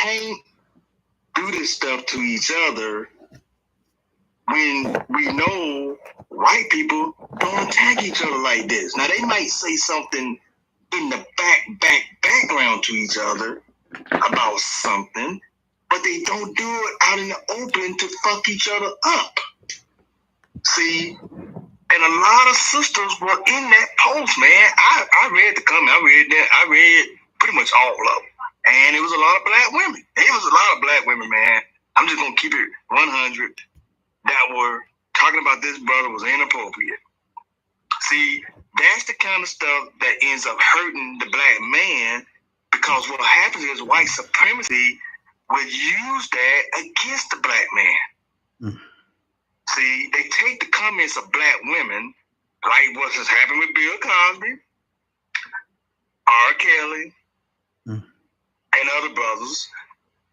can't do this stuff to each other when we know white people don't attack each other like this. Now, they might say something in the background to each other about something, but they don't do it out in the open to fuck each other up. See, and a lot of sisters were in that post, man. I read the comment. I read pretty much all of them. And it was a lot of black women. It was a lot of black women, man. I'm just going to keep it 100 that were talking about this brother was inappropriate. See, that's the kind of stuff that ends up hurting the black man, because what happens is white supremacy would use that against the black man. See, they take the comments of black women, like what has happened with Bill Cosby, R. Kelly, and other brothers.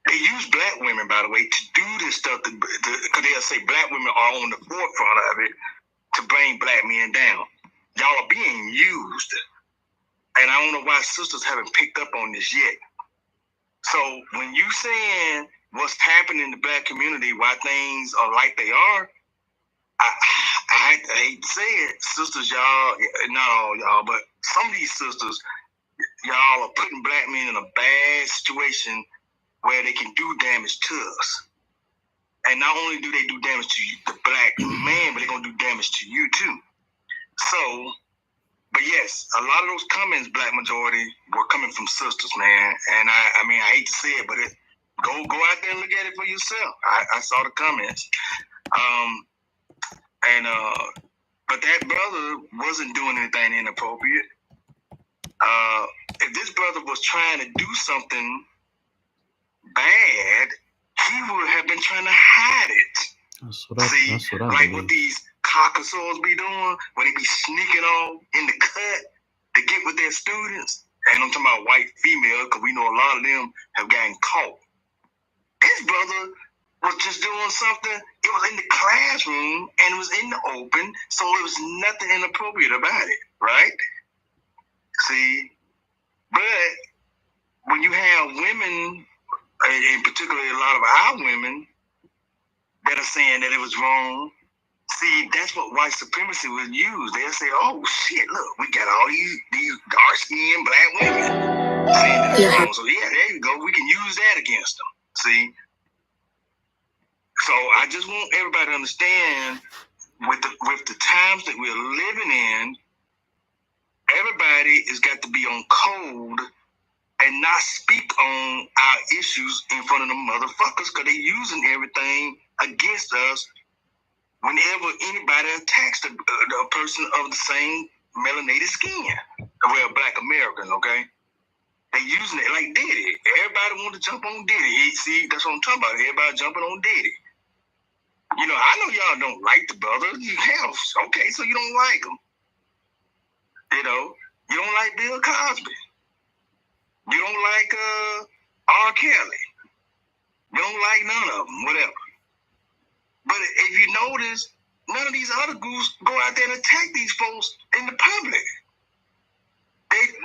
They use black women, by the way, to do this stuff, because they'll say black women are on the forefront of it to bring black men down. Y'all are being used. And I don't know why sisters haven't picked up on this yet. So when you saying what's happening in the black community, why things are like they are, I hate to say it, sisters, y'all, not all y'all, but some of these sisters, y'all are putting black men in a bad situation where they can do damage to us. And not only do they do damage to you, the black man, but they're going to do damage to you too. So, but yes, a lot of those comments, black majority, were coming from sisters, man. And I mean, I hate to say it, but go out there and look at it for yourself. I saw the comments. But that brother wasn't doing anything inappropriate. If this brother was trying to do something bad, he would have been trying to hide it. That's what I what these caucasoids be doing, when they be sneaking on in the cut to get with their students. And I'm talking about white females, because we know a lot of them have gotten caught. This brother was just doing something. It was in the classroom and it was in the open, so it was nothing inappropriate about it, right? See, but when you have women, and particularly a lot of our women, that are saying that it was wrong, see, that's what white supremacy was used. They'll say, oh shit, look, we got all these dark-skinned black women saying that it's wrong. So yeah, there you go. We can use that against them. See? So I just want everybody to understand, with the times that we're living in, everybody has got to be on code and not speak on our issues in front of the motherfuckers, because they're using everything against us whenever anybody attacks a person of the same melanated skin. Well, black Americans, okay? They using it like Diddy. Everybody want to jump on Diddy. See, that's what I'm talking about. Everybody jumping on Diddy. You know, I know y'all don't like the brother. Hell, okay, so you don't like him. You know, you don't like Bill Cosby. You don't like R. Kelly. You don't like none of them, whatever. But if you notice, none of these other groups go out there and attack these folks in the public.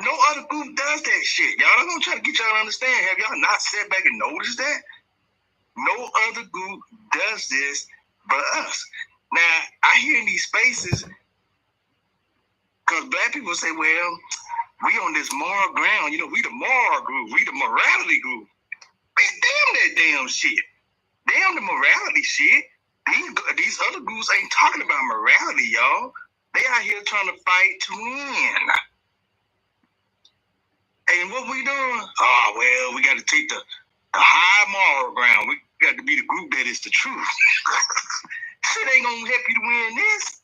No other group does that shit. Y'all, I'm going to try to get y'all to understand. Have y'all not sat back and noticed that? No other group does this but us. Now, I hear in these spaces, because black people say, well, we on this moral ground. You know, we the moral group. We the morality group. Man, damn that damn shit. Damn the morality shit. These other groups ain't talking about morality, y'all. They out here trying to fight to win. And what we doing? Oh, well, we got to take the high moral ground. We got to be the group that is the truth. Shit ain't going to help you to win this.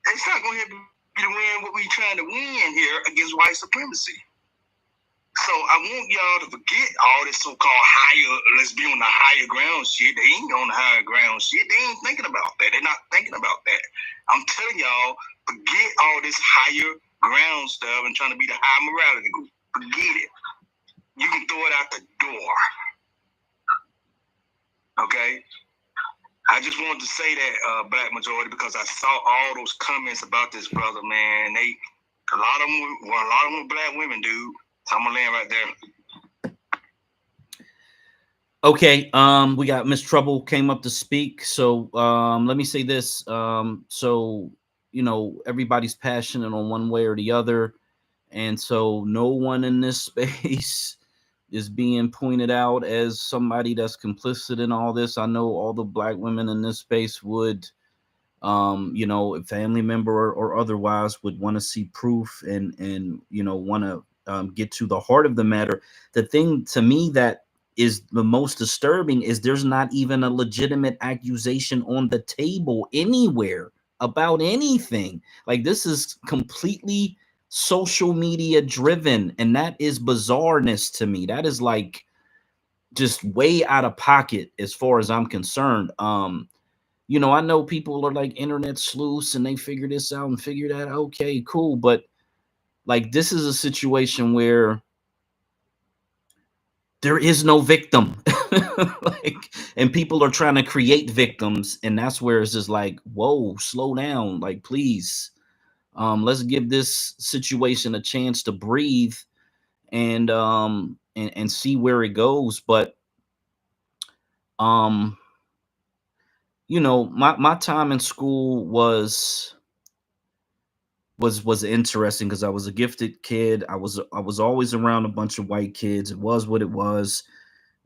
It's not going to help you to win what we trying to win here against white supremacy. So I want y'all to forget all this so-called higher, let's be on the higher ground shit. They ain't on the higher ground shit. They ain't thinking about that. They're not thinking about that. I'm telling y'all, forget all this higher ground stuff and trying to be the high morality group. Forget it. You can throw it out the door. Okay? I just wanted to say that, black majority, because I saw all those comments about this brother, man. A lot of them were black women, dude. So I'm gonna land right there. Okay, we got Miss Trouble came up to speak. So let me say this. So everybody's passionate on one way or the other, and so no one in this space is being pointed out as somebody that's complicit in all this. I know all the black women in this space would, a family member or otherwise would want to see proof and want to get to the heart of the matter. The thing to me that is the most disturbing is there's not even a legitimate accusation on the table anywhere about anything. Like, this is completely social media driven, and that is bizarreness to me. That is like just way out of pocket as far as I'm concerned. I know people are like internet sleuths and they figure this out and figure that. Okay, cool. But like, this is a situation where there is no victim. Like, and people are trying to create victims. And that's where it's just like, whoa, slow down. Like, please, let's give this situation a chance to breathe and see where it goes. But, um, my time in school was interesting because I was a gifted kid. I was always around a bunch of white kids. It was what it was.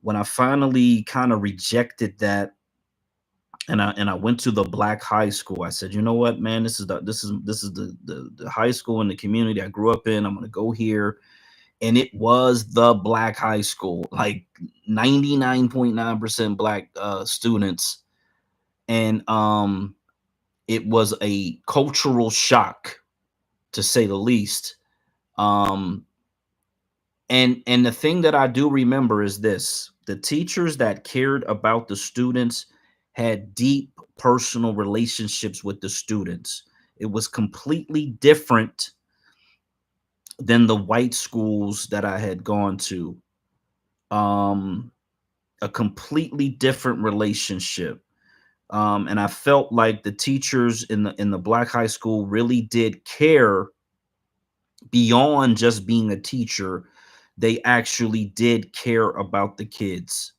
When I finally kind of rejected that, and I went to the black high school, I said, you know what, man, this is the high school in the community I grew up in. I'm gonna go here. And it was the black high school, like 99.9% black students. And it was a cultural shock, to say the least. Um, and the thing that I do remember is this: the teachers that cared about the students had deep personal relationships with the students. It was completely different than the white schools that I had gone to. Um, a completely different relationship. And I felt like the teachers in the black high school really did care beyond just being a teacher. They actually did care about the kids.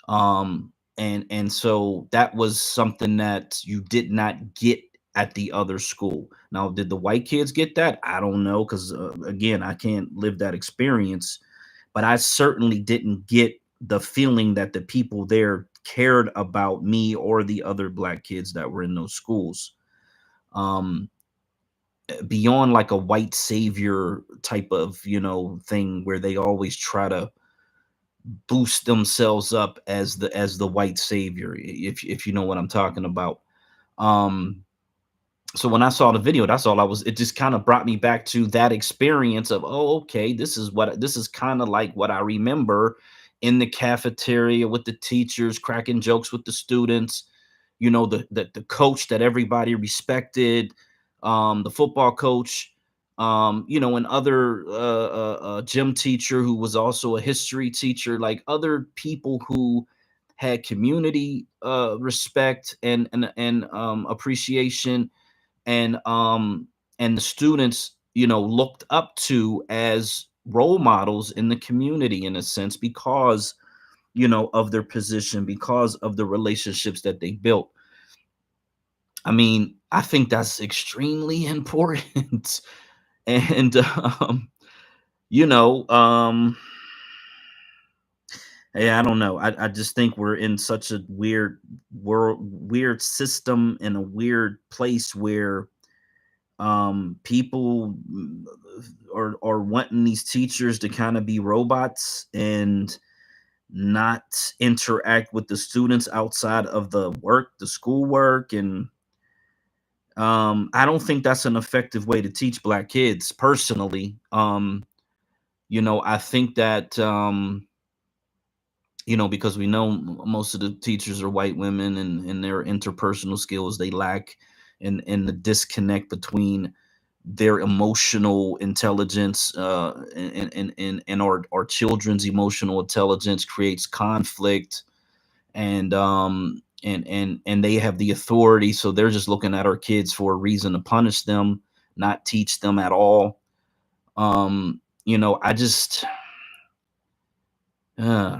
And so that was something that you did not get at the other school. Now, did the white kids get that? I don't know, because again, I can't live that experience. But I certainly didn't get the feeling that the people there cared about me or the other black kids that were in those schools. um Beyond like a white savior type of thing, where they always try to boost themselves up as the white savior, if you know what I'm talking about. um so when I saw the video, that's all I was it just kind of brought me back to that experience of, oh, okay, this is kind of like what I remember in the cafeteria with the teachers cracking jokes with the students. The coach that everybody respected, the football coach, and other gym teacher who was also a history teacher, like other people who had community respect and appreciation, and the students looked up to as role models in the community, in a sense, because of their position, because of the relationships that they built. I mean, I think that's extremely important. And you know yeah, I don't know. I just think we're in such a weird world, weird system, and a weird place where people are wanting these teachers to kind of be robots and not interact with the students outside of the schoolwork. And I don't think that's an effective way to teach black kids, personally. I think that because we know most of the teachers are white women, and their interpersonal skills they lack, and the disconnect between their emotional intelligence and our children's emotional intelligence creates conflict. And they have the authority, so they're just looking at our kids for a reason to punish them, not teach them at all. I just uh,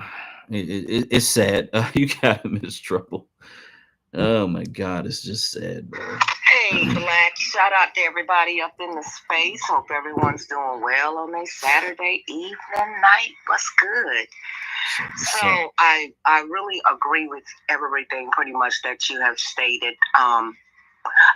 It's sad. You got him in trouble. Oh my God, it's just sad, bro. Hey, Black, shout out to everybody up in the space. Hope everyone's doing well on their Saturday evening, night. What's good? So I really agree with everything pretty much that you have stated.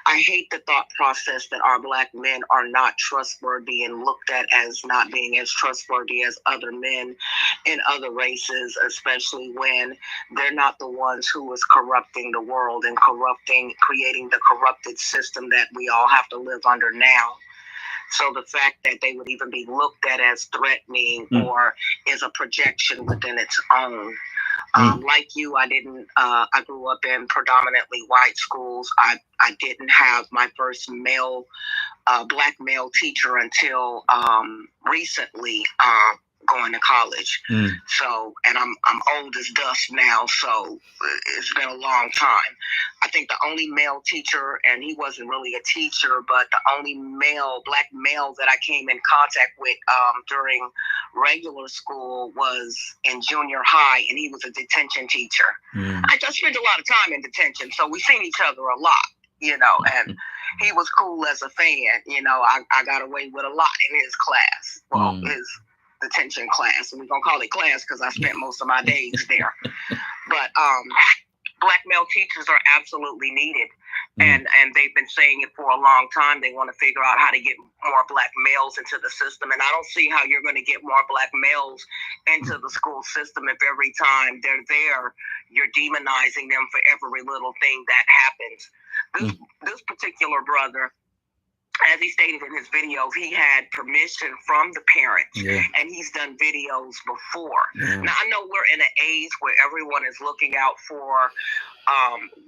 I hate the thought process that our Black men are not trustworthy and looked at as not being as trustworthy as other men in other races, especially when they're not the ones who is corrupting the world and creating the corrupted system that we all have to live under now. So the fact that they would even be looked at as threatening or is a projection within its own. Like you, I didn't. I grew up in predominantly white schools. I didn't have my first Black male teacher until recently. Going to college. So, and I'm old as dust now, so it's been a long time. I think the only male teacher, and he wasn't really a teacher, but the only Black male that I came in contact with during regular school was in junior high, and he was a detention teacher. I just spent a lot of time in detention, so we've seen each other a lot, and he was cool as a fan. I got away with a lot in his class. Well, his detention class, and we're gonna call it class because I spent most of my days there. But Black male teachers are absolutely needed, and they've been saying it for a long time. They want to figure out how to get more Black males into the system, and I don't see how you're going to get more Black males into the school system if every time they're there, you're demonizing them for every little thing that happens. This particular brother, as he stated in his videos, he had permission from the parents, and he's done videos before. Now, I know we're in an age where everyone is looking out for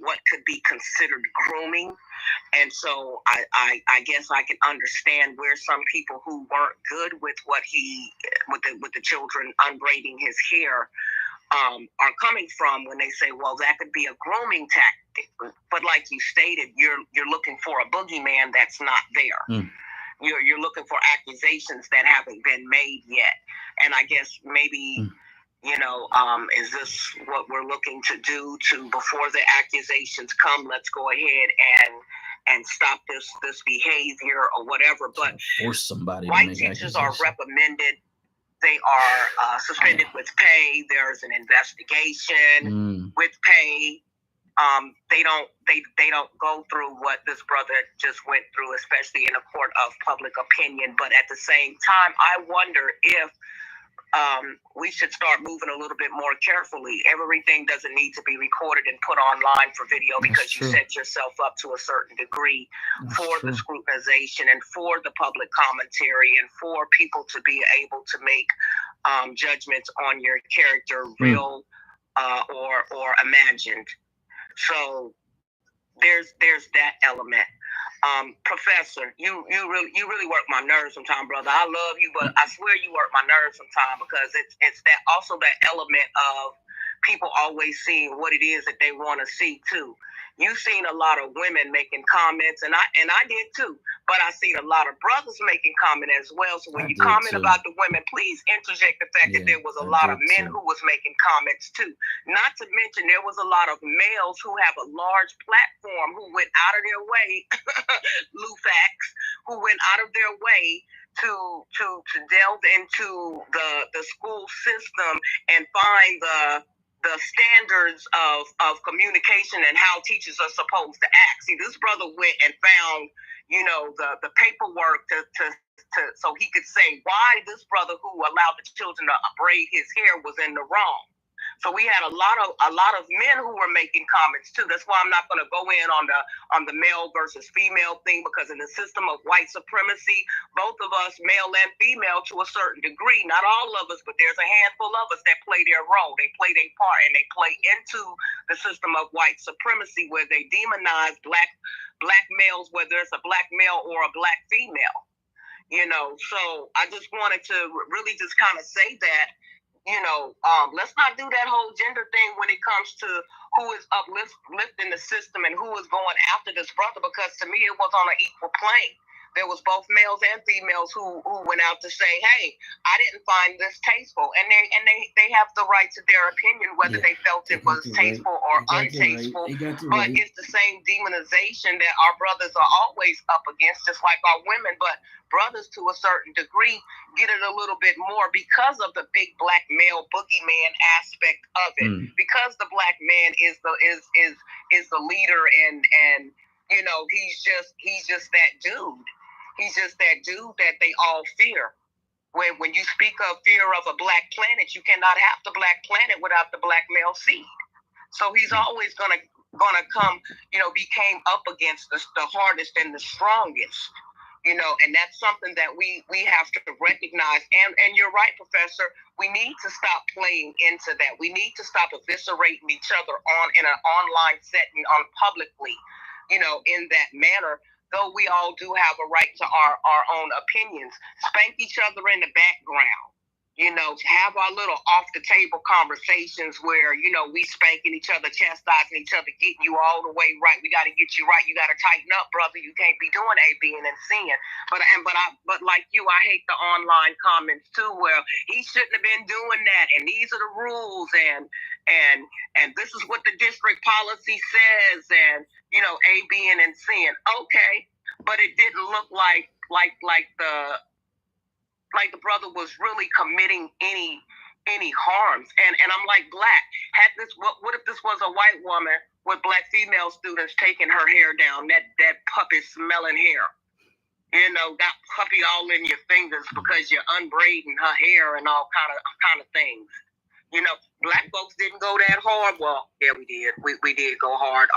what could be considered grooming, and so I guess I can understand where some people who weren't good with what with the children unbraiding his hair are coming from when they say, well, that could be a grooming tactic. But like you stated, you're looking for a boogeyman that's not there. You're looking for accusations that haven't been made yet. And I guess maybe, is this what we're looking to do before the accusations come, let's go ahead and stop this behavior or whatever. But force somebody white teachers are reprimanded. They are suspended with pay. There's an investigation with pay. They don't go through what this brother just went through, especially in a court of public opinion. But at the same time, I wonder if we should start moving a little bit more carefully. Everything doesn't need to be recorded and put online for video because you set yourself up to a certain degree for the scrutinization and for the public commentary and for people to be able to make judgments on your character, real or imagined. So there's that element. Professor, you really work my nerves sometimes, brother. I love you, but I swear you work my nerves sometimes because it's that also that element of people always seeing what it is that they want to see too. You've seen a lot of women making comments, and I did too. But I seen a lot of brothers making comment as well. So when you comment about the women, please interject the fact that there was a lot of men who was making comments too. Not to mention there was a lot of males who have a large platform who went out of their way, Lufax, who went out of their way to delve into the school system and find the standards of communication and how teachers are supposed to act. See, this brother went and found, the paperwork to so he could say why this brother who allowed the children to braid his hair was in the wrong. So we had a lot of men who were making comments too. That's why I'm not going to go in on the male versus female thing, because in the system of white supremacy, both of us, male and female, to a certain degree, not all of us, but there's a handful of us that play their role. They play their part, and they play into the system of white supremacy where they demonize black males, whether it's a black male or a black female. So I just wanted to really just kind of say that. Let's not do that whole gender thing when it comes to who is uplifting the system and who is going after this brother, because to me it was on an equal plane. there was both males and females who went out to say, hey, I didn't find this tasteful. And they have the right to their opinion, whether they felt it was tasteful or untasteful. But it's the same demonization that our brothers are always up against, just like our women. But brothers, to a certain degree, get it a little bit more because of the big black male boogeyman aspect of it. Because the black man is the leader, and you know, he's just that dude. He's just that dude that they all fear. When you speak of fear of a black planet, you cannot have the black planet without the black male seed. So he's always gonna come, you know, became up against the hardest and the strongest. You know, and that's something that we have to recognize. And you're right, Professor. We need to stop playing into that. We need to stop eviscerating each other in an online setting, on publicly, you know, in that manner. Though we all do have a right to our own opinions. Spank each other in the background. You know, have our little off-the-table conversations where, you know, we spanking each other, chastising each other, getting you all the way right. We got to get you right. You got to tighten up, brother. You can't be doing A, Bing, and Cing. But like you, I hate the online comments too, where he shouldn't have been doing that, and these are the rules, and this is what the district policy says, and you know, A, Bing, and Cing. Okay, but it didn't look like the brother was really committing any harms. And I'm like, Black, what if this was a white woman with black female students taking her hair down, that puppy smelling hair? You know, got puppy all in your fingers because you're unbraiding her hair and all kind of things. You know, black folks didn't go that hard. Well, yeah, we did. We did go hard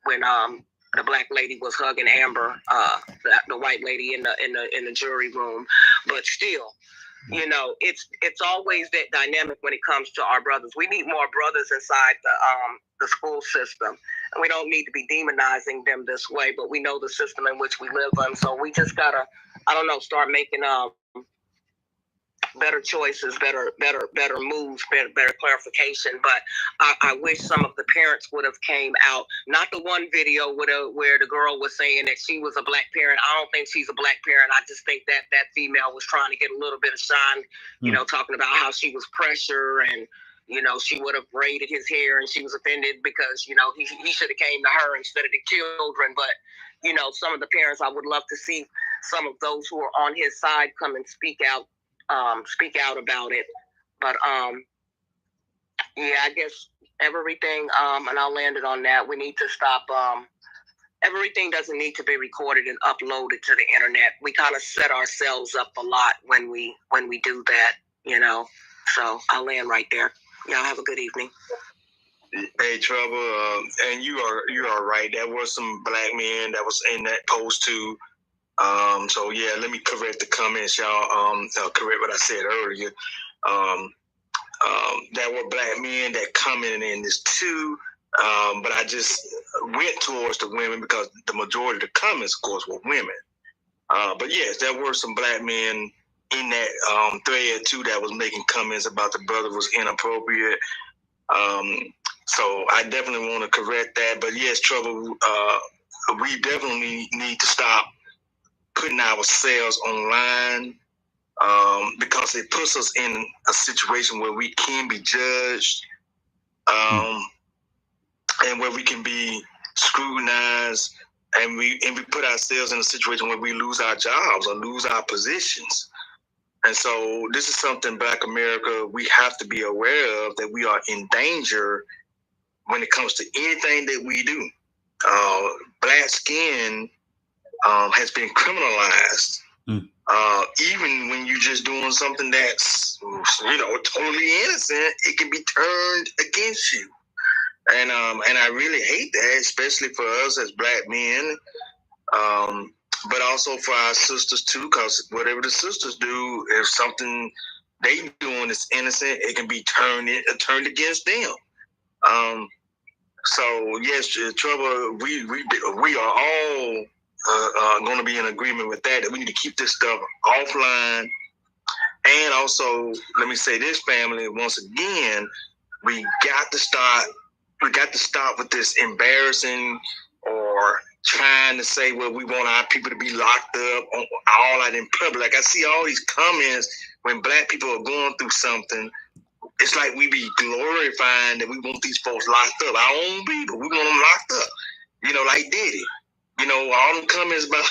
when the black lady was hugging Amber, the white lady in the jury room. But still, you know, it's always that dynamic when it comes to our brothers. We need more brothers inside the school system, and we don't need to be demonizing them this way. But we know the system in which we live in, so we just gotta, I don't know, start making better choices, better moves, better clarification. But I wish some of the parents would have came out. Not the one video where the girl was saying that she was a black parent. I don't think she's a black parent. I just think that female was trying to get a little bit of shine, you know, talking about how she was pressure and, you know, she would have braided his hair, and she was offended because, you know, he should have came to her instead of the children. But, you know, some of the parents, I would love to see some of those who are on his side come and speak out about it. But yeah, I guess everything, and I'll land it on that. We need to stop. Everything doesn't need to be recorded and uploaded to the internet. We kind of set ourselves up a lot when we do that, you know. So I'll land right there. Y'all have a good evening. Hey, Trouble, and you are right. There was some black men that was in that post too. So yeah, let me correct the comments, y'all. Correct what I said earlier. There were black men that commented in this too. But I just went towards the women because the majority of the comments, of course, were women. But yes, there were some black men in that thread too that was making comments about the brother was inappropriate. So I definitely want to correct that. But yes, Trouble, we definitely need to stop putting ourselves online because it puts us in a situation where we can be judged and where we can be scrutinized, and we put ourselves in a situation where we lose our jobs or lose our positions. And so this is something Black America, we have to be aware of, that we are in danger when it comes to anything that we do. Black skin has been criminalized. Even when you're just doing something that's, you know, totally innocent, it can be turned against you. And I really hate that, especially for us as black men, but also for our sisters too, because whatever the sisters do, if something they doing is innocent, it can be turned against them. So yes, Trouble, we are all going to be in agreement with that we need to keep this stuff offline. And also, let me say this, family, once again, we got to stop with this embarrassing or trying to say, well, we want our people to be locked up all out in public. Like I see all these comments when black people are going through something. It's like we be glorifying that we want these folks locked up. Our own people, we want them locked up. You know, like Diddy. You know, all them comments about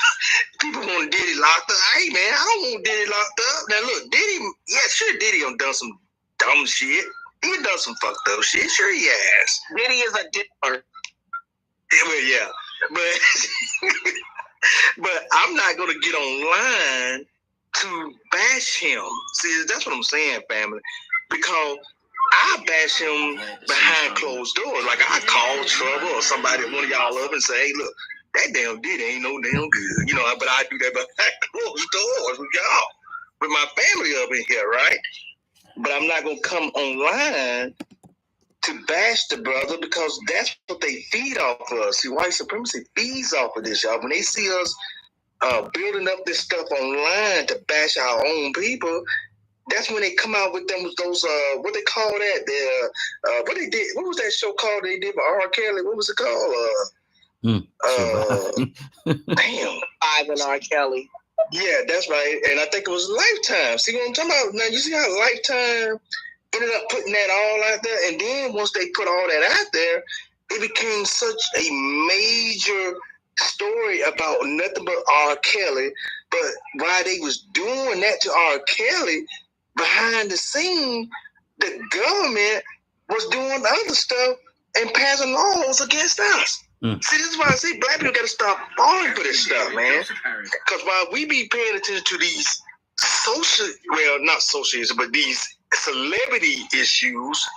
people want Diddy locked up. Hey, man, I don't want Diddy locked up. Now, look, Diddy, yeah, sure, Diddy done some dumb shit. He done some fucked up shit. Sure, he has. Diddy is a dipper. Well, yeah. But, but I'm not going to get online to bash him. See, that's what I'm saying, family. Because I bash him behind closed doors. Like, I call Trouble or somebody, one of y'all up and say, hey, look, that damn Diddy ain't no damn good. You know, but I do that behind closed doors with y'all, with my family up in here, right? But I'm not going to come online to bash the brother because that's what they feed off of us. See, white supremacy feeds off of this, y'all. When they see us building up this stuff online to bash our own people, that's when they come out with them those what they call that? What they did? What was that show called? They did for R. Kelly. What was it called? Damn, Ivan R. Kelly. Yeah, that's right. And I think it was Lifetime. See what I'm talking about? Now you see how Lifetime ended up putting that all out there, and then once they put all that out there, it became such a major story about nothing but R. Kelly. But while they was doing that to R. Kelly, behind the scene, the government was doing other stuff and passing laws against us. See, this is why I say black people got to stop falling for this stuff, man. Because while we be paying attention to these not social issues, but these celebrity issues,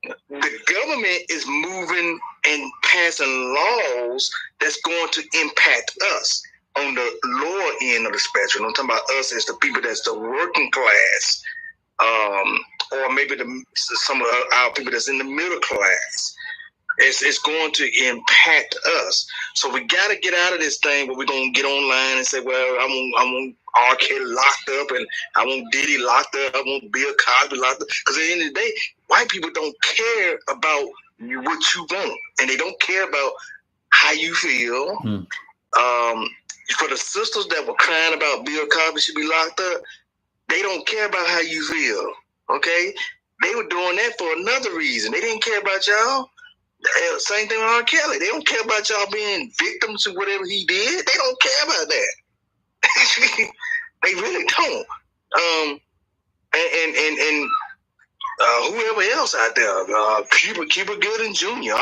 the government is moving and passing laws that's going to impact us on the lower end of the spectrum. I'm talking about us as the people that's the working class, or maybe some of our people that's in the middle class. It's going to impact us. So we got to get out of this thing where we're going to get online and say, well, I want R. Kelly locked up and I want Diddy locked up. I want Bill Cosby locked up. Because at the end of the day, white people don't care about what you want. And they don't care about how you feel. For the sisters that were crying about Bill Cosby should be locked up, they don't care about how you feel. Okay? They were doing that for another reason. They didn't care about y'all. Same thing with R. Kelly. They don't care about y'all being victims to whatever he did. They don't care about that. They really don't. And whoever else out there, Cuba Gooding Jr.,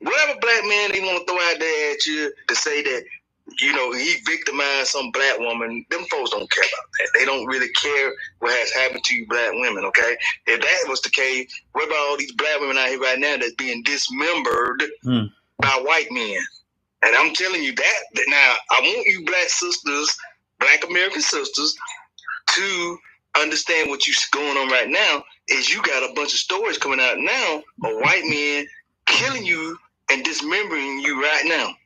whatever black man they want to throw out there at you to say that, you know, he victimized some black woman, them folks don't care about that. They don't really care what has happened to you black women, okay? If that was the case, what about all these black women out here right now that's being dismembered by white men? And I'm telling you that now, I want you black sisters, black American sisters, to understand what you're going on right now is you got a bunch of stories coming out now of white men killing you and dismembering you right now.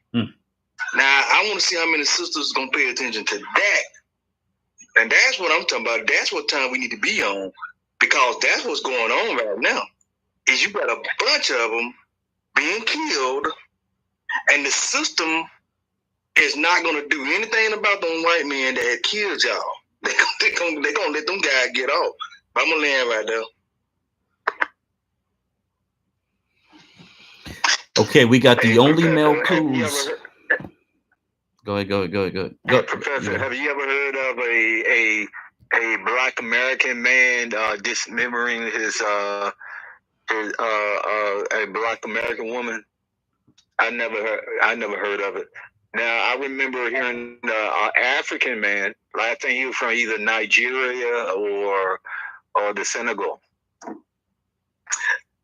Now, I want to see how many sisters are going to pay attention to that. And that's what I'm talking about. That's what time we need to be on, because that's what's going on right now, is you got a bunch of them being killed, and the system is not going to do anything about them white men that had killed y'all. They're going to let them guys get off. I'm going to land right there. Okay, we got the only male coups. Go ahead. Professor, have you ever heard of a Black American man dismembering a Black American woman? I never heard of it. Now I remember hearing an African man. I think he was from either Nigeria or the Senegal.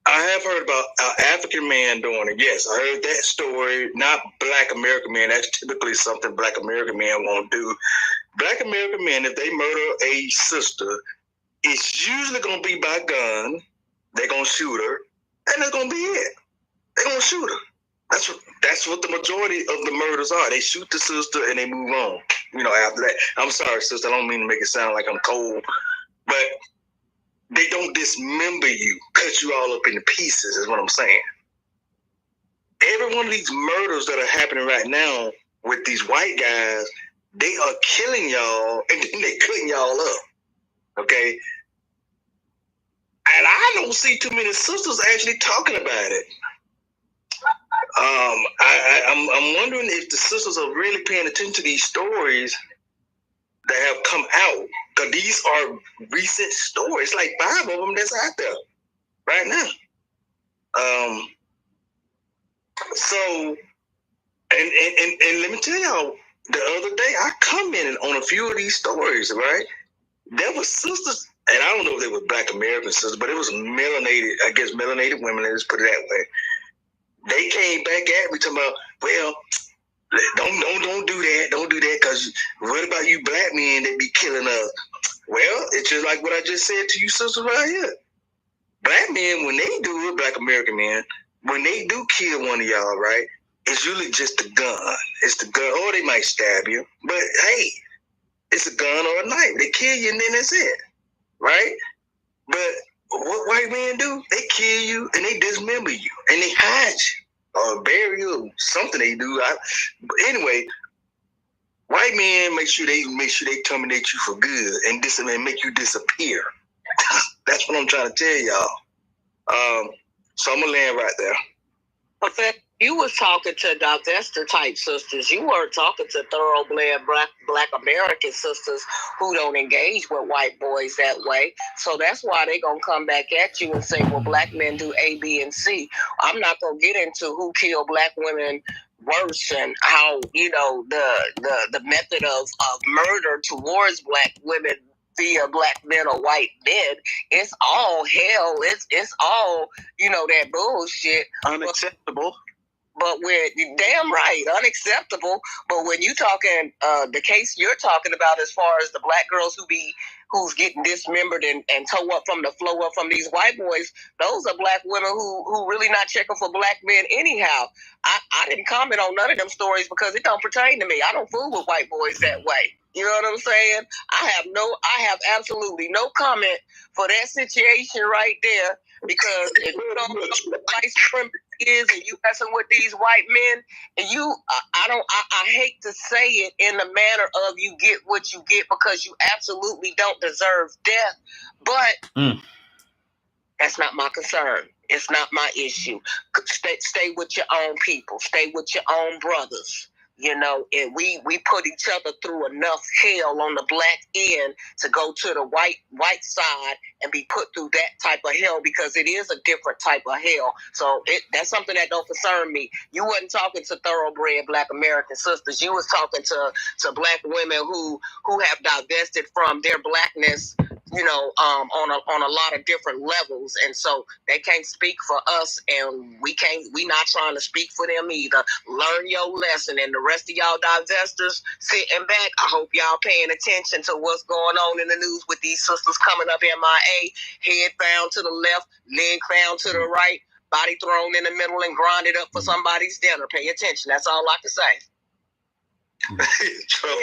I have heard about an African man doing it. Yes, I heard that story. Not Black American man. That's typically something Black American men won't do. Black American men, if they murder a sister, it's usually going to be by gun. They're going to shoot her, and that's going to be it. They're going to shoot her. That's what the majority of the murders are. They shoot the sister and they move on. You know, after that. I'm sorry, sister. I don't mean to make it sound like I'm cold, but they don't dismember you, cut you all up into pieces, is what I'm saying. every one of these murders that are happening right now with these white guys, they are killing y'all and then they cutting y'all up. Okay? And I don't see too many sisters actually talking about it. I'm wondering if the sisters are really paying attention to these stories that have come out, because these are recent stories, like 5 of them that's out there right now. So, and let me tell y'all, the other day I commented on a few of these stories, right? There were sisters, and I don't know if they were Black American sisters, but it was melanated, I guess melanated women, let's put it that way. They came back at me talking about, well, don't do that, because what about you black men that be killing us? Well, it's just like what I just said to you sisters right here. Black men, when they do it, Black American men, when they do kill one of y'all, right, it's usually just a gun. It's the gun, or they might stab you. But hey, it's a gun or a knife. They kill you and then that's it, right? But what white men do, they kill you and they dismember you and they hide you or bury you, something they do. But anyway, white men make sure they terminate you for good and make you disappear. That's what I'm trying to tell y'all. So I'm gonna land right there. But you was talking to divester type sisters. You weren't talking to thoroughbred Black American sisters who don't engage with white boys that way. So that's why they gonna come back at you and say, well, black men do A, B, and C. I'm not gonna get into who killed black women worse and how, the method of murder towards black women via black men or white men. It's all hell. It's all, that bullshit. Unacceptable. But when, damn right, unacceptable. But when you talking, the case you're talking about as far as the black girls who's getting dismembered and toe up from the flow up from these white boys, those are black women who really not checking for black men anyhow. I didn't comment on none of them stories because it don't pertain to me. I don't fool with white boys that way. You know what I'm saying? I have absolutely no comment for that situation right there, because if you don't know what white supremacy is and you messing with these white men, and I hate to say it in the manner of you get what you get because you absolutely don't deserve death, but that's not my concern. It's not my issue. Stay with your own people. Stay with your own brothers. And we put each other through enough hell on the black end to go to the white side and be put through that type of hell, because it is a different type of hell. So that's something that don't concern me. You wasn't talking to thoroughbred Black American sisters. You was talking to black women who have divested from their blackness, on a lot of different levels, and so they can't speak for us, and we not trying to speak for them either. Learn your lesson, and the rest of y'all divestors sitting back, I hope y'all paying attention to what's going on in the news with these sisters coming up MIA, head found to the left, leg found to the right, body thrown in the middle and grinded up for somebody's dinner. Pay attention. That's all I can say. Trouble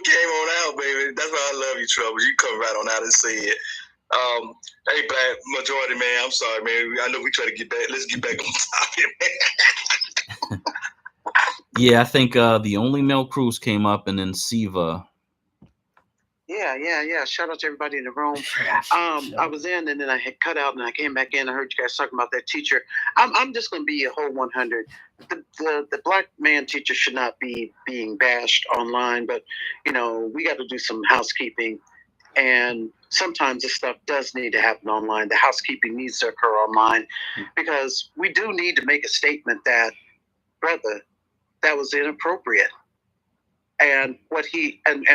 came on out, baby. That's why I love you, Trouble. You come right on out and say it. Hey, Black majority, man. I'm sorry, man. I know we try to get back. Let's get back on topic, man. Yeah, I think the only Mel Cruz came up, and then Siva. Yeah. Shout out to everybody in the room. I was in, and then I had cut out, and I came back in. I heard you guys talking about that teacher. I'm just going to be a whole 100. The black man teacher should not be being bashed online, but we got to do some housekeeping, and sometimes this stuff does need to happen online. The housekeeping needs to occur online, because we do need to make a statement that, brother, that was inappropriate. And what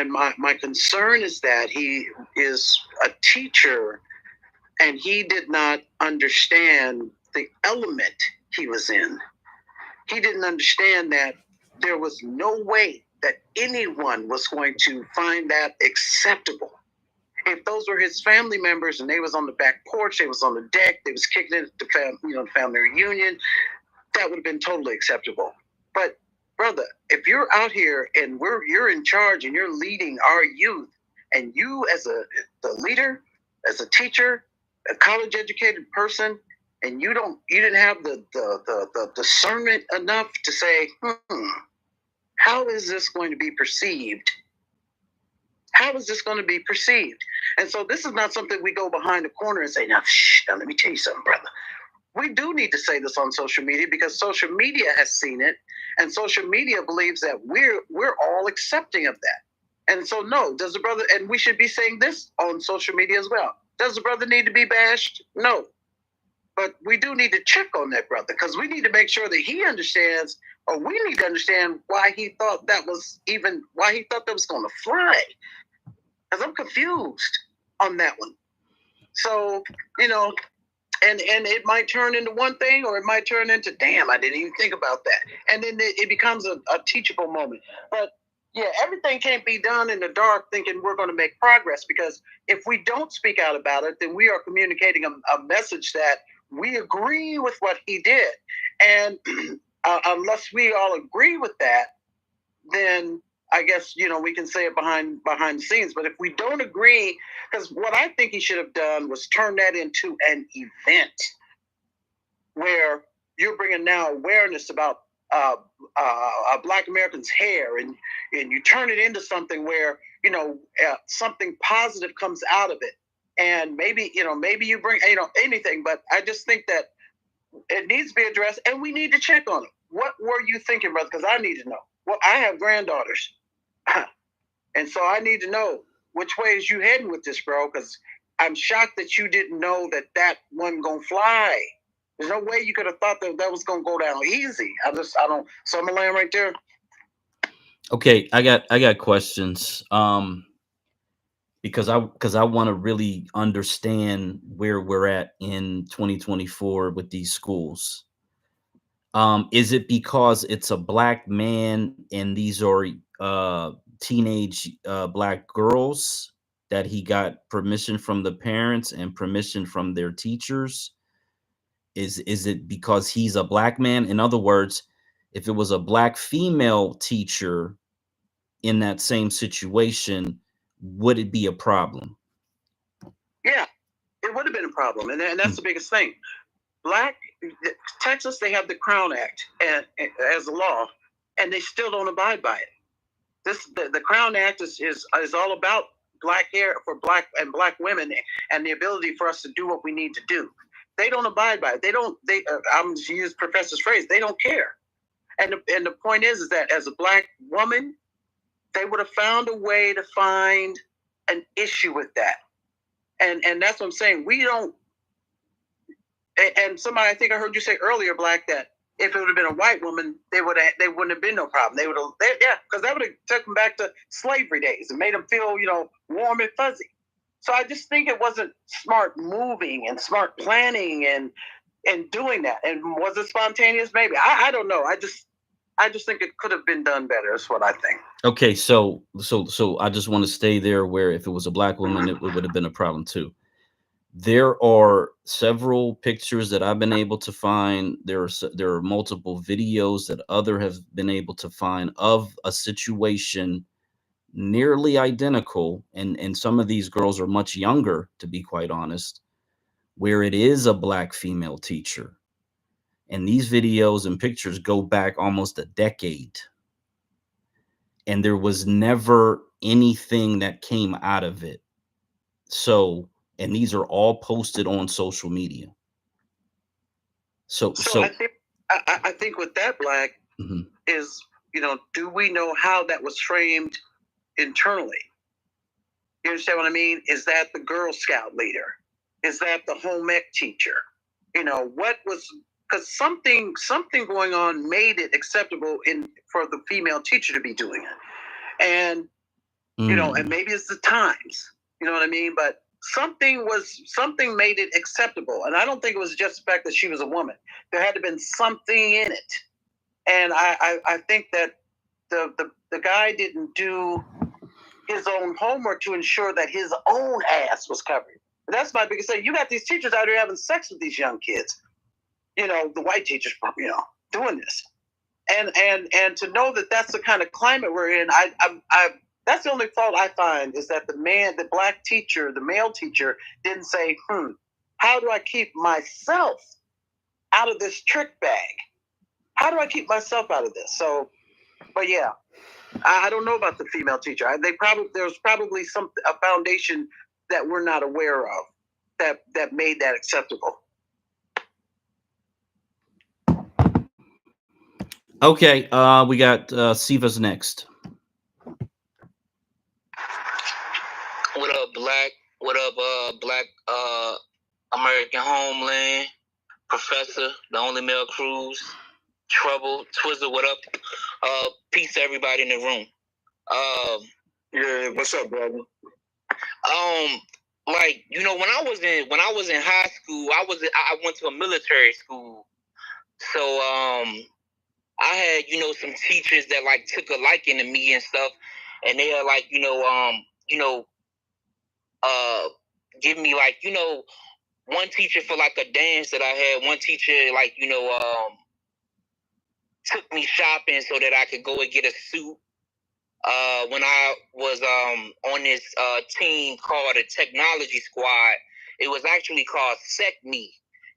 my concern is that he is a teacher and he did not understand the element he was in. He didn't understand that there was no way that anyone was going to find that acceptable. If those were his family members and they was on the back porch, they was on the deck, they was kicking it at the family reunion, that would have been totally acceptable. But brother, if you're out here and you're in charge and you're leading our youth, and you as the leader, as a teacher, a college educated person, and you didn't have the discernment enough to say, how is this going to be perceived? How is this going to be perceived? And so this is not something we go behind the corner and say, now let me tell you something, brother. We do need to say this on social media because social media has seen it, and social media believes that we're all accepting of that. And so, no, does the brother, and we should be saying this on social media as well. Does the brother need to be bashed? No. But we do need to check on that brother because we need to make sure that he understands, or we need to understand why he thought that was going to fly. Because I'm confused on that one. So, and it might turn into one thing, or it might turn into, damn, I didn't even think about that. And then it becomes a teachable moment. But yeah, everything can't be done in the dark thinking we're going to make progress, because if we don't speak out about it, then we are communicating a message that we agree with what he did. And unless we all agree with that, then I guess, we can say it behind the scenes. But if we don't agree, because what I think he should have done was turn that into an event where you're bringing now awareness about Black Americans' hair, and you turn it into something where, something positive comes out of it. And maybe you bring, anything, but I just think that it needs to be addressed, and we need to check on it. What were you thinking, brother? Because I need to know. Well, I have granddaughters. And so I need to know which way is you heading with this, bro? Because I'm shocked that you didn't know that wasn't going to fly. There's no way you could have thought that was going to go down easy. I don't. So I'm going to land right there. Okay, I got questions. Because I want to really understand where we're at in 2024 with these schools. Is it because it's a Black man and these are teenage Black girls that he got permission from the parents and permission from their teachers? Is it because he's a Black man? In other words, if it was a Black female teacher in that same situation, would it be a problem? Yeah, it would have been a problem, and that's the biggest thing. Texas, they have the Crown Act as a law, and they still don't abide by it. The Crown Act is all about Black hair for Black women and the ability for us to do what we need to do. They don't abide by it. I'm to use Professor's phrase, they don't care. And the point is that as a Black woman, they would have found a way to find an issue with that. And that's what I'm saying. We don't. And somebody, I think I heard you say earlier, Black, that if it would have been a white woman, they wouldn't have been no problem. Because that would have taken them back to slavery days and made them feel, warm and fuzzy. So I just think it wasn't smart moving and smart planning and doing that. And was it spontaneous? Maybe. I don't know. I just think it could have been done better. Is what I think. Okay, so I just want to stay there where if it was a Black woman, it would have been a problem too. There are several pictures that I've been able to find. There are multiple videos that others have been able to find of a situation nearly identical, and some of these girls are much younger, to be quite honest, where it is a Black female teacher. And these videos and pictures go back almost a decade. And there was never anything that came out of it. So, and these are all posted on social media. So I think with that, Black, is, do we know how that was framed internally? You understand what I mean? Is that the Girl Scout leader? Is that the home ec teacher? What was, because something going on made it acceptable for the female teacher to be doing it. And, and maybe it's the times, you know what I mean? But something made it acceptable. And I don't think it was just the fact that she was a woman. There had to have been something in it. And I think that the guy didn't do his own homework to ensure that his own ass was covered. And that's my biggest thing. You got these teachers out here having sex with these young kids. The white teachers, doing this. And to know that that's the kind of climate we're in, I that's the only fault I find, is that the Black teacher, the male teacher, didn't say, how do I keep myself out of this trick bag? How do I keep myself out of this? So, but yeah, I don't know about the female teacher. There's probably a foundation that we're not aware of that made that acceptable. Okay, we got Siva's next. What up, Black? What up, Black American Homeland? Professor, the only male Cruz, Trouble, Twizzle, what up? Peace to everybody in the room. Yeah, what's up, brother? Like, you know, when I was in high school, I went to a military school. So I had, you know, some teachers that like took a liking to me and stuff, and they are like, give me like, you know, one teacher for like a dance that I had, one teacher like, took me shopping so that I could go and get a suit. When I was on this team called a technology squad, it was actually called SecMe.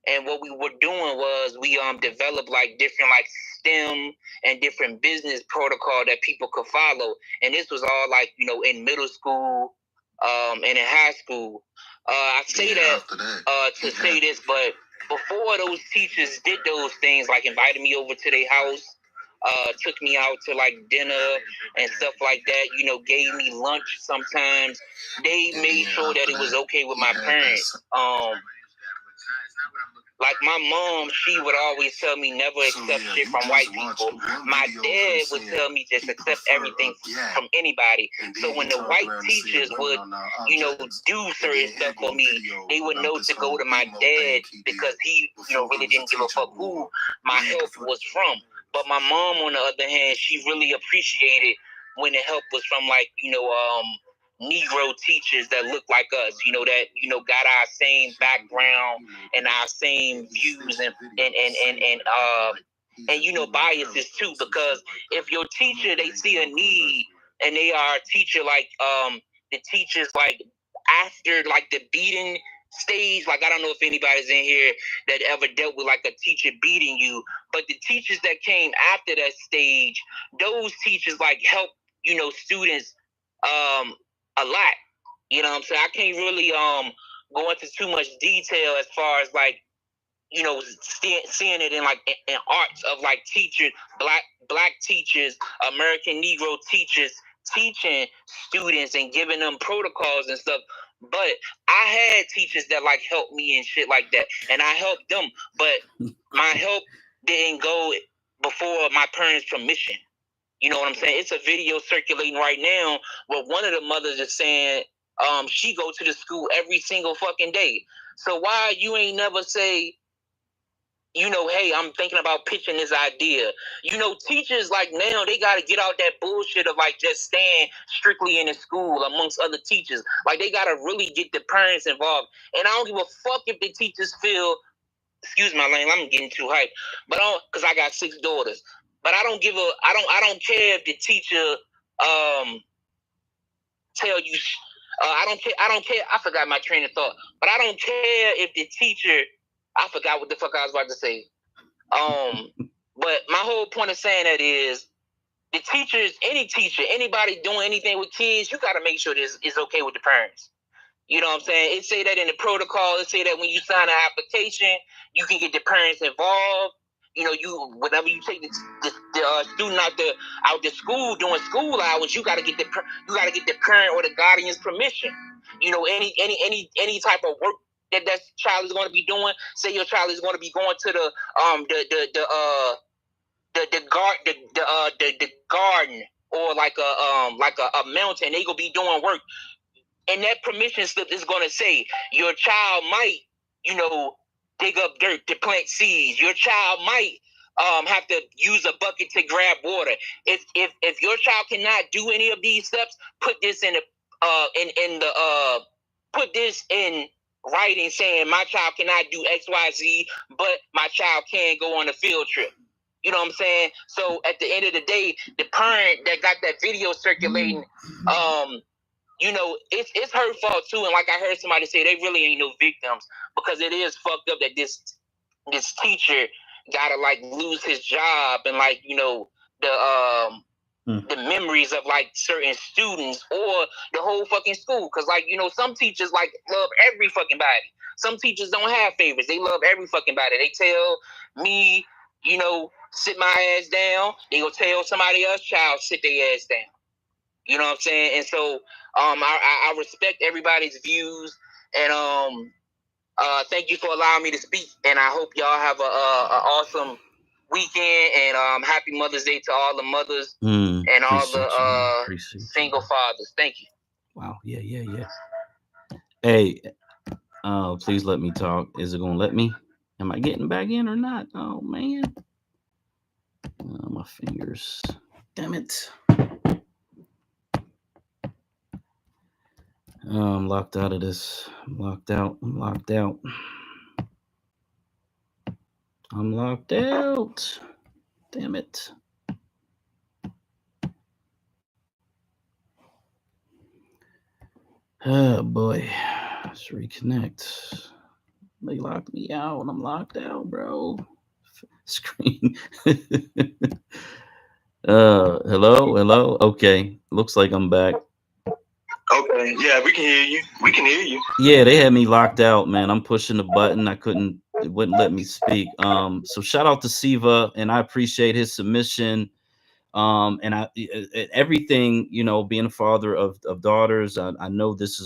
And what we were doing was we developed like different like STEM and different business protocol that people could follow. And this was all like, you know, in middle school and in high school. I say to say this, but before those teachers did those things, like invited me over to their house, took me out to like dinner and stuff like that, you know, gave me lunch sometimes. They made sure that it was okay with my parents. Like my mom, she would always tell me never accept shit from white people. My dad would tell me just accept everything from anybody. So when the white teachers would, you know, do certain stuff for me, they would know to go to my dad because he, you know, really didn't give a fuck who my help was from. But my mom, on the other hand, she really appreciated when the help was from like, you know, Negro teachers that look like us, you know, that, you know, got our same background and our same views and you know, biases too. Because if your teacher, they see a need and they are a teacher like the teachers like after like the beating stage, like I don't know if anybody's in here that ever dealt with like a teacher beating you, but the teachers that came after that stage, those teachers like help, you know, students a lot. You know what I'm saying? I can't really go into too much detail as far as like, you know, seeing it in like in arts of like teachers, black teachers, American Negro teachers teaching students and giving them protocols and stuff. But I had teachers that like helped me and shit like that, and I helped them. But my help didn't go before my parents' permission. You know what I'm saying? It's a video circulating right now where one of the mothers is saying she go to the school every single fucking day. So why you ain't never say, you know, hey, I'm thinking about pitching this idea. You know, teachers like now, they got to get out that bullshit of like just staying strictly in the school amongst other teachers. Like they got to really get the parents involved. And I don't give a fuck if the teachers feel, excuse my language, I'm getting too hyped, but because I got 6 daughters. But I don't care if the teacher tell you. I don't care. I forgot my train of thought. But I don't care if the teacher. I forgot what the fuck I was about to say. But my whole point of saying that is the teachers, any teacher, anybody doing anything with kids, you got to make sure this is okay with the parents. You know what I'm saying? It say that in the protocol. It say that when you sign an application, you can get the parents involved. You know, whenever you take the student out the school doing school hours, you got to get the parent or the guardian's permission. You know, any type of work that child is going to be doing. Say your child is going to be going to the garden or like a mountain. They gonna be doing work. And that permission slip is going to say your child might, you know, dig up dirt to plant seeds. Your child might have to use a bucket to grab water. If your child cannot do any of these steps, put this put this in writing saying my child cannot do X, Y, Z, but my child can go on a field trip. You know what I'm saying? So at the end of the day, the parent that got that video circulating, you know, it's her fault too. And like I heard somebody say, they really ain't no victims because it is fucked up that this this teacher gotta like lose his job and like, you know, the memories of like certain students or the whole fucking school. Cause like, you know, some teachers like love every fucking body. Some teachers don't have favorites. They love every fucking body. They tell me, you know, sit my ass down. They go tell somebody else child sit their ass down. You know what I'm saying? And so I respect everybody's views, and thank you for allowing me to speak. And I hope y'all have a awesome weekend, and happy Mother's Day to all the mothers and all the single fathers. Thank you. Wow. Yeah. Hey, please let me talk. Is it gonna let me? Am I getting back in or not? Oh man. My fingers. Damn it. I'm locked out of this. I'm locked out. I'm locked out. Damn it. Oh boy. Let's reconnect. They locked me out and I'm locked out, bro. Screen. Hello. Okay. Looks like I'm back. Okay. Yeah, we can hear you. We can hear you. Yeah, they had me locked out, man. I'm pushing the button. It wouldn't let me speak. So shout out to Siva, and I appreciate his submission. And everything, you know, being a father of daughters, I know this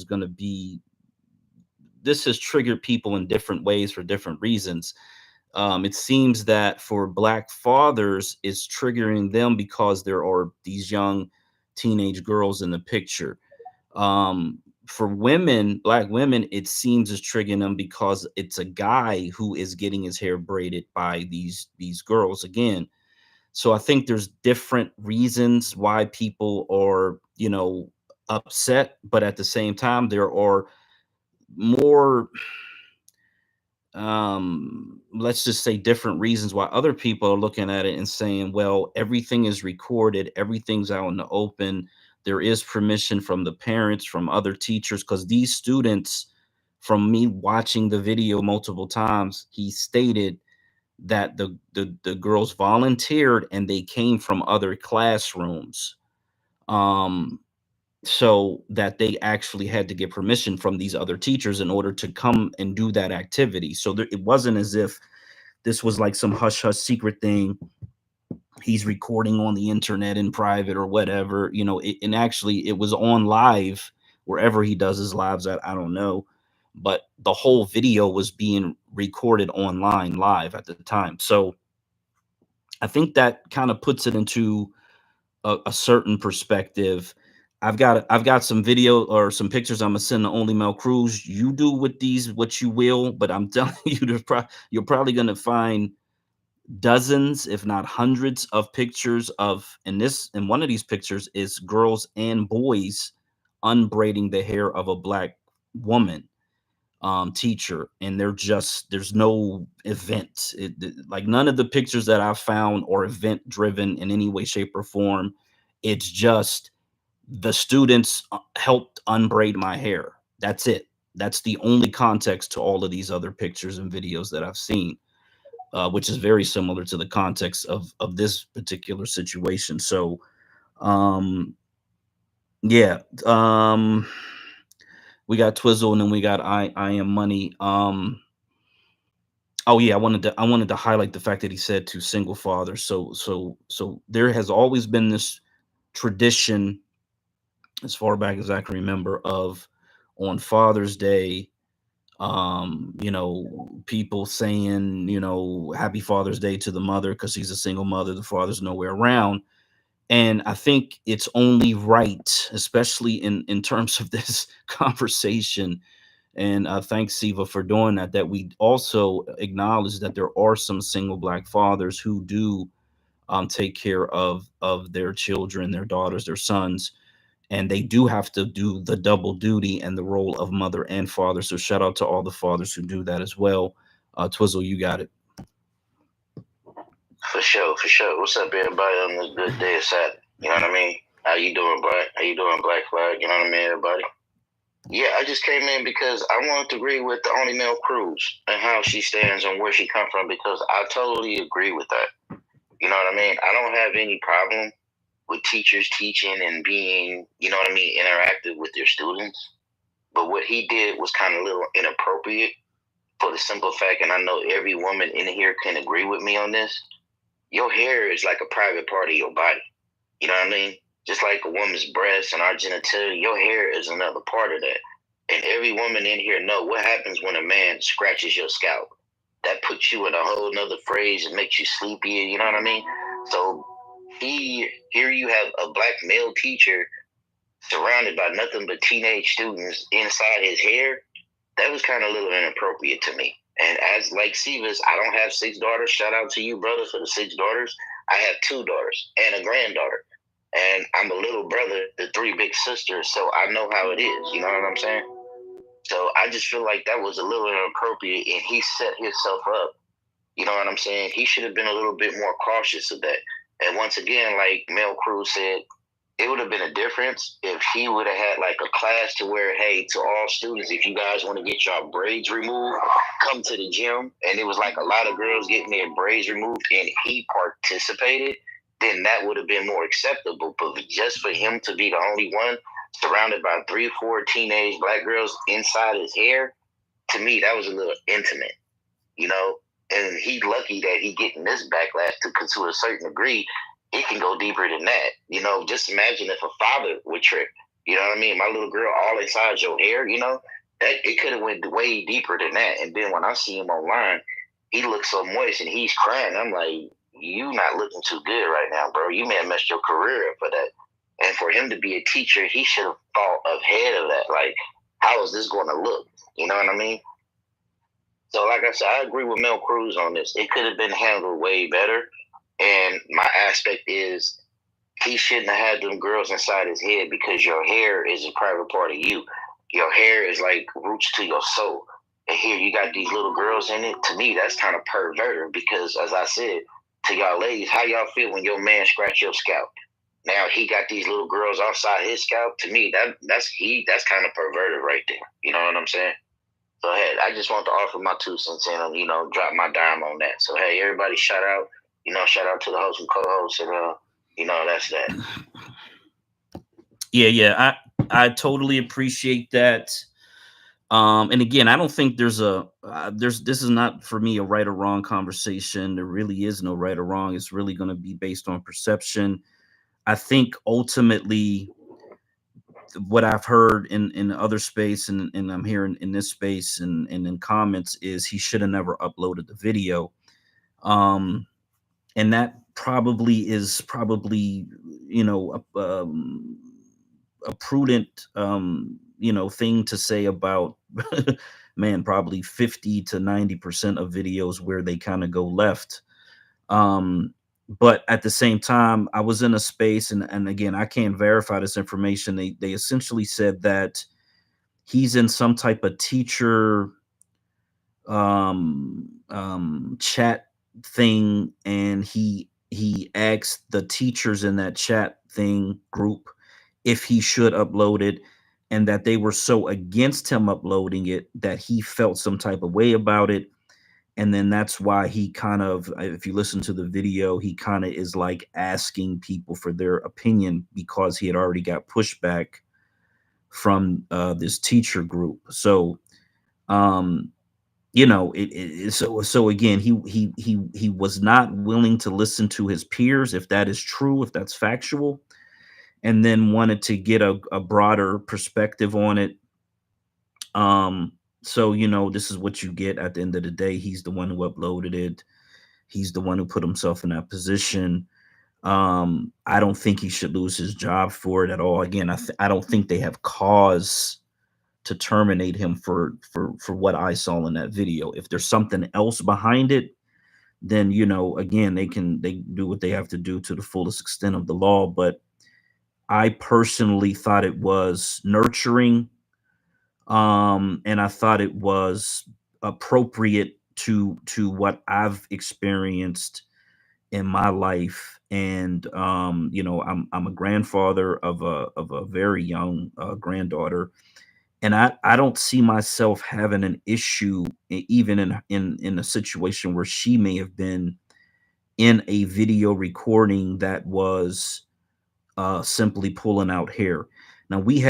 has triggered people in different ways for different reasons. It seems that for Black fathers, it's triggering them because there are these young teenage girls in the picture. For women, Black women, it seems is triggering them because it's a guy who is getting his hair braided by these girls again. So I think there's different reasons why people are, you know, upset, but at the same time, there are more, let's just say, different reasons why other people are looking at it and saying, well, everything is recorded, everything's out in the open. There is permission from the parents, from other teachers, because these students, from me watching the video multiple times, he stated that the girls volunteered and they came from other classrooms, so that they actually had to get permission from these other teachers in order to come and do that activity. So it wasn't as if this was like some hush hush secret thing he's recording on the internet in private or whatever, you know. And actually it was on live wherever he does his lives at, I don't know, but the whole video was being recorded online live at the time. So I think that kind of puts it into a certain perspective. I've got some video or some pictures I'm gonna send to Only Mel Cruz. You do with these what you will, but I'm telling you, you're probably gonna find dozens, if not hundreds, of pictures of, in one of these pictures is girls and boys unbraiding the hair of a Black woman teacher, and there's no event. Like none of the pictures that I found are event driven in any way, shape, or form. It's just the students helped unbraid my hair. That's it. That's the only context to all of these other pictures and videos that I've seen, which is very similar to the context of this particular situation. So yeah, we got Twizzle, and then we got I Am Money. Oh yeah, I wanted to highlight the fact that he said to single fathers. So there has always been this tradition, as far back as I can remember, of on Father's Day, you know, people saying, you know, Happy Father's Day to the mother because she's a single mother, the father's nowhere around. And I think it's only right, especially in terms of this conversation. And thanks, Siva, for doing that, that we also acknowledge that there are some single Black fathers who do take care of their children, their daughters, their sons, and they do have to do the double duty and the role of mother and father. So shout out to all the fathers who do that as well. Twizzle, you got it. For sure. What's up, everybody, on this good day of Saturday? You know what I mean? How you doing, Black? How you doing, Black Flag? You know what I mean, everybody? Yeah, I just came in because I wanted to agree with the only male Cruz and how she stands and where she come from, because I totally agree with that. You know what I mean? I don't have any problem with teachers teaching and being, you know what I mean, interactive with their students. But what he did was kind of a little inappropriate for the simple fact, and I know every woman in here can agree with me on this. Your hair is like a private part of your body. You know what I mean? Just like a woman's breast and our genitalia, your hair is another part of that. And every woman in here know what happens when a man scratches your scalp. That puts you in a whole nother phrase and makes you sleepier. You know what I mean? So here you have a black male teacher surrounded by nothing but teenage students inside his hair. That was kind of a little inappropriate to me. And as like Sivas, I don't have 6 daughters. Shout out to you, brother, for the 6 daughters. I have 2 daughters and a granddaughter. And I'm a little brother, the 3 big sisters, so I know how it is. You know what I'm saying? So I just feel like that was a little inappropriate, and he set himself up. You know what I'm saying? He should have been a little bit more cautious of that. And once again, like Mel Cruz said, it would have been a difference if he would have had like a class to where, hey, to all students, if you guys want to get your braids removed, come to the gym. And it was like a lot of girls getting their braids removed and he participated, then that would have been more acceptable. But just for him to be the only one surrounded by 3 or 4 teenage black girls inside his hair, to me, that was a little intimate, you know? And he lucky that he getting this backlash to a certain degree. It can go deeper than that. You know, just imagine if a father would trip. You know what I mean? My little girl all inside your hair, you know? That it could have went way deeper than that. And then when I see him online, he looks so moist and he's crying. I'm like, you not looking too good right now, bro. You may have messed your career up for that. And for him to be a teacher, he should have thought ahead of that. Like, how is this going to look? You know what I mean? So, like I said, I agree with Mel Cruz on this. It could have been handled way better. And my aspect is he shouldn't have had them girls inside his head, because your hair is a private part of you. Your hair is like roots to your soul. And here you got these little girls in it. To me, that's kind of perverted, because, as I said to y'all ladies, how y'all feel when your man scratch your scalp? Now he got these little girls outside his scalp. To me, that's kind of perverted right there. You know what I'm saying? So hey, I just want to offer my 2 cents in and, you know, drop my dime on that. So hey, everybody, shout out. You know, shout out to the host and co-host, and you know, that's that. Yeah, I totally appreciate that. And again, I don't think this is not for me a right or wrong conversation. There really is no right or wrong. It's really going to be based on perception. I think ultimately what I've heard in other space and I'm hearing in this space and in comments is he should have never uploaded the video. And that is probably, you know, a prudent, you know, thing to say about, man, probably 50 to 90% of videos where they kind of go left. But at the same time, I was in a space, and again, I can't verify this information. They essentially said that he's in some type of teacher chat thing, and he asked the teachers in that chat thing group if he should upload it, and that they were so against him uploading it that he felt some type of way about it. And then that's why he kind of, if you listen to the video, he kind of is like asking people for their opinion, because he had already got pushback from this teacher group. So you know, so again, he was not willing to listen to his peers, if that is true, if that's factual, and then wanted to get a broader perspective on it. So, you know, this is what you get at the end of the day. He's the one who uploaded it. He's the one who put himself in that position. I don't think he should lose his job for it at all. Again, I don't think they have cause to terminate him for what I saw in that video. If there's something else behind it, then, you know, again, they do what they have to do to the fullest extent of the law. But I personally thought it was nurturing, and I thought it was appropriate to what I've experienced in my life. And you know, I'm a grandfather of a very young granddaughter, And I don't see myself having an issue even in a situation where she may have been in a video recording that was simply pulling out hair. Now we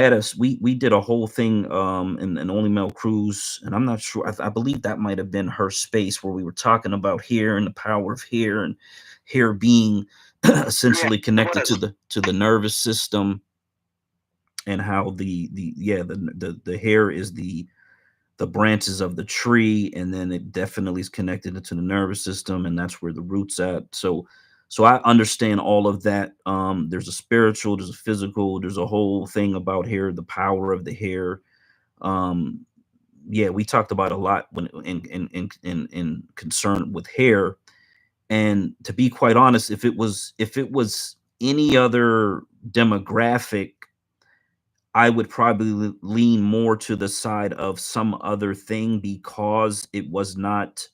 did a whole thing in Only Male Cruise, and I'm not sure. I believe that might have been her space where we were talking about hair and the power of hair and hair being essentially connected to the nervous system, and how the hair is the branches of the tree, and then it definitely is connected into the nervous system, and that's where the roots at. So I understand all of that. There's a spiritual, there's a physical, there's a whole thing about hair, the power of the hair. um yeah, we talked about a lot when in concern with hair. And to be quite honest, if it was any other demographic, I would probably lean more to the side of some other thing, because it was not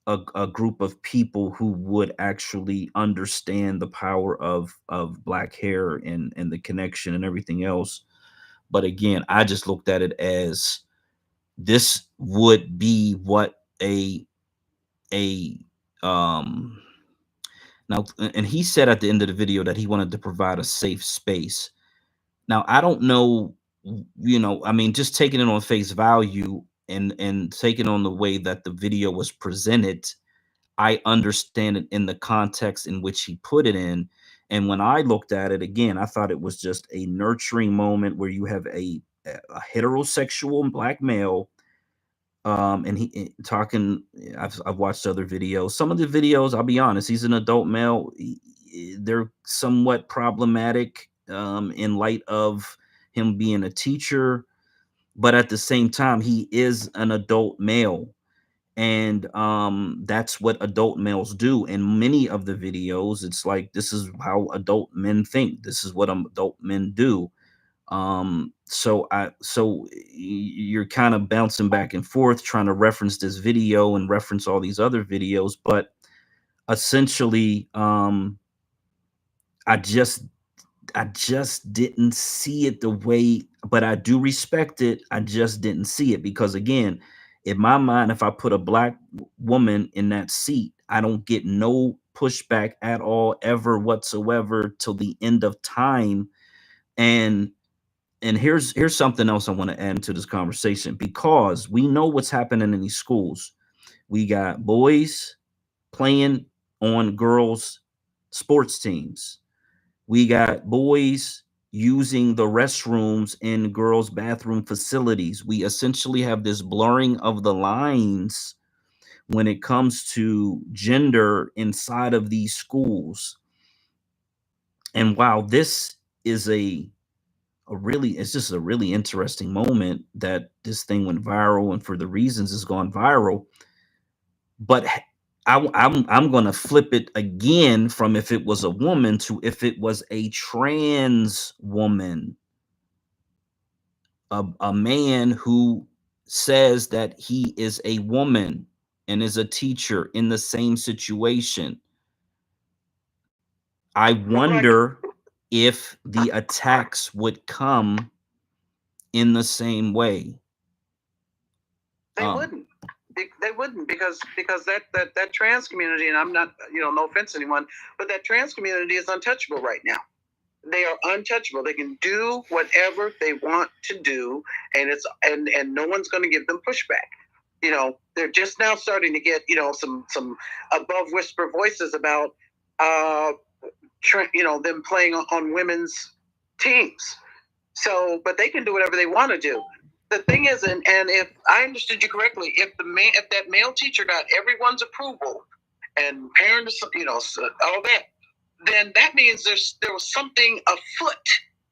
a group of people who would actually understand the power of black hair and the connection and everything else. But again, I just looked at it as this would be what a um now, and he said at the end of the video that he wanted to provide a safe space. Now, I don't know, I mean, just taking it on face value and taking on the way that the video was presented, I understand it in the context in which he put it in. And when I looked at it again, I thought it was just a nurturing moment where you have a heterosexual black male, and talking. I've watched other videos. Some of the videos, I'll be honest, he's an adult male. They're somewhat problematic in light of him being a teacher, but at the same time, he is an adult male, and that's what adult males do. In many of the videos, it's like, this is how adult men think. This is what adult men do. You're kind of bouncing back and forth trying to reference this video and reference all these other videos, but essentially, I just I just didn't see it the way, but I do respect it. I just didn't see it because, again, in my mind, if I put a black woman in that seat, I don't get no pushback at all, ever whatsoever, till the end of time. And here's something else I want to add to this conversation, because we know what's happening in these schools. We got boys playing on girls' sports teams. We got boys using the restrooms in girls' bathroom facilities. We essentially have this blurring of the lines when it comes to gender inside of these schools. And while this is it's just a really interesting moment that this thing went viral, and for the reasons it's gone viral. But I'm going to flip it again from if it was a woman to if it was a trans woman, a man who says that he is a woman and is a teacher in the same situation. I wonder if the attacks would come in the same way. They wouldn't. They wouldn't, because that trans community, and I'm not, no offense to anyone, but that trans community is untouchable right now. They are untouchable. They can do whatever they want to do, and and no one's going to give them pushback. They're just now starting to get some above whisper voices about them playing on women's teams. So, but they can do whatever they want to do. The thing is, and if I understood you correctly, if that male teacher got everyone's approval and parents, all that, then that means there was something afoot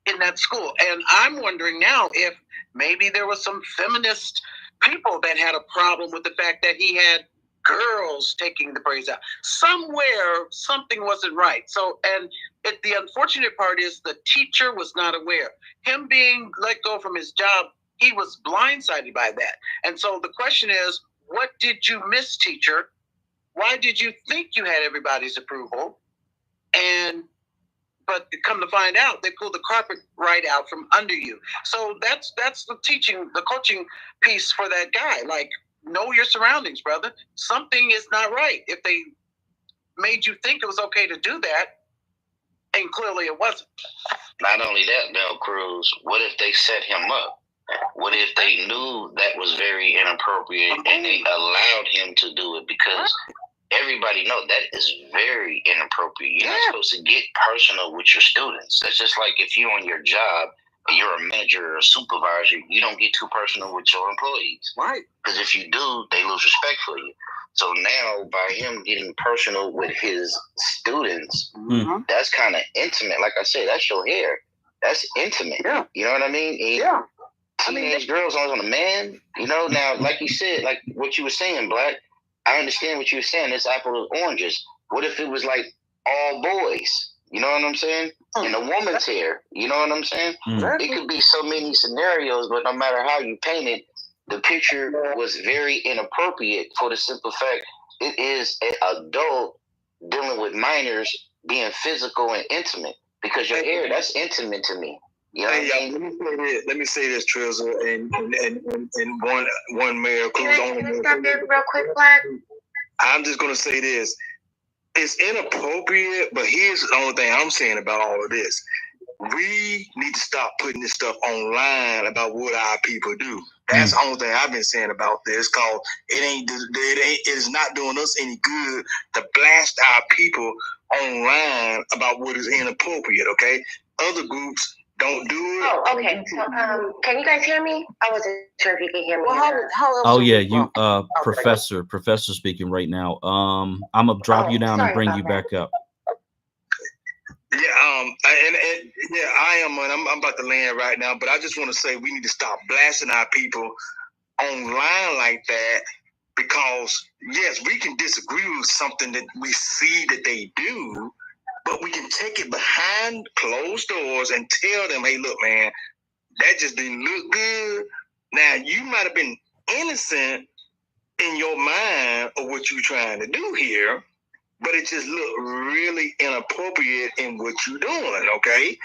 in that school. And I'm wondering now if maybe there was some feminist people that had a problem with the fact that he had girls taking the braids out. Somewhere, something wasn't right. So, and the unfortunate part is the teacher was not aware. Him being let go from his job, he was blindsided by that. And so the question is, what did you miss, teacher? Why did you think you had everybody's approval? And But come to find out, they pulled the carpet right out from under you. So that's the coaching piece for that guy. Like, know your surroundings, brother. Something is not right. If they made you think it was okay to do that, and clearly it wasn't. Not only that, Mel Cruz, what if they set him up? What if they knew that was very inappropriate and they allowed him to do it? Because everybody knows that is very inappropriate. You're not supposed to get personal with your students. That's just like if you're on your job and you're a manager or a supervisor, you don't get too personal with your employees. Right. Because if you do, they lose respect for you. So now, by him getting personal with his students, that's kind of intimate. Like I said, that's your hair. That's intimate. Yeah. You know what I mean? And teenage girls on a man, you know, now, like you said, like what you were saying, Black, I understand what you were saying. It's apples and oranges. What if it was like all boys? You know what I'm saying? In a woman's hair. You know what I'm saying? It could be so many scenarios, but no matter how you paint it, the picture was very inappropriate for the simple fact it is an adult dealing with minors being physical and intimate. Because your hair, that's intimate to me. You know what I mean? Let me say this, Trizza, and one Mayor Cruz. Can I stop there real quick, Black? I'm just gonna say this. It's inappropriate, but here's the only thing I'm saying about all of this. We need to stop putting this stuff online about what our people do. That's the only thing I've been saying about this, cause it is not doing us any good to blast our people online about what is inappropriate. Okay, other groups don't do it. Oh, okay. So, can you guys hear me? I wasn't sure if you can hear me. Oh yeah, you professor speaking right now. I'm gonna drop you down and bring you back up. Yeah, I am, and I'm about to land right now, but I just want to say we need to stop blasting our people online like that, because yes, we can disagree with something that we see that they do, but we can take it behind closed doors and tell them, hey, look, man, that just didn't look good. Now, you might have been innocent in your mind of what you're trying to do here, but it just looked really inappropriate in what you're doing, okay?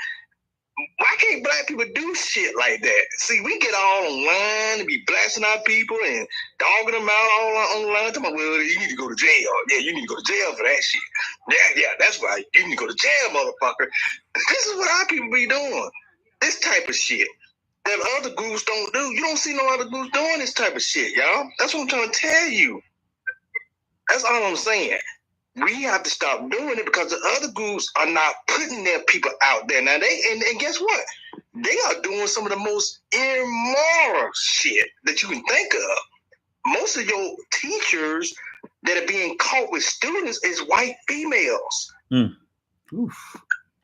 Why can't black people do shit like that? See, we get all online and be blasting our people and dogging them out all online. Talking about, well, you need to go to jail. Yeah, you need to go to jail for that shit. Yeah, that's right. You need to go to jail, motherfucker. This is what our people be doing. This type of shit that other groups don't do. You don't see no other groups doing this type of shit, y'all. That's what I'm trying to tell you. That's all I'm saying. We have to stop doing it because the other groups are not putting their people out there. Now, and guess what? They are doing some of the most immoral shit that you can think of. Most of your teachers that are being caught with students is white females. Oof.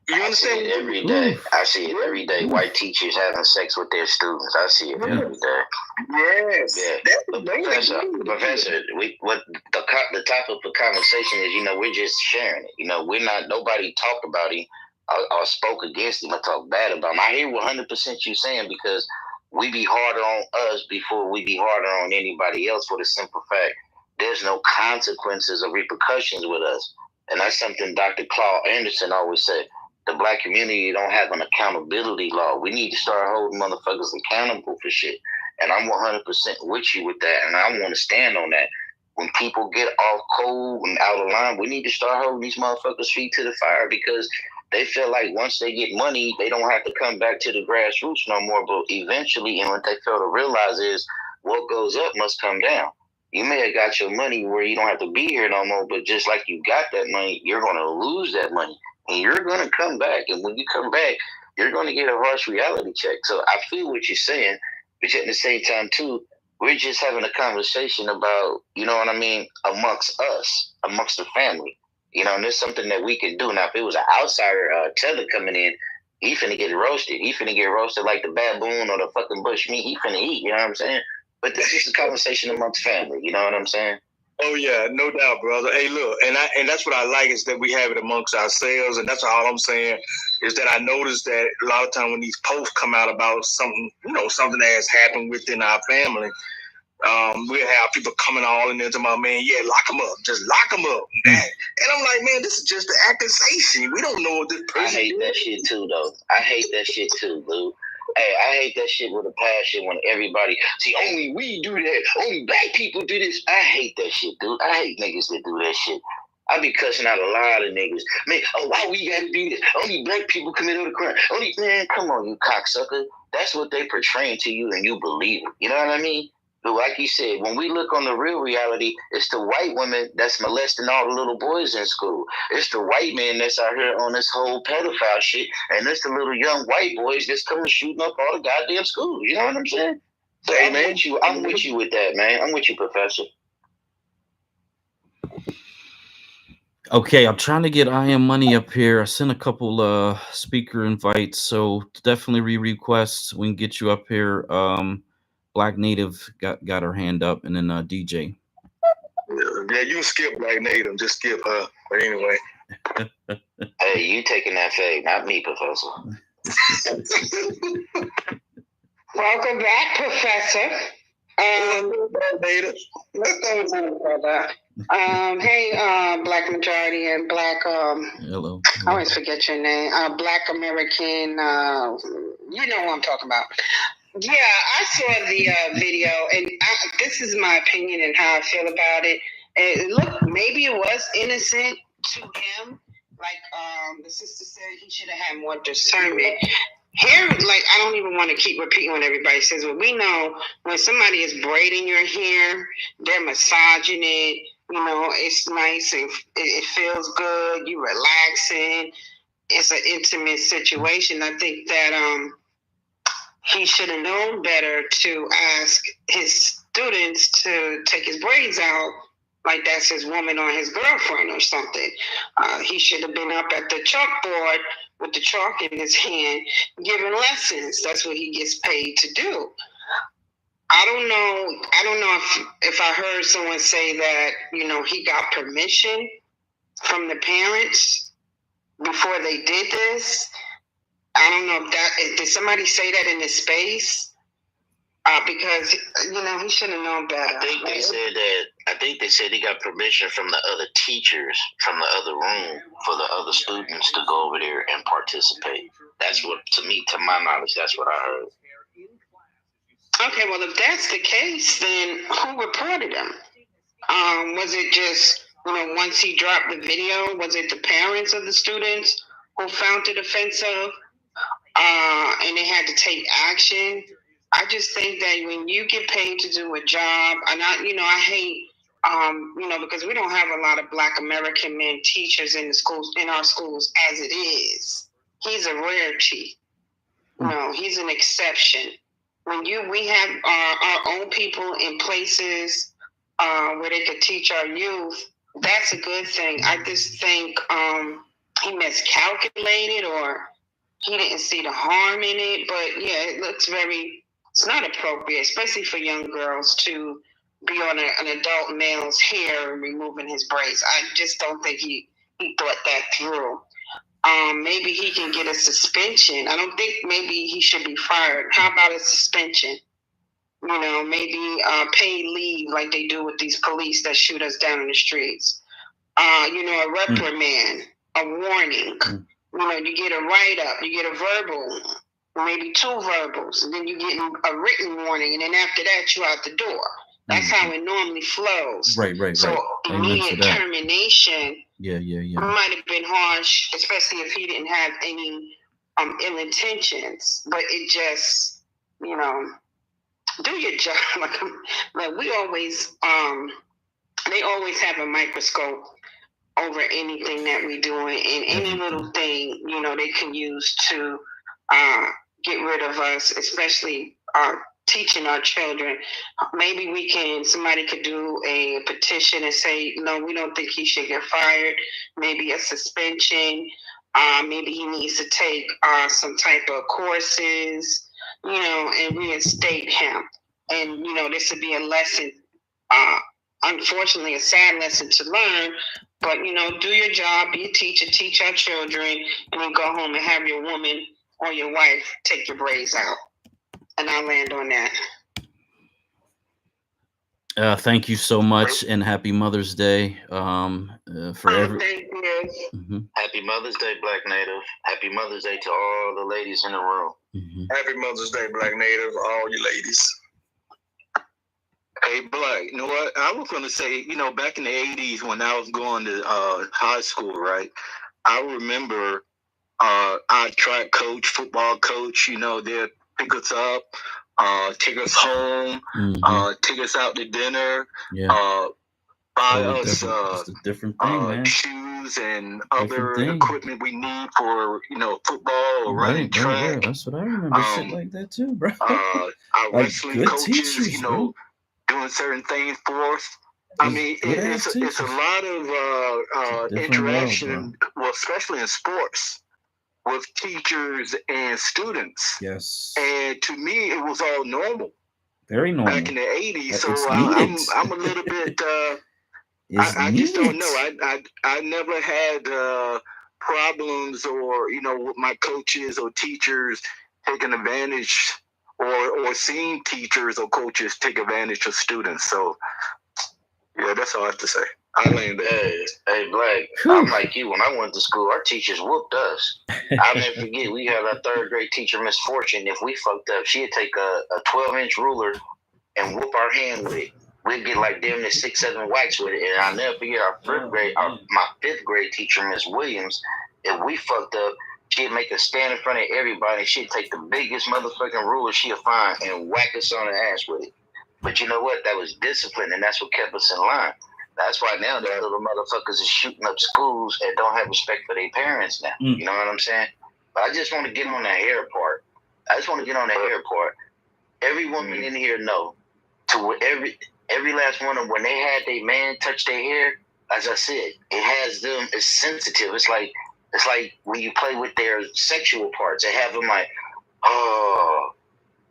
You understand? I see it every day. I see it every day. White teachers having sex with their students. I see it every day. Yes. Yeah. Professor, the topic of conversation is, we're just sharing it. We're not, nobody talked about him or spoke against him or talked bad about him. I hear 100% you saying, because we be harder on us before we be harder on anybody else, for the simple fact there's no consequences or repercussions with us. And that's something Dr. Claude Anderson always said. The black community don't have an accountability law. We need to start holding motherfuckers accountable for shit. And I'm 100% with you with that. And I want to stand on that. When people get off cold and out of line, we need to start holding these motherfuckers' feet to the fire, because they feel like once they get money, they don't have to come back to the grassroots no more. But eventually, and what they fail to realize is what goes up must come down. You may have got your money where you don't have to be here no more, but just like you got that money, you're going to lose that money. And you're going to come back. And when you come back, you're going to get a harsh reality check. So I feel what you're saying, but at the same time, too, we're just having a conversation about, you know what I mean, amongst us, amongst the family. And there's something that we can do. Now, if it was an outsider teller coming in, he finna get roasted. He finna get roasted like the baboon or the fucking bush meat. He finna eat, you know what I'm saying? But this is a conversation amongst family, you know what I'm saying? Oh yeah, no doubt, brother. Hey, look, and that's what I like, is that we have it amongst ourselves, and that's all I'm saying is that I noticed that a lot of time when these posts come out about something, something that has happened within our family, We'll have people coming all in there to my man, yeah, lock them up. Just lock them up. And I'm like, man, this is just the accusation. We don't know what this person I hate that shit too, though. I hate that shit too, dude. Hey, I hate that shit with a passion when everybody, see, only we do that. Only black people do this. I hate that shit, dude. I hate niggas that do that shit. I be cussing out a lot of niggas. Man, why we gotta do this? Only black people commit other crime. Only, man, come on, you cocksucker. That's what they portraying to you and you believe it. You know what I mean? But like you said, when we look on the real reality, it's the white women that's molesting all the little boys in school. It's the white man that's out here on this whole pedophile shit. And it's the little young white boys that's coming shooting up all the goddamn schools. You know what I'm saying? So hey, I'm with you with that, man. I'm with you, Professor. Okay, I'm trying to get I Am Money up here. I sent a couple speaker invites, so definitely re-requests. We can get you up here. Black Native got her hand up, and then DJ. Yeah, you can skip Black Native. Just skip her. But anyway. Hey, you taking that fade, not me, Professor. Welcome back, Professor. What's going on, brother? Hey, Black Majority and Black, Hello. I always forget your name. Black American, you know what I'm talking about. Yeah, I saw the video, and this is my opinion and how I feel about it. Look, maybe it was innocent to him. Like the sister said, he should have had more discernment. Here, like, I don't even want to keep repeating what everybody says, but we know when somebody is braiding your hair, they're massaging it, you know, it's nice and it feels good, you relaxing, it's an intimate situation. I think that he should have known better to ask his students to take his braids out, like that's his woman or his girlfriend or something. He should have been up at the chalkboard with the chalk in his hand, giving lessons. That's what he gets paid to do. I don't know if I heard someone say that, you know, he got permission from the parents before they did this. I don't know if did somebody say that in the space? Because, you know, he should have known better. I think they said he got permission from the other teachers from the other room for the other students to go over there and participate. That's what, to my knowledge, that's what I heard. Okay, well, if that's the case, then who reported him? Was it just, you know, once he dropped the video, was it the parents of the students who found it offensive and they had to take action? I just think that when you get paid to do a job, and I hate, you know, because we don't have a lot of Black American men teachers in the schools, in our schools as it is. He's a rarity. You know, he's an exception. When we have our own people in places where they could teach our youth, that's a good thing. I just think he miscalculated or he didn't see the harm in it. But yeah, it looks it's not appropriate, especially for young girls, to be on an adult male's hair and removing his braids. I just don't think he thought that through. Maybe he can get a suspension. I don't think maybe he should be fired. How about a suspension? You know, maybe paid leave like they do with these police that shoot us down in the streets. You know, a reprimand, a warning. You know, you get a write-up, you get a verbal, maybe 2 verbals, and then you get a written warning, and then after that, you're out the door. That's how it normally flows. Right. So immediate termination might have been harsh, especially if he didn't have any ill intentions. But it just, you know, do your job. Like we always, they always have a microscope over anything that we doing, and any little thing, you know, they can use to get rid of us, especially teaching our children. Maybe somebody could do a petition and say, no, we don't think he should get fired. Maybe a suspension. Maybe he needs to take some type of courses, you know, and reinstate him. And, you know, this would be a lesson, unfortunately, a sad lesson to learn. But, you know, do your job, be a teacher, teach our children, and then go home and have your woman or your wife take your braids out. And I'll land on that. Thank you so much, and happy Mother's Day. For every. Thank you. Mm-hmm. Happy Mother's Day, Black Native. Happy Mother's Day to all the ladies in the room. Mm-hmm. Happy Mother's Day, Black Native, all you ladies. Hey, Black, you know what? I was going to say, back in the 80s when I was going to high school, right? I remember our track coach, football coach, they'd pick us up, take us home, take us out to dinner, buy us it's a different thing, man. shoes and other equipment we need for, football or running track. Right. That's what I remember. Shit like that too, bro. Our like wrestling coaches, teachers, doing certain things for us. I mean, it's a lot of interaction, well, especially in sports, with teachers and students. Yes. And to me, it was all normal. Very normal. Back in the 80s. So I'm a little bit, I just don't know. I never had problems or, with my coaches or teachers taking advantage or seeing teachers or coaches take advantage of students. So, yeah, that's all I have to say. I learned that. Hey, Black, I'm like you. When I went to school, our teachers whooped us. I'll never forget, we had our third grade teacher, Miss Fortune. If we fucked up, she'd take a 12-inch ruler and whoop our hand with it. We'd get like damn near 6-7 whacks with it. And I'll never forget my fifth grade teacher, Miss Williams. If we fucked up, she'd make us stand in front of everybody. She'd take the biggest motherfucking ruler she'd find and whack us on the ass with it. But you know what? That was discipline, and that's what kept us in line. That's why now the little motherfuckers is shooting up schools and don't have respect for their parents now. You know what I'm saying? But I just want to get on the hair part. Every woman in here know, every last one of them, when they had their man touch their hair, as I said, it has them, it's sensitive. It's like when you play with their sexual parts, they have them like, oh.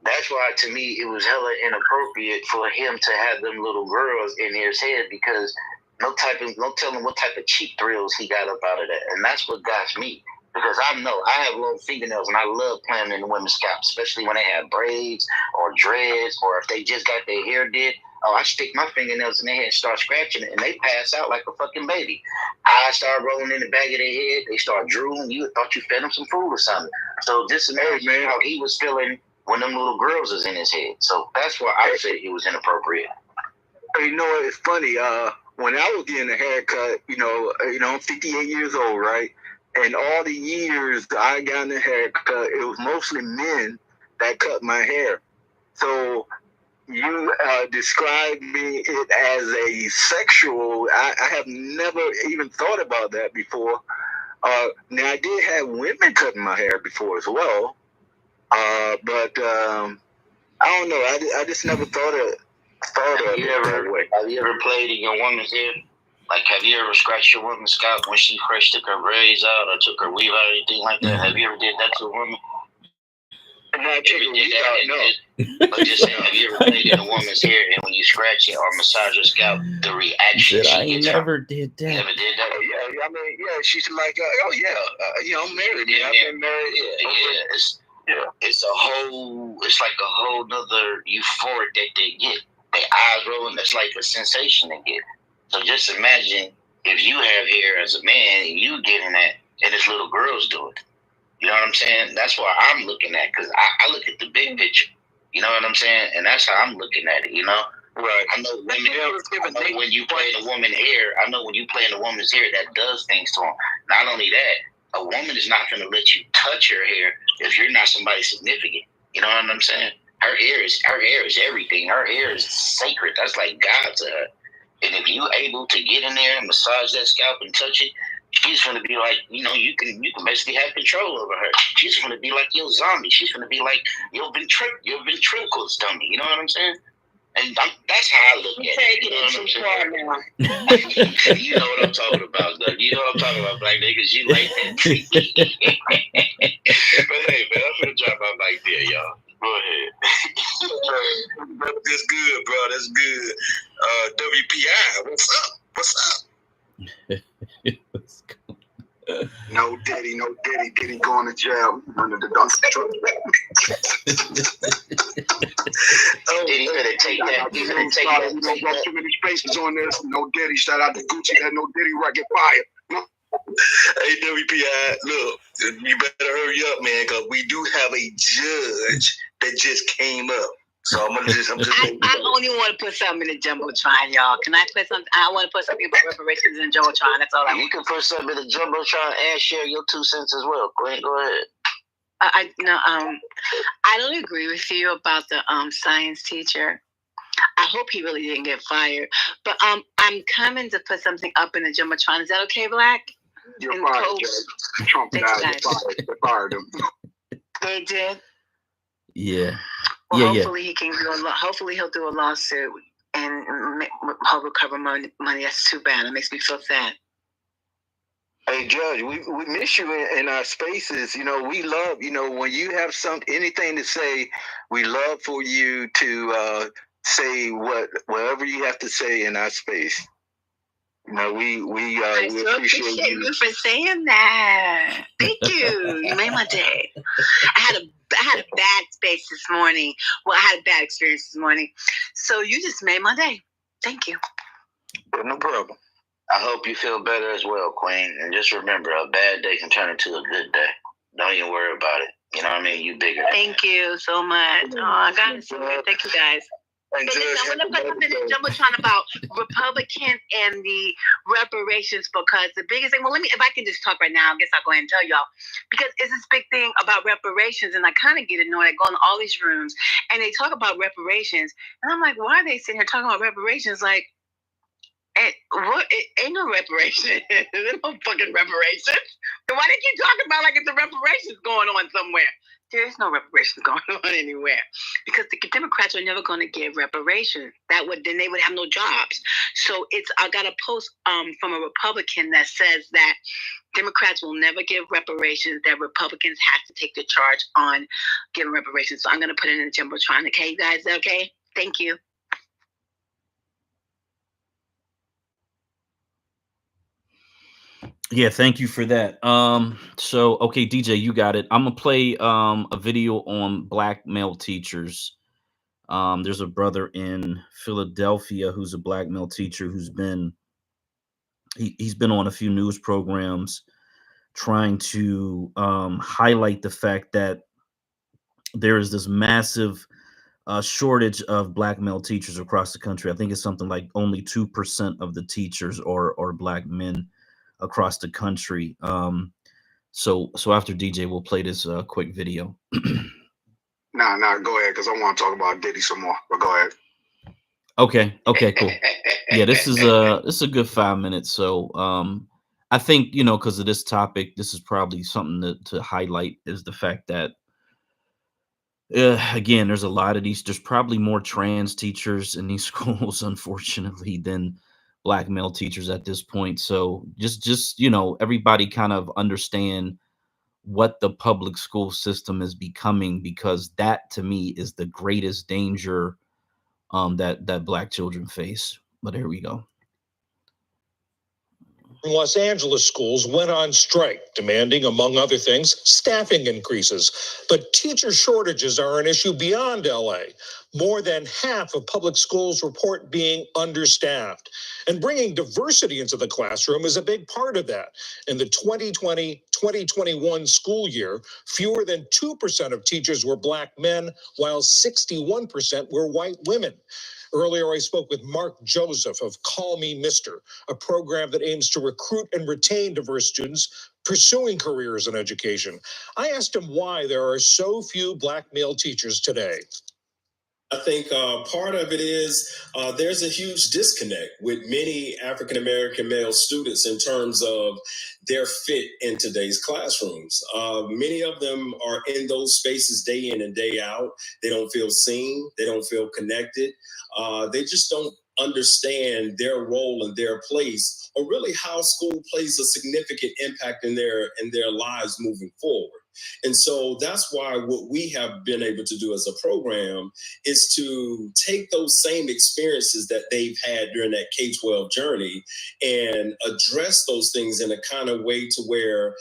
That's why, to me, it was hella inappropriate for him to have them little girls in his head, because no telling what type of cheap thrills he got up out of that. And that's what got me, because I know I have long fingernails and I love playing in the women's scalp, especially when they have braids or dreads, or if they just got their hair did. Oh, I stick my fingernails in their head and start scratching it, and they pass out like a fucking baby. I start rolling in the back of their head. They start drooling. You thought you fed them some food or something. So just imagine how he was feeling when them little girls is in his head. So that's why I said he was inappropriate. You know, it's funny. When I was getting a haircut, I'm 58 years old, right? And all the years I got a haircut, it was mostly men that cut my hair. So you described it as a sexual. I have never even thought about that before. Now, I did have women cutting my hair before as well. But I don't know. I just never thought of it that way. Have you ever played in your woman's hair? Like, have you ever scratched your woman's scalp when she first took her braids out or took her weave out or anything like that? Have you ever did that to a woman? No, But just saying, have you ever played in a woman's hair and when you scratch it or massage her scalp, the reaction she gets? Never did that. You never did that? Yeah, I mean, yeah. She's like, I'm married. Yeah, I've been married. Yeah. It's like a whole nother euphoric that they get. Their eyes rolling, it's like a sensation they get. So just imagine if you have hair as a man and you getting that and this little girl's doing it. You know what I'm saying? That's what I'm looking at, because I look at the big picture. You know what I'm saying? And that's how I'm looking at it, you know? Right. I know when you play in a woman's hair, that does things to them. Not only that, a woman is not going to let you touch her hair if you're not somebody significant. You know what I'm saying? Her hair is everything. Her hair is sacred. That's like God to her. And if you're able to get in there and massage that scalp and touch it, she's going to be like, you can basically have control over her. She's going to be like your zombie. She's going to be like your ventriloquist dummy. You know what I'm saying? And that's how I look at it. You know what I'm saying? You know what I'm talking about, Doug. You know what I'm talking about, black niggas. You like that. But hey, man, I'm going to drop out like that, y'all. Go ahead. That's good, bro. That's good. WPI, what's up? No Diddy going to jail under the Donald Trump. Diddy better take that. He better take that. that. We don't got too many spaces on this. No Diddy. Shout out to Gucci. That No Diddy record fire. No. Hey, WPI, look, you better hurry up, man, because we do have a judge that just came up. So I'm just. I only want to put something in the jumbotron, y'all. Can I put something? I want to put something about reparations in the jumbotron. That's all I want. You can put something in the jumbotron and share your 2 cents as well. Go ahead. I don't agree with you about the science teacher. I hope he really didn't get fired. But I'm coming to put something up in the jumbotron. Is that okay, Black? You're fired, Judge. Trump died. They fired him. They did. Yeah. Well, hopefully he can do hopefully he'll do a lawsuit and he'll recover money. That's too bad. It makes me feel sad. Hey, Judge, we miss you in our spaces. You know, we love, when you have anything to say, we love for you to say whatever you have to say in our space. You know, we appreciate you for saying that. Thank you. You made my day. I had a bad space this morning. Well, I had a bad experience this morning. So you just made my day. Thank you. No problem. I hope you feel better as well, Queen. And just remember, a bad day can turn into a good day. Don't even worry about it. You know what I mean? You bigger. Thank you so much. Oh, I got it so good. Thank you, guys. I'm going to put something in the jumbotron about Republicans and the reparations, because the biggest thing, if I can just talk right now, I guess I'll go ahead and tell y'all, because it's this big thing about reparations, and I kind of get annoyed. I go in all these rooms, and they talk about reparations, and I'm like, why are they sitting here talking about reparations? Like, ain't no reparation. There's no fucking reparations. Then why they keep talking about like it's the reparations going on somewhere? There is no reparations going on anywhere, because the Democrats are never going to give reparations. Then they would have no jobs. So I got a post from a Republican that says that Democrats will never give reparations, that Republicans have to take the charge on giving reparations. So I'm going to put it in the jumbotron. Okay, you guys? Okay? Thank you. Yeah, thank you for that. So okay, DJ, you got it. I'm gonna play a video on black male teachers. There's a brother in Philadelphia who's a black male teacher who's been he's been on a few news programs trying to highlight the fact that there is this massive shortage of black male teachers across the country. I think it's something like only 2% of the teachers are black men across the country. So after DJ, we'll play this quick video. Nah, go ahead, because I want to talk about Diddy some more. But go ahead. Okay, cool. Yeah, this is a good 5 minutes. So I think, because of this topic, this is probably something to highlight, is the fact that again, there's a lot of these. There's probably more trans teachers in these schools, unfortunately, than black male teachers at this point. So just everybody kind of understand what the public school system is becoming, because that to me is the greatest danger that black children face. But here we go. Los Angeles schools went on strike, demanding, among other things, staffing increases. But teacher shortages are an issue beyond LA. More than half of public schools report being understaffed. And bringing diversity into the classroom is a big part of that. In the 2020-2021 school year, fewer than 2% of teachers were black men, while 61% were white women. Earlier, I spoke with Mark Joseph of Call Me Mister, a program that aims to recruit and retain diverse students pursuing careers in education. I asked him why there are so few black male teachers today. I think part of it is there's a huge disconnect with many African-American male students in terms of their fit in today's classrooms. Many of them are in those spaces day in and day out. They don't feel seen. They don't feel connected. They just don't understand their role and their place, or really how school plays a significant impact in their lives moving forward. And so that's why what we have been able to do as a program is to take those same experiences that they've had during that K-12 journey and address those things in a kind of way to where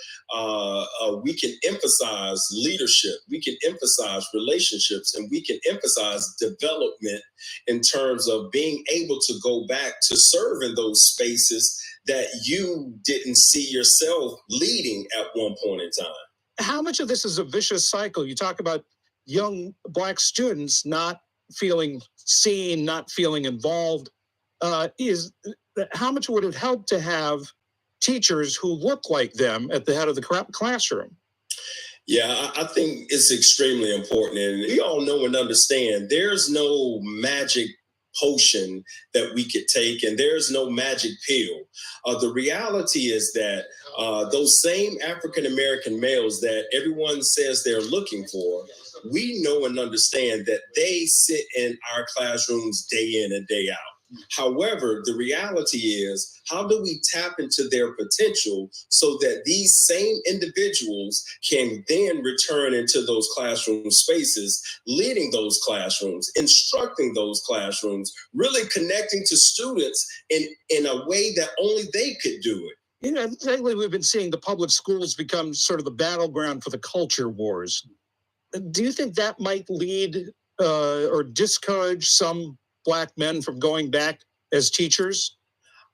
we can emphasize leadership, we can emphasize relationships, and we can emphasize development in terms of being able to go back to serve in those spaces that you didn't see yourself leading at one point in time. How much of this is a vicious cycle? You talk about young Black students not feeling seen, not feeling involved. How much would it help to have teachers who look like them at the head of the classroom? Yeah, I think it's extremely important. And we all know and understand there's no magic potion that we could take, and there's no magic pill. The reality is that those same African-American males that everyone says they're looking for, we know and understand that they sit in our classrooms day in and day out. However, the reality is, how do we tap into their potential so that these same individuals can then return into those classroom spaces, leading those classrooms, instructing those classrooms, really connecting to students in a way that only they could do it? You know, lately we've been seeing the public schools become sort of the battleground for the culture wars. Do you think that might lead or discourage some Black men from going back as teachers?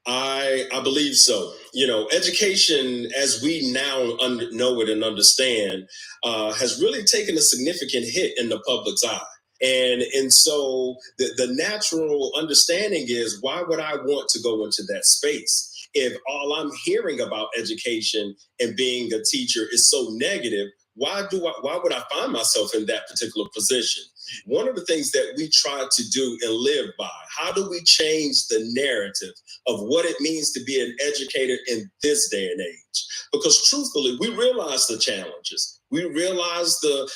I believe so. You know, education, as we now know it and understand, has really taken a significant hit in the public's eye. And so the natural understanding is, why would I want to go into that space if all I'm hearing about education and being a teacher is so negative? Why would I find myself in that particular position? One of the things that we try to do and live by, how do we change the narrative of what it means to be an educator in this day and age? Because truthfully, we realize the challenges. We realize the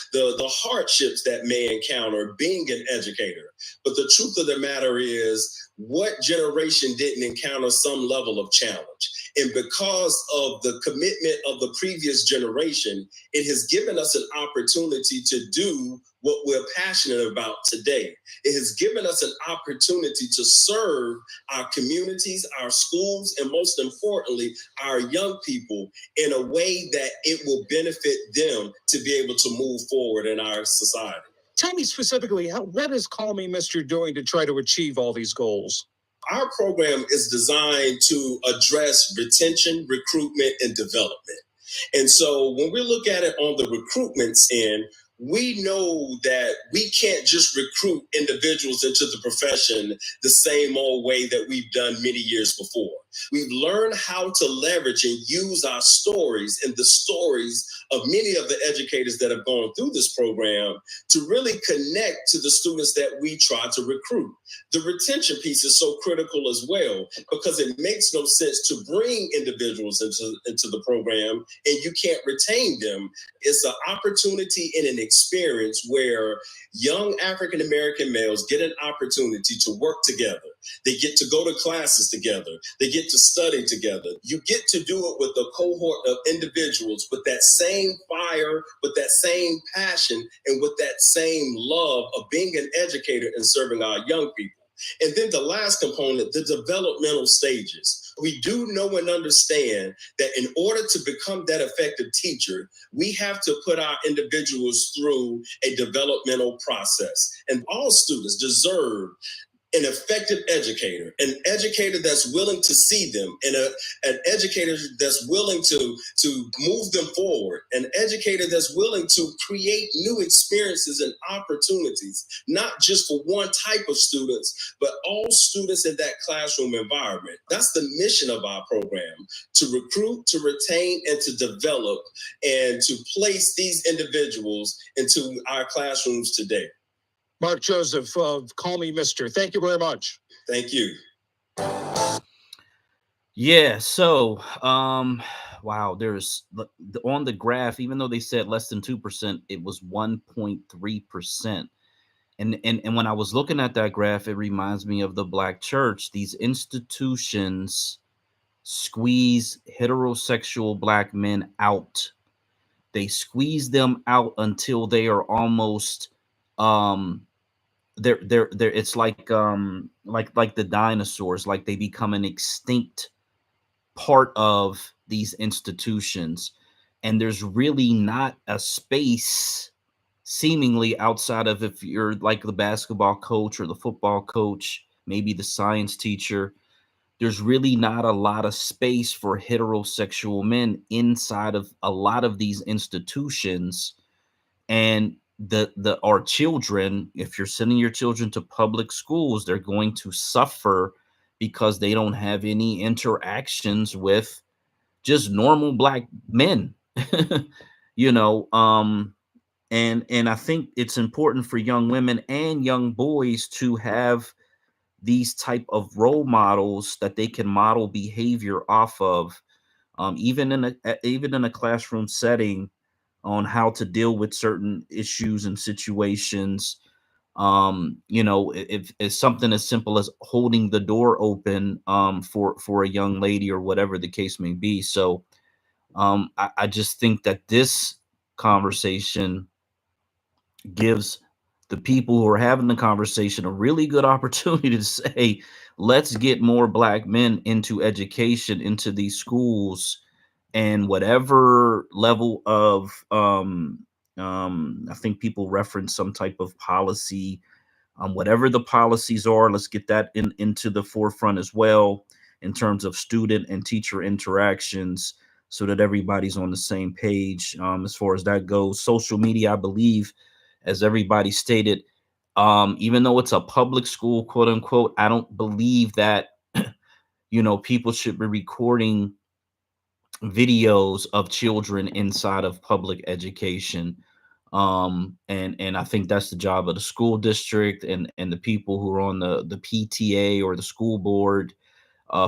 hardships that may encounter being an educator. But the truth of the matter is, what generation didn't encounter some level of challenge? And because of the commitment of the previous generation, it has given us an opportunity to do what we're passionate about today. It has given us an opportunity to serve our communities, our schools, and most importantly, our young people in a way that it will benefit them to be able to move forward in our society. Tell me specifically, what is Call Me Mister doing to try to achieve all these goals? Our program is designed to address retention, recruitment, and development. And so when we look at it on the recruitment end, we know that we can't just recruit individuals into the profession the same old way that we've done many years before. We've learned how to leverage and use our stories and the stories of many of the educators that have gone through this program to really connect to the students that we try to recruit. The retention piece is so critical as well, because it makes no sense to bring individuals into the program and you can't retain them. It's an opportunity and an experience where young African-American males get an opportunity to work together. They get to go to classes together. They get to study together. You get to do it with a cohort of individuals with that same fire, with that same passion, and with that same love of being an educator and serving our young people. And then the last component, the developmental stages. We do know and understand that in order to become that effective teacher, we have to put our individuals through a developmental process. And all students deserve an effective educator, an educator that's willing to see them, and an educator that's willing to move them forward, an educator that's willing to create new experiences and opportunities, not just for one type of students, but all students in that classroom environment. That's the mission of our program, to recruit, to retain, and to develop, and to place these individuals into our classrooms today. Mark Joseph of Call Me Mister. Thank you very much. Thank you. Yeah, so wow, there's on the graph, even though they said less than 2%, it was 1.3%. And when I was looking at that graph, it reminds me of the Black church. These institutions squeeze heterosexual Black men out. they squeeze them out until they are almost they're it's like the dinosaurs, like they become an extinct part of these institutions, and there's really not a space seemingly outside of, if you're like the basketball coach or the football coach, maybe the science teacher, there's really not a lot of space for heterosexual men inside of a lot of these institutions. And our children, if you're sending your children to public schools, they're going to suffer because they don't have any interactions with just normal Black men. you know and I think it's important for young women and young boys to have these type of role models that they can model behavior off of, even in a classroom setting, on how to deal with certain issues and situations. If it's something as simple as holding the door open for a young lady or whatever the case may be. So I just think that this conversation gives the people who are having the conversation a really good opportunity to say, let's get more Black men into education, into these schools, and whatever level of I think people reference some type of policy. Whatever the policies are, let's get that into the forefront as well, in terms of student and teacher interactions, so that everybody's on the same page. As far as that goes, social media, I believe, as everybody stated, even though it's a public school, quote unquote, I don't believe that people should be recording videos of children inside of public education. And I think that's the job of the school district and the people who are on the PTA or the school board,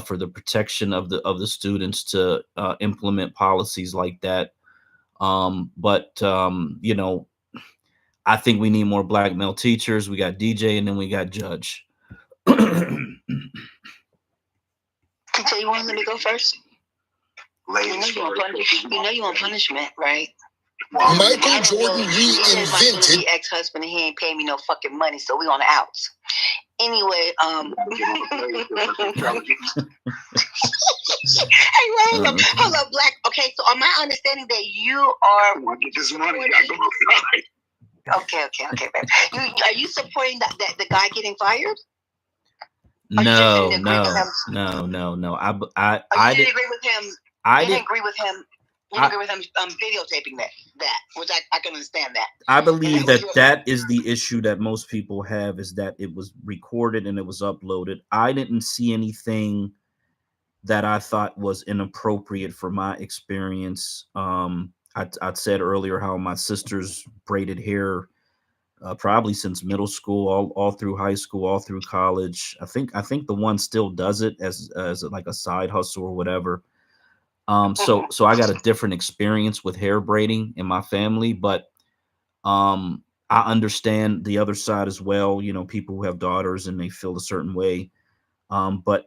for the protection of the students, to implement policies like that. But I think we need more Black male teachers. We got DJ, and then we got Judge. TJ, you want to let me go first? You know you want punishment, right? Michael Jordan reinvented. My ex-husband, and he ain't paying me no fucking money, so we on the outs. Anyway, hey, hold up, Black. Okay, so am I understanding that you are? Get this money. Okay, baby. Are you supporting that the guy getting fired? No. I didn't agree with him. I didn't agree with him. You agree with him videotaping that, which I can understand that. I believe that is the issue that most people have, is that it was recorded and it was uploaded. I didn't see anything that I thought was inappropriate for my experience. I'd said earlier how my sister's braided hair probably since middle school, all through high school, all through college. I think the one still does it as like a side hustle or whatever. So I got a different experience with hair braiding in my family, but I understand the other side as well. People who have daughters and they feel a certain way. But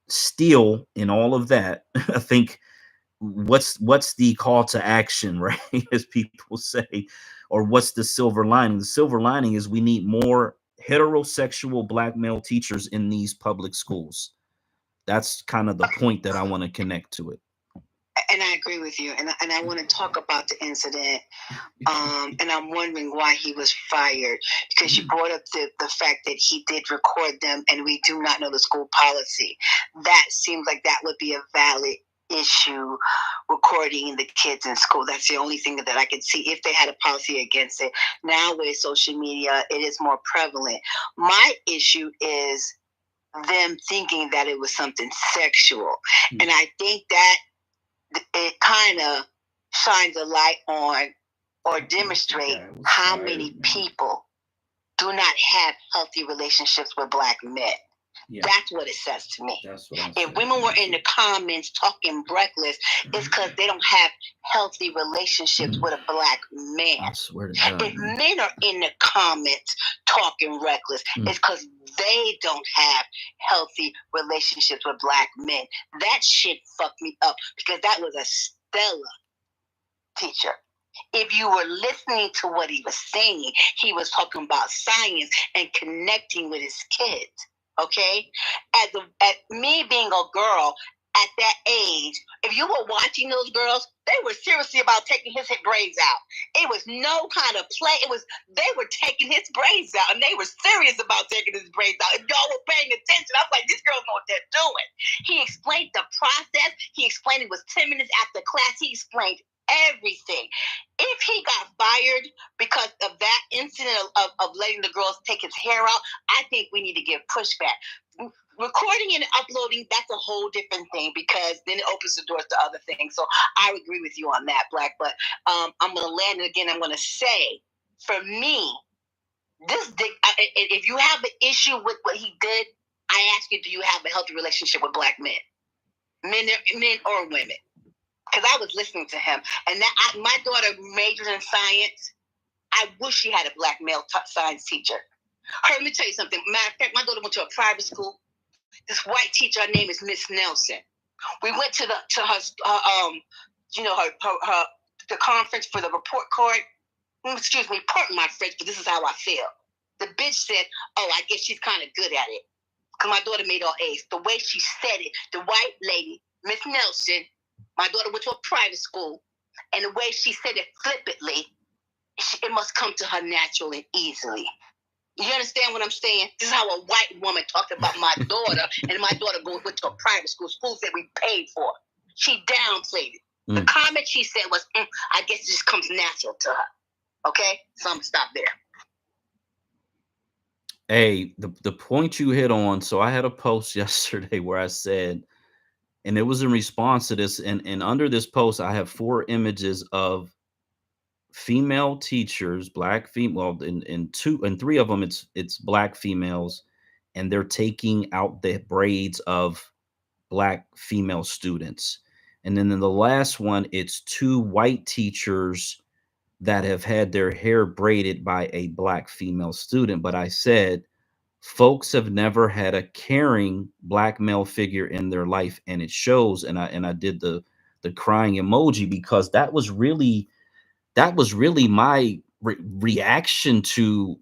still, in all of that, I think what's the call to action, right? As people say, or what's the silver lining? The silver lining is we need more heterosexual Black male teachers in these public schools. That's kind of the point that I want to connect to it. And I agree with you. And I want to talk about the incident. And I'm wondering why he was fired, because you brought up the fact that he did record them, and we do not know the school policy. That seems like that would be a valid issue, recording the kids in school. That's the only thing that I could see if they had a policy against it. Now with social media, it is more prevalent. My issue is them thinking that it was something sexual. And I think that it kind of shines a light on or demonstrate how many people do not have healthy relationships with Black men. Yeah. That's what it says to me. If women were in the comments talking reckless, it's because they don't have healthy relationships with a Black man. I swear to God. If men are in the comments talking reckless, it's because they don't have healthy relationships with Black men. That shit fucked me up, because that was a stellar teacher. If you were listening to what he was saying, he was talking about science and connecting with his kids. Okay? As me being a girl at that age, if you were watching those girls, they were seriously about taking his braids out. It was no kind of play. They were taking his braids out, and they were serious about taking his braids out. If y'all were paying attention, I was like, these girls know what they're doing. He explained the process. He explained it was 10 minutes after class. He explained everything. If he got fired because of that incident of letting the girls take his hair out, I think we need to give pushback. Recording and uploading, that's a whole different thing, because then it opens the doors to other things. So I agree with you on that, Black. But I'm going to land it again. I'm going to say, for me, if you have an issue with what he did, I ask you, do you have a healthy relationship with Black men or women? Because I was listening to him, and my daughter majored in science. I wish she had a Black male science teacher. Let me tell you something. Matter of fact, my daughter went to a private school. This white teacher, her name is Miss Nelson. We went to her the conference for the report card. Excuse me, pardon my French, but this is how I feel. The bitch said, "Oh, I guess she's kind of good at it," because my daughter made all A's. The way she said it, the white lady, Miss Nelson. My daughter went to a private school, and the way she said it flippantly, it must come to her naturally and easily. You understand what I'm saying? This is how a white woman talked about my daughter, and my daughter went to a private schools that we paid for. She downplayed it. The comment she said was, I guess it just comes natural to her. Okay? So I'm going to stop there. Hey, the point you hit on, so I had a post yesterday where I said, and it was in response to this, and under this post, I have 4 images of female teachers, Black female, and 3 of them, it's Black females, and they're taking out the braids of Black female students. And then in the last one, it's 2 white teachers that have had their hair braided by a Black female student. But I said, folks have never had a caring Black male figure in their life, and it shows. And I did the crying emoji, because that was really my reaction to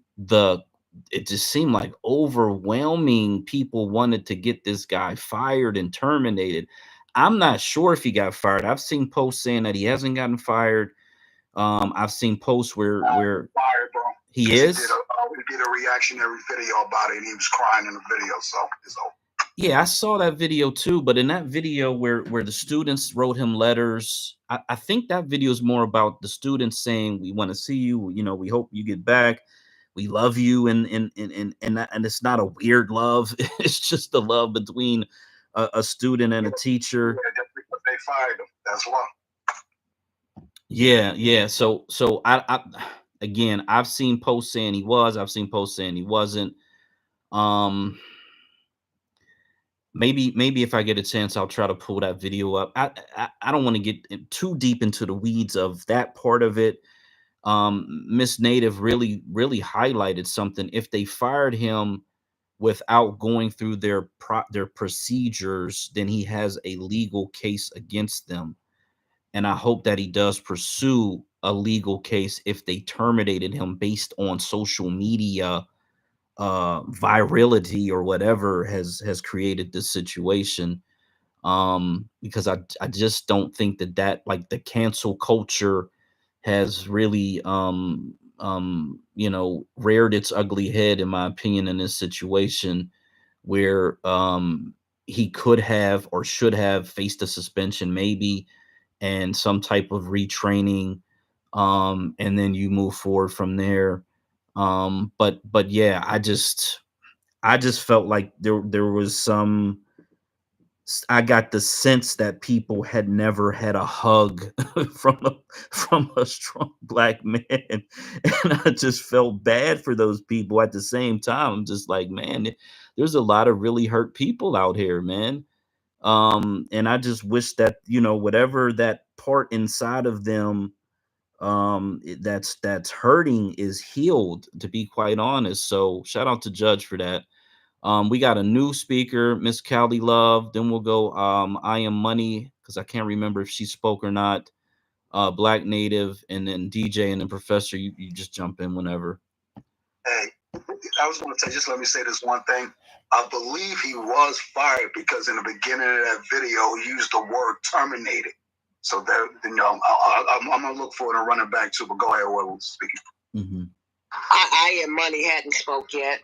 it just seemed like overwhelming people wanted to get this guy fired and terminated. I'm not sure if he got fired. I've seen posts saying that he hasn't gotten fired. I've seen posts where fired, bro. He is. We did a reactionary video about it, and he was crying in the video. So it's over. Yeah, I saw that video too. But in that video where the students wrote him letters, I think that video is more about the students saying, "We want to see you. You know, we hope you get back. We love you," and it's not a weird love. It's just the love between a student and a teacher. Yeah, just because they fired him. That's why. Yeah. So I again, I've seen posts saying he was. I've seen posts saying he wasn't. Maybe if I get a chance, I'll try to pull that video up. I don't want to get too deep into the weeds of that part of it. Miss Native really highlighted something. If they fired him without going through their procedures, then he has a legal case against them. And I hope that he does pursue a legal case if they terminated him based on social media virality or whatever has created this situation. Because I just don't think that like the cancel culture has really reared its ugly head, in my opinion, in this situation, where he could have or should have faced a suspension maybe and some type of retraining, and then you move forward from there. But yeah, I just felt like there was some, I got the sense that people had never had a hug from a strong Black man, and I just felt bad for those people. At the same time, I'm just like, man, there's a lot of really hurt people out here, man. And I just wish that, whatever that part inside of them that's hurting is healed, to be quite honest. So shout out to Judge for that. We got a new speaker, Miss Callie Love. Then we'll go I Am Money, because I can't remember if she spoke or not. Black Native, and then DJ, and then Professor. You just jump in whenever. Hey, I was going to say, just let me say this one thing. I believe he was fired because in the beginning of that video, he used the word terminated. So there, I'm going to look for it and run it back too. But go ahead, whoever was speaking. Mm-hmm. I and Money hadn't spoke yet.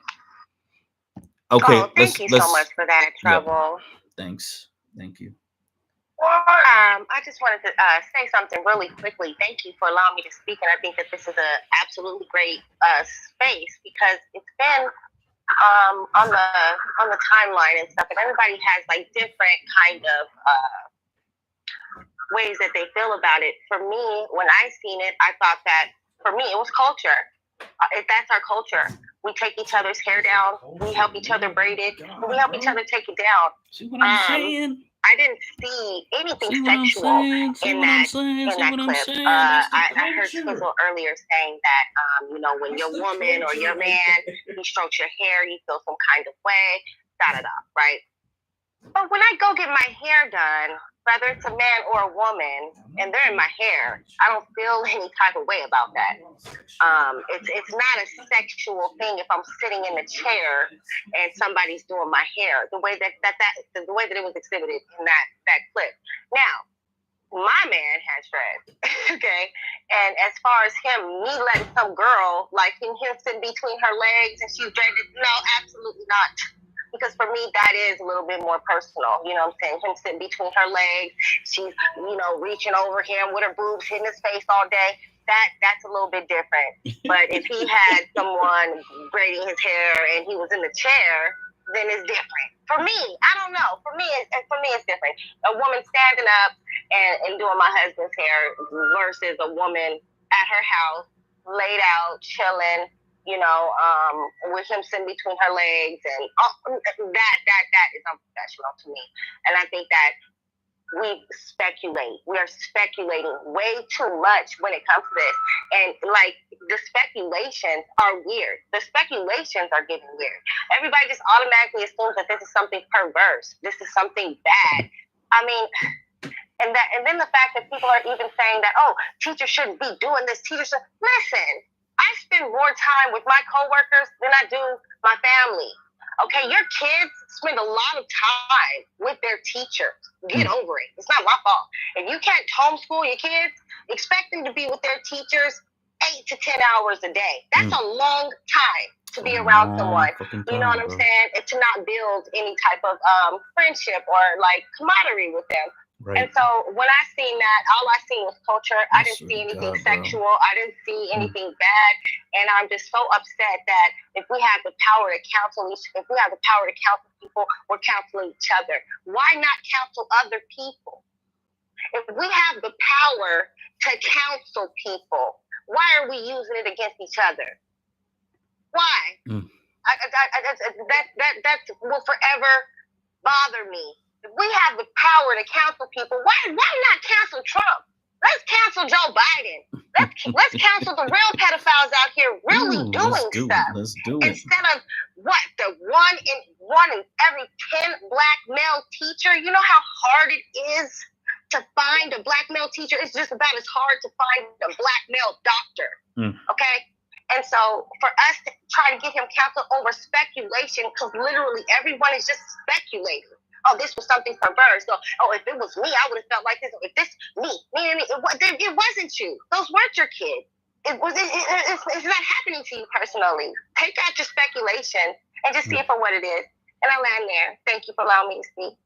Okay. Thank you so much for that, Trouble. Yep. Thanks. Thank you. I just wanted to say something really quickly. Thank you for allowing me to speak, and I think that this is an absolutely great space because it's been on the timeline and stuff, and everybody has like different kind of ways that they feel about it. For me, when I seen it, I thought that for me it was culture. That's our culture. We take each other's hair down. We help each other braid it. And we help each other take it down. See what I'm saying? I didn't see anything sexual in that clip. I heard Swizzle earlier saying that, when your woman or your man, he strokes your hair, you feel some kind of way, right? But when I go get my hair done, whether it's a man or a woman, and they're in my hair, I don't feel any type of way about that. It's not a sexual thing if I'm sitting in a chair and somebody's doing my hair, the way that it was exhibited in that clip. Now, my man has dreads, okay? And as far as me letting some girl, like him sitting between her legs and she's dreaded, no, absolutely not. Because for me, that is a little bit more personal. You know what I'm saying? Him sitting between her legs, she's, reaching over him with her boobs hitting his face all day. That's a little bit different. But if he had someone braiding his hair and he was in the chair, then it's different. For me, I don't know. For me, it's different. A woman standing up and doing my husband's hair versus a woman at her house, laid out, chilling, with him sitting between her legs, and that is unprofessional to me. And I think that we are speculating way too much when it comes to this. And like, the speculations are weird. The speculations are getting weird. Everybody just automatically assumes that this is something perverse. This is something bad. I mean, and then the fact that people are even saying that, teachers shouldn't be doing this. Listen, I spend more time with my coworkers than I do my family. Okay, your kids spend a lot of time with their teachers. Get over it. It's not my fault. If you can't homeschool your kids, expect them to be with their teachers 8 to 10 hours a day. That's a long time to be around someone. You know what I'm saying? And to not build any type of friendship or like camaraderie with them. Right. And so when I seen that, all I seen was culture. I didn't see anything sexual. I didn't see anything bad. And I'm just so upset that if we have the power to counsel people, we're counseling each other. Why not counsel other people? If we have the power to counsel people, why are we using it against each other? Why? That will forever bother me. If we have the power to counsel people, why not counsel Trump? Let's counsel Joe Biden. Let's counsel the real pedophiles out here really doing stuff. Let's do it. Instead of the one in every 10 black male teacher. You know how hard it is to find a black male teacher? It's just about as hard to find a black male doctor. Okay? And so for us to try to get him counsel over speculation, because literally everyone is just speculating. Oh, this was something perverse. So, if it was me, I would have felt like this. If this, me, it wasn't you. Those weren't your kids. It's not happening to you personally. Take out your speculation and just see it for what it is. And I land there. Thank you for allowing me to speak.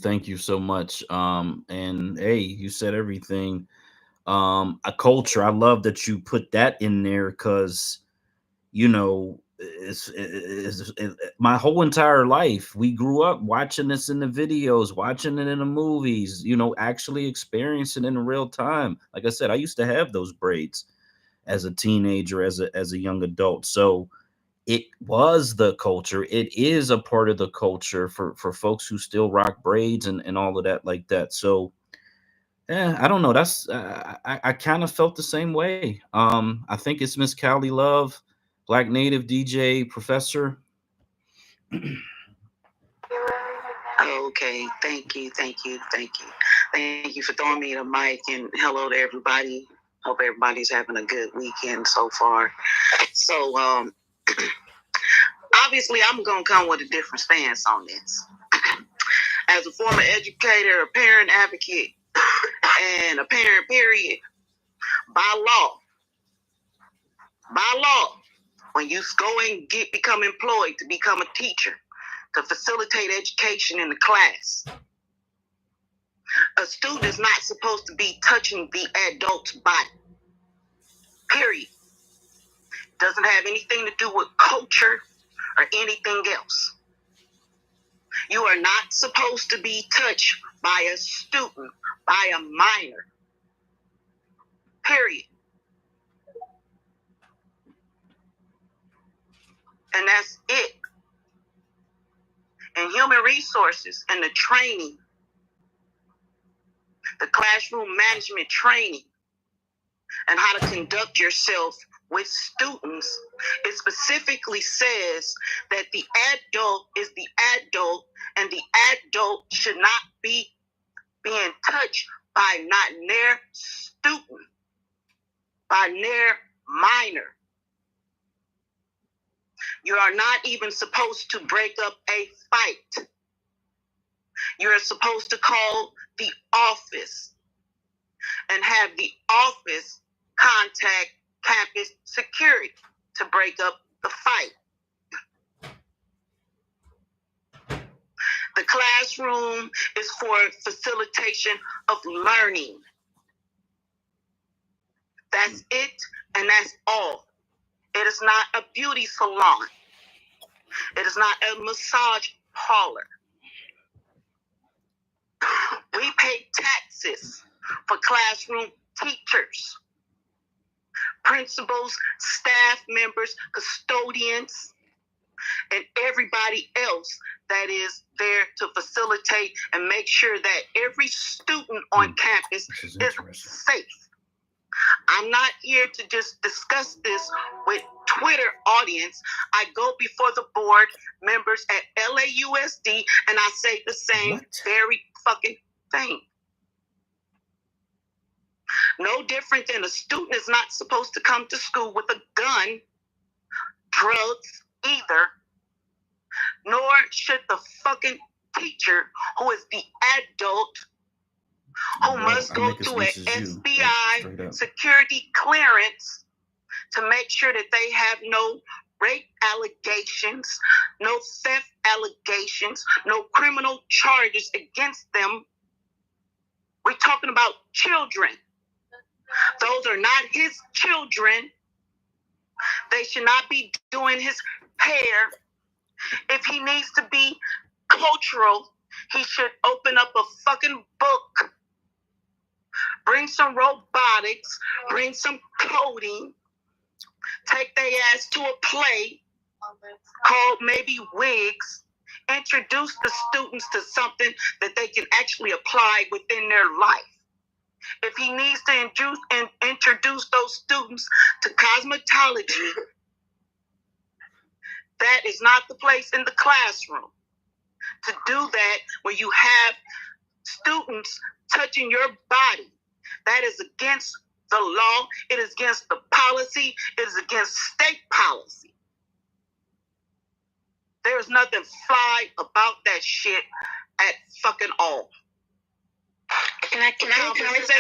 Thank you so much. And hey, you said everything. A culture. I love that you put that in there because, my whole entire life we grew up watching this in the videos, watching it in the movies, actually experiencing it in real time. Like I said, I used to have those braids as a teenager, as a young adult. So it was the culture. It is a part of the culture for folks who still rock braids and all of that like that. So I don't know. That's I kind of felt the same way. I think it's Miss Callie Love, Black Native, DJ, Professor. Okay, thank you. Thank you for throwing me the mic, and hello to everybody. Hope everybody's having a good weekend so far. So, obviously, I'm going to come with a different stance on this. As a former educator, a parent advocate, and a parent, period, by law, when you go and become employed to become a teacher, to facilitate education in the class, a student is not supposed to be touching the adult's body. Period. Doesn't have anything to do with culture or anything else. You are not supposed to be touched by a student, by a minor. Period. And that's it. And human resources and the training, the classroom management training, and how to conduct yourself with students, it specifically says that the adult is the adult, and the adult should not be being touched by not their student, by their minor. You are not even supposed to break up a fight. You're supposed to call the office and have the office contact campus security to break up the fight. The classroom is for facilitation of learning. That's it, and that's all. It is not a beauty salon. It is not a massage parlor. We pay taxes for classroom teachers, principals, staff members, custodians, and everybody else that is there to facilitate and make sure that every student on campus is safe. I'm not here to just discuss this with Twitter audience. I go before the board members at LAUSD and I say the same very fucking thing. No different than a student is not supposed to come to school with a gun, drugs either, nor should the fucking teacher, who is the adult, who must go through an FBI security clearance to make sure that they have no rape allegations, no theft allegations, no criminal charges against them. We're talking about children. Those are not his children. They should not be doing his hair. If he needs to be cultural, he should open up a fucking book. Bring some robotics, bring some coding, take their ass to a play called maybe Wigs, introduce the students to something that they can actually apply within their life. If he needs to introduce those students to cosmetology, that is not the place in the classroom to do that when you have students touching your body. That is against the law. It is against the policy. It is against state policy. There is nothing fly about that shit at fucking all. Can I say,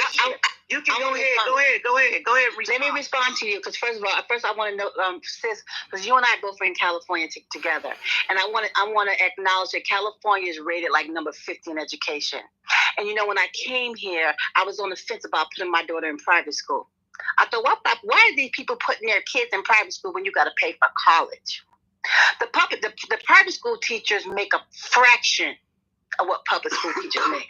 you can go ahead. Let me respond to you, because first I want to know, sis, because you and I both are in California together, and I want to acknowledge that California is rated like number 50 in education. And when I came here, I was on the fence about putting my daughter in private school. I thought, why are these people putting their kids in private school when you got to pay for college? The private school teachers make a fraction of what public school teachers make.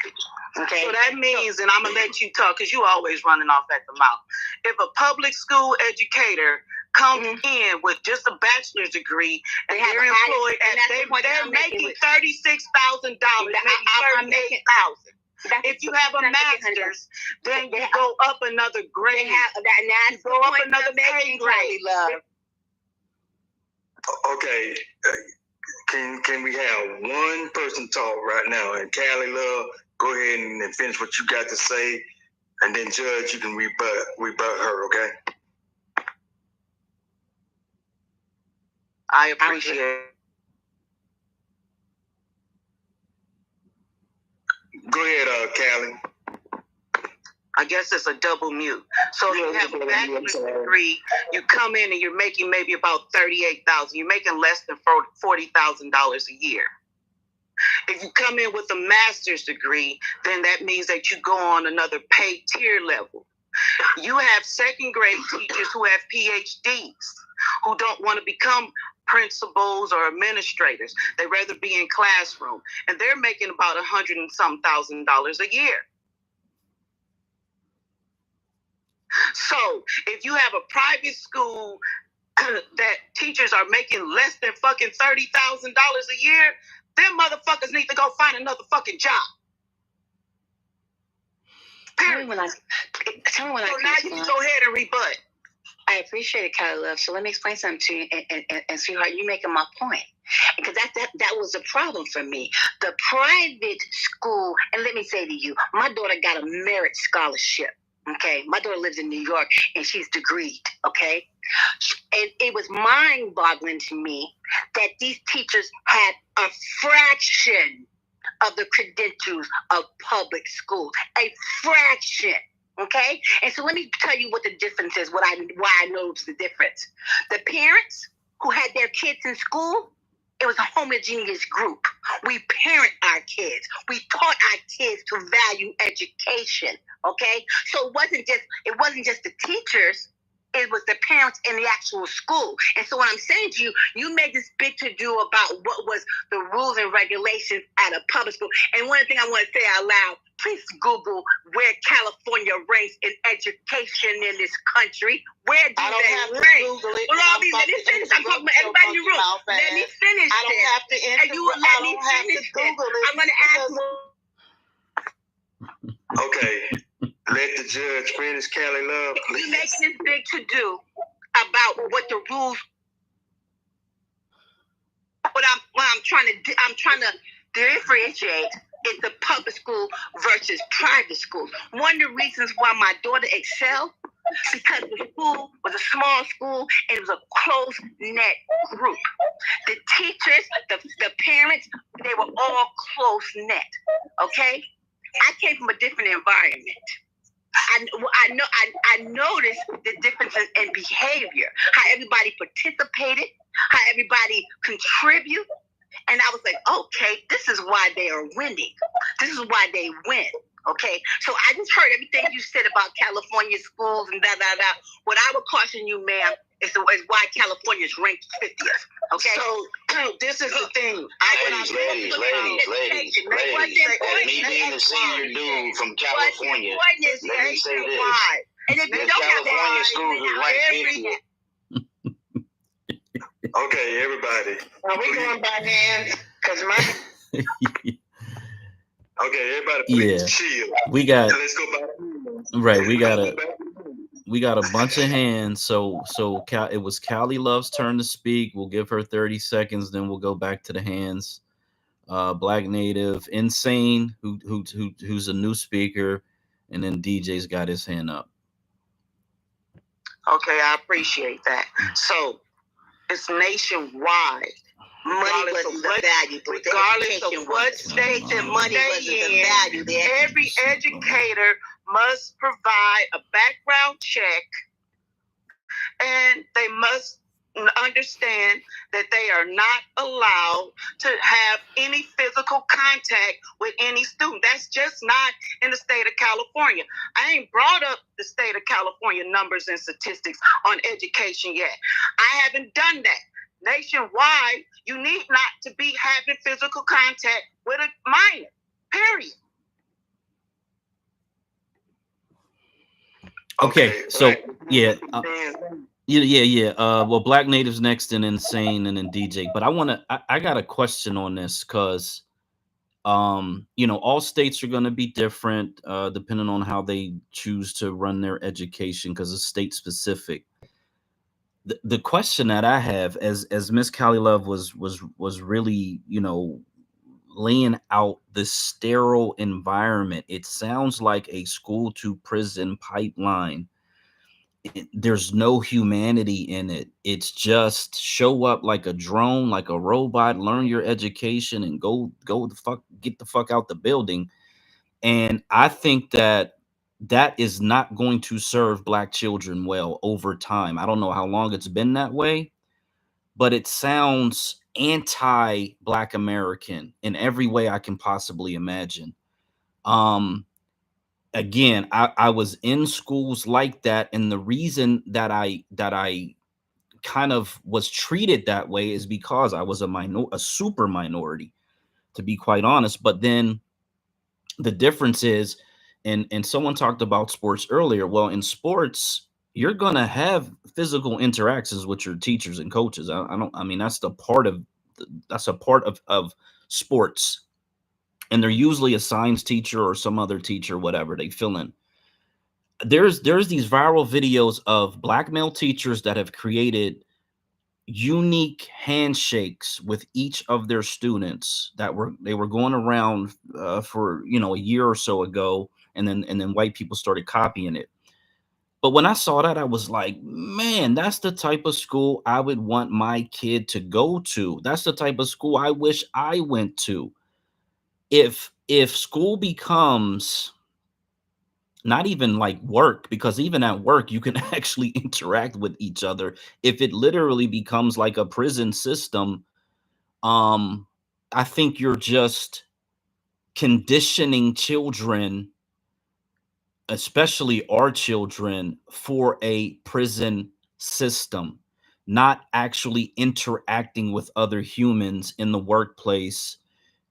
Okay. So that means, and I'm going to let you talk because you always running off at the mouth. If a public school educator comes in with just a bachelor's degree and they're employed they're making $36,000, maybe $38,000. If you have a master's, then you go up another grade. You go up another pay grade. Okay. Can we have one person talk right now? And Callie Love, go ahead and finish what you got to say, and then Judge, you can rebut her, okay? I appreciate it. Go ahead, Callie. I guess it's a double mute. So you have a bachelor's degree, you come in and you're making maybe about $38,000. You're making less than $40,000 a year. If you come in with a master's degree, then that means that you go on another paid tier level. You have second grade teachers who have PhDs who don't want to become principals or administrators. They rather be in classroom, and they're making about $100,000 and some a year. So if you have a private school that teachers are making less than fucking $30,000 a year, them motherfuckers need to go find another fucking job. Tell me when I so now you can go ahead and rebut. I appreciate it, Kylie Love. So let me explain something to you, and sweetheart, you making my point. Because that was a problem for me. The private school, and let me say to you, my daughter got a merit scholarship. Okay, my daughter lives in New York, and she's degreed. Okay, and it was mind-boggling to me that these teachers had a fraction of the credentials of public schools, a fraction. Okay, and so let me tell you what the difference is. Why I know it's the difference. The parents who had their kids in school, it was a homogeneous group. We parent our kids. We taught our kids to value education. Okay, so it wasn't just the teachers. It was the parents in the actual school. And so what I'm saying to you, you made this big to-do about what was the rules and regulations at a public school. And one thing I want to say out loud, please Google where California ranks in education in this country. Where do they rank? Let me finish. I'm talking about everybody in the room. Let me finish. I don't have to and you will let me finish. I'm going to ask Okay. Let the judge finish, Callie Love, please. You're making this big to-do about what the rules. What I'm trying to differentiate is the public school versus private school. One of the reasons why my daughter excelled, because the school was a small school and it was a close-knit group. The teachers, the parents, they were all close-knit. Okay, I came from a different environment. I noticed the difference in behavior, how everybody participated, how everybody contribute. And I was like, okay, this is why they are winning. This is why they win. Okay, so I just heard everything you said about California schools and da-da-da. What I would caution you, ma'am, is why California is ranked 50th. Okay? So this is the thing. Ladies. Me being a senior dude from California, let me say this. And if you don't California schools is ranked 50th. Okay, everybody. Are we going by hands? Because Okay, everybody, please chill. We got. Let's go back. Right, we got a bunch of hands. So it was Callie Love's turn to speak. We'll give her 30 seconds, then we'll go back to the hands. Black Native, Insane, who's a new speaker, and then DJ's got his hand up. Okay, I appreciate that. So it's nationwide. Money wasn't the value. Regardless of what state and money wasn't the value. Every educator must provide a background check, and they must understand that they are not allowed to have any physical contact with any student. That's just not in the state of California. I ain't brought up the state of California numbers and statistics on education yet. I haven't done that. Nationwide, you need not to be having physical contact with a minor, period. Okay, so yeah. Well, Black Native's next, and Insane, and then DJ. But I got a question on this because, all states are going to be different depending on how they choose to run their education because it's state specific. The question that I have, as Miss Callie Love was really, laying out this sterile environment. It sounds like a school to prison pipeline. There's no humanity in it. It's just show up like a drone, like a robot, learn your education, and go get the fuck out the building. And I think that is not going to serve Black children well over time. I don't know how long it's been that way, but it sounds anti-Black American in every way I can possibly imagine. Again, I was in schools like that, and the reason that I kind of was treated that way is because I was a super minority, to be quite honest. But then the difference is, and someone talked about sports earlier. Well, in sports, you're gonna have physical interactions with your teachers and coaches. I mean, that's a part of sports, and they're usually a science teacher or some other teacher, whatever they fill in. There's these viral videos of Black male teachers that have created unique handshakes with each of their students that they were going around for a year or so ago, and then white people started copying it. But when I saw that, I was like, man, that's the type of school I would want my kid to go to. That's the type of school I wish I went to. If school becomes not even like work, because even at work you can actually interact with each other. If it literally becomes like a prison system, I think you're just conditioning children, especially our children, for a prison system, not actually interacting with other humans in the workplace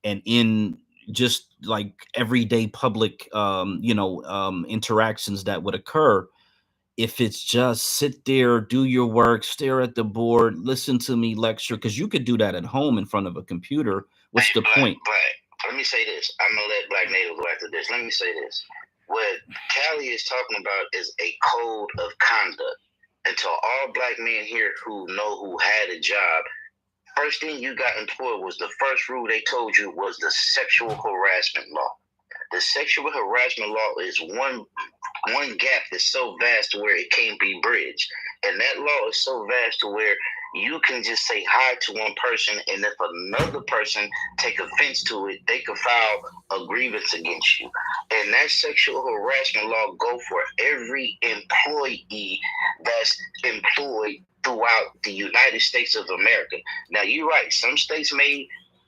and in just like everyday public interactions that would occur. If it's just sit there, do your work, stare at the board, listen to me lecture, because you could do that at home in front of a computer. What's the point? But let me say this. I'm gonna let Black Native go after this. Let me say this. What Callie is talking about is a code of conduct. And to all Black men here who had a job, first thing you got employed was the first rule they told you was the sexual harassment law. The sexual harassment law is one gap that's so vast to where it can't be bridged. And that law is so vast to where you can just say hi to one person, and if another person take offense to it, they can file a grievance against you. And that sexual harassment law go for every employee that's employed throughout the United States of America. Now, you're right. Some states may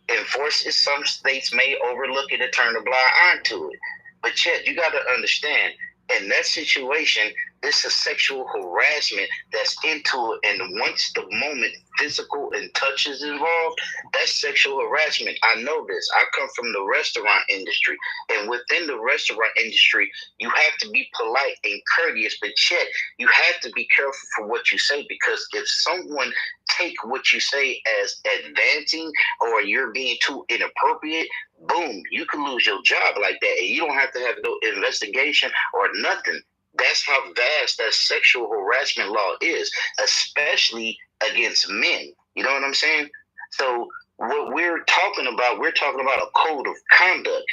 enforce it. Some states may overlook it and turn a blind eye to it. But yet, you got to understand, in that situation, it's a sexual harassment that's into it. And once the moment physical and touch is involved, that's sexual harassment. I know this. I come from the restaurant industry. And within the restaurant industry, you have to be polite and courteous, but yet you have to be careful for what you say, because if someone take what you say as advancing or you're being too inappropriate, boom, you can lose your job like that. And you don't have to have no investigation or nothing. That's how vast that sexual harassment law is, especially against men. You know what I'm saying? So what we're talking about a code of conduct.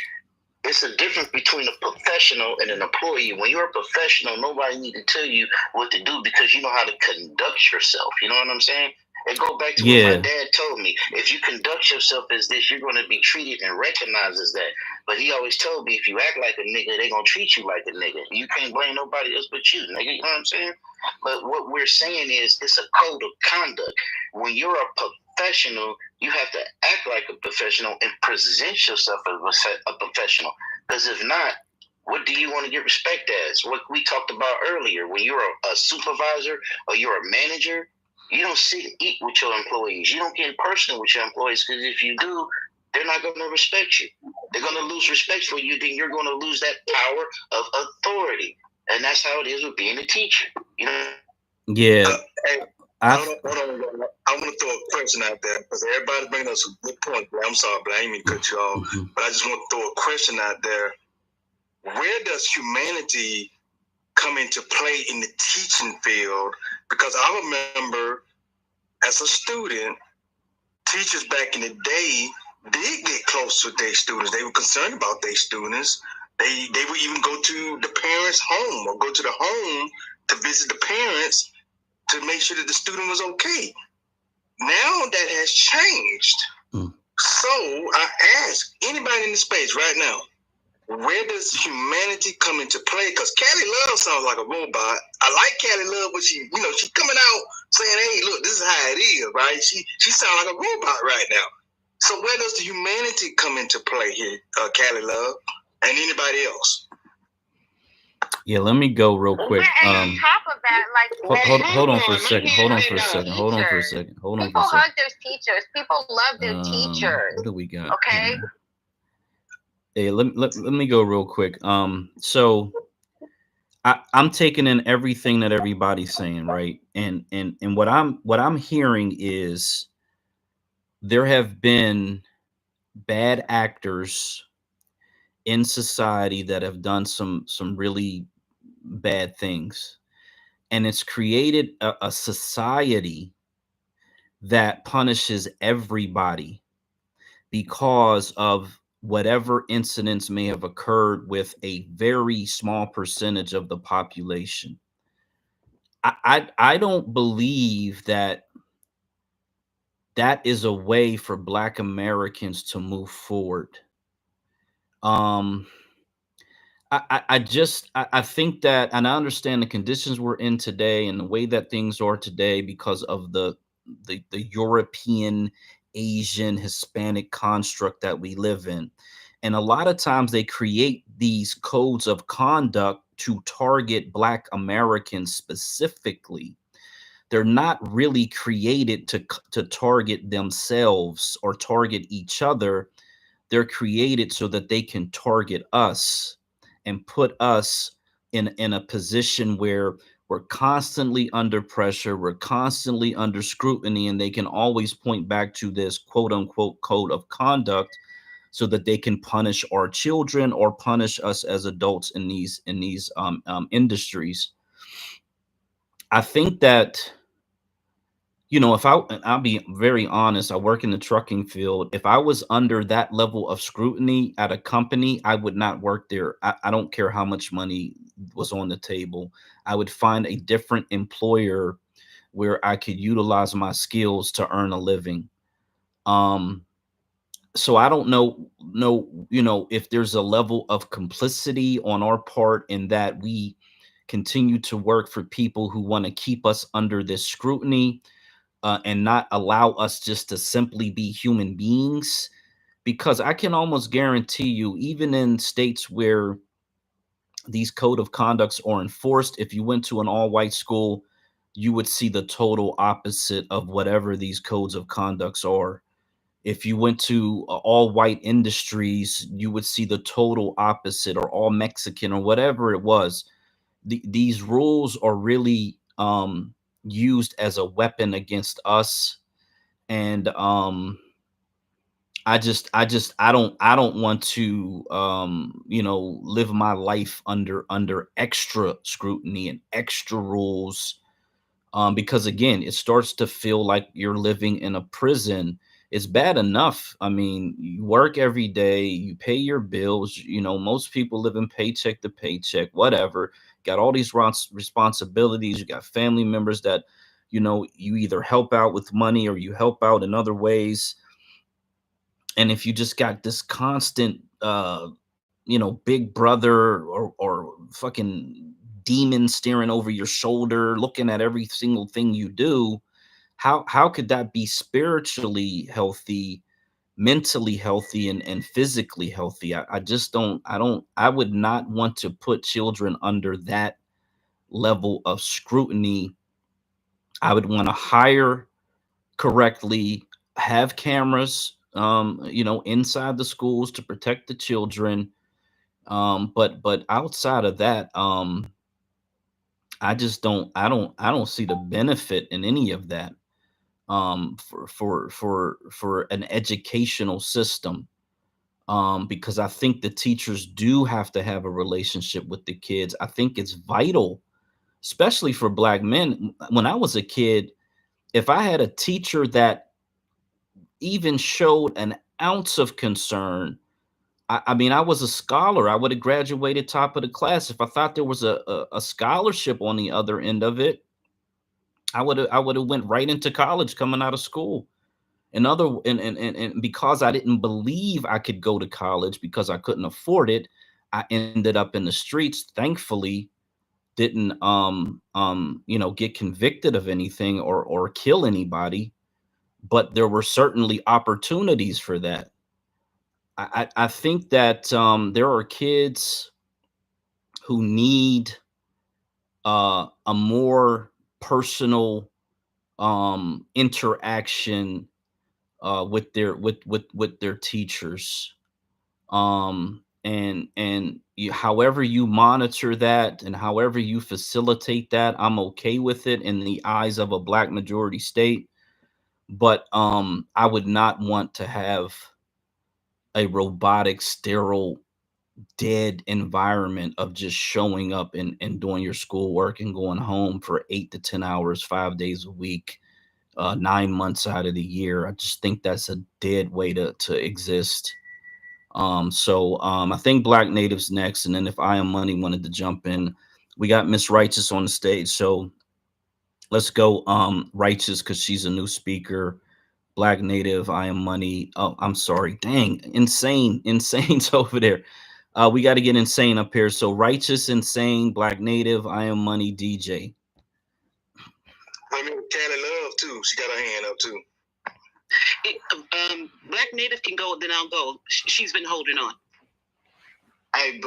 It's a difference between a professional and an employee. When you're a professional, nobody needs to tell you what to do because you know how to conduct yourself. You know what I'm saying? It goes back to what my dad told me. If you conduct yourself as this, you're going to be treated and recognized as that. But he always told me, if you act like a nigga, they're going to treat you like a nigga. You can't blame nobody else but you, nigga. You know what I'm saying? But what we're saying is it's a code of conduct. When you're a professional, you have to act like a professional and present yourself as a professional. Because if not, what do you want to get respect as? What we talked about earlier, when you're a supervisor or you're a manager, you don't sit and eat with your employees. You don't get personal with your employees, because if you do, they're not going to respect you. They're going to lose respect for you. Then you're going to lose that power of authority. And that's how it is with being a teacher. You know? Yeah. I want to throw a question out there, because everybody's bringing us a good point. I'm sorry, but I ain't mean to cut you off. Mm-hmm. But I just want to throw a question out there. Where does humanity come into play in the teaching field? Because I remember as a student, teachers back in the day did get close with their students. They were concerned about their students. They would even go to the parents' home or go to the home to visit the parents to make sure that the student was okay. Now that has changed. So I ask anybody in the space right now, where does humanity come into play? Because Callie Love sounds like a robot. I like Callie Love, but she coming out saying, "Hey, look, this is how it is," right? She sounds like a robot right now. So where does the humanity come into play here, Callie Love, and anybody else? Yeah, let me go real quick. And on top of that, like hold on for a second. Hold on for a second. Hold on for a second. Hold on for a people second. hug their teachers. People love their teachers. What do we got? Okay. Hey, let me go real quick. So I'm taking in everything that everybody's saying, right? And what I'm hearing is there have been bad actors in society that have done some really bad things, and it's created a society that punishes everybody because of whatever incidents may have occurred with a very small percentage of the population. I don't believe that is a way for Black Americans to move forward. I think that, and I understand the conditions we're in today and the way that things are today because of the European, Asian, Hispanic construct that we live in. And a lot of times they create these codes of conduct to target Black Americans specifically. They're not really created to target themselves or target each other. They're created so that they can target us and put us in a position where we're constantly under pressure, we're constantly under scrutiny, and they can always point back to this quote unquote code of conduct so that they can punish our children or punish us as adults in these industries. I think that, you know, I'll be very honest, I work in the trucking field. If I was under that level of scrutiny at a company, I would not work there. I don't care how much money was on the table. I would find a different employer where I could utilize my skills to earn a living. So I don't know, you know, if there's a level of complicity on our part in that we continue to work for people who want to keep us under this scrutiny. And not allow us just to simply be human beings, because I can almost guarantee you, even in states where these code of conducts are enforced, if you went to an all-white school, you would see the total opposite of whatever these codes of conducts are. If you went to all-white industries, you would see the total opposite, or all Mexican, or whatever it was. These rules are really used as a weapon against us, and I don't want to you know, live my life under extra scrutiny and extra rules, because again, it starts to feel like you're living in a prison. It's bad enough. I mean, you work every day, you pay your bills, you know, most people live in paycheck to paycheck, whatever. Got all these responsibilities. You got family members that, you know, you either help out with money or you help out in other ways. And if you just got this constant, you know, big brother or fucking demon staring over your shoulder, looking at every single thing you do, how could that be spiritually healthy, mentally healthy, and physically healthy? I just don't, I would not want to put children under that level of scrutiny. I would want to hire correctly, have cameras, you know, inside the schools to protect the children. But outside of that, I just I don't see the benefit in any of that. For an educational system, because I think the teachers do have to have a relationship with the kids. I think it's vital, especially for Black men. When I was a kid, if I had a teacher that even showed an ounce of concern. I mean, I was a scholar. I would have graduated top of the class. If I thought there was a scholarship on the other end of it, I would have went right into college coming out of school. And because I didn't believe I could go to college because I couldn't afford it, I ended up in the streets. Thankfully, didn't get convicted of anything or kill anybody, but there were certainly opportunities for that. I think that there are kids who need a more personal interaction with their teachers, and however you monitor that and however you facilitate that, I'm okay with it in the eyes of a Black majority state. But I would not want to have a robotic, sterile, dead environment of just showing up and doing your schoolwork and going home for 8 to 10 hours 5 days a week, 9 months out of the year. I just think that's a dead way to exist. So I think Black Native's next, and then if I Am Money wanted to jump in, we got Miss Righteous on the stage. So let's go Righteous, because she's a new speaker. Black Native, I Am Money. Oh, I'm sorry. Dang, Insane's over there. We got to get Insane up here. So Righteous, Insane, Black Native, I Am Money, DJ. Let me Candy Love too. She got her hand up too. Black Native can go, then I'll go. She's been holding on. Hey,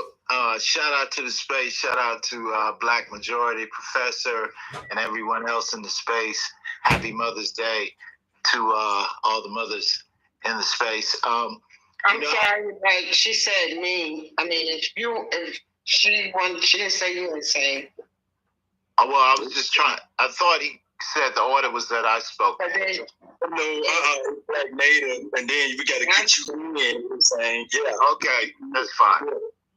shout out to the space. Shout out to Black Majority Professor and everyone else in the space. Happy Mother's Day to all the mothers in the space. I'm sorry, like she said me. I mean, if she didn't say you insane. Oh, well, I was just trying. I thought he said the order was that I spoke. No, Black Native, and then we got to get you in. Saying, yeah, okay, that's fine.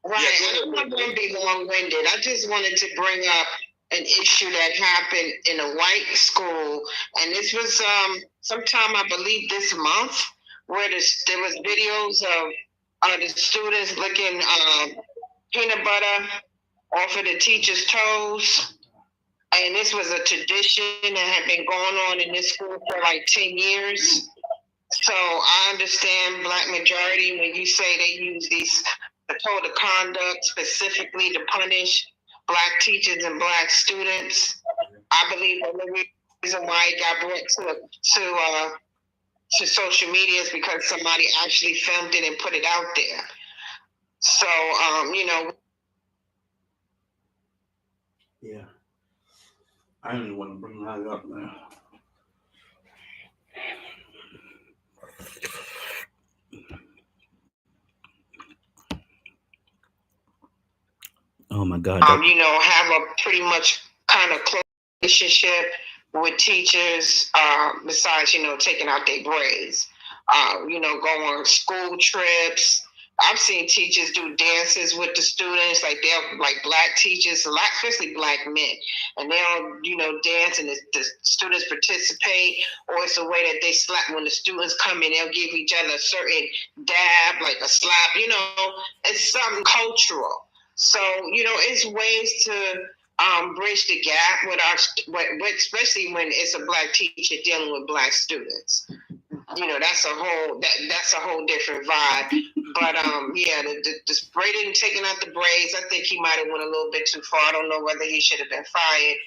Right, I'm not going to be long-winded. I just wanted to bring up an issue that happened in a white school, and this was sometime, I believe, this month, where there was videos of the students licking peanut butter off of the teacher's toes. And this was a tradition that had been going on in this school for like 10 years. So I understand Black Majority when you say they use these code of conduct specifically to punish Black teachers and Black students. I believe the only reason why it got brought to social media is because somebody actually filmed it and put it out there. So, Yeah. I don't even want to bring that up now. Oh my God. Have a pretty much kind of close relationship with teachers, besides, taking out their braids, go on school trips. I've seen teachers do dances with the students, like they're like Black teachers, especially Black men, and they'll, dance, and the students participate, or it's a way that they slap when the students come in. They'll give each other a certain dab, like a slap. It's something cultural. So it's ways to bridge the gap with especially when it's a Black teacher dealing with Black students. That's a whole different vibe. But the braiding, taking out the braids, I think he might have went a little bit too far. I don't know whether he should have been fired.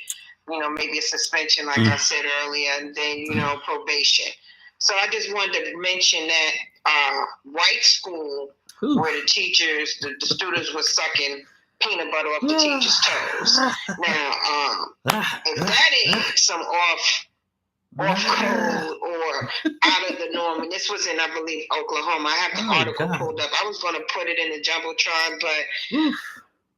Maybe a suspension, like I said earlier, and then probation. So I just wanted to mention that white school where the teachers, the students were sucking peanut butter off the teacher's toes. Now, if that ain't some off code or out of the norm, and this was in, I believe, Oklahoma. I have the article pulled up. I was going to put it in the Jumbotron, but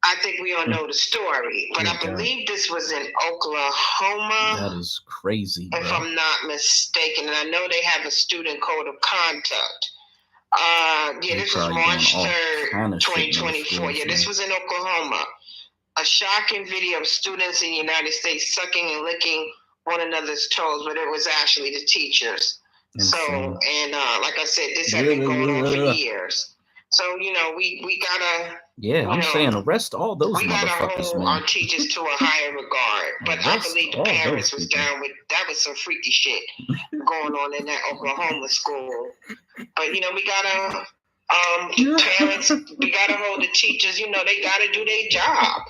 I think we all know the story. But I believe this was in Oklahoma. That is crazy, if I'm not mistaken. And I know they have a student code of conduct. This was March 3rd, 2024. This was in Oklahoma. A shocking video of students in the United States sucking and licking one another's toes, but it was actually the teachers So, and like I said, this has been going on for years. So, you know, we gotta. Yeah, I'm saying arrest all those we gotta motherfuckers, hold man. our teachers to a higher regard. But I believe the parents was down with that. Was some freaky shit going on in that Oklahoma school. But you know, we gotta parents. We gotta hold the teachers. You know, they gotta do their job.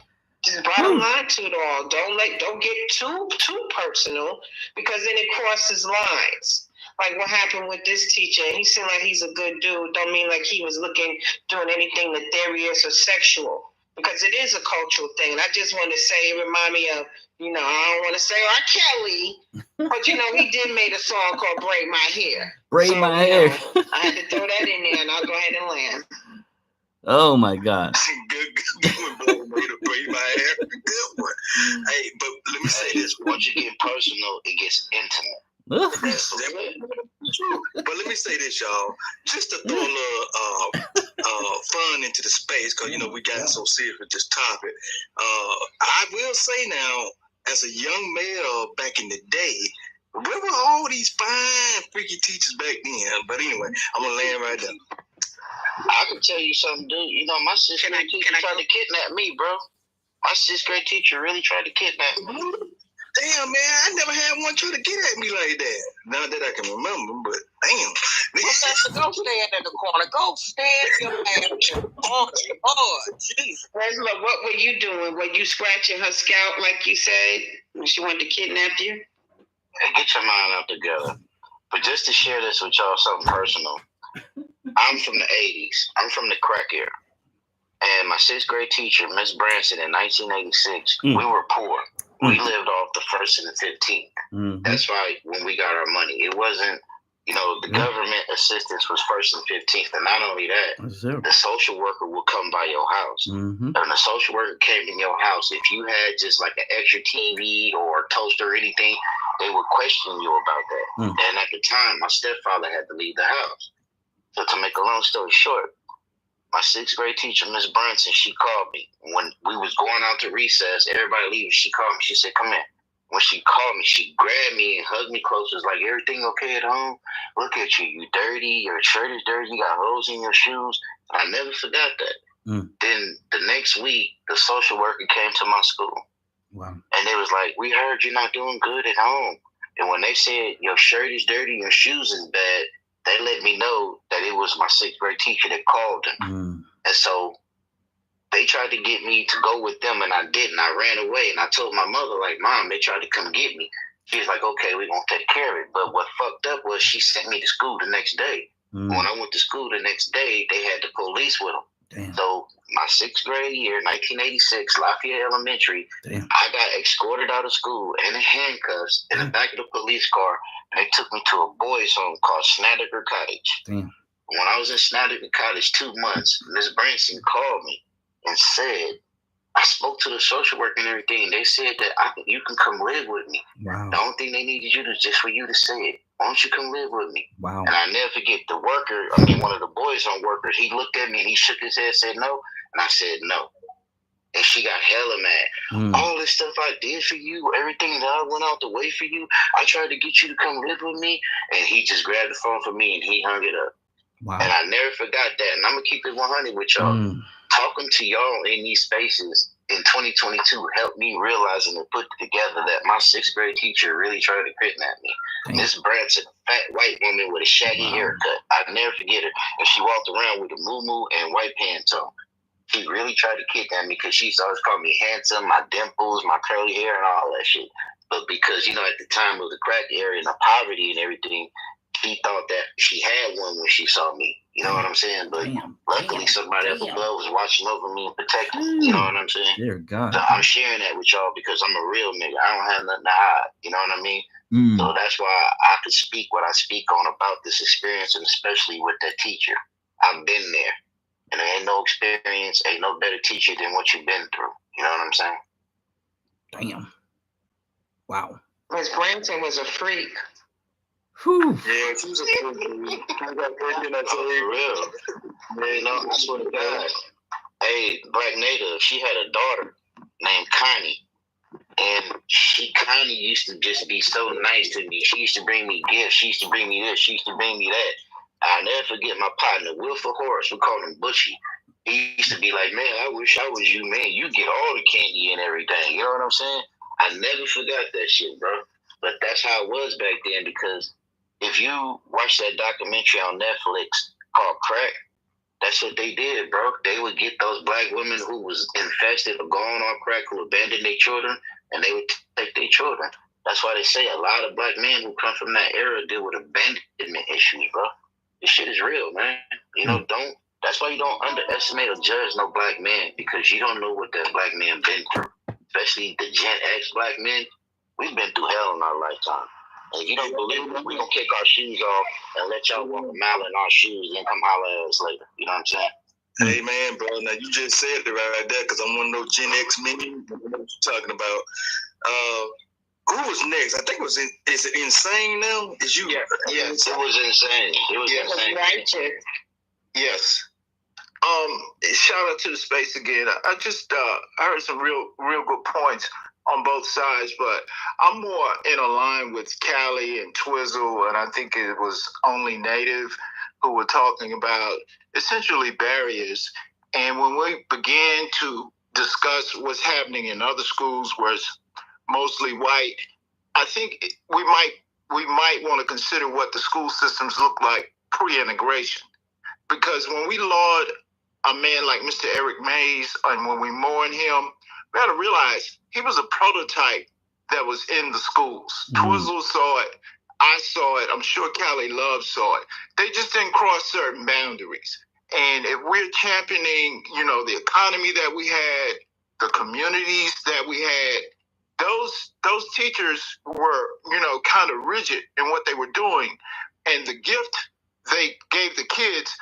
Just bottom line to it all. Don't get too personal, because then it crosses lines. Like what happened with this teacher, he seemed like he's a good dude. Don't mean like he was doing anything nefarious or sexual, because it is a cultural thing. And I just want to say, it remind me of, you know, I don't want to say R. Kelly, but you know, he did make a song called "Braid My Hair." Braid my hair. I had to throw that in there, and I'll go ahead and land. Oh my God. Good one, boy. Way to braid my hair. Good one. Hey, but let me say this. Once you get personal, it gets intimate. But let me say this, y'all. Just to throw a little fun into the space, because you know we got so serious with this topic. I will say now, as a young male back in the day, where were all these fine freaky teachers back then? But anyway, I'm gonna land right there. I can tell you something, dude. You know, my sixth grade teacher tried to kidnap me, bro. My sixth grade teacher really tried to kidnap me. Damn, man, I never had one try to get at me like that. Not that I can remember, but damn. Go stand in the corner. Go stand your man. Oh, Jesus. Angela, what were you doing? Were you scratching her scalp like you said when she wanted to kidnap you? Hey, get your mind out together. But just to share this with y'all, something personal. I'm from the 80s. I'm from the crack era. And my sixth grade teacher, Miss Branson, in 1986, we were poor. We lived off the 1st and the 15th. That's why when we got our money, it wasn't, you know, the government assistance was 1st and 15th. And not only that, the social worker would come by your house. And the social worker came in your house. If you had just like an extra TV or toaster or anything, they would question you about that. And at the time, my stepfather had to leave the house. So to make a long story short, my sixth grade teacher, Miss Brunson, she called me. When we was going out to recess, everybody leaving, she called me. She said, come in. When she called me, she grabbed me and hugged me close. It was like, everything okay at home? Look at you. You dirty. Your shirt is dirty. You got holes in your shoes. And I never forgot that. Then the next week, the social worker came to my school. Wow. And they was like, we heard you're not doing good at home. And when they said, your shirt is dirty, your shoes is bad, they let me know that it was my sixth grade teacher that called them. And so they tried to get me to go with them, and I didn't. I ran away, and I told my mother, like, Mom, they tried to come get me. She was like, okay, we're going to take care of it. But what fucked up was she sent me to school the next day. When I went to school the next day, they had the police with them. Damn. So my sixth grade year, 1986, Lafayette Elementary, I got escorted out of school in handcuffs in the back of the police car, and they took me to a boys' home called Snedeker Cottage. Damn. When I was in Snedeker Cottage 2 months, Miss Branson called me and said, I spoke to the social worker and everything. They said that you can come live with me. Wow. The only thing they needed you to just for you to say it. Why don't you come live with me? Wow. And I never forget the worker, one of the boys on workers, he looked at me and he shook his head, said no. And I said no. And she got hella mad. All this stuff I did for you, everything that I went out the way for you, I tried to get you to come live with me. And he just grabbed the phone from me and he hung it up. Wow. And I never forgot that. And I'm going to keep it 100 with y'all. Talking to y'all in these spaces in 2022 helped me realizing and put together that my sixth grade teacher really tried to kidnap me. Miss Branson, a fat white woman with a shaggy haircut. I'd never forget her. And she walked around with a muumuu and white pants on. She really tried to kidnap me because she used to always call me handsome, my dimples, my curly hair, and all that shit. But because, you know, at the time of the crack area and the poverty and everything, she thought that she had one when she saw me. You know what I'm saying? But luckily somebody up above was watching over me and protecting me. You know what I'm saying? Dear God. So I'm sharing that with y'all because I'm a real nigga. I don't have nothing to hide. You know what I mean? So that's why I could speak what I speak on about this experience, and especially with that teacher. I've been there. And there ain't no experience, ain't no better teacher than what you've been through. You know what I'm saying? Damn. Wow. Miss Branson was a freak. Whew. Yeah, she was a freak. For real. You know, I swear to God. Hey, Black Native, she had a daughter named Connie. And she kind of used to just be so nice to me. She used to bring me gifts. She used to bring me this. She used to bring me that. I'll never forget my partner, Wilford Horace. We call him Bushy. He used to be like, man, I wish I was you, man. You get all the candy and everything. You know what I'm saying? I never forgot that shit, bro. But that's how it was back then, because if you watch that documentary on Netflix called Crack, that's what they did, bro. They would get those black women who was infested or going on crack, who abandoned their children, and they would take their children. That's why they say a lot of black men who come from that era deal with abandonment issues, bro. This shit is real, man. You know, that's why you don't underestimate or judge no black man, because you don't know what that black man been through. Especially the Gen X black men. We've been through hell in our lifetime. And if you don't believe it, we're going to kick our shoes off and let y'all walk a mile in our shoes and come holler at us later. You know what I'm saying? Hey, man, bro. Now, you just said it right there, because I'm one of those Gen X men. I know what you're talking about. Who was next? I think it was, is it Insane now? Is you? Yeah. Yes, it was Insane. It was Insane. Righteous. Yes. Shout out to the space again. I just I heard some real good points on both sides, but I'm more in a line with Callie and Twizzle, and I think it was Only Native who were talking about essentially barriers. And when we began to discuss what's happening in other schools where it's mostly white, I think we might want to consider what the school systems look like pre-integration. Because when we laud a man like Mr. Eric Mays, and when we mourn him, we got to realize he was a prototype that was in the schools. Twizzle saw it. I saw it. I'm sure Callie Love saw it. They just didn't cross certain boundaries. And if we're championing, you know, the economy that we had, the communities that we had, those teachers were, you know, kind of rigid in what they were doing. And the gift they gave the kids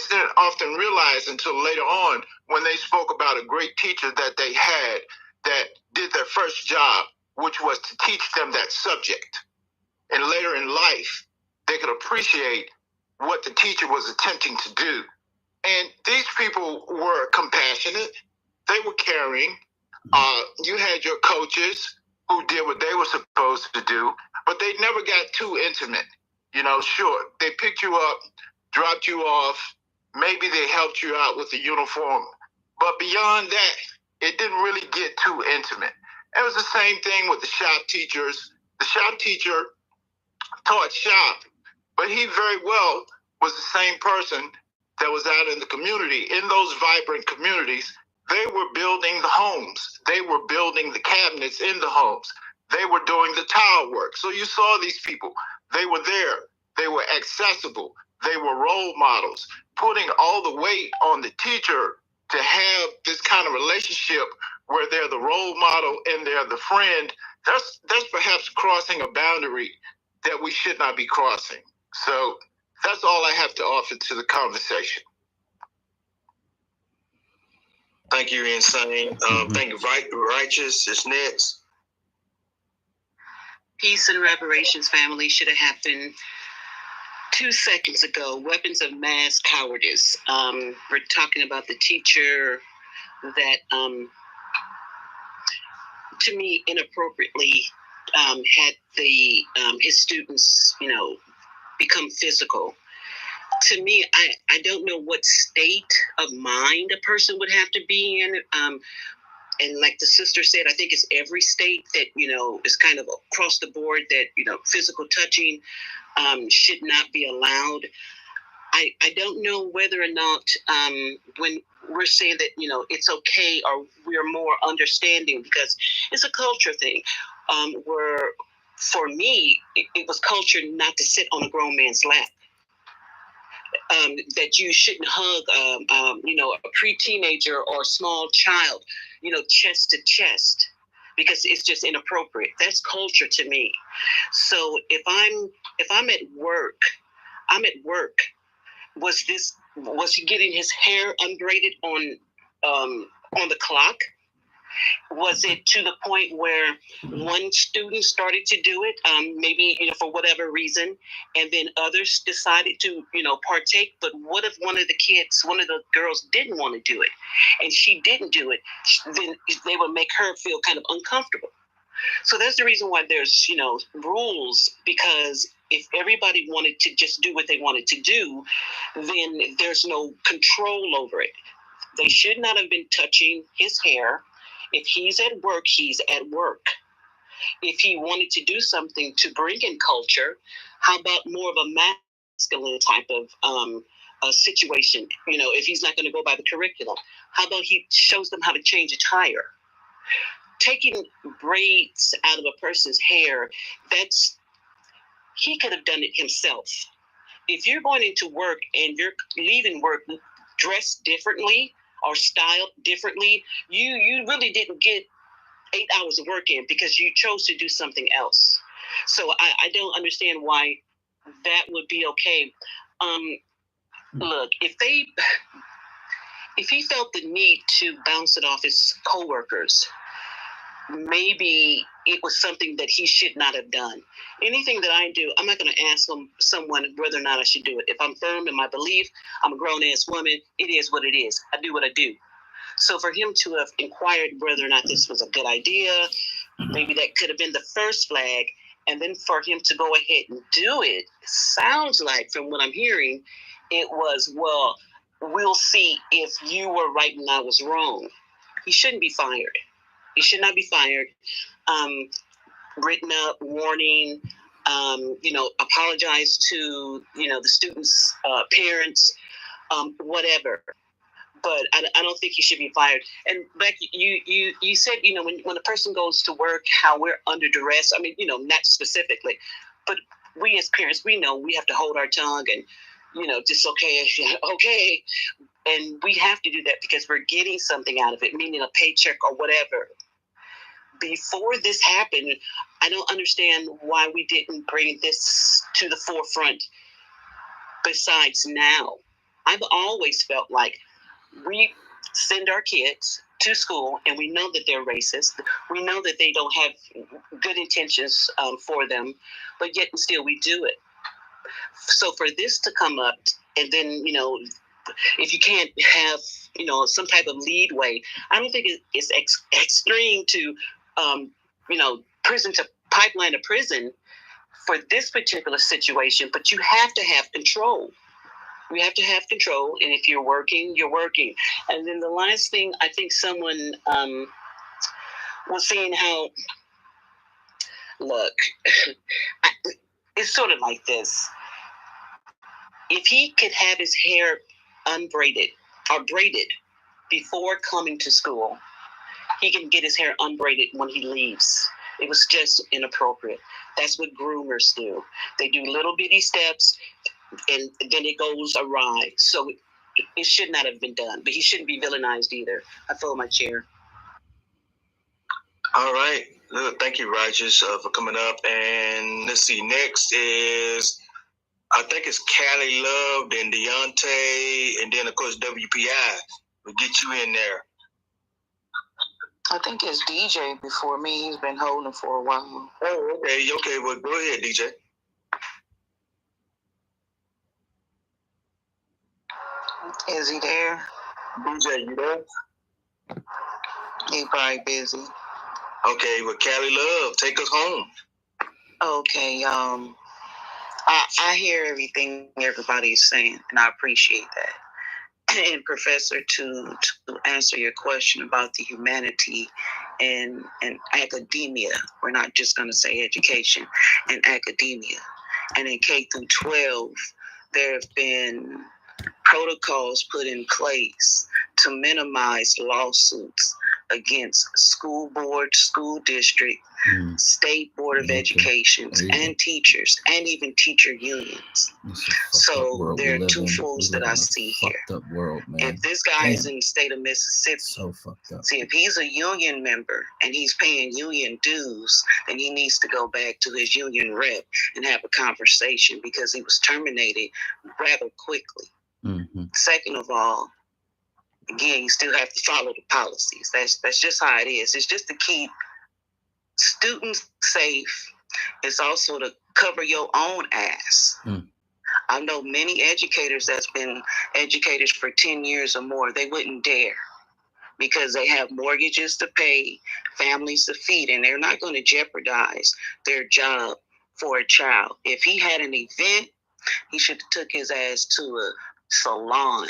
didn't often realize until later on when they spoke about a great teacher that they had that did their first job, which was to teach them that subject. And later in life, they could appreciate what the teacher was attempting to do. And these people were compassionate. They were caring. You had your coaches who did what they were supposed to do, but they never got too intimate. You know, sure, they picked you up, dropped you off. Maybe they helped you out with the uniform. But beyond that, it didn't really get too intimate. It was the same thing with the shop teachers. The shop teacher taught shop, but he very well was the same person that was out in the community. In those vibrant communities, they were building the homes. They were building the cabinets in the homes. They were doing the tile work. So you saw these people. They were there. They were accessible. They were role models, putting all the weight on the teacher to have this kind of relationship where they're the role model and they're the friend. That's perhaps crossing a boundary that we should not be crossing. So that's all I have to offer to the conversation. Thank you, Insane. Thank you, Righteous is next. Peace and reparations, family, should have happened 2 seconds ago. Weapons of mass cowardice. We're talking about the teacher that, to me, inappropriately had his students, you know, become physical. To me, I don't know what state of mind a person would have to be in. And like the sister said, I think it's every state that, you know, is kind of across the board that, you know, physical touching should not be allowed. I don't know whether or not when we're saying that, you know, it's okay or we're more understanding, because it's a culture thing where for me, it was culture not to sit on a grown man's lap. That you shouldn't hug, you know, a pre-teenager or a small child, you know, chest to chest, because it's just inappropriate. That's culture to me. So if I'm at work, was he getting his hair unbraided on the clock? Was it to the point where one student started to do it, maybe, you know, for whatever reason, and then others decided to, you know, partake? But what if one of the girls didn't want to do it, and she didn't do it? Then they would make her feel kind of uncomfortable. So that's the reason why there's, rules, because if everybody wanted to just do what they wanted to do, then there's no control over it. They should not have been touching his hair. If he's at work, he's at work. If he wanted to do something to bring in culture, how about more of a masculine type of a situation? If he's not going to go by the curriculum, how about he shows them how to change a tire? Taking braids out of a person's hair, he could have done it himself. If you're going into work and you're leaving work dressed differently or styled differently, you really didn't get 8 hours of work in because you chose to do something else. So I don't understand why that would be okay. Look, if he felt the need to bounce it off his coworkers, maybe it was something that he should not have done. Anything that I do, I'm not going to ask someone whether or not I should do it. If I'm firm in my belief, I'm a grown-ass woman, it is what it is. I do what I do. So for him to have inquired whether or not this was a good idea, maybe that could have been the first flag. And then for him to go ahead and do it, sounds like, from what I'm hearing, it was, well, we'll see if you were right and I was wrong. He shouldn't be fired. He should not be fired. Written up, warning, apologize to, the students' parents, whatever. But I don't think he should be fired. And Becky, you said, when a person goes to work, how we're under duress. I mean, not specifically, but we as parents, we know we have to hold our tongue and, just okay. And we have to do that because we're getting something out of it, meaning a paycheck or whatever. Before this happened, I don't understand why we didn't bring this to the forefront besides now. I've always felt like we send our kids to school and we know that they're racist. We know that they don't have good intentions for them, but yet and still we do it. So for this to come up and then, if you can't have, some type of leadway, I don't think it's extreme to, prison to pipeline to prison for this particular situation, but you have to have control. We have to have control, and if you're working, you're working. And then the last thing, I think someone was saying how, look, it's sort of like this. If he could have his hair unbraided or braided before coming to school, he can get his hair unbraided when he leaves. It was just inappropriate. That's what groomers do. They do little bitty steps, and then it goes awry. So it should not have been done, but he shouldn't be villainized either. I fold my chair. All right. Thank you, Righteous, for coming up. And let's see, next is, I think it's Callie Love, then Deontay, and then, of course, WPI. We'll get you in there. I think it's DJ before me. He's been holding for a while. Oh, okay. Okay, well, go ahead, DJ. Is he there? DJ, you there? He probably busy. Okay, well, Callie Love, take us home. Okay, I hear everything everybody's saying, and I appreciate that. And Professor, to answer your question about the humanity and academia, we're not just going to say education, and academia. And in K through 12, there have been protocols put in place to minimize lawsuits against school board, school district, state board of education, and teachers, and even teacher unions. So there are two fools that I see here. World, if this guy is in the state of Mississippi, so fucked up. See, if he's a union member and he's paying union dues, then he needs to go back to his union rep and have a conversation because he was terminated rather quickly. Mm-hmm. Second of all, again, you still have to follow the policies. That's just how it is. It's just to keep students safe. It's also to cover your own ass. I know many educators that's been educators for 10 years or more. They wouldn't dare. because they have mortgages to pay, families to feed, and they're not going to jeopardize their job for a child. If he had an event, he should have took his ass to a salon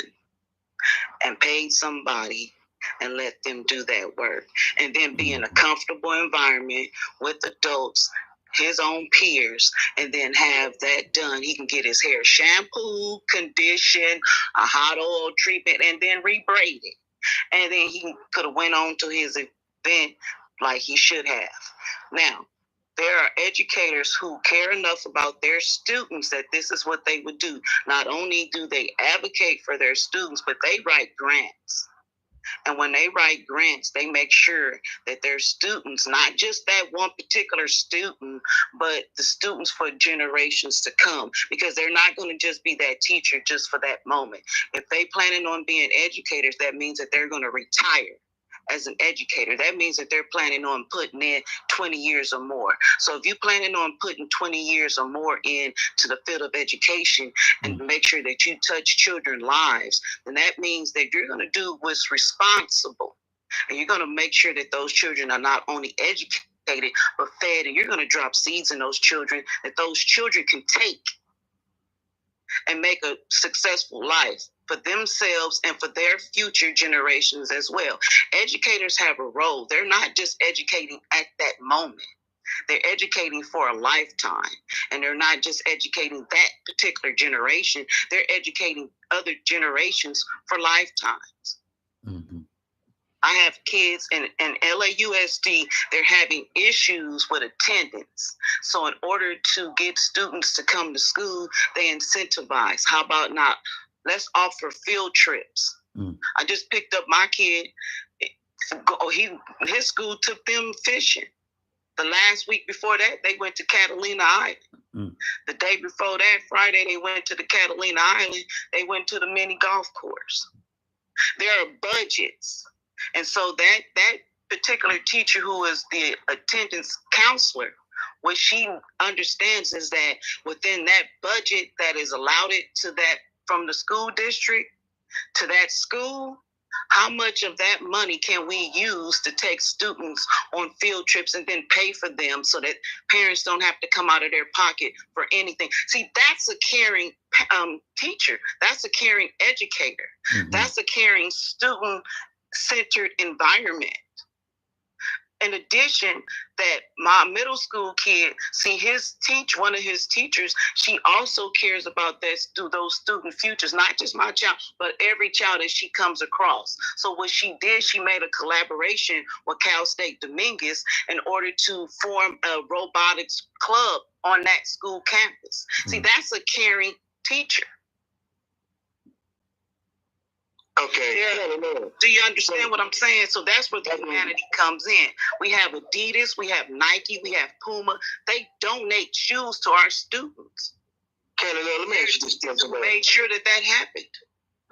and paid somebody and let them do that work, and then be in a comfortable environment with adults, his own peers, and then have that done. He can get his hair shampooed, conditioned, a hot oil treatment, and then rebraid it. And then he could have went on to his event like he should have. Now, there are educators who care enough about their students that this is what they would do. Not only do they advocate for their students, but they write grants. And when they write grants, they make sure that their students, not just that one particular student, but the students for generations to come, because they're not going to just be that teacher just for that moment. If they planning on being educators, that means that they're going to retire as an educator. That means that they're planning on putting in 20 years or more. So if you're planning on putting 20 years or more into the field of education and make sure that you touch children's lives, then that means that you're going to do what's responsible. And you're going to make sure that those children are not only educated, but fed. And you're going to drop seeds in those children that those children can take and make a successful life for themselves and for their future generations as well. Educators have a role. They're not just educating at that moment. They're educating for a lifetime. And they're not just educating that particular generation. They're educating other generations for lifetimes. Mm-hmm. I have kids in LAUSD, they're having issues with attendance. So in order to get students to come to school, they incentivize. How about not? Let's offer field trips. I just picked up my kid. His school took them fishing. The last week before that, they went to Catalina Island. The day before that, Friday, they went to the Catalina Island. They went to the mini golf course. There are budgets. And so that particular teacher who is the attendance counselor, what she understands is that within that budget that is allotted to that from the school district to that school, how much of that money can we use to take students on field trips and then pay for them so that parents don't have to come out of their pocket for anything? See, that's a caring teacher. That's a caring educator. Mm-hmm. That's a caring student-centered environment. In addition, that my middle school kid, see one of his teachers, she also cares about those student futures, not just my child, but every child that she comes across. So what she did, she made a collaboration with Cal State Dominguez in order to form a robotics club on that school campus. See, that's a caring teacher. Okay. Yeah. Do you understand what I'm saying? So that's where the humanity comes in. We have Adidas, we have Nike, we have Puma. They donate shoes to our students. Kelly Love, let me ask you this question. Made sure that happened.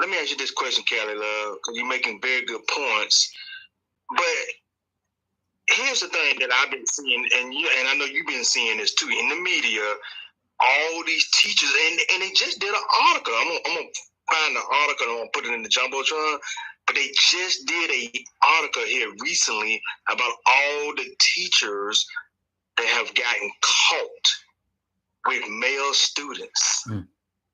Let me ask you this question, Kelly Love, because you're making very good points. But here's the thing that I've been seeing, and I know you've been seeing this too in the media. All these teachers, and they just did an article. I'm gonna find the article and I'm gonna put it in the Jumbotron. But they just did an article here recently about all the teachers that have gotten caught with male students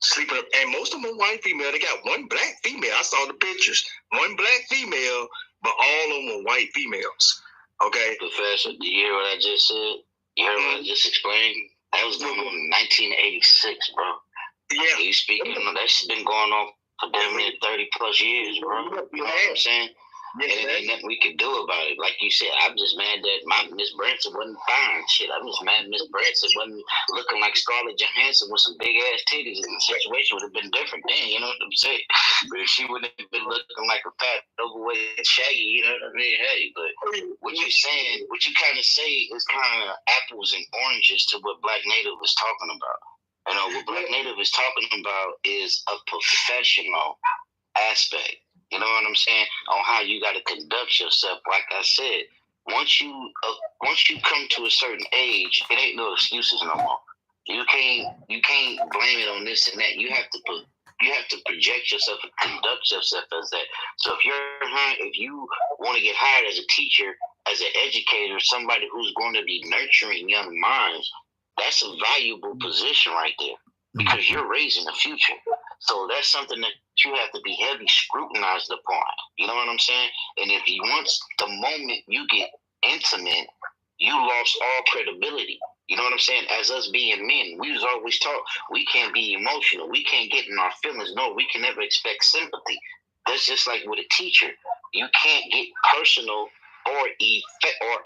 sleeping up, and most of them are white female. They got one black female. I saw the pictures. One black female, but all of them were white females. Okay, Professor, do you hear what I just said? You heard what I just explained? That was going on in 1986, bro. Yeah. You speaking, that's been going on for damn near 30 plus years, bro. You know what I'm saying? And there ain't nothing we could do about it. Like you said, I'm just mad that Miss Branson wasn't firing shit. I'm just mad Miss Branson wasn't looking like Scarlett Johansson with some big ass titties, and the situation would have been different then, you know what I'm saying? But if she wouldn't have been looking like a fat, overweight Shaggy, you know what I mean? Hey, but what you're saying, what you kind of say is kind of apples and oranges to what Black Native was talking about. You know, what Black Native is talking about is a professional aspect. You know what I'm saying? On how you got to conduct yourself. Like I said, once you come to a certain age, it ain't no excuses no more. You can't blame it on this and that. You have to you have to project yourself and conduct yourself as that. So if you want to get hired as a teacher, as an educator, somebody who's going to be nurturing young minds, that's a valuable position right there because you're raising the future. So that's something that you have to be heavy scrutinized upon. You know what I'm saying? And if you once the moment you get intimate, you lost all credibility. You know what I'm saying? As us being men, we was always taught we can't be emotional. We can't get in our feelings. No, we can never expect sympathy. That's just like with a teacher. You can't get personal or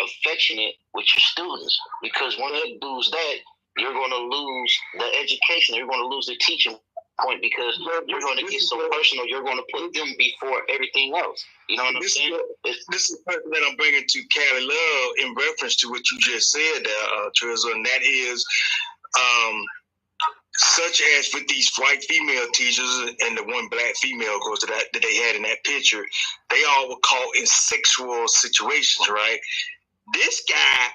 affectionate with your students because once you lose that, you're going to lose the education. You're going to lose the teaching point because you're going to get so personal. You're going to put them before everything else. You know what I'm saying? This is something that I'm bringing to Cali Love in reference to what you just said there, Trezor, and that is such as with these white female teachers and the one black female, of course, that they had in that picture, they all were caught in sexual situations, right? This guy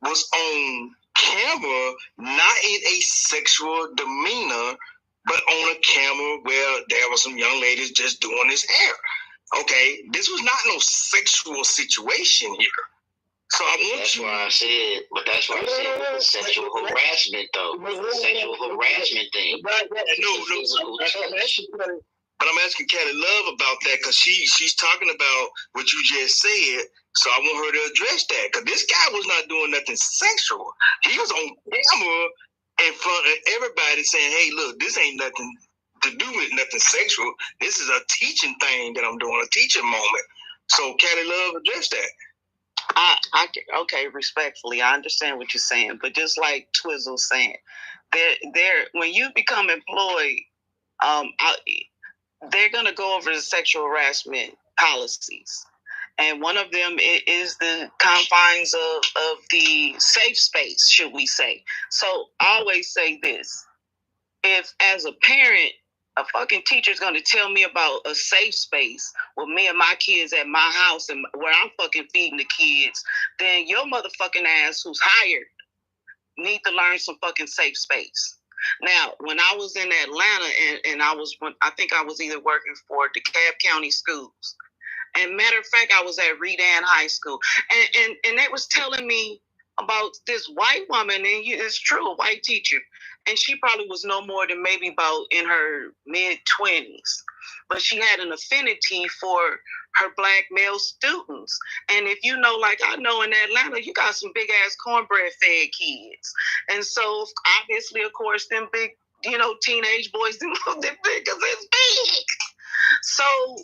was on camera, not in a sexual demeanor, but on a camera where there were some young ladies just doing his hair. Okay, this was not no sexual situation here. So that's why I said with the sexual harassment, though. The sexual harassment thing. But I'm asking Cali Love about that because she's talking about what you just said. So I want her to address that because this guy was not doing nothing sexual. He was on camera in front of everybody saying, "Hey, look, this ain't nothing to do with nothing sexual. This is a teaching thing that I'm doing, a teaching moment." So Cali Love, address that. Okay, respectfully, I understand what you're saying, but just like Twizzle's saying, there when you become employed, they're gonna go over the sexual harassment policies, and one of them is the confines of the safe space, should we say? So I always say this: if as a parent, a fucking teacher's gonna tell me about a safe space with me and my kids at my house and where I'm fucking feeding the kids, then your motherfucking ass who's hired need to learn some fucking safe space. Now, when I was in Atlanta and I think I was either working for DeKalb County Schools, and matter of fact, I was at Redan High School, and they was telling me about this white woman, and it's true, a white teacher, and she probably was no more than maybe about in her mid-20s, but she had an affinity for her black male students. And if you know, like I know in Atlanta, you got some big ass cornbread fed kids, and so obviously, of course, them big, teenage boys, them big because it's big. So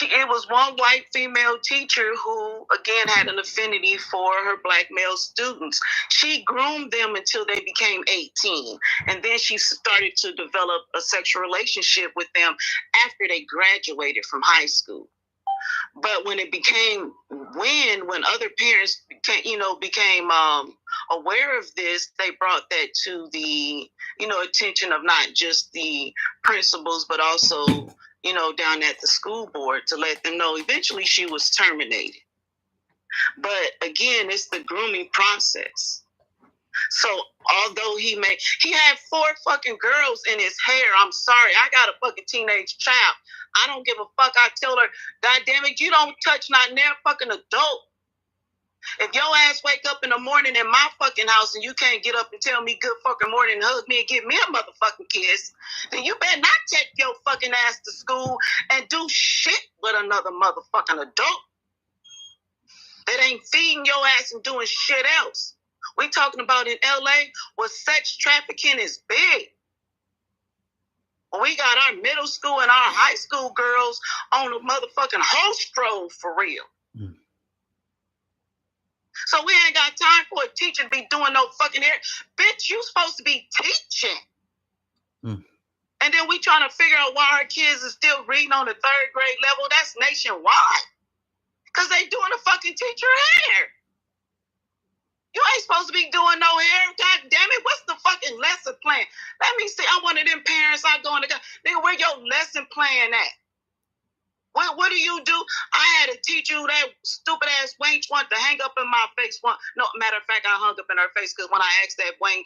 it was one white female teacher who, again, had an affinity for her black male students. She groomed them until they became 18. And then she started to develop a sexual relationship with them after they graduated from high school. But when it became, when other parents became aware of this, they brought that to the, attention of not just the principals, but also, down at the school board to let them know. Eventually she was terminated. But again, it's the grooming process. So although he had 4 fucking girls in his hair, I'm sorry, I got a fucking teenage child. I don't give a fuck. I tell her, God damn it, you don't touch not near fucking adult. If your ass wake up in the morning in my fucking house and you can't get up and tell me good fucking morning and hug me and give me a motherfucking kiss, then you better not take your fucking ass to school and do shit with another motherfucking adult that ain't feeding your ass and doing shit else. We talking about in LA where sex trafficking is big. We got our middle school and our high school girls on a motherfucking host roll for real. So we ain't got time for a teacher to be doing no fucking hair. Bitch, you supposed to be teaching. And then we trying to figure out why our kids are still reading on the 3rd grade level. That's nationwide. Because they doing the fucking teacher hair. You ain't supposed to be doing no hair. God damn it. What's the fucking lesson plan? Let me see. I'm one of them parents. I go in the nigga, where your lesson plan at? What do you do? I had a teacher who that stupid ass wench wanted to hang up in my face. No, matter of fact, I hung up in her face because when I asked that wench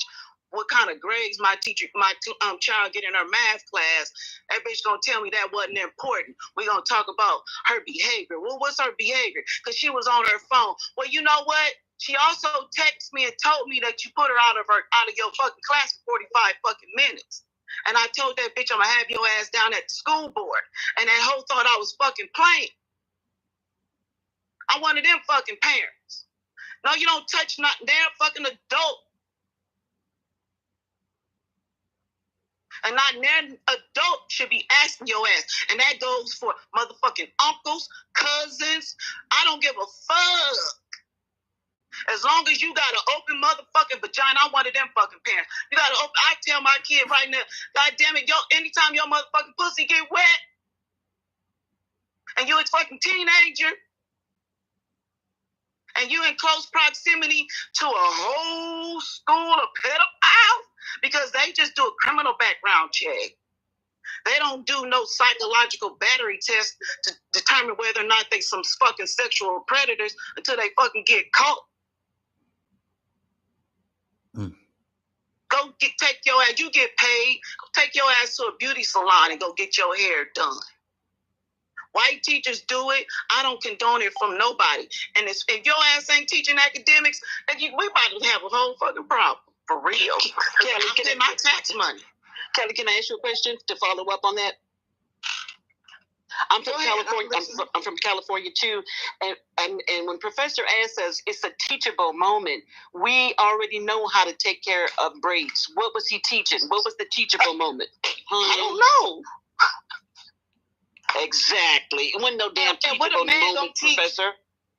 what kind of grades my child get in her math class. That bitch gonna tell me that wasn't important. We gonna talk about her behavior. Well, what's her behavior? Because she was on her phone. Well, you know what? She also texted me and told me that you put her out of your fucking class for 45 fucking minutes. And I told that bitch I'm gonna have your ass down at the school board. And that hoe thought I was fucking playing. I'm one of them fucking parents. No, you don't touch not damn fucking adult. And not an adult should be asking your ass. And that goes for motherfucking uncles, cousins. I don't give a fuck. As long as you got an open motherfucking vagina, I'm one of them fucking parents. You got to open. I tell my kid right now, God damn it, anytime your motherfucking pussy get wet, and you a fucking teenager, and you in close proximity to a whole school of pedophiles, because they just do a criminal background check. They don't do no psychological battery test to determine whether or not they some fucking sexual predators until they fucking get caught. Go take your ass. You get paid. Go take your ass to a beauty salon and go get your hair done. White teachers do it. I don't condone it from nobody. And if your ass ain't teaching academics, then we about to have a whole fucking problem. For real. Kelly, can I my tax money? Kelly, can I ask you a question to follow up on that? I'm from California. I'm from California too, and when Professor asks us, it's a teachable moment. We already know how to take care of braids. What was he teaching? What was the teachable moment? I don't know. Exactly. It wasn't no damn teachable moment, Professor.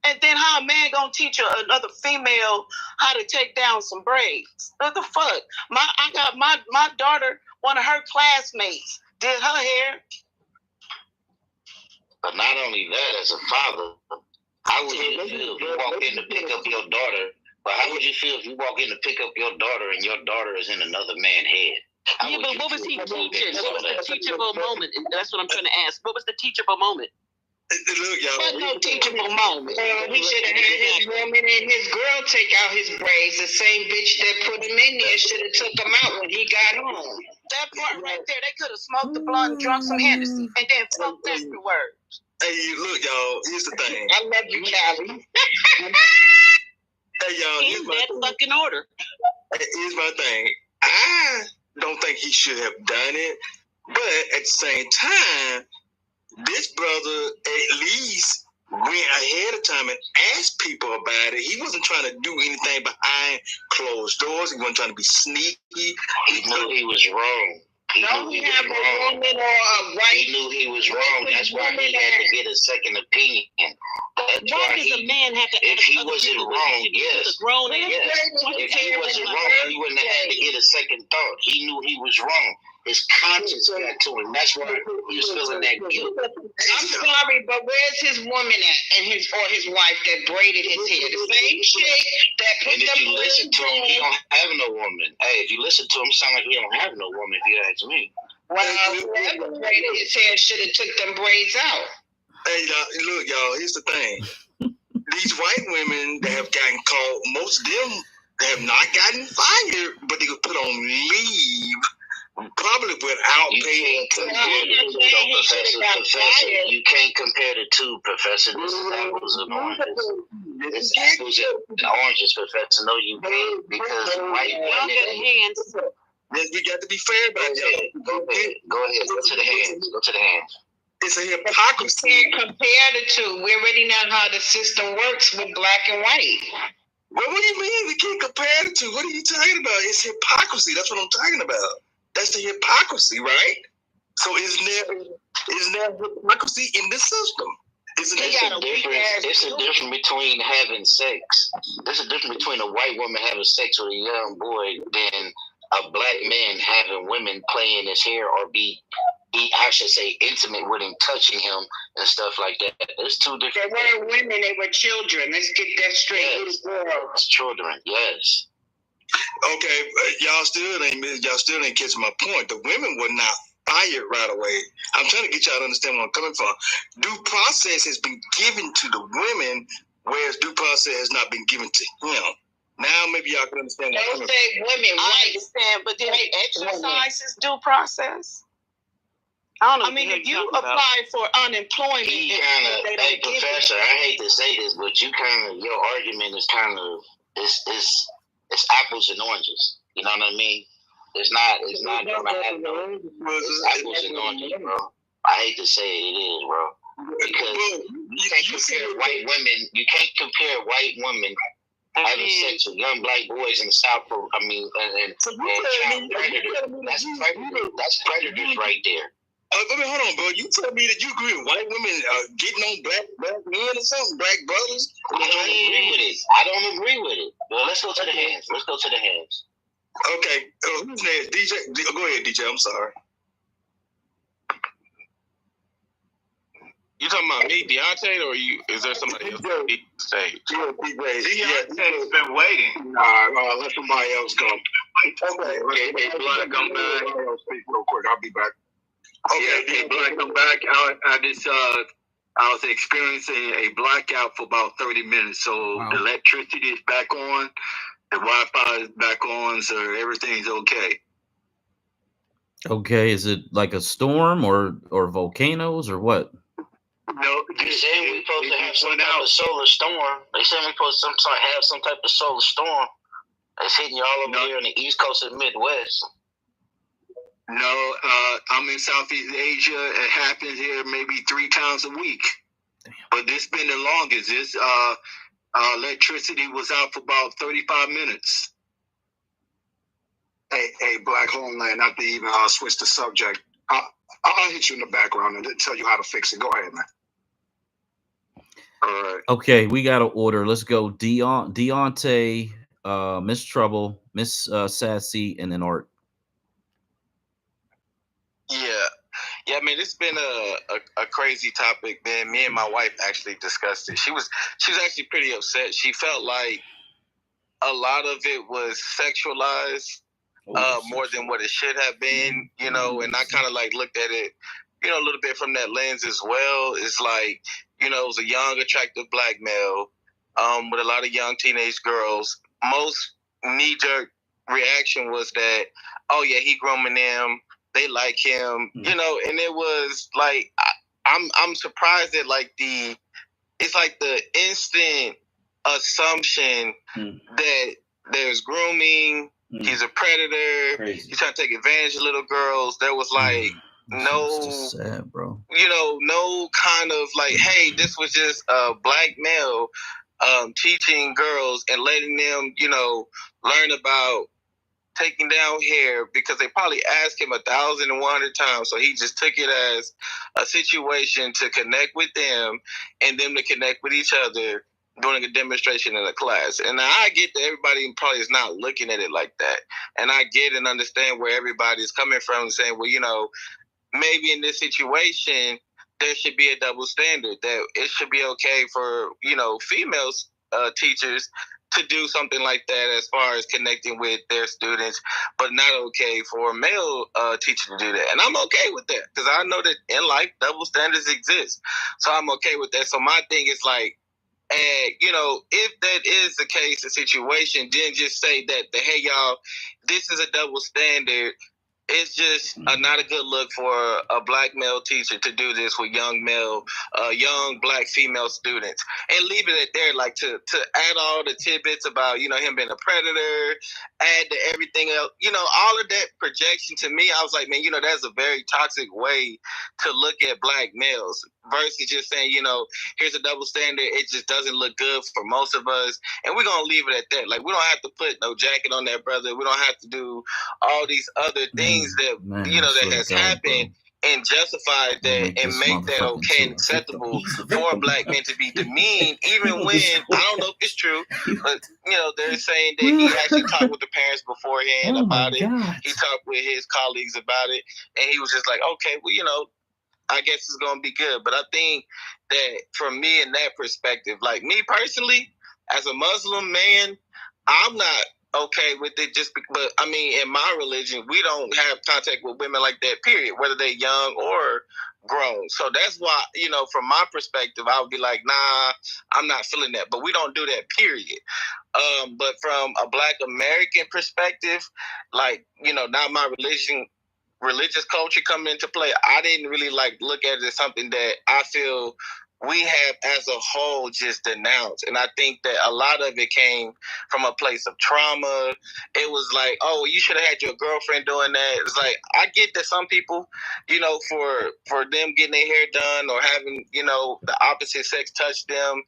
And then how a man gonna teach another female how to take down some braids? What the fuck? I got my daughter. One of her classmates did her hair. But not only that, as a father, how would you feel if you walk in to pick up your daughter? But how would you feel if you walk in to pick up your daughter and your daughter is in another man's head? Yeah, but what was he teaching? What was the teachable moment? That's what I'm trying to ask. What was the teachable moment? Look, y'all. There's no teachable moment. He should have had his woman and his girl take out his braids. The same bitch that put him in there should have took him out when he got home. That part right there, they could have smoked the blunt and drunk some Hennessy and then fucked afterwards. Hey, look, y'all. Here's the thing. I love you, Callie. Hey, y'all. In that fucking order. Here's my thing. I don't think he should have done it, but at the same time, this brother at least went ahead of time and asked people about it. He wasn't trying to do anything behind closed doors. He wasn't trying to be sneaky. He knew he was wrong. He knew he was wrong. That's why he had to get a second opinion. Why does a man have to? If he wasn't wrong, yes. If he wasn't wrong, he wouldn't have had to get a second thought. He knew he was wrong. His conscience got to him. That's why he was feeling that guilt. I'm sorry, but where's his woman at and his wife that braided his hair? The same chick that put and if you listen to him, he don't have no woman. Hey, if you listen to him, sound like he don't have no woman. If you ask me. Well, whoever braided his hair should have took them braids out. Hey, look, y'all. Here's the thing. These white women that have gotten caught, most of them have not gotten fired, but they were put on leave. Probably without paying. You can't compare the two, Professor. This is apples and oranges. It's apples and oranges, Professor. No, you can't, because white women. We got to be fair about that. Go ahead. Go to the hands. Go to the hands. It's a hypocrisy. You can't compare the two. We already know how the system works with black and white. Well, what do you mean we can't compare the two? What are you talking about? It's hypocrisy. That's what I'm talking about. That's the hypocrisy, right? So isn't there hypocrisy in the system? It's a difference between having sex. There's a difference between a white woman having sex with a young boy than a black man having women playing his hair or be I should say intimate with him, touching him and stuff like that. It's two different. They weren't women, they were children. Let's get that straight. Yes. It's children, yes. Okay, y'all still ain't catching my point. The women were not fired right away. I'm trying to get y'all to understand where I'm coming from. Due process has been given to the women, whereas due process has not been given to him. Now maybe y'all can understand. Don't say women. I understand, but did they exercise his due process? I mean, if you apply for unemployment, hey, Professor, I hate to say this, but your argument is it's apples and oranges. You know what I mean? It's not gonna happen. It's apples and oranges, bro. I hate to say it is, bro. Because you can't compare white women. You can't compare white women having sex with young black boys in the South. I mean, and child predators. That's predators right there. Hold on, bro. You tell me that you agree with white women getting on black men or something, black brothers? I don't agree with it. I don't agree with it. Well, let's go to the hands. Okay. Who's next? DJ? Go ahead, DJ. I'm sorry. You talking about me, Deontay, or is there somebody else on the stage? Deontay's been waiting. All right, let somebody else go. Okay, hey, Black, I'm back. I'll speak real quick. I'll be back. Okay, hey, Black, I'm back. I was experiencing a blackout for about 30 minutes. So the electricity is back on, the Wi-Fi is back on, so everything's okay. Okay, is it like a storm or volcanoes or what? No, they said we're supposed to have some type of solar storm. They said we're supposed to have some type of solar storm that's hitting you all over here on the East Coast of the Midwest. No, I'm in Southeast Asia. It happens here maybe 3 times a week. Damn. But this been the longest. This electricity was out for about 35 minutes. Hey, Black Homeland, not to even switch the subject. I'll hit you in the background and tell you how to fix it. Go ahead, man. All right. Okay, we got to order. Let's go. Deontay, Miss Trouble, Miss Sassy, and then Art. Yeah. I mean, it's been a crazy topic, man. Me and my wife actually discussed it. She was actually pretty upset. She felt like a lot of it was sexualized more than what it should have been, you know. And I kind of like looked at it, you know, a little bit from that lens as well. It's like, you know, it was a young, attractive black male with a lot of young teenage girls. Most knee-jerk reaction was that, oh yeah, he grooming them. They like him, you know, and it was like I'm surprised that like it's like the instant assumption that there's grooming, he's a predator, he's trying to take advantage of little girls. There was like no, sad, bro. You know, no kind of like, hey, this was just a black male teaching girls and letting them, you know, learn about taking down hair, because they probably asked him 1,100 times. So he just took it as a situation to connect with them and them to connect with each other during a demonstration in a class. And I get that everybody probably is not looking at it like that. And I get and understand where everybody's coming from and saying, well, you know, maybe in this situation, there should be a double standard, that it should be okay for, you know, females teachers to do something like that as far as connecting with their students, but not okay for a male teacher to do that. And I'm okay with that, because I know that in life, double standards exist. So I'm okay with that. So my thing is like, you know, if that is the case, the situation, then just say that, hey, y'all, this is a double standard. It's just not a good look for a black male teacher to do this with young black female students, and leave it at there. Like to add all the tidbits about, you know, him being a predator, add to everything else, you know, all of that projection. To me, I was like, man, you know, that's a very toxic way to look at black males, versus just saying, you know, here's a double standard. It just doesn't look good for most of us, and we're gonna leave it at that. Like, we don't have to put no jacket on that brother. We don't have to do all these other things that, you know, that has happened, and justify that and make that okay and acceptable for black men to be demeaned, even when I don't know if it's true, but you know, they're saying that he actually talked with the parents beforehand about it. He talked with his colleagues about it, and he was just like, okay, well, you know, I guess it's gonna be good. But I think that from me in that perspective, like me personally, as a Muslim man, I'm not okay with it, but I mean, in my religion, we don't have contact with women like that, period, whether they're young or grown. So that's why, from my perspective, I would be like, nah, I'm not feeling that. But we don't do that, period. But from a Black American perspective, like, now my religious culture coming into play, I didn't really look at it as something that I feel we have as a whole just denounced. And I think that a lot of it came from a place of trauma. It was like, oh, you should have had your girlfriend doing that. It's like, I get that some people, for them getting their hair done or having, the opposite sex touch them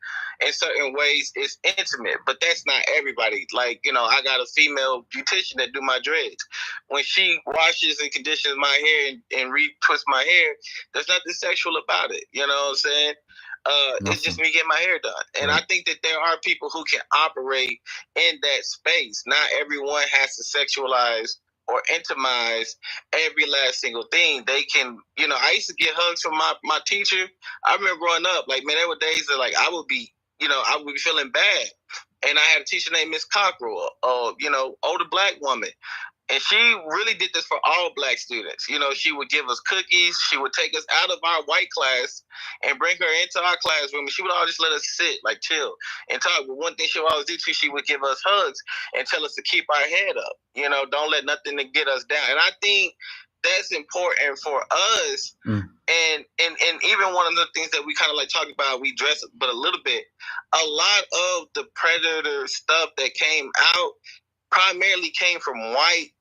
in certain ways is intimate, but that's not everybody. Like, I got a female beautician that do my dreads. When she washes and conditions my hair and retwists my hair, there's nothing sexual about it. You know what I'm saying? It's just me getting my hair done. And I think that there are people who can operate in that space. Not everyone has to sexualize or intimize every last single thing. They can, I used to get hugs from my teacher. I remember growing up, man, there were days that I would be feeling bad. And I had a teacher named Miss Cockrell, older Black woman. And she really did this for all Black students. She would give us cookies. She would take us out of our white class and bring her into our classroom. And she would always just let us sit, chill, and talk. But one thing she would always do too, she would give us hugs and tell us to keep our head up. Don't let nothing to get us down. And I think that's important for us. And even one of the things that we kind of talked about, we dress but a little bit. A lot of the predator stuff that came out primarily came from white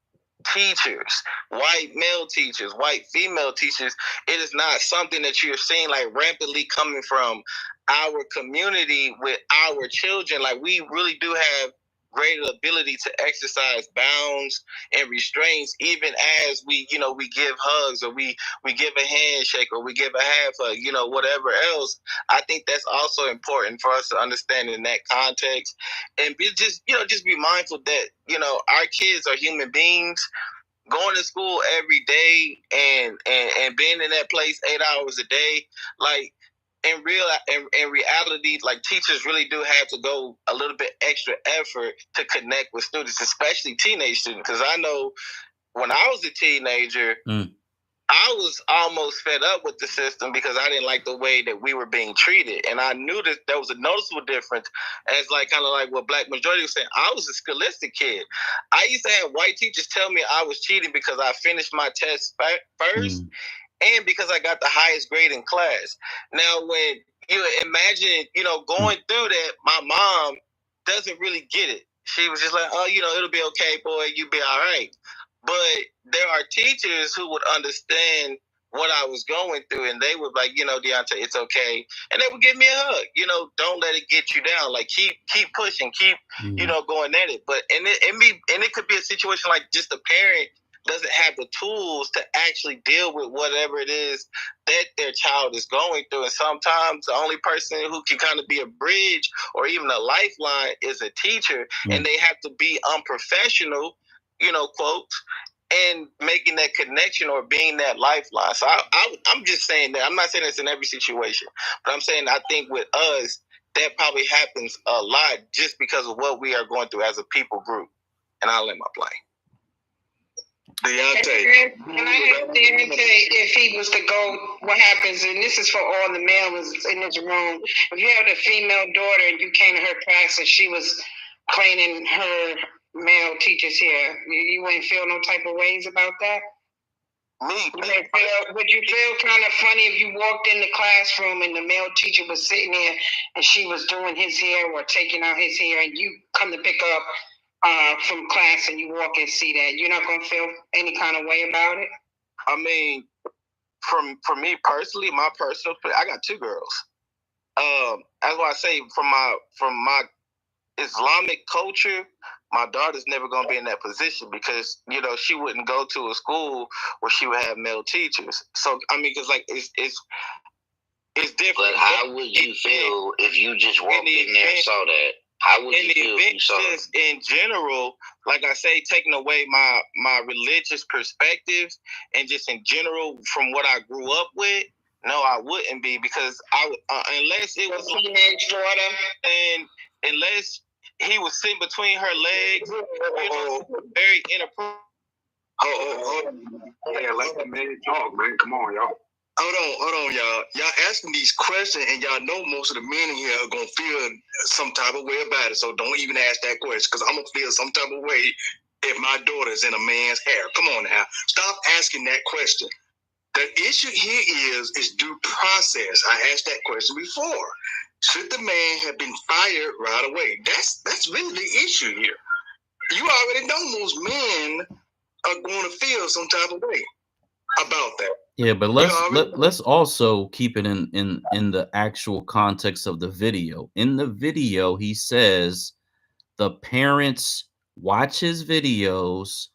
teachers, white male teachers, white female teachers. It is not something that you're seeing rampantly coming from our community with our children. We really do have greater ability to exercise bounds and restraints, even as we give hugs or we give a handshake or we give a half hug, whatever else. I think that's also important for us to understand in that context, and just be mindful that our kids are human beings going to school every day and being in that place 8 hours a day. In reality, teachers really do have to go a little bit extra effort to connect with students, especially teenage students. Because I know when I was a teenager, I was almost fed up with the system because I didn't like the way that we were being treated. And I knew that there was a noticeable difference as kind of what Black majority was saying. I was a scholastic kid. I used to have white teachers tell me I was cheating because I finished my test first. And because I got the highest grade in class. Now, when you imagine, going through that, my mom doesn't really get it. She was just like, oh, it'll be okay, boy, you'll be all right. But there are teachers who would understand what I was going through, and they would Deontay, it's okay. And they would give me a hug. Don't let it get you down. Keep pushing, keep, going at it. But, and it could be a situation just a parent doesn't have the tools to actually deal with whatever it is that their child is going through. And sometimes the only person who can kind of be a bridge or even a lifeline is a teacher, and they have to be unprofessional, quotes, and making that connection or being that lifeline. So I'm just saying that. I'm not saying it's in every situation, but I'm saying I think with us, that probably happens a lot just because of what we are going through as a people group. And I'll let my play. Deontay. Can I ask Deontay if he was to go, what happens, and this is for all the males in this room, if you had a female daughter and you came to her class and she was cleaning her male teacher's hair, you wouldn't feel no type of ways about that? Would you feel kind of funny if you walked in the classroom and the male teacher was sitting there and she was doing his hair or taking out his hair and you come to pick up from class and you walk and see that? You're not going to feel any kind of way about it? I mean, for me personally, my personal, I got two girls. That's why I say from my Islamic culture, my daughter's never going to be in that position because, she wouldn't go to a school where she would have male teachers. So, I mean, because it's different. But how would you feel if you just walked in there and saw that? How would you feel if you saw it? Just in general, like I say, taking away my religious perspectives and just in general from what I grew up with, no, I wouldn't be because unless it was teenage daughter, and unless he was sitting between her legs, very inappropriate. Yeah, let the man talk, man. Come on, y'all. Hold on, y'all. Y'all asking these questions, and y'all know most of the men in here are gonna feel some type of way about it. So don't even ask that question, because I'm gonna feel some type of way if my daughter's in a man's hair. Come on now, stop asking that question. The issue here is due process. I asked that question before. Should the man have been fired right away? That's really the issue here. You already know most men are going to feel some type of way about that. Yeah, but let's also keep it in the actual context of the video. In the video, he says the parents watch his videos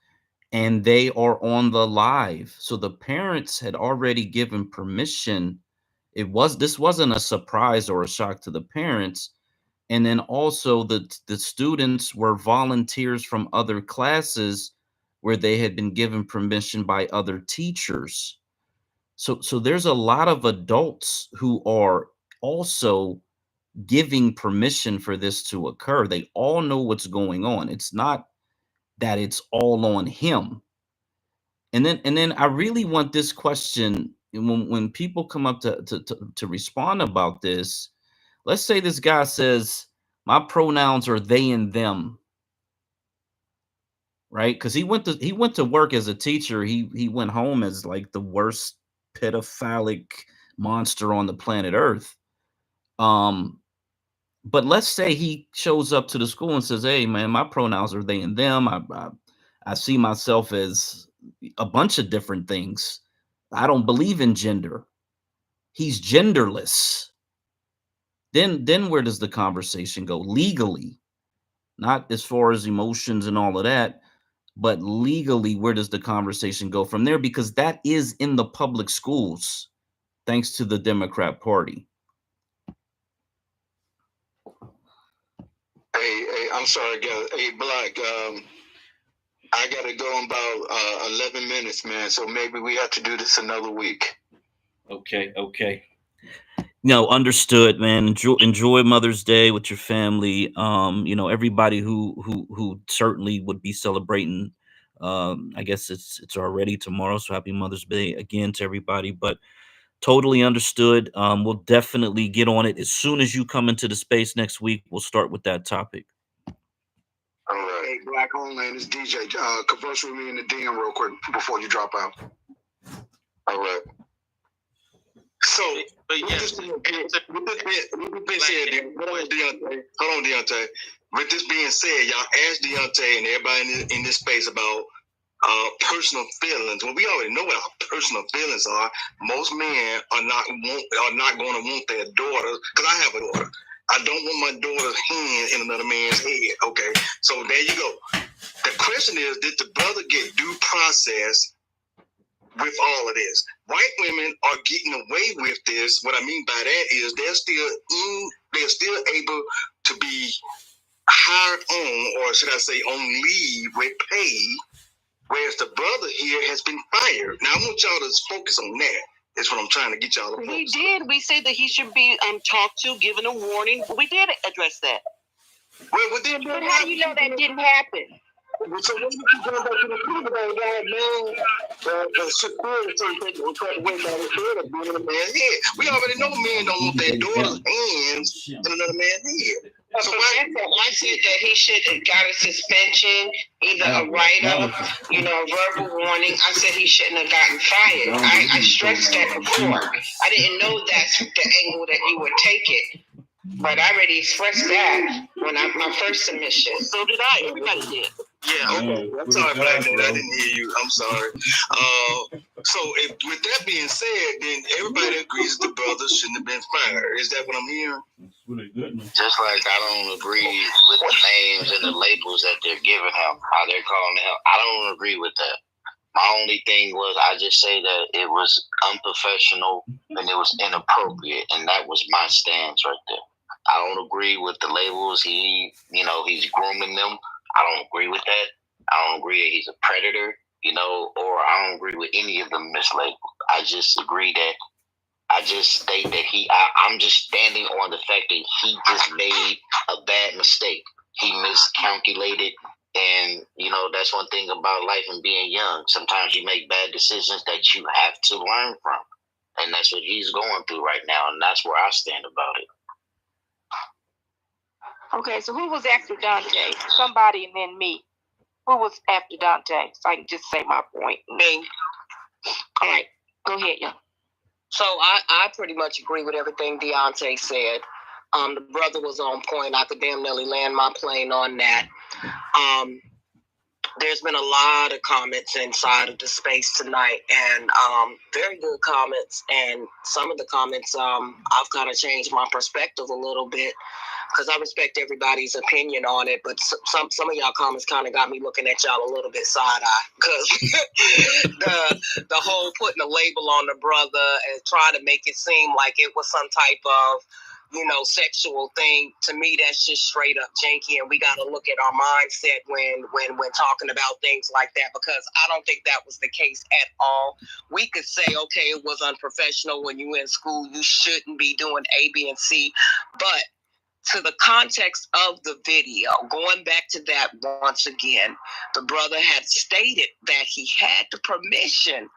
and they are on the live. So the parents had already given permission. This wasn't a surprise or a shock to the parents. And then also the students were volunteers from other classes where they had been given permission by other teachers. So there's a lot of adults who are also giving permission for this to occur. They all know what's going on. It's not that it's all on him. And then I really want this question when people come up to respond about this. Let's say this guy says, my pronouns are they and them, right? Because he went to work as a teacher. He went home as like the worst pedophilic monster on the planet Earth. But let's say he shows up to the school and says, hey man, my pronouns are they and them. I see myself as a bunch of different things. I don't believe in gender. He's genderless. Then where does the conversation go legally? Not as far as emotions and all of that, but legally, where does the conversation go from there? Because that is in the public schools, thanks to the Democrat Party. Hey, I'm sorry, guys. Hey, Black, I got to go in about 11 minutes, man. So maybe we have to do this another week. Okay. No, understood, man. Enjoy Mother's Day with your family. Everybody who certainly would be celebrating. I guess it's already tomorrow, so happy Mother's Day again to everybody. But totally understood. We'll definitely get on it as soon as you come into the space next week. We'll start with that topic. All right. Hey, Black Homeland, it's DJ. Converse with me in the DM real quick before you drop out. All right. So, but yes, with this being said, hold on, Deontay. With this being said, y'all asked Deontay and everybody in this space about personal feelings. Well, we already know what our personal feelings are. Most men are not going to want their daughters, because I have a daughter. I don't want my daughter's hand in another man's head. Okay, so there you go. The question is, did the brother get due process with all of this? White women are getting away with this. What I mean by that is they're still able to be hired on, or should I say on leave with pay, whereas the brother here has been fired. Now I want y'all to focus on that. That's what I'm trying to get y'all to focus. We did. We said that he should be talked to, given a warning. We did address that. Well, then, but how do you know that didn't happen? So when you go back to the people that got man, security being in a man's head. We already know men don't want their daughter's hands in another man's head. So I said that he should have got a suspension, either a write-up, verbal warning. I said he shouldn't have gotten fired. I stressed that before. I didn't know that's the angle that you would take it. But I already expressed that when my first submission. So did I. Everybody did. Yeah, okay. I'm sorry, Black, I didn't hear you. I'm sorry. So with that being said, then everybody agrees the brother shouldn't have been fired. Is that what I'm hearing? Just like I don't agree with the names and the labels that they're giving him, how they're calling him. I don't agree with that. My only thing was I just say that it was unprofessional and it was inappropriate, and that was my stance right there. I don't agree with the labels. He's grooming them. I don't agree with that. I don't agree that he's a predator, or I don't agree with any of them mislabeled. I just agree that I just state that I'm just standing on the fact that he just made a bad mistake. He miscalculated. And, that's one thing about life and being young. Sometimes you make bad decisions that you have to learn from. And that's what he's going through right now, and that's where I stand about it. Okay, so who was after Dante? Somebody and then me. Who was after Dante? So I can just say my point. Me. All right, go ahead, y'all. So I pretty much agree with everything Deontay said. The brother was on point. I could damn nearly land my plane on that. There's been a lot of comments inside of the space tonight, and very good comments. And some of the comments, I've kind of changed my perspective a little bit, because I respect everybody's opinion on it. But some of y'all comments kind of got me looking at y'all a little bit side-eye, because the whole putting a label on the brother and trying to make it seem like it was some type of, sexual thing, to me, that's just straight up janky. And we got to look at our mindset when talking about things like that, because I don't think that was the case at all. We could say, okay, it was unprofessional when you were in school. You shouldn't be doing A, B, and C. But to the context of the video, going back to that once again, the brother had stated that he had the permission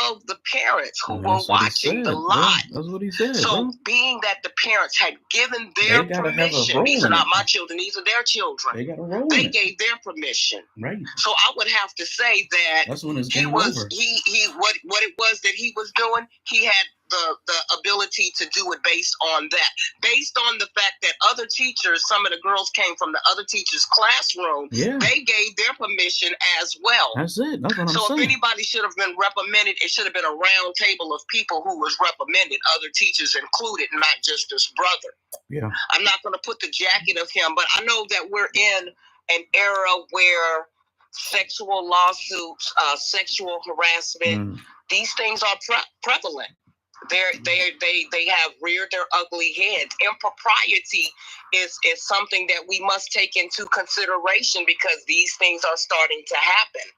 of the parents who were watching the live. That's what he said. So being that the parents had given their permission, these are not my children, these are their children. They got a role. They gave their permission. Right. So I would have to say that that's when it's he was over. What it was that he was doing, he had the ability to do it based on that. Based on the fact that other teachers, some of the girls came from the other teachers' classroom, they gave their permission as well. That's it. That's what I'm saying. So if anybody should have been reprimanded, it should have been a round table of people who was reprimanded, other teachers included, not just this brother. Yeah. I'm not going to put the jacket of him, but I know that we're in an era where sexual lawsuits, sexual harassment, these things are prevalent. They have reared their ugly heads. Impropriety is something that we must take into consideration, because these things are starting to happen.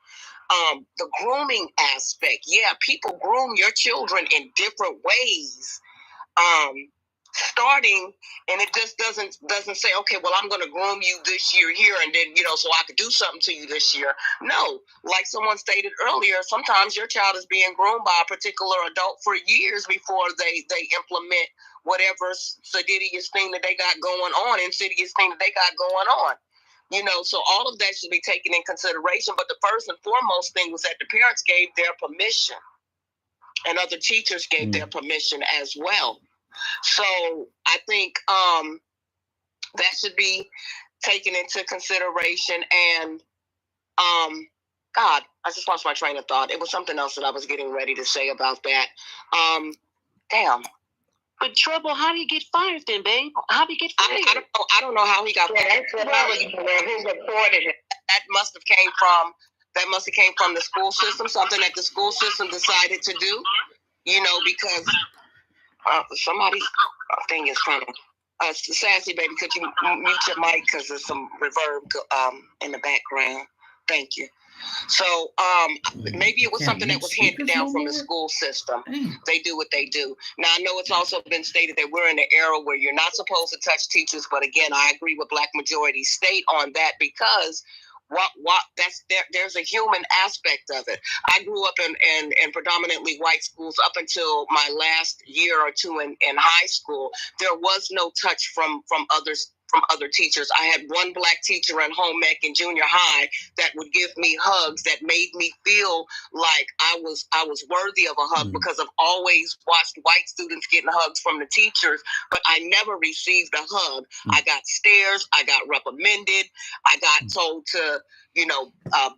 The grooming aspect, people groom your children in different ways. Starting, and it just doesn't say, okay, well, I'm going to groom you this year here, and then, so I could do something to you this year. No, like someone stated earlier, sometimes your child is being groomed by a particular adult for years before they implement whatever insidious thing that they got going on, so all of that should be taken in consideration. But the first and foremost thing was that the parents gave their permission, and other teachers gave their permission as well. So I think that should be taken into consideration. And God, I just lost my train of thought. It was something else that I was getting ready to say about that. Damn. But Trouble, how do you get fired then, babe? How do you get fired? I don't know how he got fired. Who reported it? That must have came from the school system, something that the school system decided to do. Because somebody's thing is kind of sassy, baby. Could you mute your mic, because there's some reverb in the background? Thank you. So maybe it was something that was handed down from the school system. They do what they do. Now, I know it's also been stated that we're in an era where you're not supposed to touch teachers, but again, I agree with Black Majority State on that, because there's a human aspect of it. I grew up in predominantly white schools up until my last year or two in high school. There was no touch from other teachers. I had one Black teacher in home ec and junior high that would give me hugs that made me feel like I was worthy of a hug, because I've always watched white students getting hugs from the teachers, but I never received a hug. I got stares, I got reprimanded, I got told to,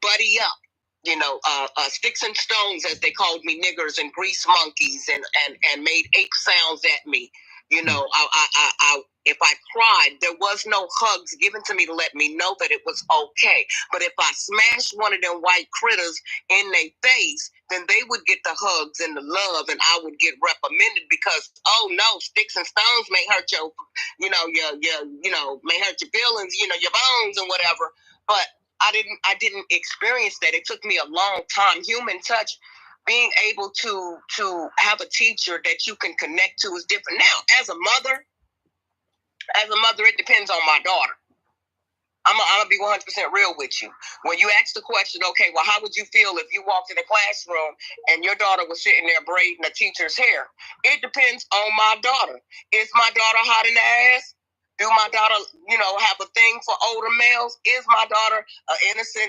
buddy up. Sticks and stones, as they called me, niggers and grease monkeys, and made ape sounds at me. If I cried, there was no hugs given to me to let me know that it was okay. But if I smashed one of them white critters in their face, then they would get the hugs and the love, and I would get reprimanded, because, oh no, sticks and stones may hurt your, may hurt your feelings, your bones and whatever. But I didn't experience that. It took me a long time. Human touch, being able to have a teacher that you can connect to is different. Now, as a mother, it depends on my daughter. I'm gonna be 100% real with you. When you ask the question, okay, well, how would you feel if you walked in a classroom and your daughter was sitting there braiding a teacher's hair? It depends on my daughter. Is my daughter hot in the ass? Do my daughter, have a thing for older males? Is my daughter an innocent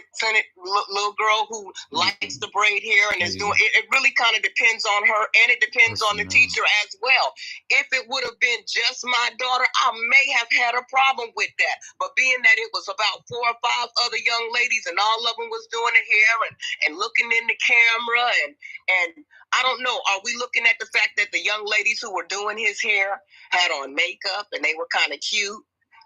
little girl who likes to braid hair and is doing it? It really kind of depends on her, and it depends on the teacher as well. If it would have been just my daughter, I may have had a problem with that. But being that it was about 4 or 5 other young ladies and all of them was doing the hair and looking in the camera and I don't know, are we looking at the fact that the young ladies who were doing his hair had on makeup and they were kind of cute?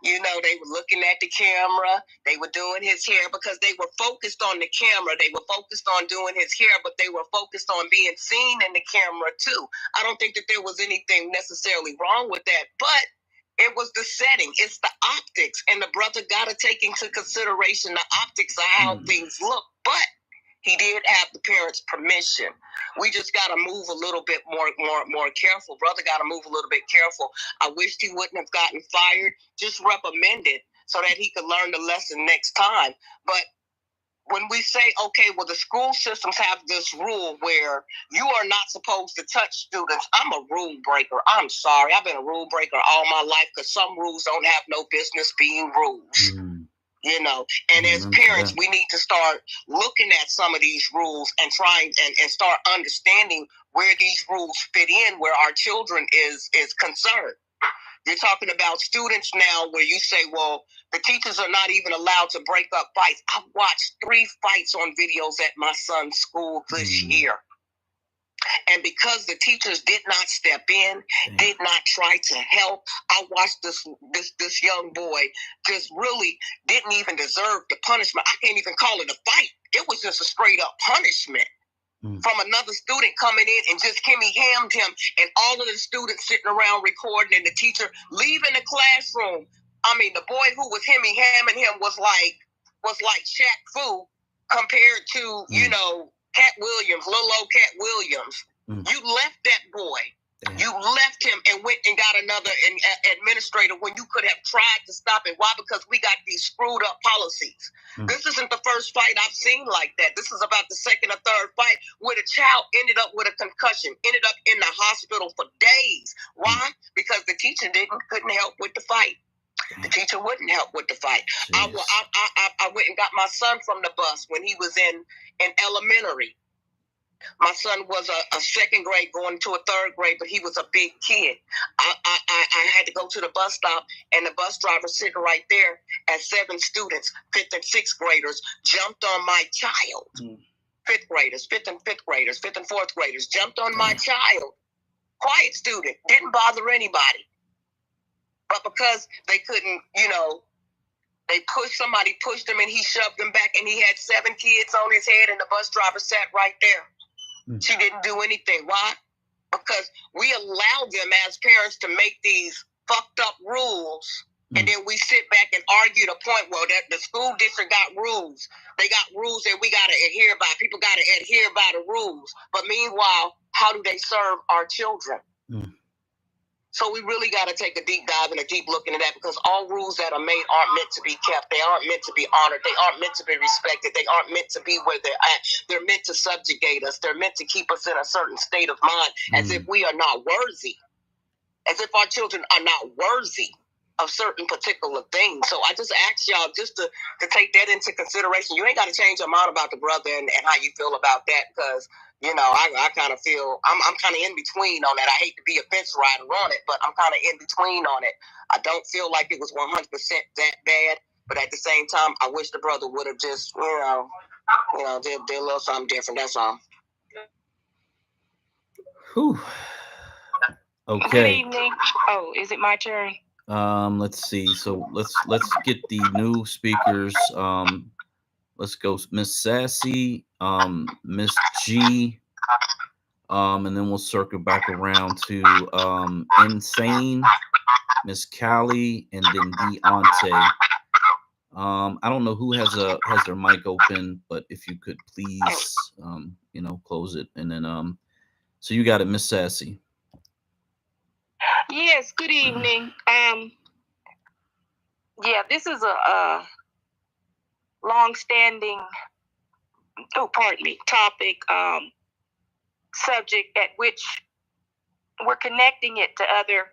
They were looking at the camera. They were doing his hair because they were focused on the camera. They were focused on doing his hair, but they were focused on being seen in the camera too. I don't think that there was anything necessarily wrong with that, but it was the setting. It's the optics, and the brother got to take into consideration the optics of how things look. But he did have the parents' permission. We just got to move a little bit more careful. Brother got to move a little bit careful. I wished he wouldn't have gotten fired. Just reprimanded so that he could learn the lesson next time. But when we say, okay, well, the school systems have this rule where you are not supposed to touch students. I'm a rule breaker. I'm sorry. I've been a rule breaker all my life because some rules don't have no business being rules. And as parents, we need to start looking at some of these rules and trying and start understanding where these rules fit in, where our children is concerned. You're talking about students now where you say, well, the teachers are not even allowed to break up fights. I've watched 3 fights on videos at my son's school this year. And because the teachers did not step in, did not try to help, I watched this young boy just really didn't even deserve the punishment. I can't even call it a fight. It was just a straight up punishment from another student coming in and just Kimmy hammed him, and all of the students sitting around recording, and the teacher leaving the classroom. I mean, the boy who was Hemi hamming him was like Shaq Fu compared to, Cat Williams, little old Cat Williams. You left that boy. You left him and went and got another administrator when you could have tried to stop it. Why? Because we got these screwed up policies. This isn't the first fight I've seen like that. This is about the second or third fight where the child ended up with a concussion, ended up in the hospital for days. Why? Because the teacher couldn't help with the fight. The teacher wouldn't help with the fight. I went and got my son from the bus when he was in elementary. My son was a second grade going to a third grade, but he was a big kid. I had to go to the bus stop, and the bus driver sitting right there as 7 students, 5th and 6th graders, jumped on my child. 5th graders, 5th and 5th graders, 5th and 4th graders, jumped on my child. Quiet student, didn't bother anybody. But because they couldn't, somebody pushed him and he shoved him back, and he had 7 kids on his head, and the bus driver sat right there. She didn't do anything. Why? Because we allow them as parents to make these fucked up rules, and then we sit back and argue the point, well, that the school district got rules. They got rules that we got to adhere by. People got to adhere by the rules. But meanwhile, how do they serve our children? So we really got to take a deep dive and a deep look into that, because all rules that are made aren't meant to be kept. They aren't meant to be honored. They aren't meant to be respected. They aren't meant to be where they're at. They're meant to subjugate us. They're meant to keep us in a certain state of mind, as if we are not worthy, as if our children are not worthy of certain particular things. So I just ask y'all just to take that into consideration. You ain't got to change your mind about the brother and how you feel about that, because I kind of feel I'm kind of in between on that. I hate to be a fence rider on it, but I'm kind of in between on it. I don't feel like it was 100% that bad, but at the same time, I wish the brother would have just did a little something different. That's all. Whew. Okay. Good evening. Oh, is it my turn? Let's see. So let's get the new speakers. Let's go Miss Sassy, Miss G, and then we'll circle back around to Insane, Miss Callie, and then Deontay. I don't know who has their mic open, but if you could please close it, and then so you got it, Miss Sassy. Yes, good evening. Yeah, this is a long-standing, topic, subject at which we're connecting it to other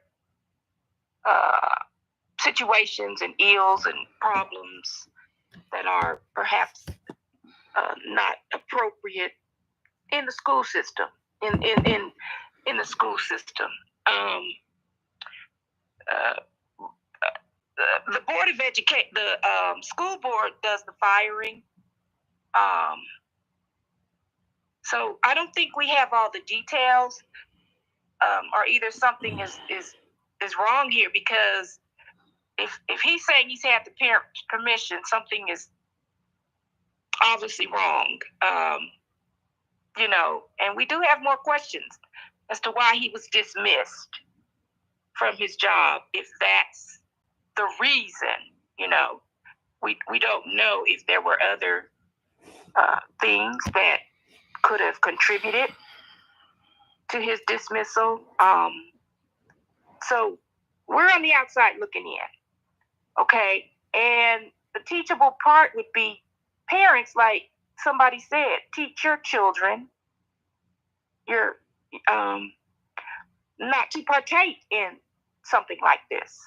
situations and ills and problems that are perhaps not appropriate in the school system. In the school system, the board of education, the school board does the firing. So I don't think we have all the details, or either something is wrong here, because if he's saying he's had the parent's permission, something is obviously wrong. And we do have more questions as to why he was dismissed from his job. If that's the reason, we don't know if there were other things that could have contributed to his dismissal. So we're on the outside looking in, okay? And the teachable part would be parents, like somebody said, teach your children not to partake in something like this.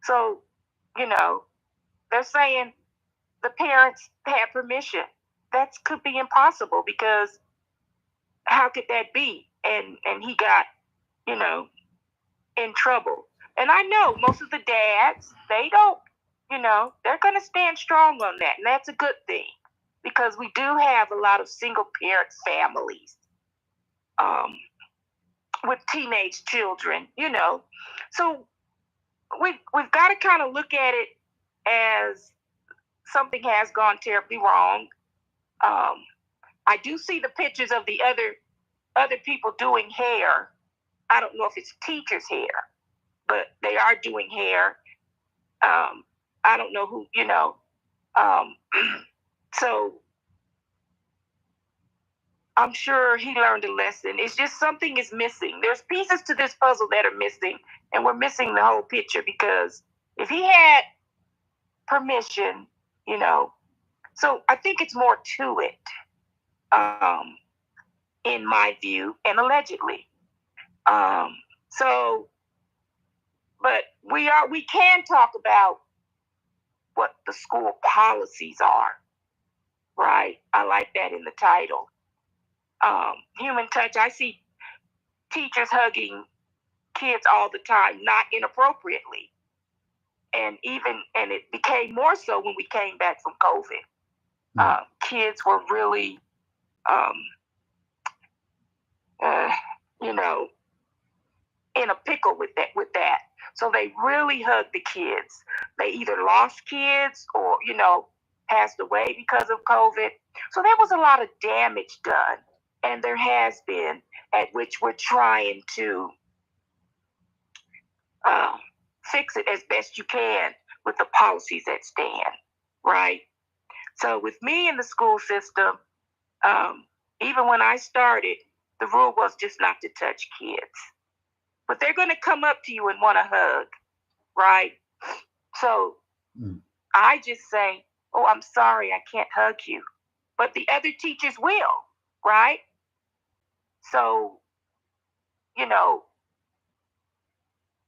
So, they're saying the parents had permission. That could be impossible, because how could that be? And he got, in trouble. And I know most of the dads, they don't, they're going to stand strong on that. And that's a good thing, because we do have a lot of single parent families with teenage children, So we've got to kind of look at it as something has gone terribly wrong. I do see the pictures of the other people doing hair. I don't know if it's teachers' hair, but they are doing hair. I don't know who, so I'm sure he learned a lesson. It's just something is missing. There's pieces to this puzzle that are missing, and we're missing the whole picture, because if he had permission, so I think it's more to it, in my view, and allegedly. But we can talk about what the school policies are, right? I like that in the title. Human touch. I see teachers hugging kids all the time, not inappropriately. And it became more so when we came back from COVID. Kids were really, in a pickle with that. So they really hugged the kids. They either lost kids or, passed away because of COVID. So there was a lot of damage done. And there has been, at which we're trying to fix it as best you can with the policies that stand, right? So with me in the school system, even when I started, the rule was just not to touch kids. But they're going to come up to you and want a hug, right? So I just say, oh, I'm sorry, I can't hug you. But the other teachers will, right? So,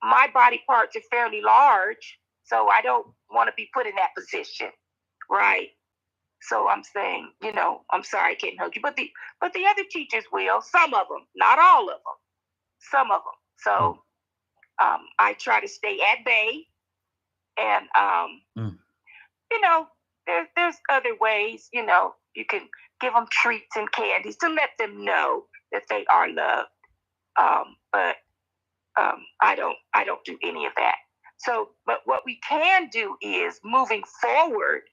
my body parts are fairly large, so I don't want to be put in that position, right? So I'm saying, I'm sorry, I can't hug you. But the other teachers will, some of them, not all of them, some of them. So I try to stay at bay, and there's other ways, you can give them treats and candies to let them know that they are loved. But I don't do any of that. So, but what we can do is, moving forward,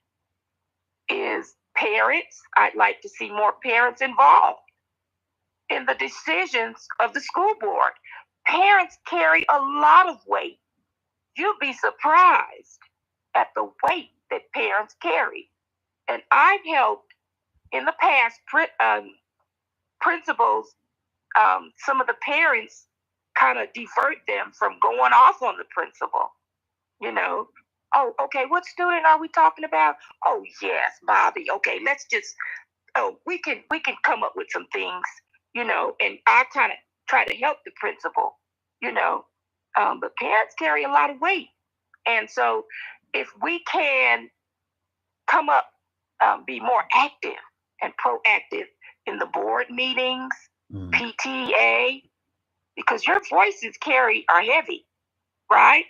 is parents. I'd like to see more parents involved in the decisions of the school board. Parents carry a lot of weight. You'd be surprised at the weight that parents carry. And I've helped in the past principals, some of the parents kind of divert them from going off on the principal, Oh, okay, what student are we talking about? Oh, yes, Bobby. Okay, let's just, we can come up with some things, and I kind of try to help the principal, but parents carry a lot of weight. And so if we can come up, be more active and proactive in the board meetings, PTA, because your voices are heavy, right?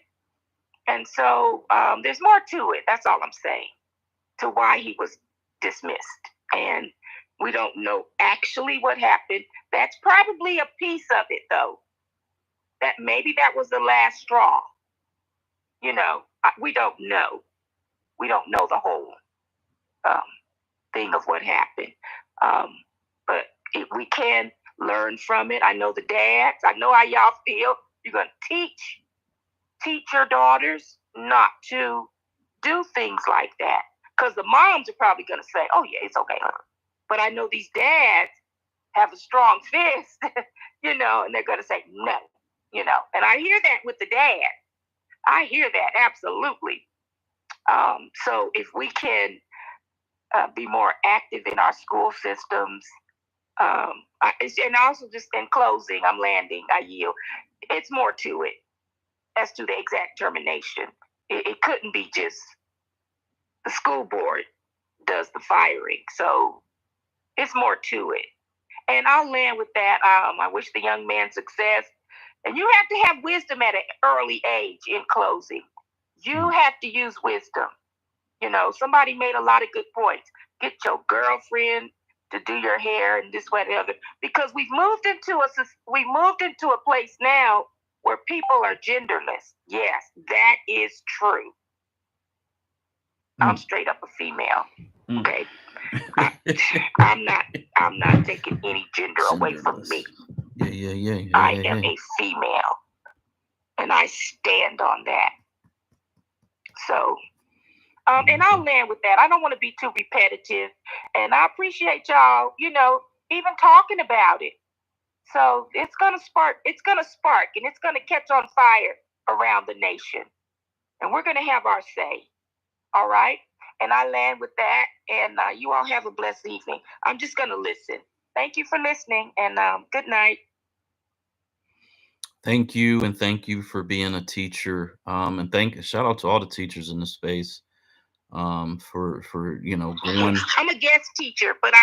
And so there's more to it. That's all I'm saying, to why he was dismissed. And we don't know actually what happened. That's probably a piece of it, though. That maybe that was the last straw. We don't know. We don't know the whole thing of what happened. But we can learn from it. I know the dads. I know how y'all feel. You're going to teach your daughters not to do things like that. Because the moms are probably going to say, oh, yeah, it's okay. But I know these dads have a strong fist, and they're going to say no, And I hear that with the dad. I hear that, absolutely. So if we can be more active in our school systems, and also just in closing, I'm landing, I yield. It's more to it as to the exact termination. It couldn't be just the school board does the firing. So it's more to it. And I'll land with that. I wish the young man success. And you have to have wisdom at an early age in closing. You have to use wisdom. Somebody made a lot of good points. Get your girlfriend to do your hair and this, whatever. Because we've moved into a place now where people are genderless. Yes, that is true. I'm straight up a female. Okay. I'm not taking any gender away from me. Yeah. I am a female. And I stand on that. So, and I'll land with that. I don't want to be too repetitive. And I appreciate y'all, even talking about it. So it's gonna spark, and it's gonna catch on fire around the nation. And we're gonna have our say. All right? And I land with that. And you all have a blessed evening. I'm just gonna listen. Thank you for listening, and good night. Thank you, and thank you for being a teacher. And shout out to all the teachers in the space. For going. I'm a guest teacher, but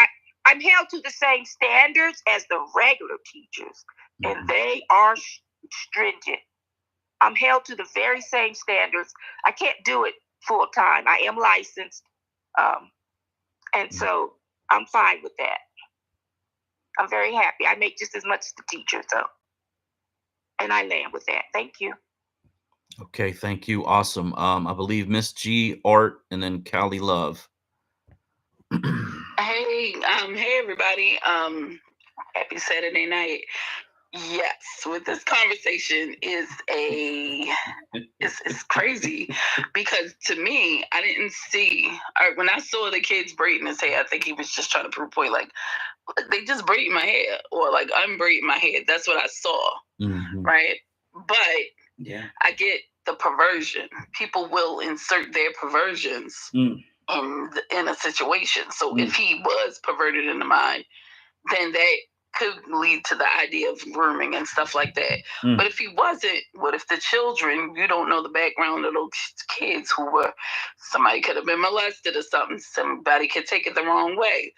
I'm held to the same standards as the regular teachers, and they are stringent. I'm held to the very same standards. I can't do it full time. I am licensed, and so I'm fine with that. I'm very happy. I make just as much as the teacher, so, and I land with that. Thank you. Okay, thank you. Awesome. I believe Miss G, Art, and then Callie Love. Hey everybody. Happy Saturday night. Yes, with this conversation is it's crazy, because to me, I didn't see, when I saw the kids braiding his hair, I think he was just trying to prove a point, like, they just braid my hair, or like I'm braiding my hair. That's what I saw, right? But yeah, I get the perversion. People will insert their perversions in a situation. So if he was perverted in the mind, then that could lead to the idea of grooming and stuff like that. But if he wasn't, what if the children, you don't know the background of those kids who were, somebody could have been molested or something. Somebody could take it the wrong way.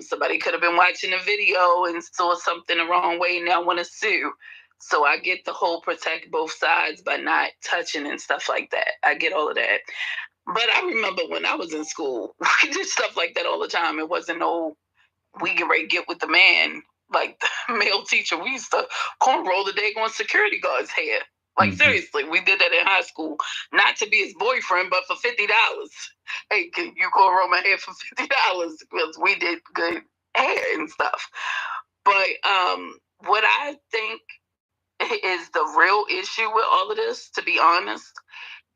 Somebody could have been watching a video and saw something the wrong way and now want to sue. So I get the whole protect both sides by not touching and stuff like that. I get all of that. But I remember when I was in school, we did stuff like that all the time. It wasn't no, we get ready to get with the man, like the male teacher. We used to cornroll the daggone security guard's hair. Like, seriously, we did that in high school. Not to be his boyfriend, but for $50. Hey, can you cornroll my hair for $50? Because we did good hair and stuff. But what I think is the real issue with all of this, to be honest,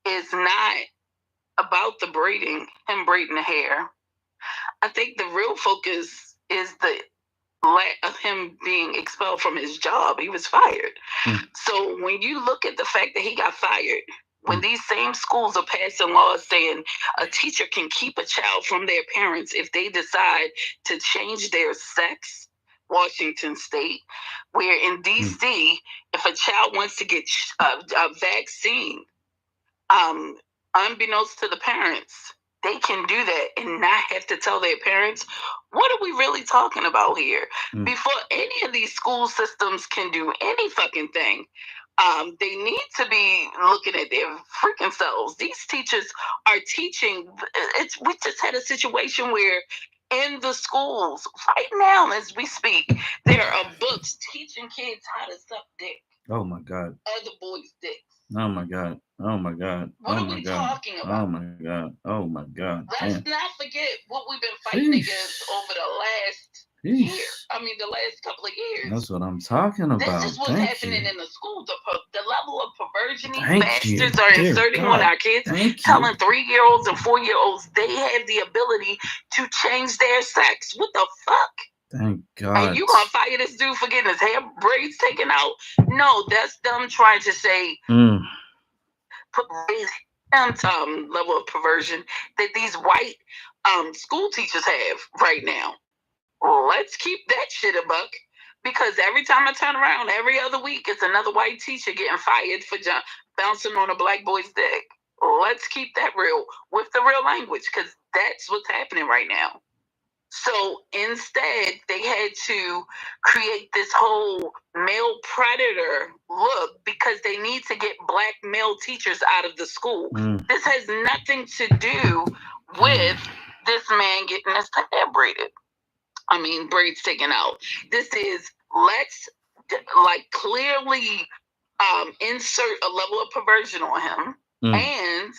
is not about the braiding, him braiding the hair. I think the real focus is the lack of him being expelled from his job. He was fired. So when you look at the fact that he got fired, when these same schools are passing laws saying a teacher can keep a child from their parents if they decide to change their sex, Washington State, where in D.C., if a child wants to get a vaccine, unbeknownst to the parents, they can do that and not have to tell their parents. What are we really talking about here? Before any of these school systems can do any fucking thing, they need to be looking at their freaking selves. These teachers are teaching. We just had a situation where in the schools right now, as we speak, there are books teaching kids how to suck dick. Oh my God. Other boys' dicks. Oh my God. Oh my God. What oh are my we God. talking about? Oh my God. Oh my God. Let's Damn. not forget what we've been fighting against over the last year. I mean, the last couple of years. That's what I'm talking about. This is what's Thank happening you. in the school. The level of perversion these Thank you. bastards are Dear inserting God. on our kids, Thank telling you. 3-year-olds and 4-year-olds they have the ability to change their sex. What the fuck? Thank God. And you gonna fire this dude for getting his hair braids taken out? No, that's them trying to say put raise level of perversion that these white school teachers have right now. Let's keep that shit a buck, because every time I turn around, every other week, it's another white teacher getting fired for bouncing on a black boy's dick. Let's keep that real with the real language, because that's what's happening right now. So instead, they had to create this whole male predator look because they need to get black male teachers out of the school. This has nothing to do with this man getting his hair braided. I mean, braids taken out. This is, let's clearly insert a level of perversion on him, and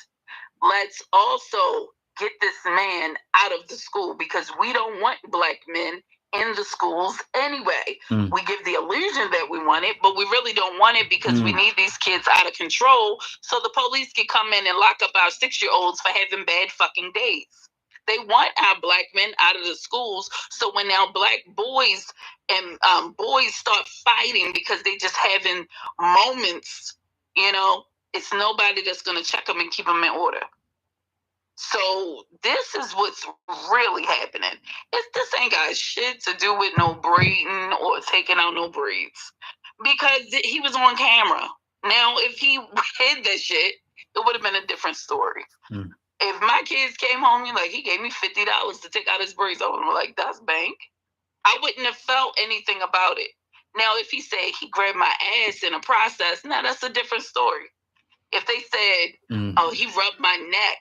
let's also get this man out of the school, because we don't want black men in the schools anyway. We give the illusion that we want it, but we really don't want it, because we need these kids out of control so the police can come in and lock up our 6-year-olds for having bad fucking days. They want our black men out of the schools, so when now black boys and boys start fighting because they just having moments, it's nobody that's going to check them and keep them in order. So this is what's really happening. This ain't got shit to do with no breeding or taking out no breeds, because he was on camera. Now, if he hid that shit, it would have been a different story. If my kids came home, he gave me $50 to take out his braids, I would have been like, that's bank. I wouldn't have felt anything about it. Now, if he said he grabbed my ass in a process, now that's a different story. If they said, oh, he rubbed my neck,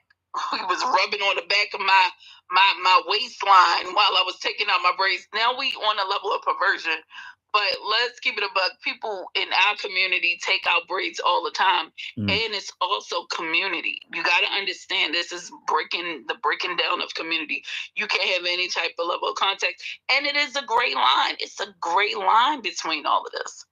he was rubbing on the back of my waistline while I was taking out my braids, now we on a level of perversion. But let's keep it a buck. People in our community take out braids all the time. And it's also community. You got to understand, this is breaking down of community. You can't have any type of level of contact. And it is a gray line. It's a gray line between all of this.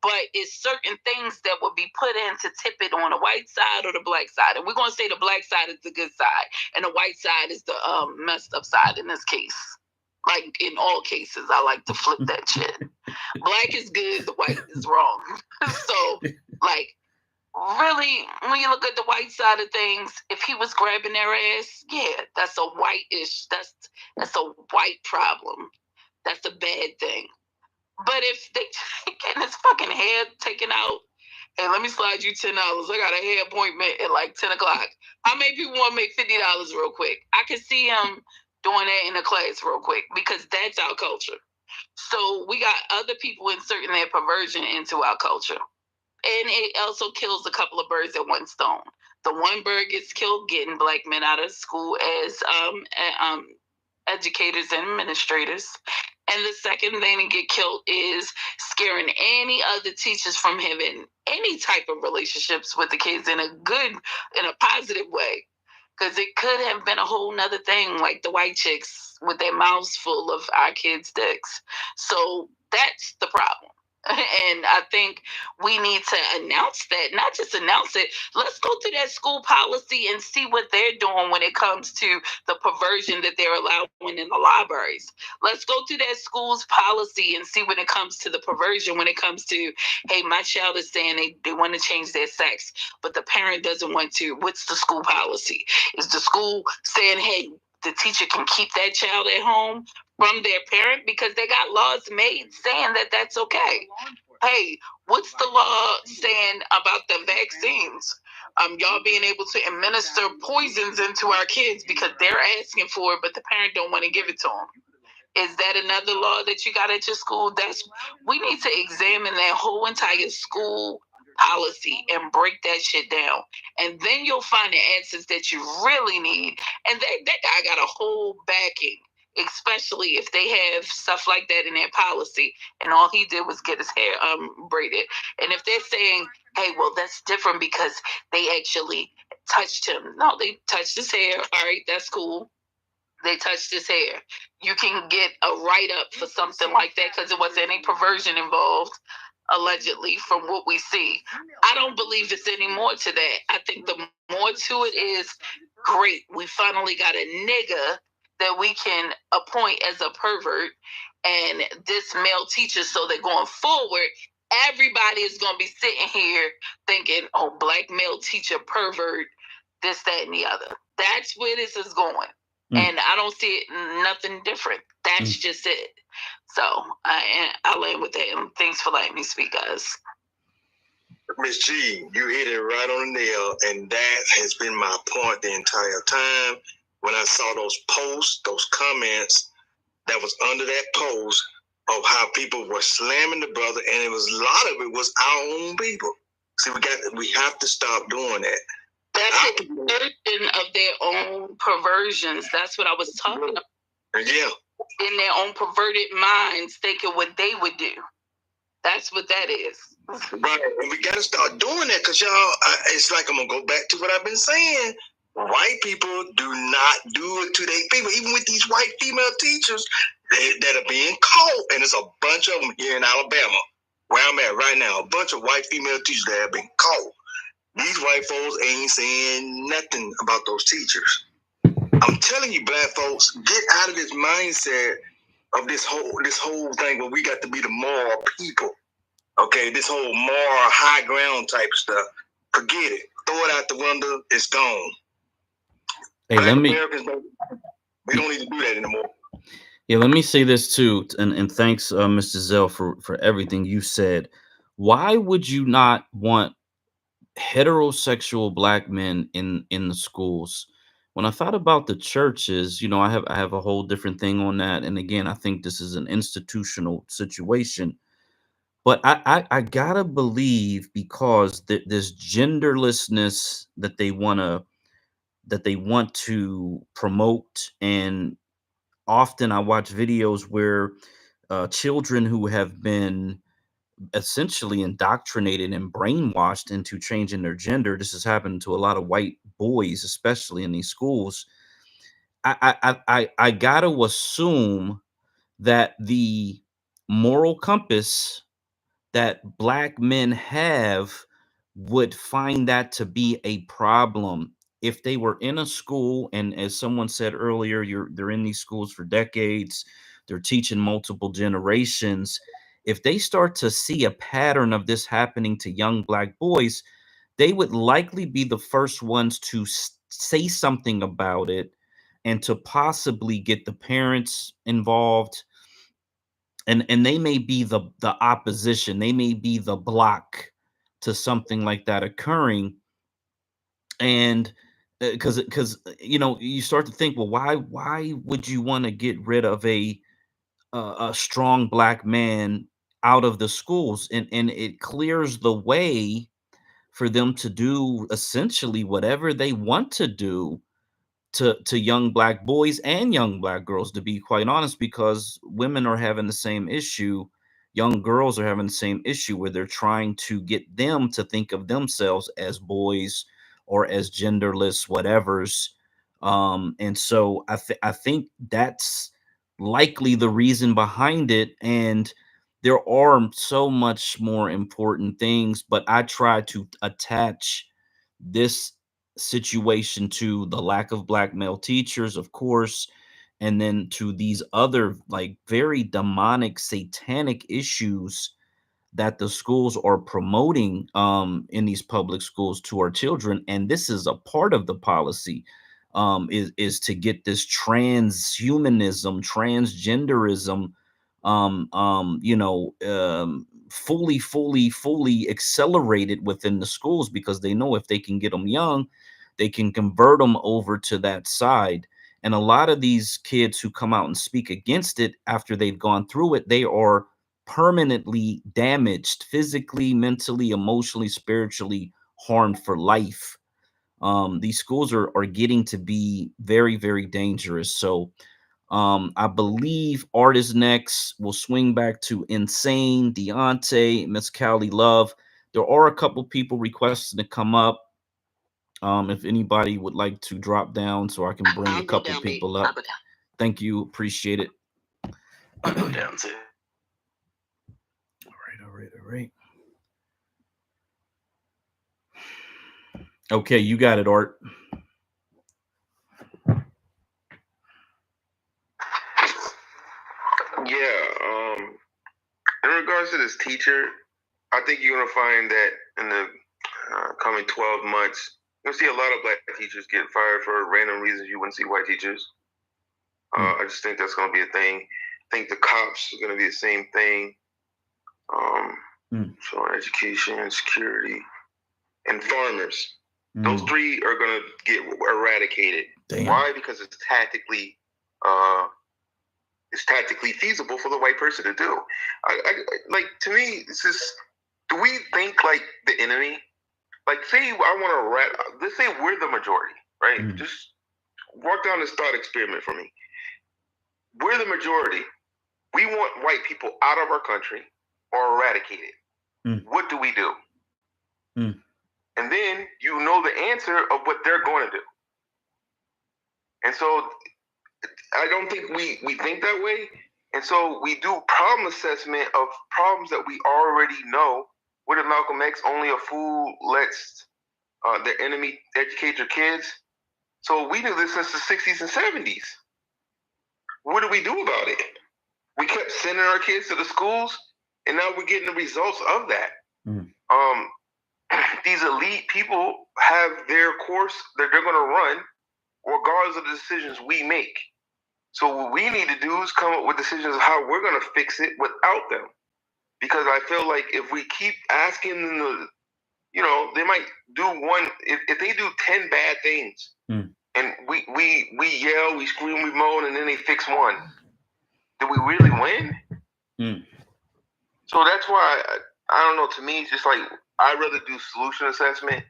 But it's certain things that would be put in to tip it on the white side or the black side. And we're going to say the black side is the good side, and the white side is the messed up side in this case. Like in all cases, I like to flip that shit. Black is good, the white is wrong. So, really, when you look at the white side of things, if he was grabbing their ass, yeah, that's a white-ish, that's a white problem. That's a bad thing. But if they getting his fucking hair taken out, hey, let me slide you $10. I got a hair appointment at 10 o'clock. How many people want to make $50 real quick? I can see him doing that in the class real quick, because that's our culture. So we got other people inserting their perversion into our culture. And it also kills a couple of birds at one stone. The one bird gets killed, getting black men out of school as educators and administrators. And the second thing to get killed is scaring any other teachers from having any type of relationships with the kids in a positive way. Because it could have been a whole nother thing, like the white chicks with their mouths full of our kids' dicks. So that's the problem. And I think we need to announce that, not just announce it. Let's go to that school policy and see what they're doing when it comes to the perversion that they're allowing in the libraries. Let's go to that school's policy and see when it comes to the perversion, when it comes to, hey, my child is saying they want to change their sex, but the parent doesn't want to. What's the school policy? Is the school saying, hey, the teacher can keep that child at home from their parent because they got laws made saying that that's okay? Hey, what's the law saying about the vaccines? Y'all being able to administer poisons into our kids because they're asking for it, but the parent don't want to give it to them. Is that another law that you got at your school? We need to examine that whole entire school policy and break that shit down. And then you'll find the answers that you really need. And that guy got a whole backing, especially if they have stuff like that in their policy. And all he did was get his hair braided. And if they're saying, hey, well, that's different because they actually touched him. No, they touched his hair. All right, that's cool. They touched his hair. You can get a write-up for something like that because there wasn't any perversion involved, allegedly, from what we see. I don't believe it's any more to that. I think the more to it is, great, we finally got a nigga that we can appoint as a pervert and this male teacher, so that going forward, everybody is going to be sitting here thinking, oh, black male teacher pervert, this, that, and the other. That's where this is going. And I don't see it nothing different. That's just it. So I'll end with that. And thanks for letting me speak, guys. Miss G, you hit it right on the nail, and that has been my point the entire time. When I saw those posts, those comments that was under that post of how people were slamming the brother, and it was a lot of it was our own people. See, we have to stop doing that. That's a version of their own perversions. That's what I was talking about. Yeah. In their own perverted minds, thinking what they would do. That's what that is. Right. And we got to start doing that because, y'all, it's like I'm going to go back to what I've been saying. White people do not do it to their people. Even with these white female teachers that are being caught, and there's a bunch of them here in Alabama, where I'm at right now, a bunch of white female teachers that have been caught. These white folks ain't saying nothing about those teachers. I'm telling you, black folks, get out of this mindset of this whole thing where we got to be the moral people. Okay, this whole moral high ground type stuff. Forget it. Throw it out the window. It's gone. Hey, black Americans, we don't need to do that anymore. Yeah, let me say this too, and thanks, Mr. Zell, for everything you said. Why would you not want heterosexual black men in the schools? When I thought about the churches, you know, I have a whole different thing on that. And again, I think this is an institutional situation. But I gotta believe, because this genderlessness that they want to promote, and often I watch videos where children who have been essentially indoctrinated and brainwashed into changing their gender. This has happened to a lot of white boys, especially in these schools. I gotta assume that the moral compass that black men have would find that to be a problem if they were in a school. And as someone said earlier, they're in these schools for decades, they're teaching multiple generations. If they start to see a pattern of this happening to young black boys, they would likely be the first ones to say something about it and to possibly get the parents involved. And they may be the opposition, they may be the block to something like that occurring. And because you know, you start to think, well, why would you want to get rid of a strong black man out of the schools? And it clears the way for them to do essentially whatever they want to do to young black boys and young black girls, to be quite honest, because women are having the same issue. Young girls are having the same issue where they're trying to get them to think of themselves as boys or as genderless whatevers. And so I think that's likely the reason behind it. And there are so much more important things, but I try to attach this situation to the lack of black male teachers, of course, and then to these other like very demonic, satanic issues that the schools are promoting in these public schools to our children. And this is a part of the policy, is to get this transhumanism, transgenderism, fully accelerated within the schools, because they know if they can get them young, they can convert them over to that side. And a lot of these kids who come out and speak against it after they've gone through it, they are permanently damaged, physically, mentally, emotionally, spiritually harmed for life. These schools are getting to be very, very dangerous. So I believe Art is next. We'll swing back to Insane, Deontay, Miss Callie Love. There are a couple people requesting to come up. If anybody would like to drop down so I can bring a couple people up. Thank you. Appreciate it. I'll go down too. All right. Okay, you got it, Art. Yeah, in regards to this teacher, I think you're going to find that in the coming 12 months, you'll see a lot of black teachers get fired for random reasons you wouldn't see white teachers. I just think that's going to be a thing. I think the cops are going to be the same thing. So education, security, and farmers. Those three are going to get eradicated. Damn. Why? Because it's tactically feasible for the white person to do. Like, to me, it's just, do we think like the enemy? Like, say let's say we're the majority, right? Just walk down this thought experiment for me. We're the majority. We want white people out of our country or eradicated. What do we do? And then you know the answer of what they're going to do. And so I don't think we think that way. And so we do problem assessment of problems that we already know. What did Malcolm X? Only a fool lets their enemy educate their kids. So we do this since the 60s and 70s. What do we do about it? We kept sending our kids to the schools, and now we're getting the results of that. These elite people have their course that they're going to run regardless of the decisions we make. So what we need to do is come up with decisions of how we're going to fix it without them. Because I feel like if we keep asking them, they might do one, if they do 10 bad things, and we yell, we scream, we moan, and then they fix one, do we really win? So that's why, I don't know, to me, it's just like, I'd rather do solution assessment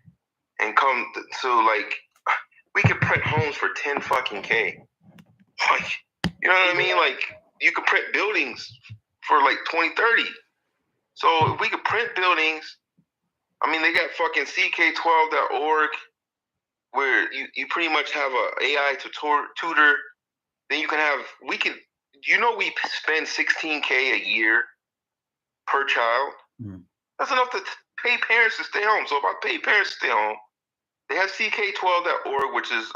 and come to like, we could print homes for 10 fucking K. Like, you know what I mean? Like, you could print buildings for like 20, 30. So if we could print buildings, I mean, they got fucking ck12.org where you pretty much have a AI tutor. Then you can have, we spend $16K a year per child. That's enough to pay parents to stay home. So if I pay parents to stay home, they have ck12.org, which is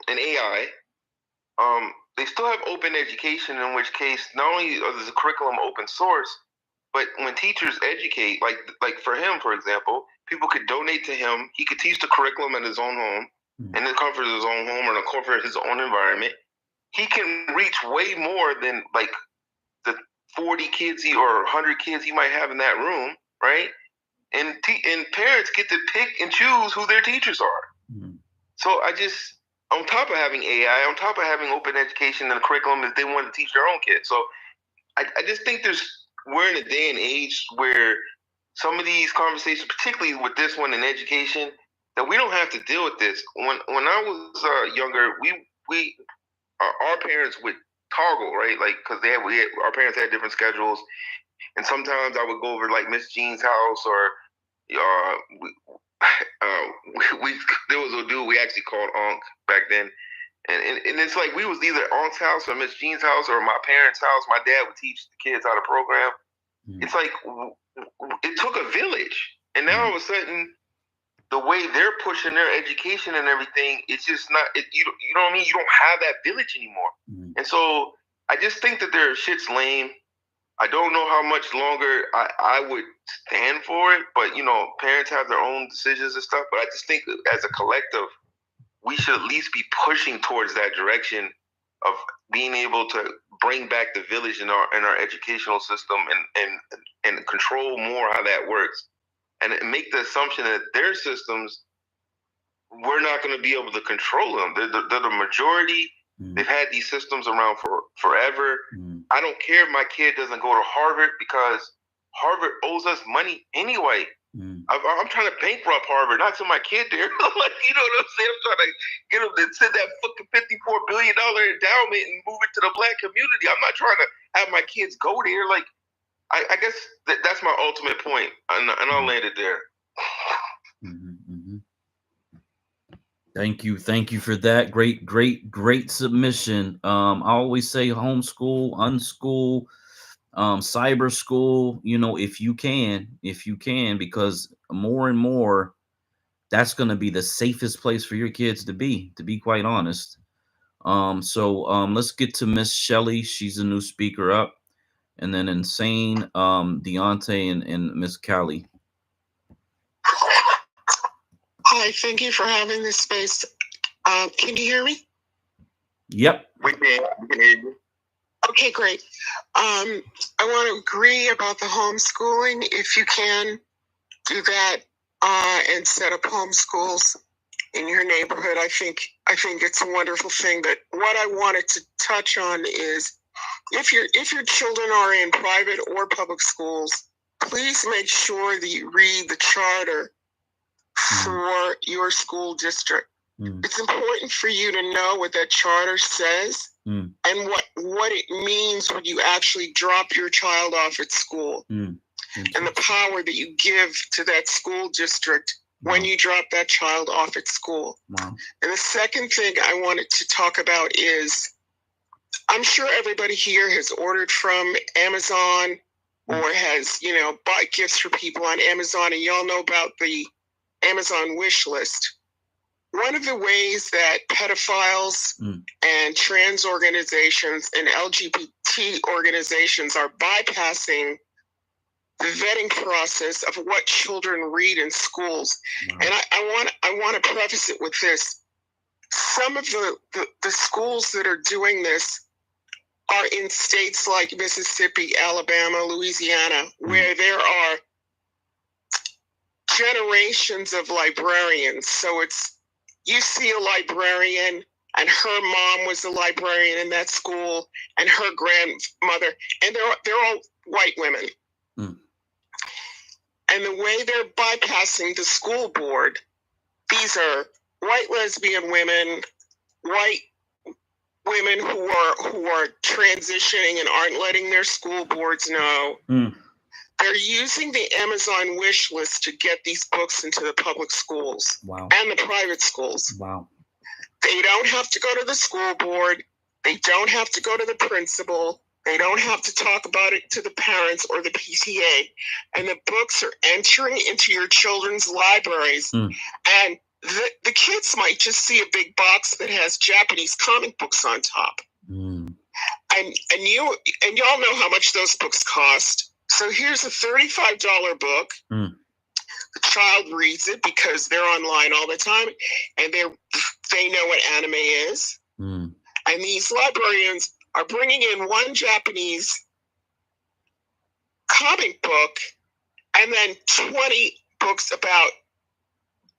an AI. They still have open education, in which case not only is the curriculum open source, but when teachers educate, like for him, for example, people could donate to him. He could teach the curriculum in his own home, in the comfort of his own home or in the comfort of his own environment. He can reach way more than like the 40 kids or 100 kids he might have in that room, right? And parents get to pick and choose who their teachers are. So I just, on top of having AI, on top of having open education and the curriculum, if they want to teach their own kids. So I just think we're in a day and age where some of these conversations, particularly with this one in education, that we don't have to deal with this. When I was younger, our parents would toggle, right? Like, because our parents had different schedules, and sometimes I would go over like Miss Jean's house, or there was a dude we actually called Unc back then. And it's like we was either aunt's house or Miss Jean's house or my parents' house. My dad would teach the kids how to program. It's like it took a village, and now all of a sudden, the way they're pushing their education and everything, it's just not. You know what I mean? You don't have that village anymore, and so I just think that their shit's lame. I don't know how much longer I would stand for it, but parents have their own decisions and stuff. But I just think as a collective, we should at least be pushing towards that direction of being able to bring back the village in our educational system and control more how that works, and make the assumption that their systems, we're not going to be able to control them. They're the majority. They've had these systems around for forever. I don't care if my kid doesn't go to Harvard because Harvard owes us money anyway. I'm trying to bankrupt Harvard, not to my kid there. Like, you know what I'm saying? I'm trying to get them to send that fucking $54 billion endowment and move it to the Black community. I'm not trying to have my kids go there. Like, I guess that's my ultimate point, and I'll land it there. Thank you for that. Great submission. I always say homeschool, unschool, cyber school, if you can, because more and more, that's going to be the safest place for your kids to be quite honest. So let's get to Miss Shelley. She's a new speaker up, and then Insane, Deontay, and Miss Callie. Hi, thank you for having this space. Can you hear me? Yep. We can hear you. Okay, great. I want to agree about the homeschooling. If you can do that and set up homeschools in your neighborhood, I think it's a wonderful thing. But what I wanted to touch on is if your children are in private or public schools, please make sure that you read the charter for your school district. It's important for you to know what that charter says and what it means when you actually drop your child off at school and the power that you give to that school district when you drop that child off at school. And the second thing I wanted to talk about is, I'm sure everybody here has ordered from Amazon or has, bought gifts for people on Amazon, and y'all know about the Amazon wish list. One of the ways that pedophiles and trans organizations and LGBT organizations are bypassing the vetting process of what children read in schools. And I want to preface it with this. Some of the schools that are doing this are in states like Mississippi, Alabama, Louisiana, where there are generations of librarians. So you see a librarian, and her mom was a librarian in that school, and her grandmother, and they're all white women. And the way they're bypassing the school board, these are white lesbian women, white women who are transitioning and aren't letting their school boards know. They're using the Amazon wish list to get these books into the public schools and the private schools. They don't have to go to the school board. They don't have to go to the principal. They don't have to talk about it to the parents or the PTA. And the books are entering into your children's libraries. And the kids might just see a big box that has Japanese comic books on top. And y'all know how much those books cost. So here's a $35 book. The child reads it because they're online all the time, and they know what anime is. And these librarians are bringing in one Japanese comic book and then 20 books about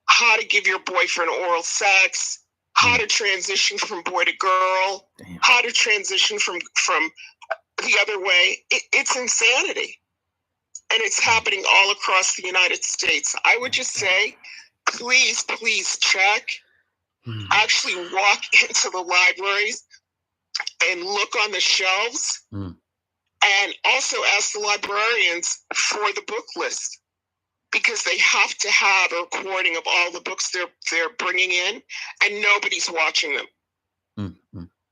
how to give your boyfriend oral sex, how to transition from boy to girl, how to transition from the other way. It's insanity. And it's happening all across the United States. I would just say, please check. Actually walk into the libraries and look on the shelves. And also ask the librarians for the book list, because they have to have a recording of all the books they're bringing in, and nobody's watching them.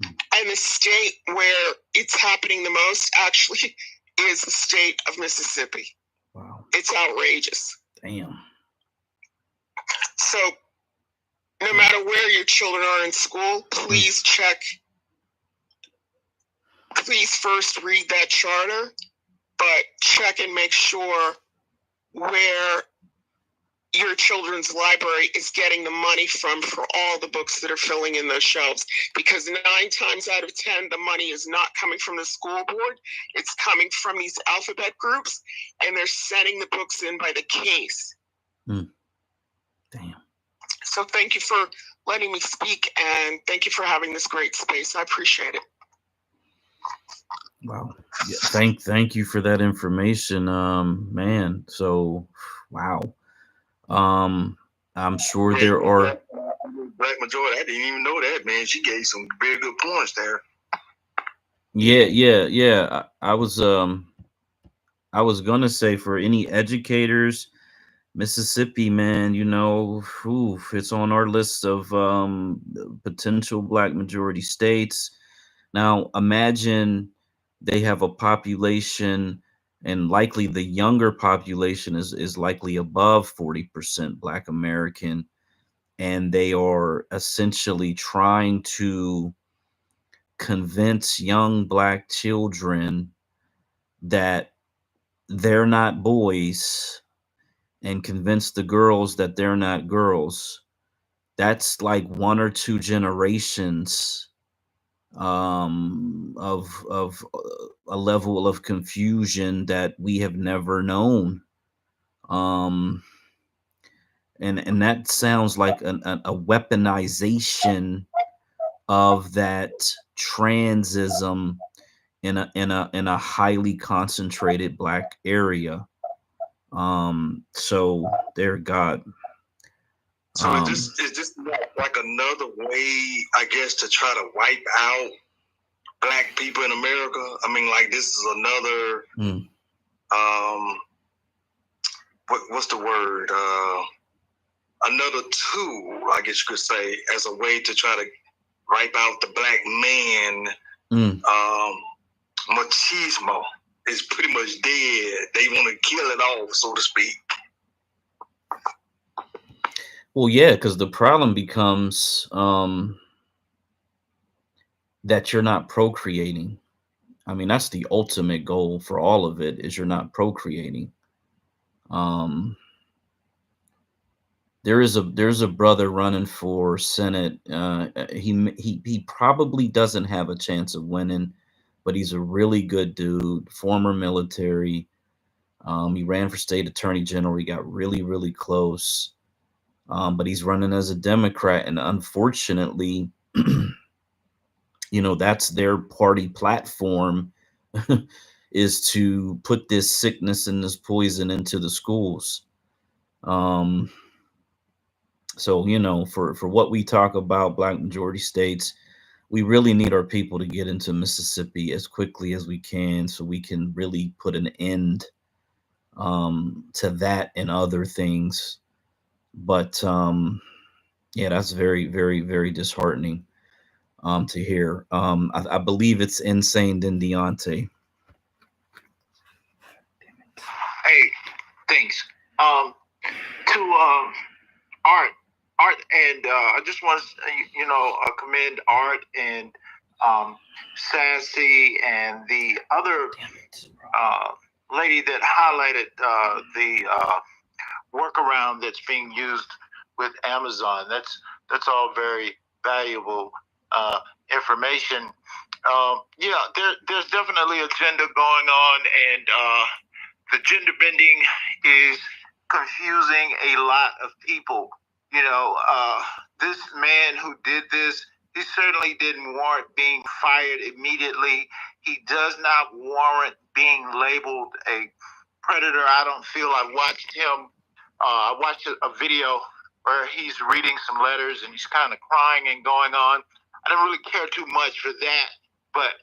And the state where it's happening the most actually is the state of Mississippi. Wow. It's outrageous. Damn. So no matter where your children are in school, please check. Please first read that charter, but check and make sure where your children's library is getting the money from for all the books that are filling in those shelves. Because 9 times out of 10, the money is not coming from the school board. It's coming from these alphabet groups, and they're sending the books in by the case. Damn. So thank you for letting me speak, and thank you for having this great space. I appreciate it. Wow. Yeah, thank you for that information, man. So, wow. I'm sure there are Black majority. I didn't even know that, man. She gave some very good points there. Yeah. I was gonna say, for any educators, Mississippi, man, you know, it's on our list of potential Black majority states. Now, imagine they have a population, and likely the younger population is likely above 40% Black American, and they are essentially trying to convince young Black children that they're not boys, and convince the girls that they're not girls. That's like 1 or 2 generations of a level of confusion that we have never known. And that sounds like a weaponization of that transism in a highly concentrated Black area. So dear God. So is this like another way, I guess, to try to wipe out Black people in America? I mean, like, this is another what's the word? Another tool, I guess you could say, as a way to try to wipe out the Black man. Machismo is pretty much dead. They want to kill it off, so to speak. Well, yeah, because the problem becomes that you're not procreating. I mean, that's the ultimate goal for all of it, is you're not procreating. There's a brother running for Senate. He probably doesn't have a chance of winning, but he's a really good dude, former military. He ran for state attorney general. He got really, really close. But he's running as a Democrat, and unfortunately, you know, that's their party platform, is to put this sickness and this poison into the schools. So, you know, for what we talk about Black majority states, we really need our people to get into Mississippi as quickly as we can, so we can really put an end to that and other things. But yeah, that's very, very, very disheartening to hear. I believe it's Insane than Deontay. Hey, thanks. To Art, and I just want to, commend Art and Sassy and the other lady that highlighted the workaround that's being used with Amazon. That's all very valuable information. There's definitely a agenda going on, and the gender bending is confusing a lot of people. This man who did this, he certainly didn't warrant being fired immediately. He does not warrant being labeled a predator. I don't feel I watched him. I watched a video where he's reading some letters and he's kind of crying and going on. I didn't really care too much for that. But,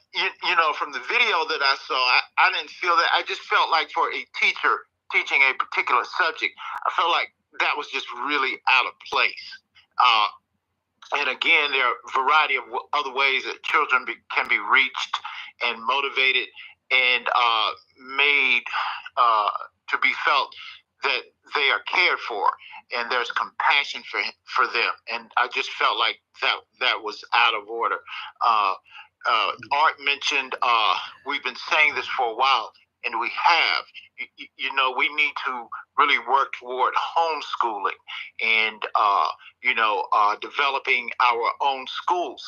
from the video that I saw, I didn't feel that. I just felt like for a teacher teaching a particular subject, I felt like that was just really out of place. And again, there are a variety of other ways that children can be reached and motivated and made to be felt that they are cared for and there's compassion for them. And I just felt like that was out of order. Art mentioned we've been saying this for a while, and we have. You know, we need to really work toward homeschooling and developing our own schools.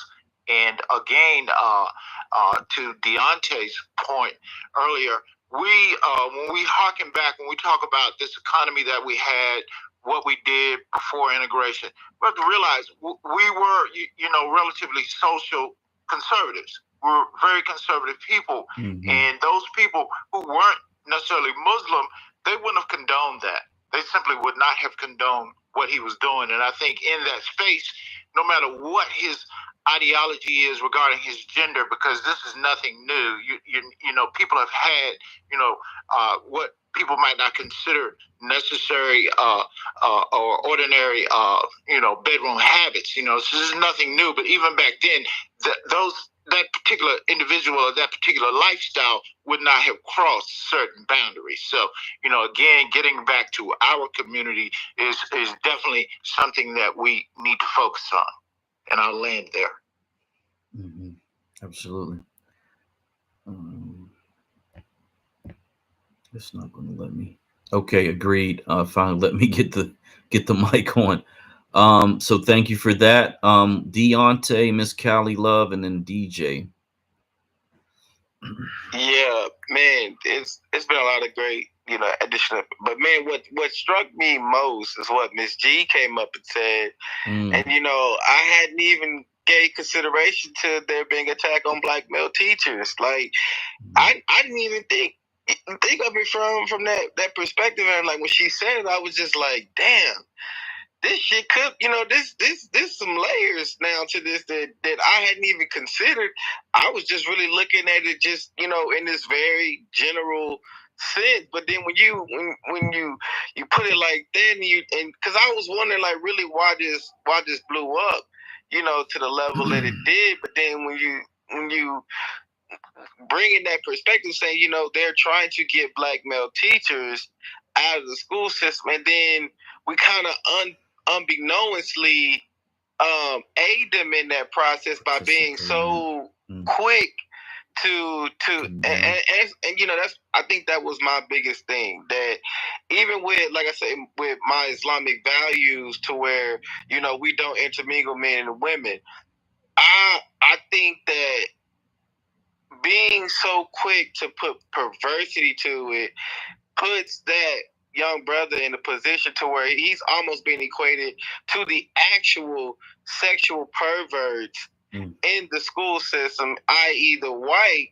And again, to Deontay's point earlier, we when we harken back, when we talk about this economy that we had, what we did before integration, we have to realize we were, relatively social conservatives. We're very conservative people, and those people who weren't necessarily Muslim, they wouldn't have condoned that. They simply would not have condoned what he was doing. And I think in that space, no matter what his ideology is regarding his gender, because this is nothing new. People have had, what people might not consider necessary or ordinary, bedroom habits. So this is nothing new. But even back then, that particular individual or that particular lifestyle would not have crossed certain boundaries. So, again, getting back to our community is definitely something that we need to focus on. And I'll land there. Mm-hmm. Absolutely. It's not going to let me. Okay, agreed. Finally, let me get the mic on. So thank you for that, Deontay, Miss Callie Love, and then DJ. Yeah, man, it's been a lot of great, addition. But man, what struck me most is what Miss G came up and said, and I hadn't even gave consideration to there being attack on black male teachers. Like, I didn't even think of it from that perspective. And like when she said it, I was just like, damn. This shit could, this some layers now to this that I hadn't even considered. I was just really looking at it just, in this very general sense. But then when you put it like that, and because I was wondering like really why this blew up, to the level that it did. But then when you bring in that perspective, saying, they're trying to get black male teachers out of the school system, and then we kind of unbeknownstly aid them in that process by being so quick to and that's, I think that was my biggest thing, that even with, like I said, with my Islamic values, to where we don't intermingle men and women, I think that being so quick to put perversity to it puts that young brother in a position to where he's almost being equated to the actual sexual perverts in the school system, i.e. the white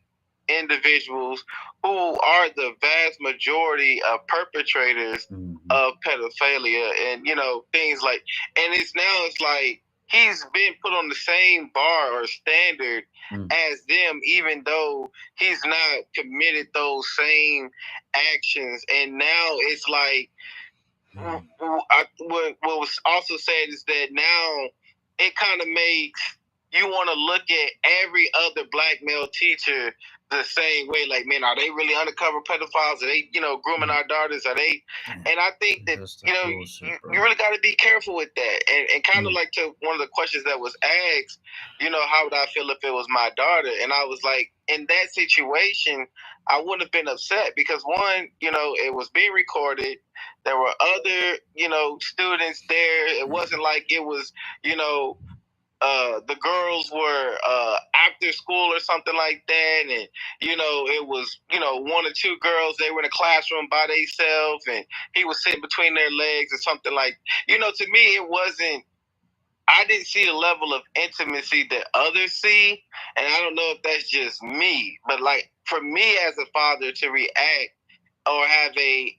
individuals who are the vast majority of perpetrators of pedophilia and, things like, and it's like he's been put on the same bar or standard as them, even though he's not committed those same actions. And now it's like, what was also said is that now it kind of makes you want to look at every other black male teacher the same way. Like, man, are they really undercover pedophiles? Are they, grooming our daughters? Are they? And I think that, you really got to be careful with that. And kind of like to one of the questions that was asked, how would I feel if it was my daughter? And I was like, in that situation, I wouldn't have been upset because, one, it was being recorded. There were other, students there. It wasn't like it was, the girls were after school or something like that, and it was one or two girls. They were in a classroom by themselves, and he was sitting between their legs or something like. To me, it wasn't. I didn't see a level of intimacy that others see, and I don't know if that's just me, but like for me as a father to react or have a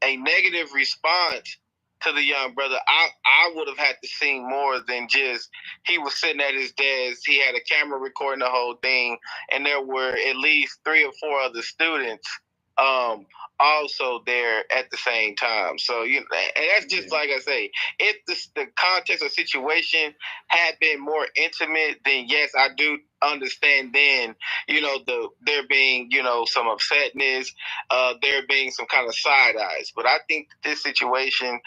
negative response to the young brother, I would have had to see more than just he was sitting at his desk, he had a camera recording the whole thing, and there were at least 3 or 4 other students also there at the same time. So, you know, and that's just like I say, if the context or situation had been more intimate, then yes, I do understand then, you know, there being, you know, some upsetness, there being some kind of side eyes. But I think this situation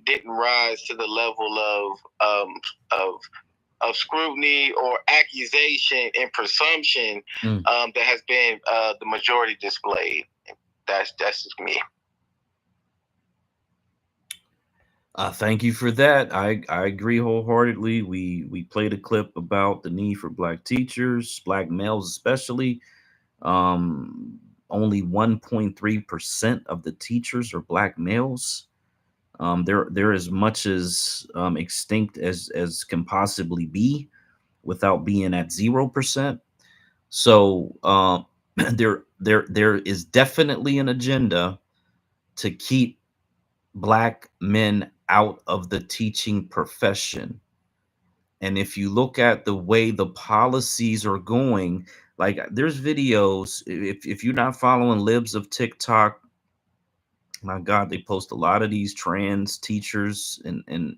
didn't rise to the level of scrutiny or accusation and presumption that has been the majority displayed. That's just me. Thank you for that. I agree wholeheartedly. We played a clip about the need for black teachers, black males especially. Only 1.3% of the teachers are black males. They're as much as extinct as can possibly be, without being at 0%. So there is definitely an agenda to keep black men out of the teaching profession. And if you look at the way the policies are going, like there's videos, if you're not following libs of TikTok, my God, they post a lot of these trans teachers and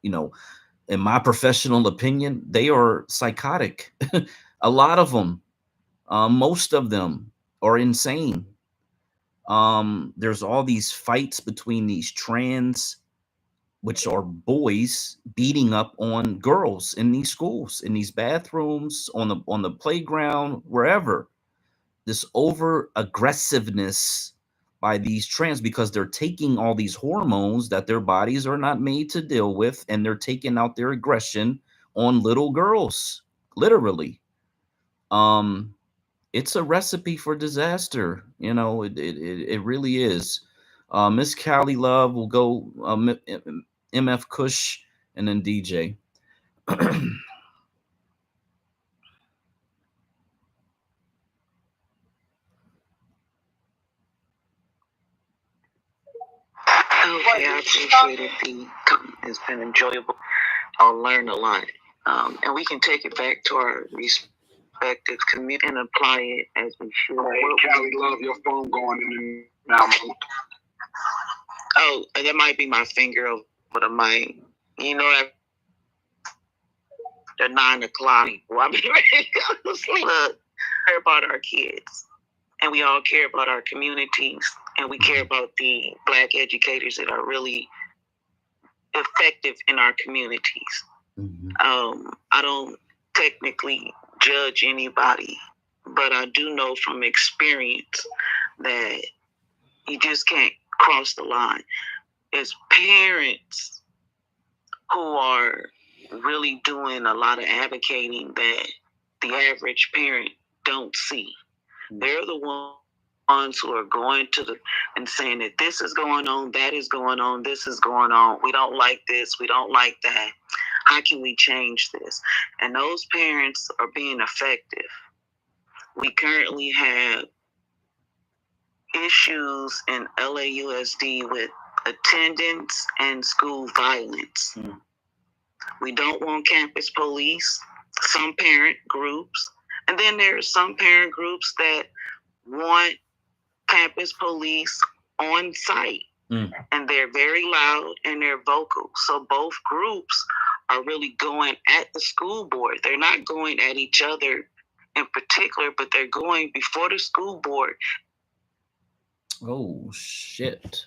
you know, in my professional opinion, they are psychotic. A lot of them, most of them are insane. There's all these fights between these trans, which are boys, beating up on girls in these schools, in these bathrooms, on the playground, wherever. This over aggressiveness by these trans, because they're taking all these hormones that their bodies are not made to deal with, and they're taking out their aggression on little girls, literally. It's a recipe for disaster. You know, it really is. Miss Callie Love will go, MF Kush, and then DJ. Okay, I appreciate it. It's been enjoyable. I'll learn a lot. And we can take it back to our respective community and apply it as we should. Hey, Callie Love, your phone going in and out. Oh, and that might be my finger over the mic. You know, after 9 o'clock, well, I'll be ready to go to sleep. Look, care about our kids, and we all care about our communities, and we care about the black educators that are really effective in our communities. I don't technically judge anybody, but I do know from experience that you just can't cross the line. As parents who are really doing a lot of advocating that the average parent don't see. They're the ones who are going to and saying that this is going on, that is going on, this is going on. We don't like this, we don't like that. How can we change this? And those parents are being effective. We currently have issues in LAUSD with attendance and school violence. We don't want campus police, some parent groups, and then there are some parent groups that want campus police on site. And they're very loud and they're vocal. So both groups are really going at the school board. They're not going at each other in particular, but they're going before the school board. Oh, shit.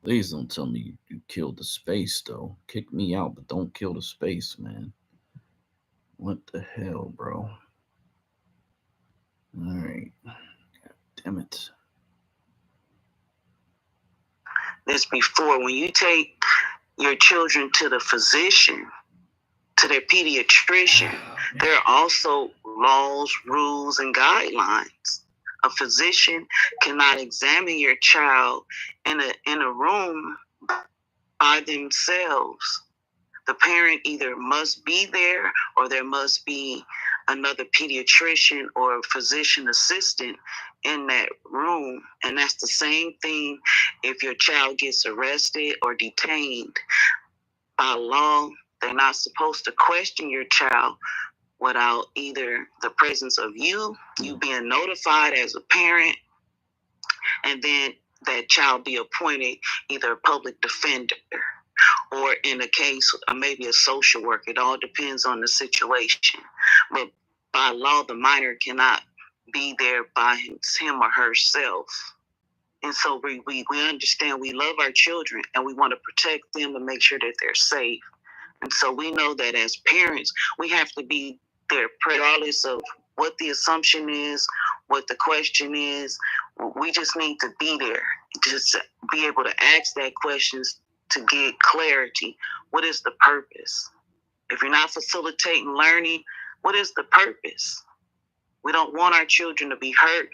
Please don't tell me you killed the space, though. Kick me out, but don't kill the space, man. What the hell, bro? All right. God damn it. This before, when you take your children to the physician, to their pediatrician, there are also laws, rules, and guidelines. A physician cannot examine your child in a room by themselves. The parent either must be there or there must be another pediatrician or physician assistant in that room. And that's the same thing if your child gets arrested or detained. By law, they're not supposed to question your child, without either the presence of you being notified as a parent, and then that child be appointed either a public defender or in a case maybe a social worker. It all depends on the situation. But by law, the minor cannot be there by him or herself. And so we understand we love our children and we want to protect them and make sure that they're safe. And so we know that as parents, we have to be there regardless of what the assumption is, what the question is. We just need to be there, just be able to ask that questions to get clarity. What is the purpose? If you're not facilitating learning, what is the purpose? We don't want our children to be hurt,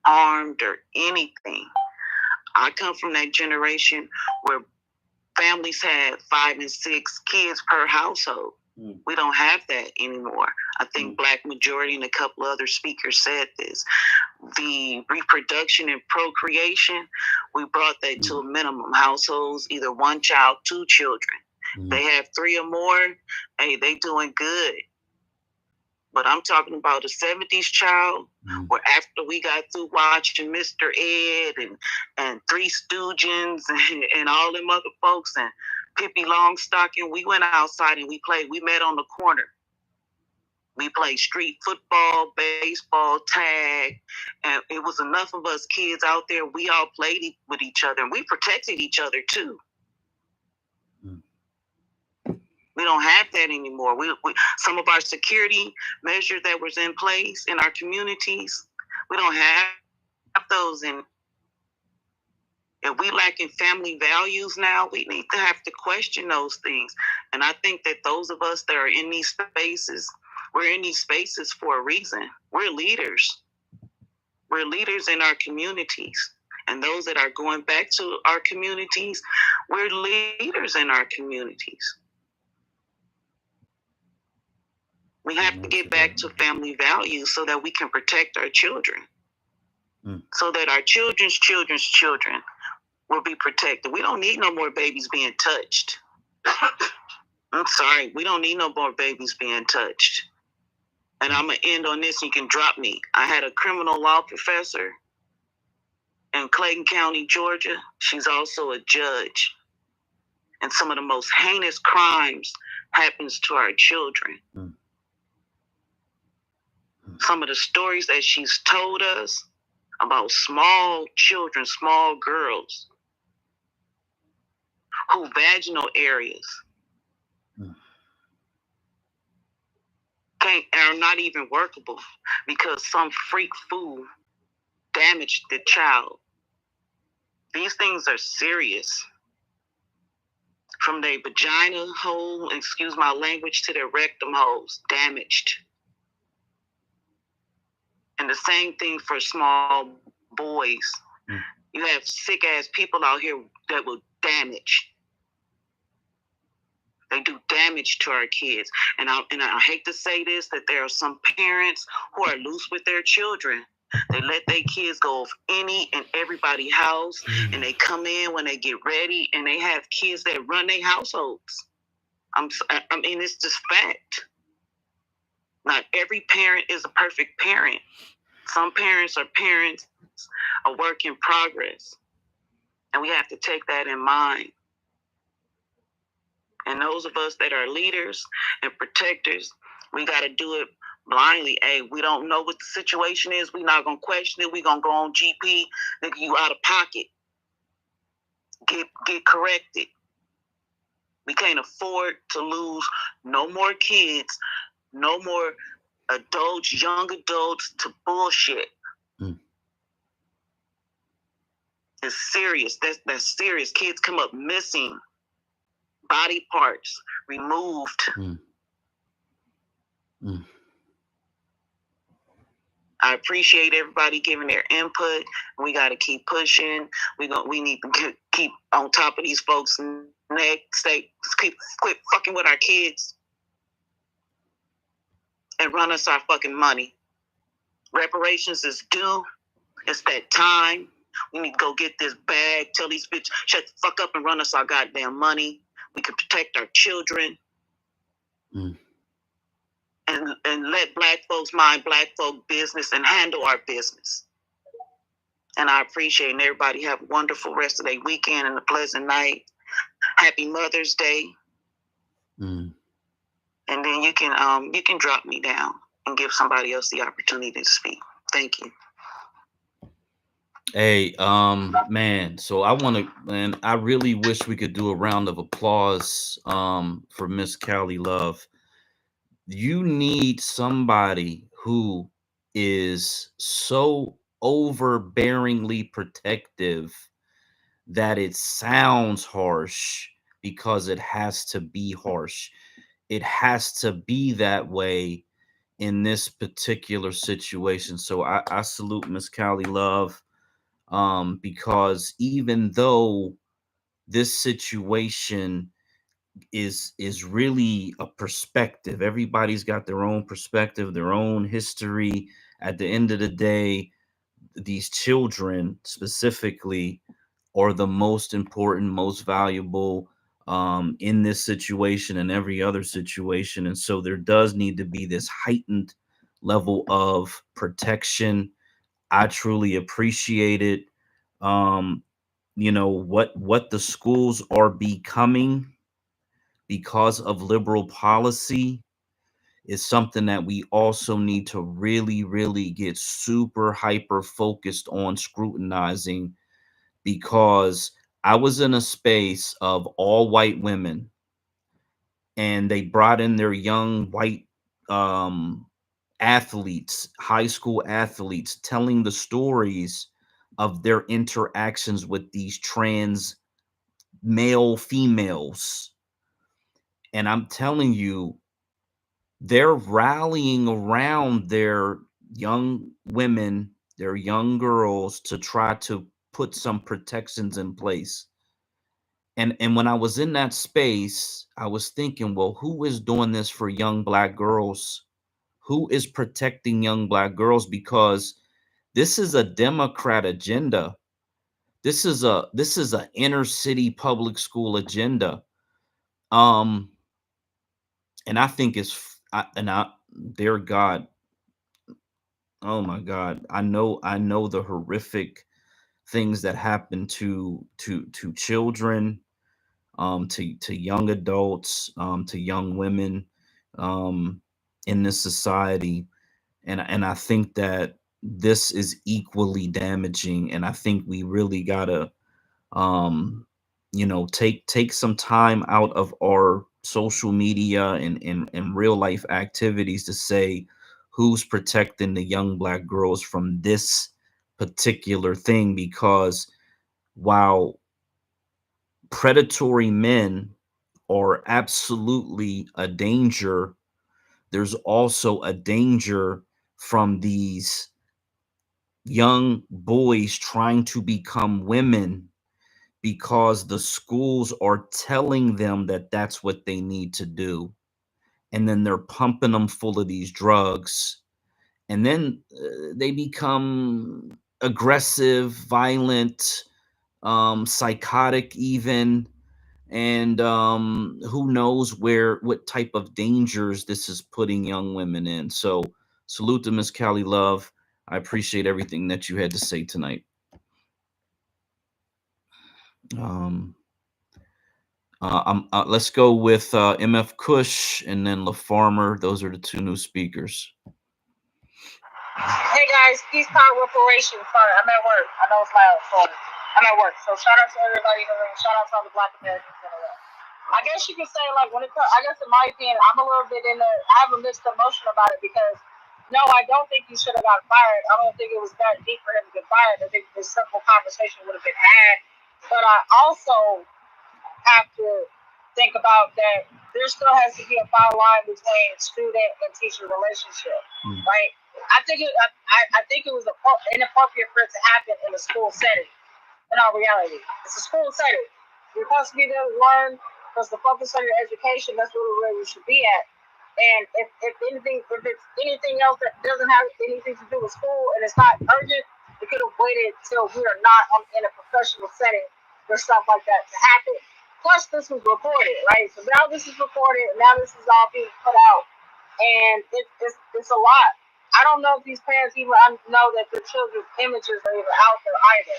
harmed, or anything. I come from that generation where families had 5 and 6 kids per household. We don't have that anymore. I think Black Majority and a couple other speakers said this. The reproduction and procreation, we brought that to a minimum. Households, either 1 child, 2 children. They have 3 or more, hey, they doing good. But I'm talking about a 70s child where after we got through watching Mr. Ed and Three Stooges and all them other folks and Pippi Longstocking, we went outside and we played. We met on the corner. We played street football, baseball, tag, and it was enough of us kids out there. We all played with each other, and we protected each other too. We don't have that anymore. We some of our security measures that was in place in our communities, we don't have those. And if we lack in family values now, we need to have to question those things. And I think that those of us that are in these spaces, we're in these spaces for a reason. We're leaders. We're leaders in our communities. And those that are going back to our communities, we're leaders in our communities. We have to get back to family values so that we can protect our children. So that our children's children's children will be protected. We don't need no more babies being touched. I'm sorry. We don't need no more babies being touched. And I'm going to end on this. You can drop me. I had a criminal law professor in Clayton County, Georgia. She's also a judge. And some of the most heinous crimes happens to our children. Some of the stories that she's told us about small children, small girls, who vaginal areas are not even workable because some freak fool damaged the child. These things are serious. From their vagina hole, excuse my language, to their rectum holes, damaged. And the same thing for small boys. You have sick ass people out here that will damage. They do damage to our kids. And I hate to say this, that there are some parents who are loose with their children. They let their kids go off any and everybody's house, and they come in when they get ready, and they have kids that run their households. I mean, it's just fact. Not every parent is a perfect parent. Some parents are a work in progress. And we have to take that in mind. And those of us that are leaders and protectors, we got to do it blindly. Hey, we don't know what the situation is. We're not going to question it. We're going to go on GP, nigga, you out of pocket. Get corrected. We can't afford to lose no more kids, no more adults, young adults to bullshit. It's serious. That's serious. Kids come up missing, body parts removed. I appreciate everybody giving their input. We got to keep pushing. We need to keep on top of these folks' neck. Quit fucking with our kids and run us our fucking money. Reparations is due. It's that time. We need to go get this bag. Tell these bitches, shut the fuck up and run us our goddamn money. We can protect our children. And and let Black folks mind Black folk business and handle our business. And I appreciate it. And everybody have a wonderful rest of their weekend and a pleasant night. Happy Mother's Day. Mm. And then you can drop me down and give somebody else the opportunity to speak. Thank you. Hey, man, so I really wish we could do a round of applause for Miss Callie Love. You need somebody who is so overbearingly protective that it sounds harsh because it has to be harsh. It has to be that way in this particular situation. So I salute Miss Callie Love, because even though this situation is really a perspective, everybody's got their own perspective, their own history. At the end of the day, these children specifically are the most important, most valuable, in this situation and every other situation. And so there does need to be this heightened level of protection. I truly appreciate it. What the schools are becoming because of liberal policy is something that we also need to really, really get super hyper focused on scrutinizing, because I was in a space of all white women and they brought in their young white athletes, high school athletes, telling the stories of their interactions with these trans male females. And I'm telling you, they're rallying around their young women, their young girls, to try to put some protections in place. And when I was in that space, I was thinking, well, who is doing this for young Black girls? Who is protecting young Black girls? Because this is a Democrat agenda. This is a inner city public school agenda. And I think dear God, oh my God, I know the horrific things that happen to children, to young adults, to young women, in this society, and I think that this is equally damaging. And I think we really gotta, take some time out of our social media and real life activities to say who's protecting the young Black girls from this particular thing. Because while predatory men are absolutely a danger, there's also a danger from these young boys trying to become women because the schools are telling them that that's what they need to do. And then they're pumping them full of these drugs. And then they become aggressive, violent, psychotic even. And who knows what type of dangers this is putting young women in. So salute to Miss Callie Love. I appreciate everything that you had to say tonight. Let's go with MF Kush and then La Farmer. Those are the two new speakers. Hey guys, Peace Power Reparation. Sorry, I'm at work. I know it's loud, so I'm at work. So shout out to everybody in the room. Shout out to all the Black Americans in the room. I guess you could say, like, when it comes, I guess in my opinion, I'm a little bit I have a mixed emotion about it, because no, I don't think he should have got fired. I don't think it was that deep for him to get fired. I think this simple conversation would have been had. But I also have to think about that there still has to be a fine line between student and teacher relationship, right? I think it was inappropriate for it to happen in a school setting. In all reality, it's a school setting. You're supposed to be there to learn, because the focus on your education, that's really where you should be at. And if it's anything else that doesn't have anything to do with school and it's not urgent, we could have waited till we are not in a professional setting for stuff like that to happen. Plus, this was recorded, right? So now this is recorded, and now this is all being put out. and it's a lot. I don't know if these parents even know that their children's images are even out there either.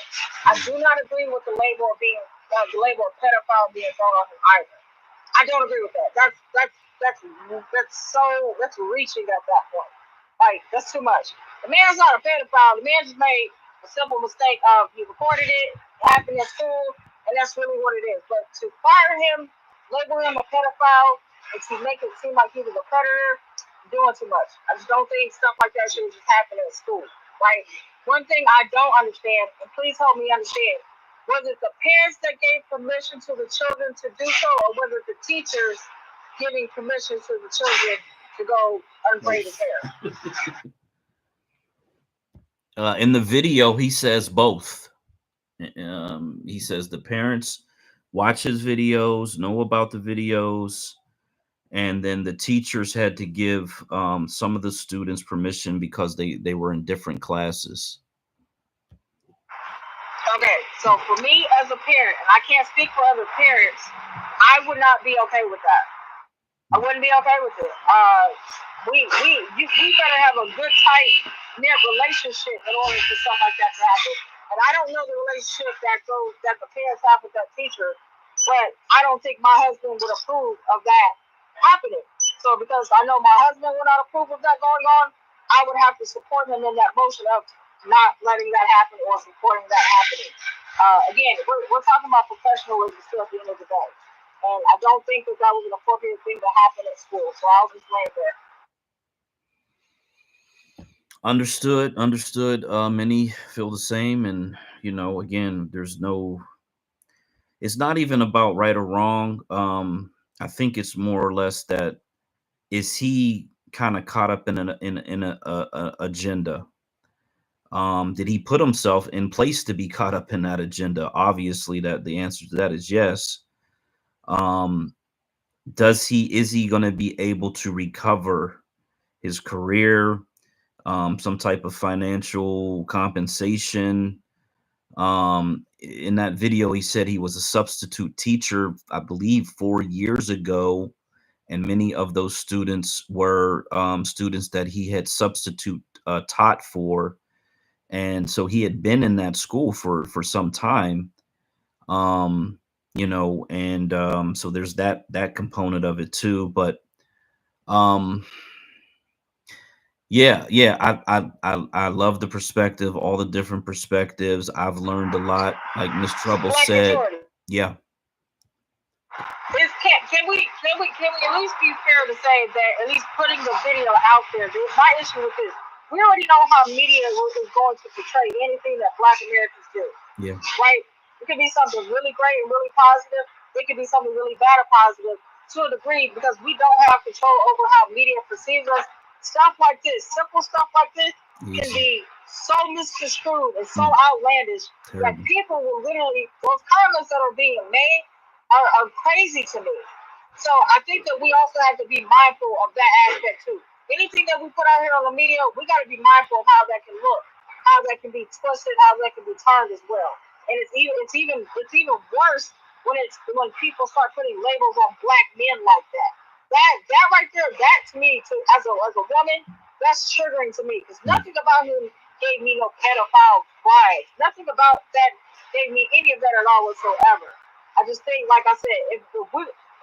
I do not agree with the label of being the label of pedophile being thrown on him either. I don't agree with that. That's reaching at that point. Like, that's too much. The man's not a pedophile. The man just made a simple mistake of he recorded it, happened at school, and that's really what it is. But to fire him, label him a pedophile, and to make it seem like he was a predator, doing too much. I just don't think stuff like that should just happen at school. Like, one thing I don't understand, and please help me understand, was it the parents that gave permission to the children to do so, or was it the teachers giving permission to the children to go unbraid his hair? In the video, he says both. He says the parents watch his videos, know about the videos, and then the teachers had to give some of the students permission because they were in different classes. Okay, so for me as a parent, and I can't speak for other parents, I would not be okay with that. I wouldn't be okay with it. We better have a good, tight knit relationship in order for something like that to happen. And I don't know the relationship that the parents have with that teacher, but I don't think my husband would approve of that happening. So because I know my husband would not approve of that going on, I would have to support him in that motion of not letting that happen or supporting that happening. Again, we're talking about professionalism still at the end of the day. And I don't think that was an appropriate thing to happen at school. So I'll just land there. Understood. Many feel the same. And, again, it's not even about right or wrong. I think it's more or less that, is he kind of caught up in an agenda? Did he put himself in place to be caught up in that agenda? Obviously, that the answer to that is yes. Is he going to be able to recover his career, some type of financial compensation? In that video, he said he was a substitute teacher, I believe 4 years ago. And many of those students were students that he had substitute taught for. And so he had been in that school for some time. So there's that component of it too. But I love the perspective, all the different perspectives. I've learned a lot, like Miss Trouble said. Yeah. Can we at least be fair to say that at least putting the video out there, my issue with this, we already know how media is going to portray anything that Black Americans do. Yeah. Right? It could be something really great and really positive. It could be something really bad or positive to a degree, because we don't have control over how media perceives us. Stuff like this, simple stuff like this, can be so misconstrued and so outlandish that people will literally, those comments that are being made are crazy to me. So I think that we also have to be mindful of that aspect too. Anything that we put out here on the media, we got to be mindful of how that can look, how that can be twisted, how that can be turned as well. And it's even worse when people start putting labels on Black men like that. That right there, that to me, as a woman, that's triggering to me, because nothing about him gave me no pedophile vibes. Nothing about that gave me any of that at all whatsoever. I just think, like I said, if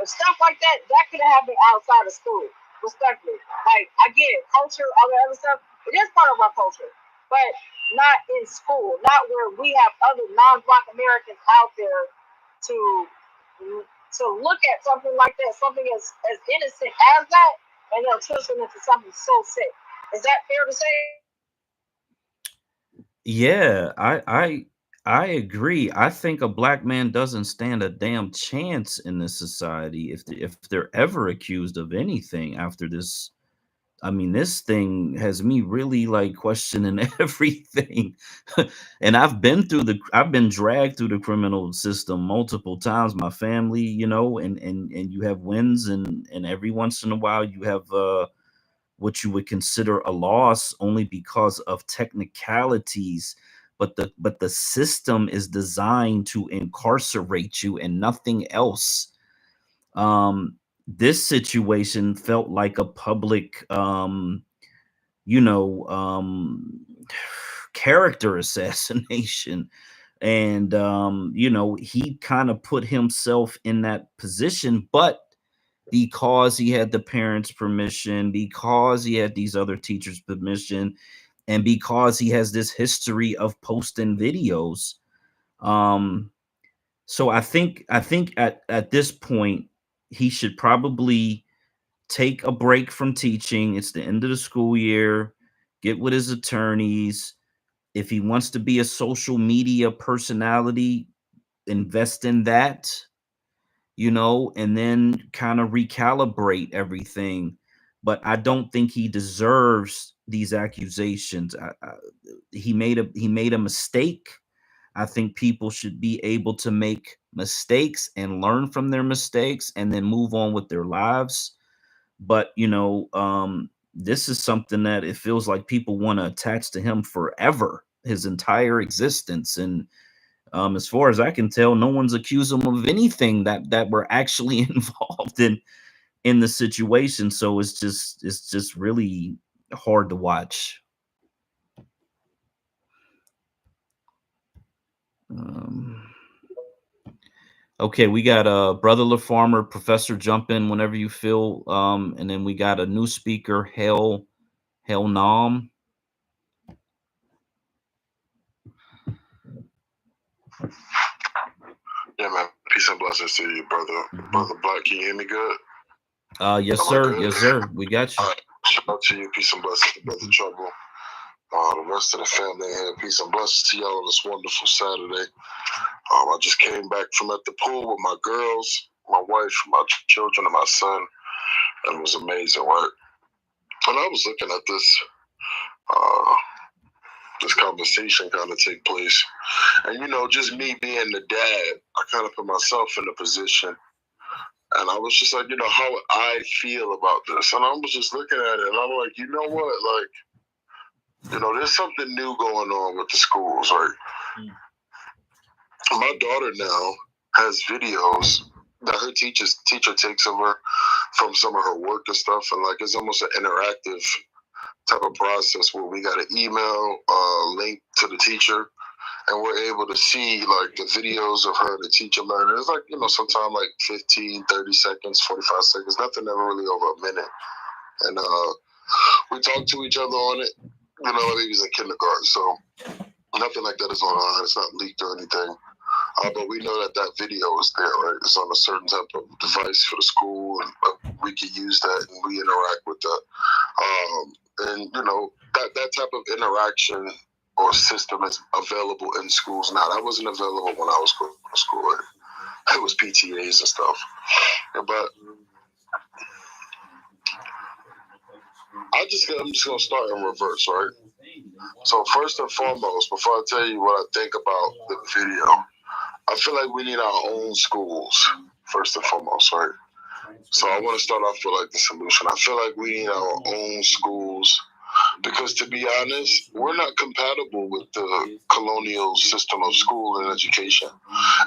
stuff like that could have happened outside of school, respectfully. Like, I get it, culture, all the other stuff, it is part of our culture, but not in school, not where we have other non-Black Americans out there to look at something like that, something as innocent as that, and they'll twist it into something so sick. Is that fair to say? Yeah, I agree. I think a Black man doesn't stand a damn chance in this society if they're ever accused of anything after this. I mean, this thing has me really like questioning everything. And I've been dragged through the criminal system multiple times, my family, and you have wins, and every once in a while you have what you would consider a loss only because of technicalities. But the system is designed to incarcerate you and nothing else. this situation felt like a public, character assassination. And, he kind of put himself in that position, but because he had the parents' permission, because he had these other teachers' permission, and because he has this history of posting videos. So I think at this point, he should probably take a break from teaching. It's the end of the school year. Get with his attorneys. If he wants to be a social media personality, invest in that, and then kind of recalibrate everything. But I don't think he deserves these accusations. He made a mistake. I think people should be able to make mistakes and learn from their mistakes and then move on with their lives. But this is something that it feels like people want to attach to him forever, his entire existence. And as far as I can tell, no one's accused him of anything that were actually involved in the situation. So it's just really hard to watch. Okay, we got Brother LaFarmer, Professor, jump in whenever you feel, and then we got a new speaker, Hell Nam. Yeah, man. Peace and blessings to you, brother. Brother Black, can you hear me good? Yes, sir. Yes, sir. We got you. Shout out to you. Peace and blessings to Brother Trouble. The rest of the family here. Peace and blessings to y'all on this wonderful Saturday. I just came back from at the pool with my girls, my wife, my children, and my son, and it was amazing, right? And I was looking at this conversation kind of take place, and just me being the dad, I kind of put myself in a position, and I was just like, how would I feel about this? And I was just looking at it, and I'm like, you know what, like, there's something new going on with the schools, right? My daughter now has videos that her teacher takes of her from some of her work and stuff, and like it's almost an interactive type of process where we got an email link to the teacher, and we're able to see like the videos of her and the teacher learning. It's like, sometimes like 15, 30 seconds, 45 seconds, nothing ever really over a minute. And we talk to each other on it. I think he's in kindergarten, so nothing like that is on. It's not leaked or anything. But we know that video is there, right? It's on a certain type of device for the school, and we can use that, and we interact with that. And that type of interaction or system is available in schools now. That wasn't available when I was going to school. Right? It was PTAs and stuff. But I'm just going to start in reverse, right? So first and foremost, before I tell you what I think about the video, I feel like we need our own schools, first and foremost, right? So I want to start off with like the solution. I feel like we need our own schools because, to be honest, we're not compatible with the colonial system of school and education.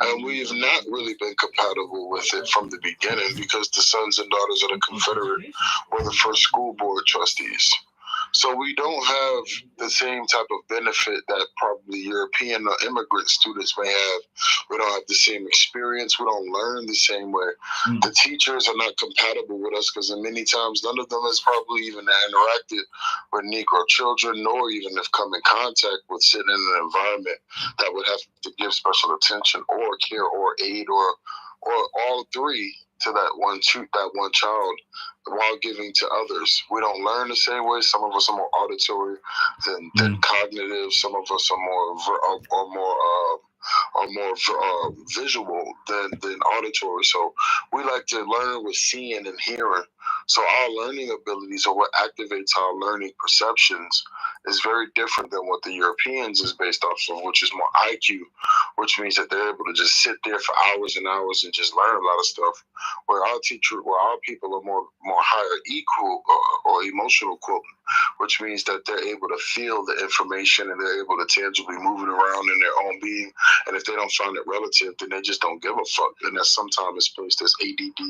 And we've not really been compatible with it from the beginning because the sons and daughters of the Confederate were the first school board trustees. So we don't have the same type of benefit that probably European or immigrant students may have. We don't have the same experience. We don't learn the same way. The teachers are not compatible with us because many times none of them has probably even interacted with Negro children, nor even have come in contact with sitting in an environment that would have to give special attention or care or aid or all three to that one child while giving to others. We don't learn the same way. Some of us are more auditory than cognitive. Some of us are more visual than auditory. So we like to learn with seeing and hearing. So our learning abilities are what activates our learning perceptions is very different than what the Europeans is based off of, which is more IQ, which means that they're able to just sit there for hours and hours and just learn a lot of stuff. Where our people are more higher equal or emotional quotient, which means that they're able to feel the information and they're able to tangibly move it around in their own being. And if they don't find it relative, then they just don't give a fuck. And that sometimes is placed as ADD.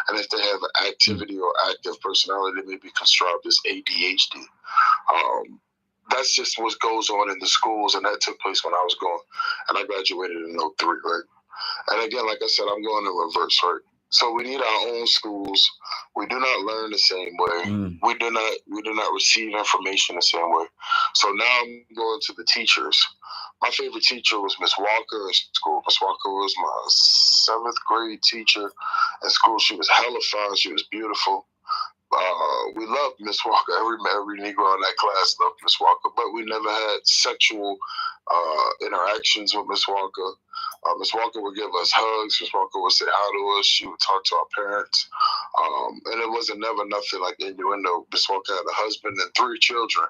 And if they have an activity or active personality, they may be described as ADHD. That's just what goes on in the schools, and that took place when I was going. And I graduated in 03, right? And again, like I said, I'm going in reverse, right? So we need our own schools. We do not learn the same way. We do not receive information the same way. So now I'm going to the teachers. My favorite teacher was Miss Walker in school. Miss Walker was my 7th grade teacher in school. She was hella fine. She was beautiful. We loved Miss Walker. Every Negro in that class loved Miss Walker, but we never had sexual interactions with Miss Walker. Miss Walker would give us hugs. Miss Walker would say hi to us. She would talk to our parents. And it wasn't never nothing like innuendo. Miss Walker had a husband and 3 children.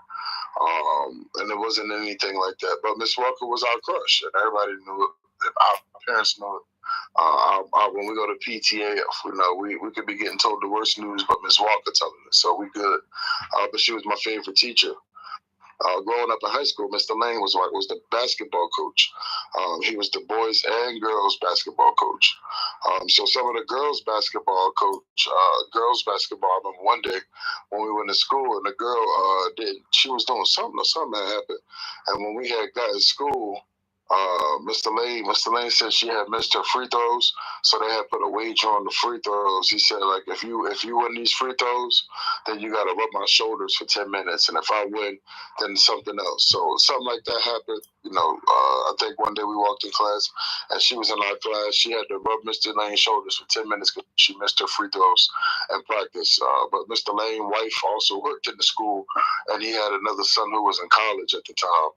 And it wasn't anything like that. But Miss Walker was our crush, and everybody knew it. Our parents knew it. When we go to PTA, we could be getting told the worst news, but Miss Walker telling us, so we good. But she was my favorite teacher. Growing up in high school, Mr. Lane was the basketball coach. He was the boys and girls basketball coach. So some of the girls basketball, I remember one day when we went to school and the girl she was doing something or something had happened. And when we had got to school, Mr. Lane said she had missed her free throws, so they had put a wager on the free throws. He said, like, if you win these free throws, then you got to rub my shoulders for 10 minutes, and if I win, then something else. So something like that happened. I think one day we walked in class, and she was in our class. She had to rub Mr. Lane's shoulders for 10 minutes because she missed her free throws in practice. But Mr. Lane's wife also worked in the school, and he had another son who was in college at the time.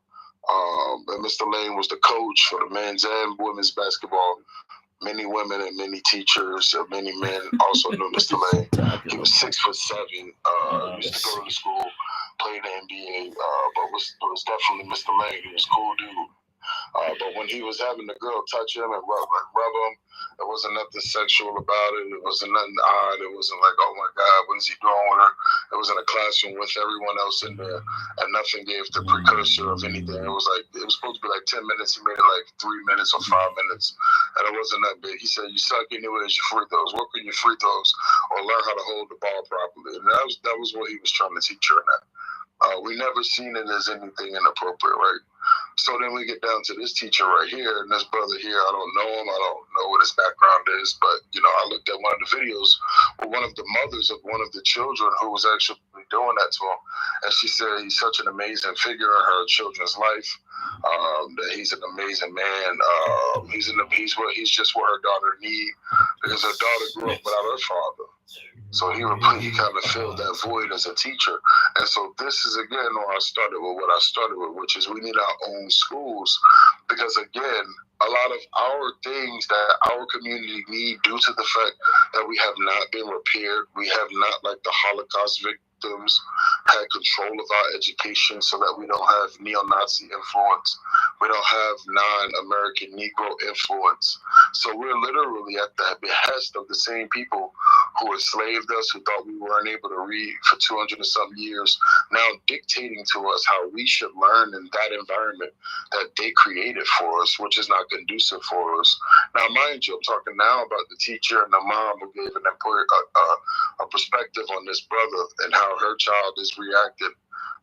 And Mr. Lane was the coach for the men's and women's basketball. Many women and many teachers, many men also knew Mr. Lane. He was 6'7". Used to go to school, played the NBA, but was definitely Mr. Lane. He was a cool dude. But when he was having the girl touch him and rub him, there wasn't nothing sexual about it. It wasn't nothing odd. It wasn't like, oh my God, what is he doing with her? It was in a classroom with everyone else in there, and nothing gave the precursor of anything. It was supposed to be like 10 minutes. He made it like 3 minutes or 5 minutes, and it wasn't that big. He said, "You suck anyways, your free throws. Work on your free throws, or learn how to hold the ball properly." And that was what he was trying to teach her in that. We never seen it as anything inappropriate, right? So then we get down to this teacher right here, and this brother here, I don't know him. I don't know what his background is, but, I looked at one of the videos with one of the mothers of one of the children who was actually doing that to him. And she said he's such an amazing figure in her children's life, that he's an amazing man. He's just what her daughter need, because her daughter grew up without her father. So he kind of filled that void as a teacher. And so this is, again, where I started with, which is we need our own schools. Because, again, a lot of our things that our community need due to the fact that we have not been repaired, we have not, like the Holocaust victims, had control of our education so that we don't have neo-Nazi influence. We don't have non-American Negro influence. So we're literally at the behest of the same people who enslaved us, who thought we weren't able to read for 200 and some years, now dictating to us how we should learn in that environment that they created for us, which is not conducive for us. Now, mind you, I'm talking now about the teacher and the mom who gave a perspective on this brother and how her child has reacted.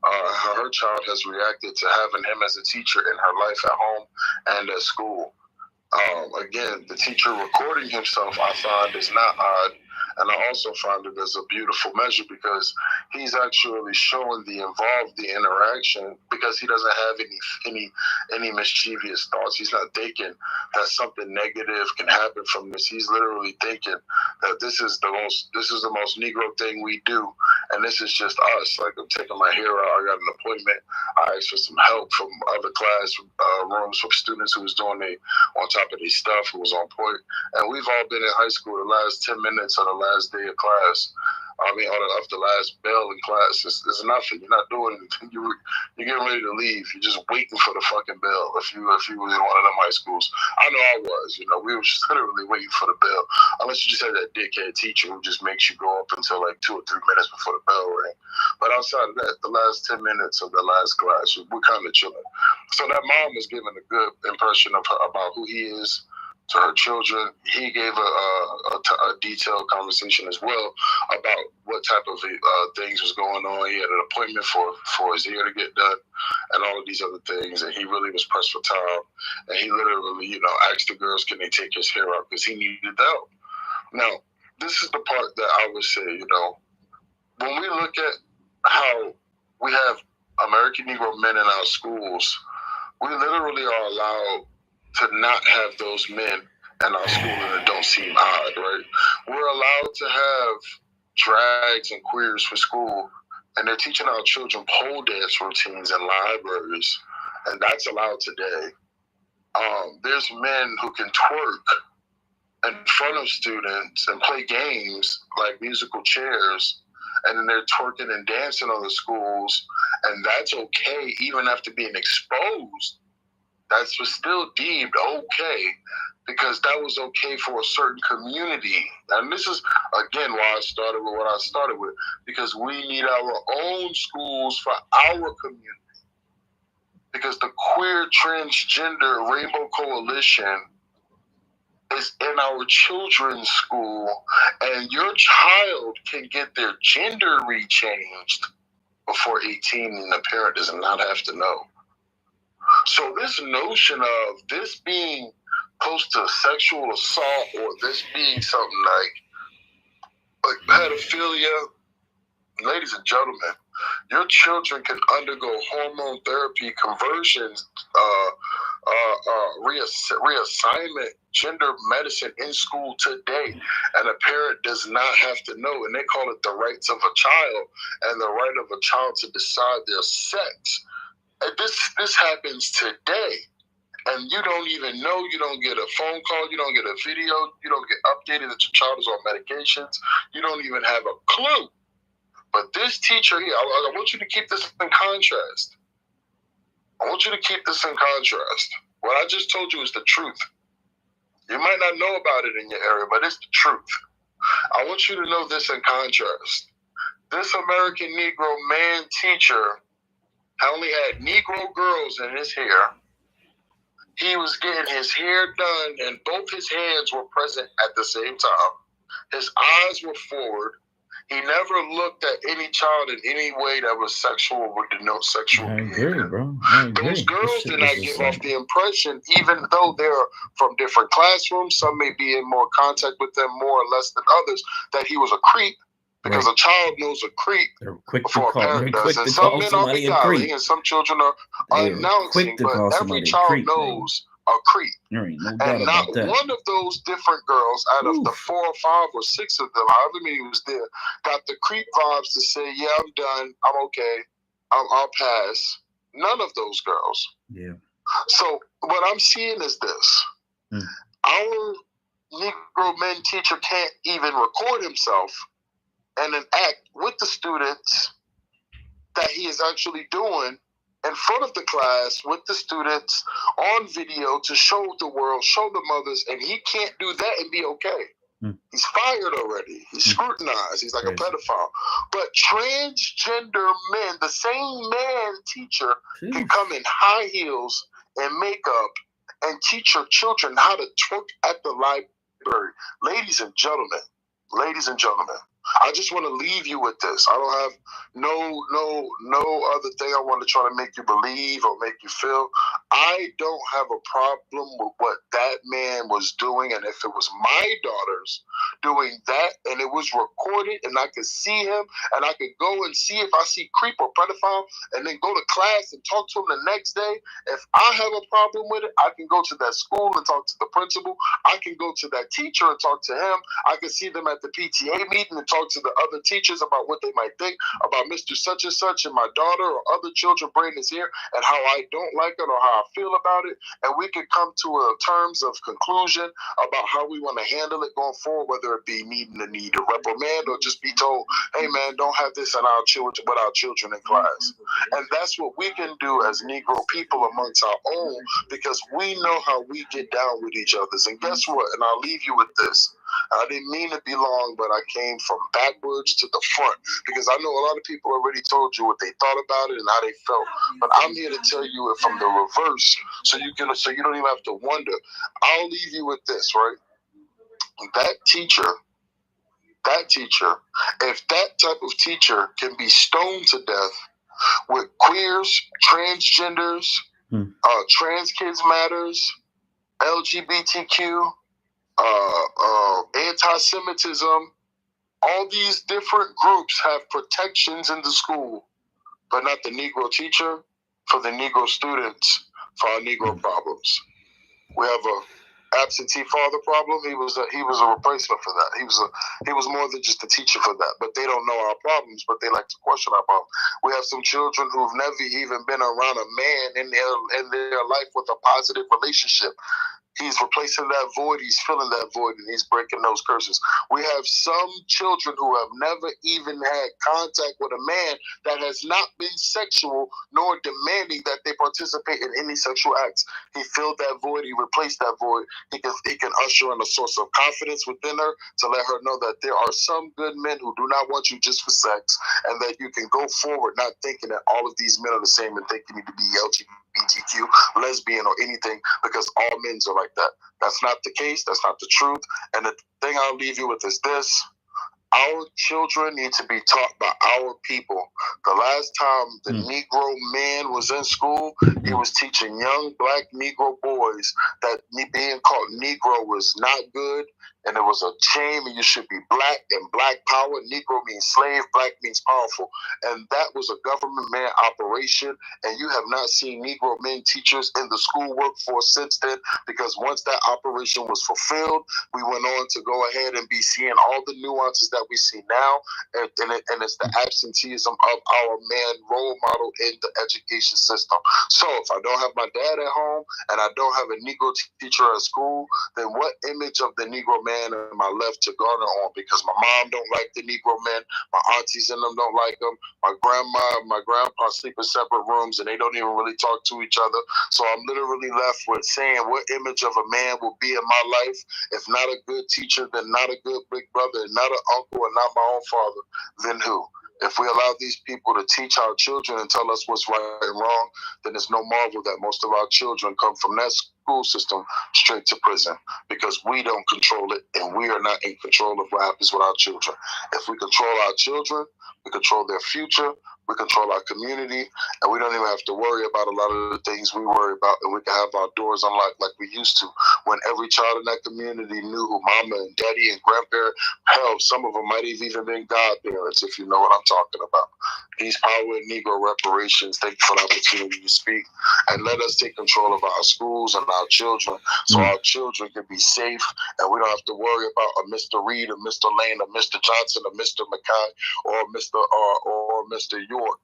How her child has reacted to having him as a teacher in her life at home and at school. Again, the teacher recording himself, I find, is not odd. And I also find it as a beautiful measure because he's actually showing the interaction, because he doesn't have any mischievous thoughts. He's not thinking that something negative can happen from this. He's literally thinking that this is the most Negro thing we do, and this is just us. Like, I'm taking my hair out. I got an appointment. I asked for some help from other class rooms from students who was doing on top of their stuff, who was on point. And we've all been in high school the last 10 minutes of the last day of class. I mean, of the last bell in class, it's nothing. You're not doing anything. You're getting ready to leave. You're just waiting for the fucking bell. If you were in one of them high schools, I know I was. You know, we were just literally waiting for the bell. Unless you just had that dickhead teacher who just makes you go up until like 2 or 3 minutes before the bell ring. But outside of that, the last 10 minutes of the last class, we're kind of chilling. So that mom was giving a good impression of about who he is to her children. He gave a detailed conversation as well about what type of things was going on. He had an appointment for his ear to get done and all of these other things, and he really was pressed for time. And he literally, you know, asked the girls, can they take his hair out, because he needed help. Now, this is the part that I would say, you know, when we look at how we have American Negro men in our schools, we literally are allowed to not have those men in our school, and it don't seem odd, right? We're allowed to have drags and queers for school, and they're teaching our children pole dance routines in libraries, and that's allowed today. There's men who can twerk in front of students and play games like musical chairs, and then they're twerking and dancing on the schools, and that's okay even after being exposed. That's still deemed okay because that was okay for a certain community. And this is, again, why I started with what I started with, because we need our own schools for our community. Because the queer, transgender, rainbow coalition is in our children's school, and your child can get their gender rechanged before 18, and the parent does not have to know. So this notion of this being close to sexual assault or this being something like pedophilia, ladies and gentlemen, your children can undergo hormone therapy, conversions, reassignment, gender medicine in school today, and a parent does not have to know. And they call it the rights of a child and the right of a child to decide their sex. And this happens today, and you don't even know. You don't get a phone call. You don't get a video. You don't get updated that your child is on medications. You don't even have a clue. But this teacher here, I want you to keep this in contrast. I want you to keep this in contrast. What I just told you is the truth. You might not know about it in your area, but it's the truth. I want you to know this in contrast. This American Negro man teacher only had Negro girls in his hair. He was getting his hair done, and both his hands were present at the same time. His eyes were forward. He never looked at any child in any way that was sexual or denote sexual behavior. Bro. I agree. Those girls did not give off the impression, even though they're from different classrooms, some may be in more contact with them more or less than others, that he was a creep. Because a child knows a creep before a parent does. And some men are beguiling, and some children are announcing, but every child knows a creep. There ain't no doubt And not about that. one of those different girls out of the 4 or 5 or 6 of them, however many was there, got the creep vibes to say, yeah, I'm done, I'm okay, I'll pass. None of those girls. Yeah. So what I'm seeing is this. Our Negro men teacher can't even record himself and then act with the students that he is actually doing in front of the class with the students on video to show the world, show the mothers, and he can't do that and be okay. He's fired already. He's scrutinized. He's like a pedophile. But transgender men, the same man teacher can come in high heels and makeup and teach your children how to twerk at the library. Ladies and gentlemen, I just want to leave you with this. I don't have no other thing I want to try to make you believe or make you feel. I don't have a problem with what that man was doing, and if it was my daughters doing that and it was recorded and I could see him and I could go and see if I see creep or pedophile and then go to class and talk to him the next day, if I have a problem with it, I can go to that school and talk to the principal. I can go to that teacher and talk to him. I can see them at the PTA meeting and talk to the other teachers about what they might think about Mr. Such and Such and my daughter or other children braiding his hair and how I don't like it or how I feel about it, and we can come to a terms of conclusion about how we want to handle it going forward, whether it be needing the need to reprimand or just be told, hey man, don't have this in our children with our children in class. And that's what we can do as Negro people amongst our own, because we know how we get down with each other. And guess what? And I'll leave you with this. I didn't mean to be long, but I came from backwards to the front, because I know a lot of people already told you what they thought about it and how they felt. But I'm here to tell you it from the reverse, so you don't even have to wonder. I'll leave you with this, right? That teacher, if that type of teacher can be stoned to death with queers, transgenders, trans kids matters, LGBTQ, anti-Semitism, all these different groups have protections in the school, but not the Negro teacher, for the Negro students, for our Negro problems. We have a absentee father problem. He was a replacement for that. He was more than just a teacher for that. But they don't know our problems, but they like to question our problems. We have some children who've never even been around a man in their life with a positive relationship. He's replacing that void, he's filling that void, and he's breaking those curses. We have some children who have never even had contact with a man that has not been sexual, nor demanding that they participate in any sexual acts. He filled that void, he replaced that void. He can usher in a source of confidence within her to let her know that there are some good men who do not want you just for sex, and that you can go forward not thinking that all of these men are the same and think you need to be LGBTQ, lesbian, or anything, because all men are like that. That's not the case. That's not the truth. And the thing I'll leave you with is this. Our children need to be taught by our people. The last time the Negro man was in school, he was teaching young black Negro boys that being called Negro was not good, and it was a shame, and you should be black, and black power. Negro means slave, black means powerful. And that was a government man operation, and you have not seen Negro men teachers in the school workforce since then, because once that operation was fulfilled, we went on to go ahead and be seeing all the nuances that we see now, and it's the absenteeism of our man role model in the education system. So if I don't have my dad at home and I don't have a Negro teacher at school, then what image of the Negro man am I left to garner on? Because my mom don't like the Negro men, my aunties and them don't like them, my grandma, my grandpa sleep in separate rooms and they don't even really talk to each other. So I'm literally left with saying, what image of a man will be in my life? If not a good teacher, then not a good big brother, not an uncle, and not my own father, then who? If we allow these people to teach our children and tell us what's right and wrong, then it's no marvel that most of our children come from that school system straight to prison, because we don't control it and we are not in control of what happens with our children. If we control our children, we control their future, we control our community, and we don't even have to worry about a lot of the things we worry about, and we can have our doors unlocked like we used to, when every child in that community knew who mama and daddy and grandparent, hell, some of them might have even been godparents, if you know what I'm talking about. Peace, power, and Negro reparations. Thank you for the opportunity to speak, and let us take control of our schools and our children, so our children can be safe, and we don't have to worry about a Mr. Reed, or Mr. Lane, or Mr. Johnson, or Mr. McKay, or Mr. York.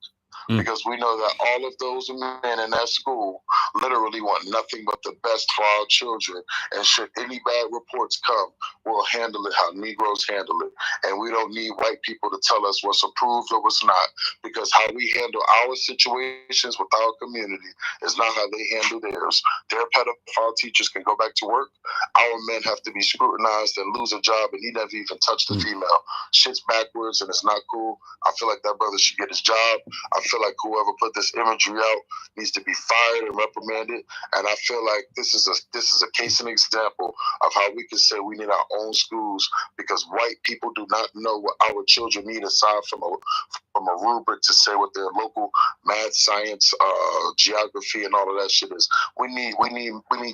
Because we know that all of those men in that school literally want nothing but the best for our children. And should any bad reports come, we'll handle it how Negroes handle it. And we don't need white people to tell us what's approved or what's not, because how we handle our situations with our community is not how they handle theirs. Their pedophile teachers can go back to work. Our men have to be scrutinized and lose a job, and he never even touched a female. Shit's backwards, and it's not cool. I feel like that brother should get his job. I feel like whoever put this imagery out needs to be fired and reprimanded. And I feel like this is a case and example of how we can say we need our own schools, because white people do not know what our children need aside from a rubric to say what their local math, science, geography, and all of that shit is. We need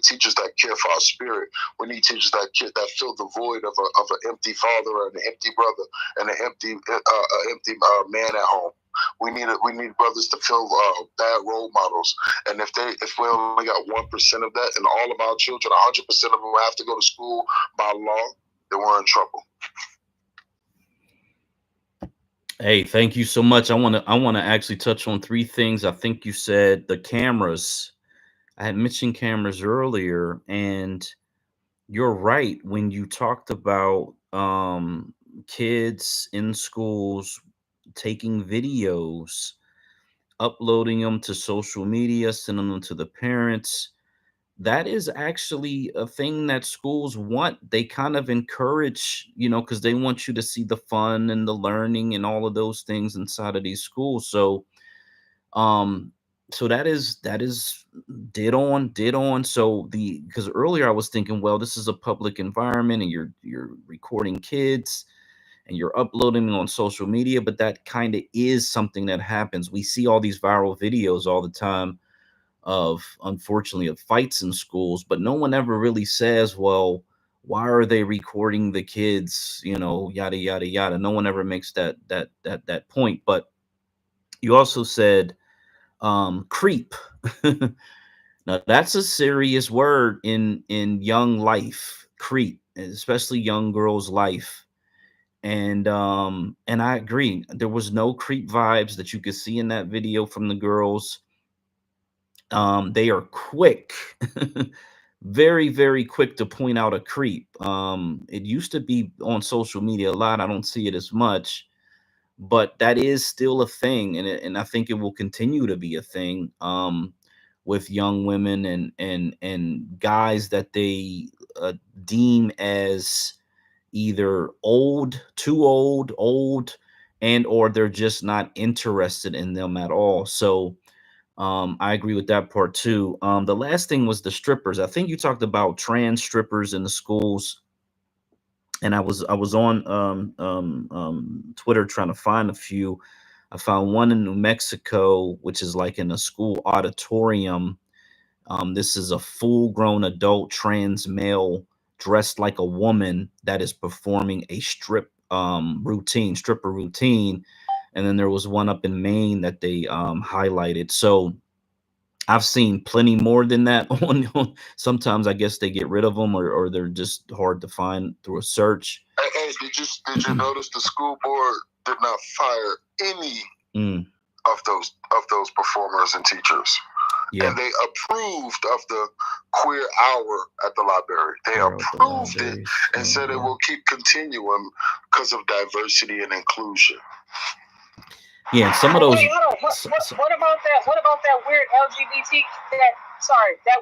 teachers that care for our spirit. We need teachers that fill the void of an empty father and an empty brother and an empty man at home. We need brothers to fill bad role models, and if we only got 1% of that, and all of our children, 100% of them have to go to school by law, then we're in trouble. Hey, thank you so much. I want to actually touch on three things. I think you said the cameras. I had mentioned cameras earlier, and you're right when you talked about kids in schools taking videos, uploading them to social media, sending them to the parents. That is actually a thing that schools want. They kind of encourage, because they want you to see the fun and the learning and all of those things inside of these schools. Um, so that is did on. So because earlier I was thinking, well, this is a public environment and you're recording kids and you're uploading them on social media, but that kind of is something that happens. We see all these viral videos all the time of, unfortunately, of fights in schools, but no one ever really says, well, why are they recording the kids, yada yada yada. No one ever makes that point. But you also said creep. Now that's a serious word in young life, creep, especially young girls' life. And I agree. There was no creep vibes that you could see in that video from the girls. They are quick, very, very quick to point out a creep. It used to be on social media a lot. I don't see it as much, but that is still a thing, and I think it will continue to be a thing with young women and guys that they deem as either old, too old, and or they're just not interested in them at all. So I agree with that part too. The last thing was the strippers. I think you talked about trans strippers in the schools, and I was on Twitter trying to find a few. I found one in New Mexico, which is like in a school auditorium. This is a full-grown adult trans male dressed like a woman that is performing a stripper routine. And then there was one up in Maine that they highlighted. So I've seen plenty more than that sometimes I guess they get rid of them, or they're just hard to find through a search. Hey, did you notice the school board did not fire any of those performers and teachers? Yeah. And they approved of the queer hour at the library. They approved it and said it will keep continuing because of diversity and inclusion. Yeah, and some of those. Wait, hold on. What about that? What about that weird that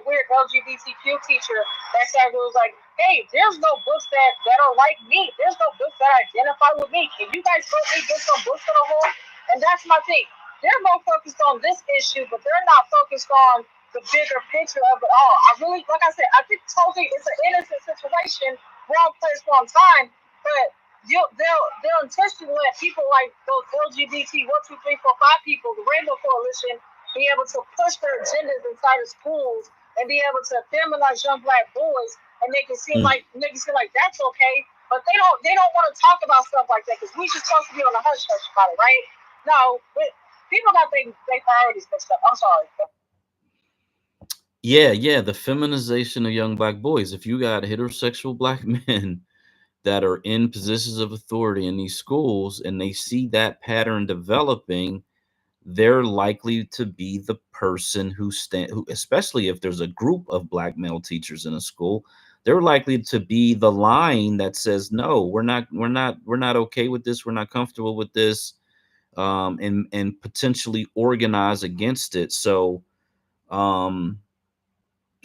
weird LGBTQ teacher that said it was like, hey, there's no books that are like me. There's no books that identify with me. Can you guys help me get some books to the home? And that's my thing. They're more focused on this issue, but they're not focused on the bigger picture of it all. I really, like I said, I think totally it's an innocent situation, wrong place, wrong time. But they'll intentionally let people like those LGBT 1, 2, 3, 4, 5 people, the Rainbow Coalition, be able to push their agendas inside of schools and be able to feminize young black boys and make it seem like that's okay. But they don't want to talk about stuff like that because we're just supposed to be on the hush hush about it, right? No, people got their priorities mixed up. I'm sorry. Yeah, the feminization of young black boys. If you got heterosexual black men that are in positions of authority in these schools and they see that pattern developing, they're likely to be the person who especially if there's a group of black male teachers in a school, they're likely to be the line that says, no, we're not okay with this, we're not comfortable with this, and potentially organize against it. So I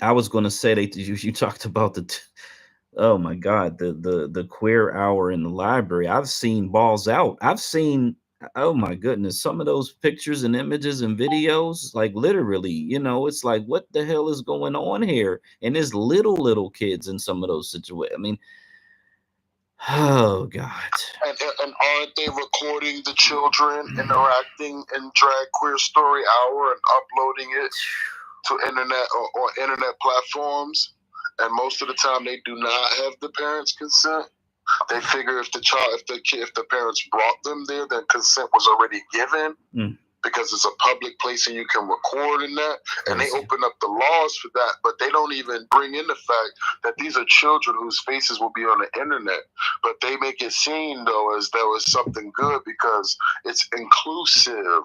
was going to say that you talked about oh my God, the queer hour in the library. I've seen balls out. I've seen, oh my goodness, some of those pictures and images and videos, like literally, it's like, what the hell is going on here? And there's little kids in some of those situations. I mean, oh God. And aren't they recording the children interacting in Drag Queer Story Hour and uploading it to internet or internet platforms? And most of the time, they do not have the parents' consent. They figure if the parents brought them there, then consent was already given because it's a public place and you can record in that. And they open up the laws for that, but they don't even bring in the fact that these are children whose faces will be on the internet. But they make it seem though as though it's something good because it's inclusive.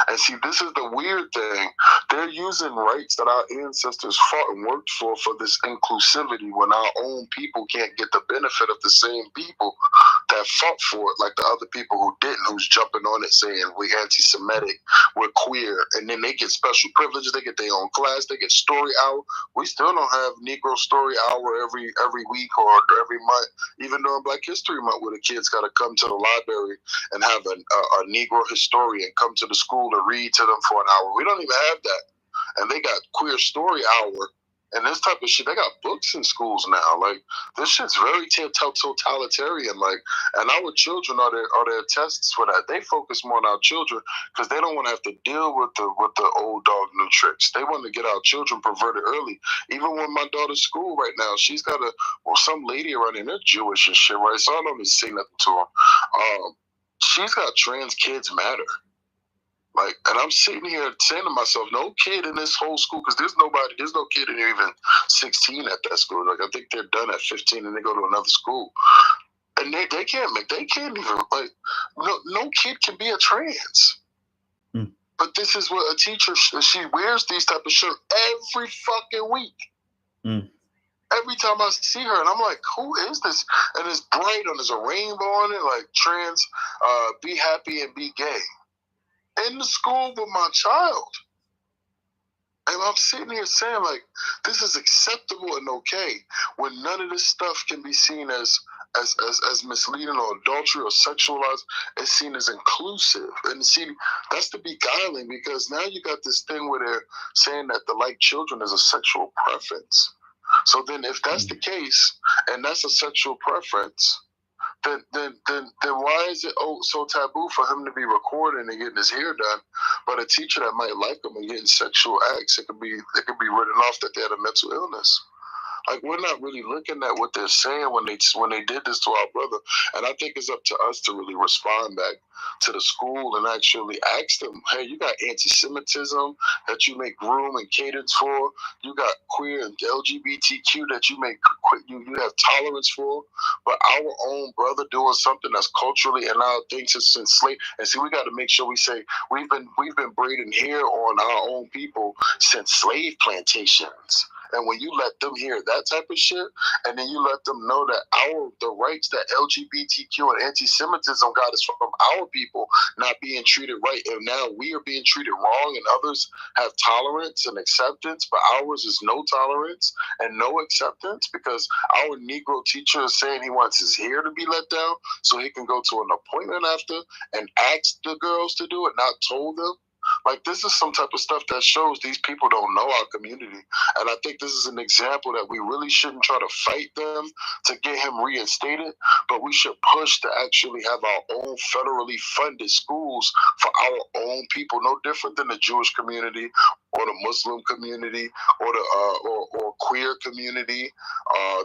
And see, this is the weird thing. They're using rights that our ancestors fought and worked for this inclusivity when our own people can't get the benefit of the same people that fought for it, like the other people who didn't, who's jumping on it saying we're anti-Semitic, we're queer, and then they get special privileges, they get their own class, they get story hour. We still don't have Negro story hour every week or every month, even during Black History Month, where the kids got to come to the library and have a Negro historian come to the school to read to them for an hour. We don't even have that. And they got queer story hour and this type of shit. They got books in schools now. Like, this shit's very totalitarian. Like, and our children are their tests for that. They focus more on our children because they don't want to have to deal with the old dog new tricks. They want to get our children perverted early. Even when my daughter's school right now, she's got some lady around there, they're Jewish and shit, right? So I don't even say nothing to them. She's got trans kids matter. Like, and I'm sitting here saying to myself, no kid in this whole school, because there's no kid in here even 16 at that school. Like, I think they're done at 15 and they go to another school. And they can't even, like, no kid can be a trans. Mm. But this is what a teacher, she wears these type of shirts every fucking week. Mm. Every time I see her, and I'm like, who is this? And it's bright, and there's a rainbow on it, like trans, be happy and be gay. In the school with my child. And I'm sitting here saying, like, this is acceptable and okay when none of this stuff can be seen as misleading or adultery or sexualized. It's seen as inclusive. And see, that's the beguiling, because now you got this thing where they're saying that the like children is a sexual preference. So then if that's the case, and that's a sexual preference, then why is it so taboo for him to be recording and getting his hair done? But a teacher that might like him and getting sexual acts, it could be written off that they had a mental illness. Like, we're not really looking at what they're saying when they did this to our brother. And I think it's up to us to really respond back to the school and actually ask them, hey, you got anti-Semitism that you make room and cadence for. You got queer and LGBTQ that you have tolerance for. But our own brother doing something that's culturally and our things is enslaved. And see, we got to make sure we say we've been braiding hair on our own people since slave plantations. And when you let them hear that type of shit, and then you let them know that the rights that LGBTQ and anti-Semitism got is from our people not being treated right, and now we are being treated wrong, and others have tolerance and acceptance, but ours is no tolerance and no acceptance, because our Negro teacher is saying he wants his hair to be let down so he can go to an appointment after and ask the girls to do it, not told them. Like, this is some type of stuff that shows these people don't know our community. And I think this is an example that we really shouldn't try to fight them to get him reinstated, but we should push to actually have our own federally funded schools for our own people, no different than the Jewish community or the Muslim community or the or queer community.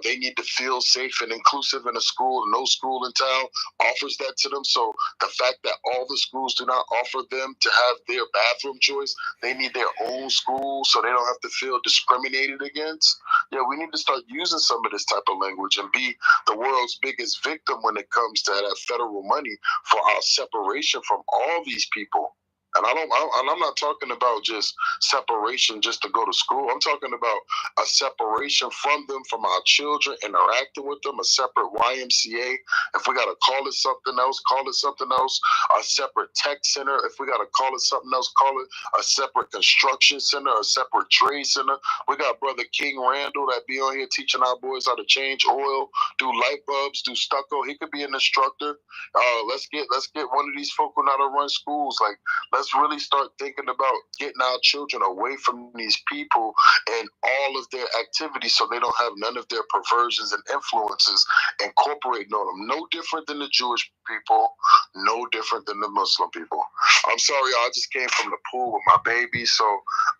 They need to feel safe and inclusive in a school, and no school in town offers that to them. So the fact that all the schools do not offer them to have their bathroom choice, they need their own school so they don't have to feel discriminated against. Yeah, we need to start using some of this type of language and be the world's biggest victim when it comes to that federal money for our separation from all these people. And I'm not talking about just separation just to go to school. I'm talking about a separation from them, from our children, interacting with them, a separate YMCA. If we got to call it something else, call it something else. A separate tech center. If we got to call it something else, call it a separate construction center, a separate trade center. We got Brother King Randall that be on here teaching our boys how to change oil, do light bulbs, do stucco. He could be an instructor. Let's get one of these folk who know how to run schools. Like, let's really start thinking about getting our children away from these people and all of their activities so they don't have none of their perversions and influences incorporating on them. No different than the Jewish people, no different than the Muslim people. I'm sorry, I just came from the pool with my baby, so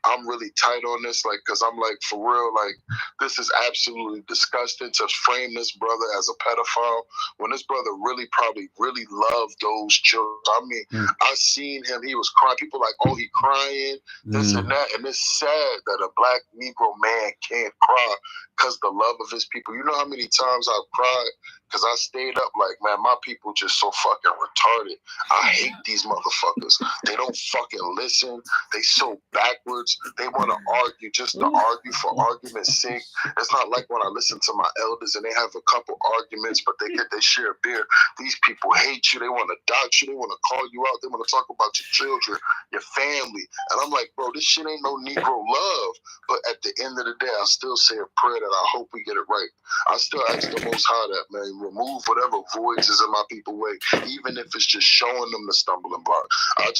I'm really tight on this, like, because I'm like, for real, like, this is absolutely disgusting to frame this brother as a pedophile when this brother probably really loved those children. I mean, I seen him, he was crying. People like, oh, he crying, this and that. And it's sad that a Black Negro man can't cry because the love of his people. You know how many times I've cried because I stayed up like, man, my people just so fucking retarded. I hate these motherfuckers. They don't fucking listen. They so backwards. They want to argue just to argue for argument's sake. It's not like when I listen to my elders and they have a couple arguments, but they share a beer. These people hate you. They want to dox you. They want to call you out. They want to talk about your children, your family. And I'm like, bro, this shit ain't no Negro love. But at the end of the day, I still say a prayer that I hope we get it right. I still ask the Most High that, man, remove whatever voids is in my people's way, even if it's just showing them the stumbling block. I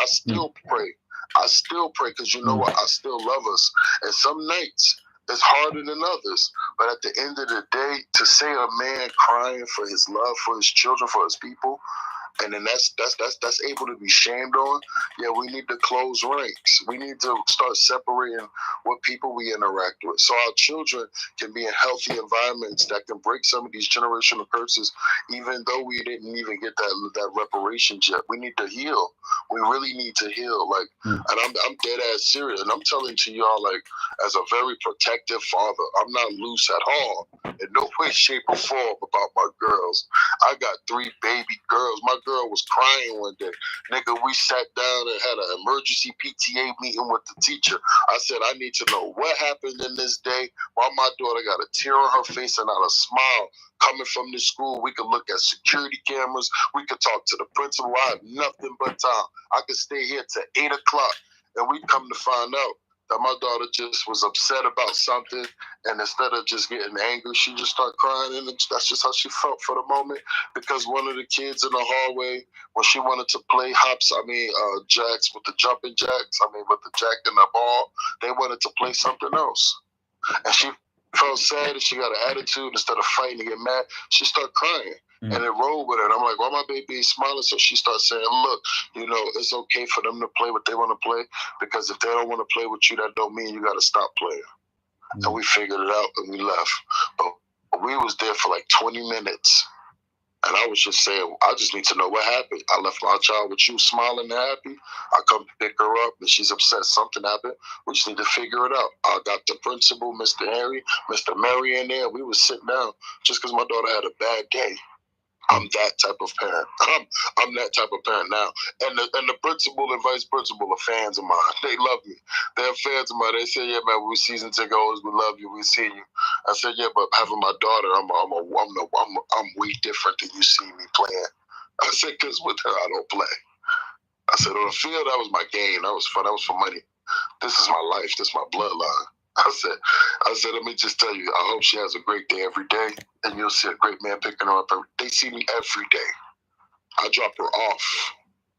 still pray. I still pray because you know what? I still love us. And some nights it's harder than others. But at the end of the day, to say a man crying for his love, for his children, for his people, and then that's able to be shamed on. Yeah, we need to close ranks. We need to start separating what people we interact with, so our children can be in healthy environments that can break some of these generational curses. Even though we didn't even get that reparations yet, we need to heal. We really need to heal. Like, and I'm dead ass serious, and I'm telling to y'all, like, as a very protective father, I'm not loose at all, in no way, shape, or form about my girls. I got 3 baby girls. My girl was crying one day. Nigga, we sat down and had an emergency PTA meeting with the teacher. I said, I need to know what happened in this day, why my daughter got a tear on her face and not a smile coming from this school. We could look at security cameras. We could talk to the principal. I have nothing but time. I could stay here till 8 o'clock. And we come to find out that my daughter just was upset about something, and instead of just getting angry, she just started crying, and that's just how she felt for the moment, because one of the kids in the hallway, when she wanted to play jacks with the jumping jacks, with the jack and the ball, they wanted to play something else. And she felt sad and she got an attitude. Instead of fighting and get mad, she started crying. And it rolled with her. And I'm like, why my baby ain't smiling? So she starts saying, look, it's okay for them to play what they want to play, because if they don't want to play with you, that don't mean you got to stop playing. And we figured it out and we left. But we was there for like 20 minutes. And I was just saying, I just need to know what happened. I left my child with you smiling and happy. I come pick her up and she's upset. Something happened. We just need to figure it out. I got the principal, Mr. Harry, Mr. Murray in there. We was sitting down just because my daughter had a bad day. I'm that type of parent. I'm that type of parent now. And the principal and vice principal are fans of mine. They love me. They're fans of mine. They say, yeah, man, we season ticket holders. We love you. We see you. I said, yeah, but having my daughter, I'm way different than you see me playing. I said, because with her, I don't play. I said, on the field, that was my game. That was fun. That was for money. This is my life. This is my bloodline. I said, let me just tell you, I hope she has a great day every day, and you'll see a great man picking her up. They see me every day. I drop her off.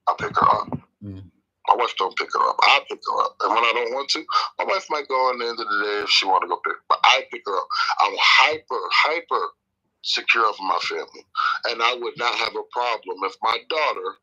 I pick her up. My wife don't pick her up. I pick her up. And when I don't want to, my wife might go on the end of the day if she want to go pick her up. But I pick her up. I'm hyper secure of my family. And I would not have a problem if my daughter,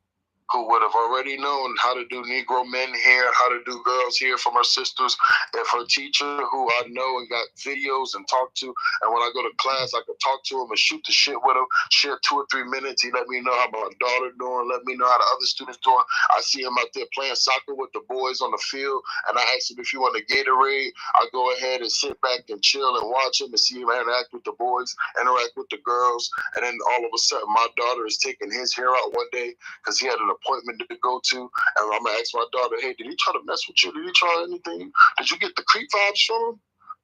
who would have already known how to do Negro men here, how to do girls here from her sisters, if her teacher, who I know and got videos and talk to, and when I go to class, I could talk to him and shoot the shit with him, share 2 or 3 minutes. He let me know how my daughter doing, let me know how the other students doing. I see him out there playing soccer with the boys on the field, and I ask him if he want a Gatorade. I go ahead and sit back and chill and watch him and see him interact with the boys, interact with the girls, and then all of a sudden, my daughter is taking his hair out one day because he had an appointment to go to, and I'm gonna ask my daughter, hey, did he try to mess with you? Did he try anything? Did you get the creep vibes from him?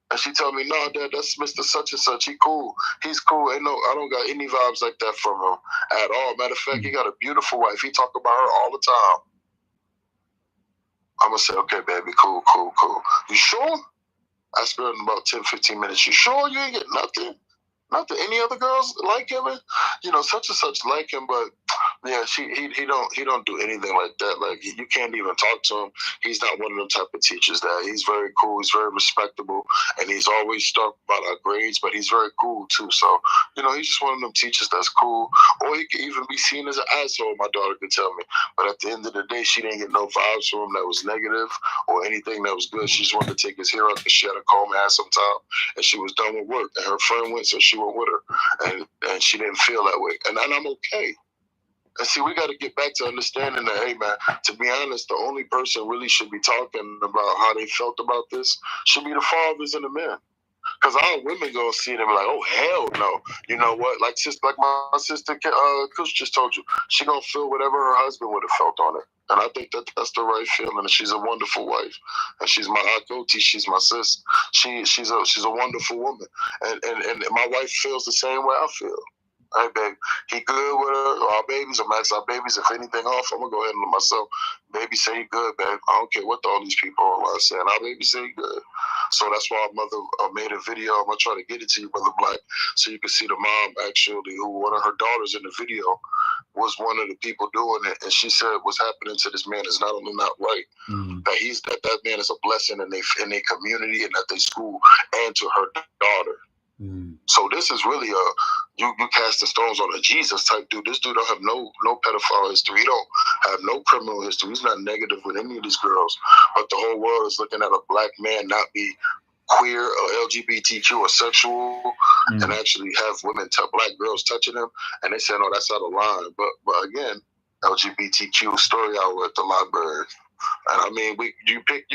And she told me, no, Dad, that's Mr. Such and Such. He cool. He's cool. I don't got any vibes like that from him at all. Matter of fact, he got a beautiful wife. He talk about her all the time. I'm gonna say, okay, baby, cool. You sure? I asked her in about 10, 15 minutes. You sure you ain't get nothing? Not that any other girls like him, such and such like him, but yeah, he don't do anything like that. Like, you can't even talk to him. He's not one of them type of teachers that he's very cool. He's very respectable, and he's always talked about our grades, but he's very cool too. So, he's just one of them teachers that's cool. Or he could even be seen as an asshole, my daughter could tell me. But at the end of the day, she didn't get no vibes from him that was negative or anything that was good. She just wanted to take his hair out because she had a comb and had some time, and she was done with work, and her friend went, so she went with her, and she didn't feel that way, and I'm okay. And see, we got to get back to understanding that, hey, man, to be honest, the only person really should be talking about how they felt about this should be the fathers and the men. Because our women gonna see it and be like, oh hell no. You know what? Like my sister Kush just told you, she gonna feel whatever her husband would have felt on it. And I think that's the right feeling. And she's a wonderful wife. And she's my auntie, she's my sis. She's a wonderful woman. And my wife feels the same way I feel. Hey, babe, he good with our babies, or Max, our babies. If anything off, I'm going to go ahead and myself. Baby say he good, babe. I don't care what all these people are online saying. Our baby say he good. So that's why our mother made a video. I'm going to try to get it to you, Brother Black, so you can see the mom, actually, who one of her daughters in the video was one of the people doing it. And she said what's happening to this man is not only not right, that that man is a blessing in their community and at their school and to her daughter. So this is really you casting stones on a Jesus type dude. This dude don't have no pedophile history. He don't have no criminal history. He's not negative with any of these girls. But the whole world is looking at a black man not be queer or LGBTQ or sexual and actually have black girls touching him, and they say no, that's out of line. But again, LGBTQ story hour at the library. And I mean, you pick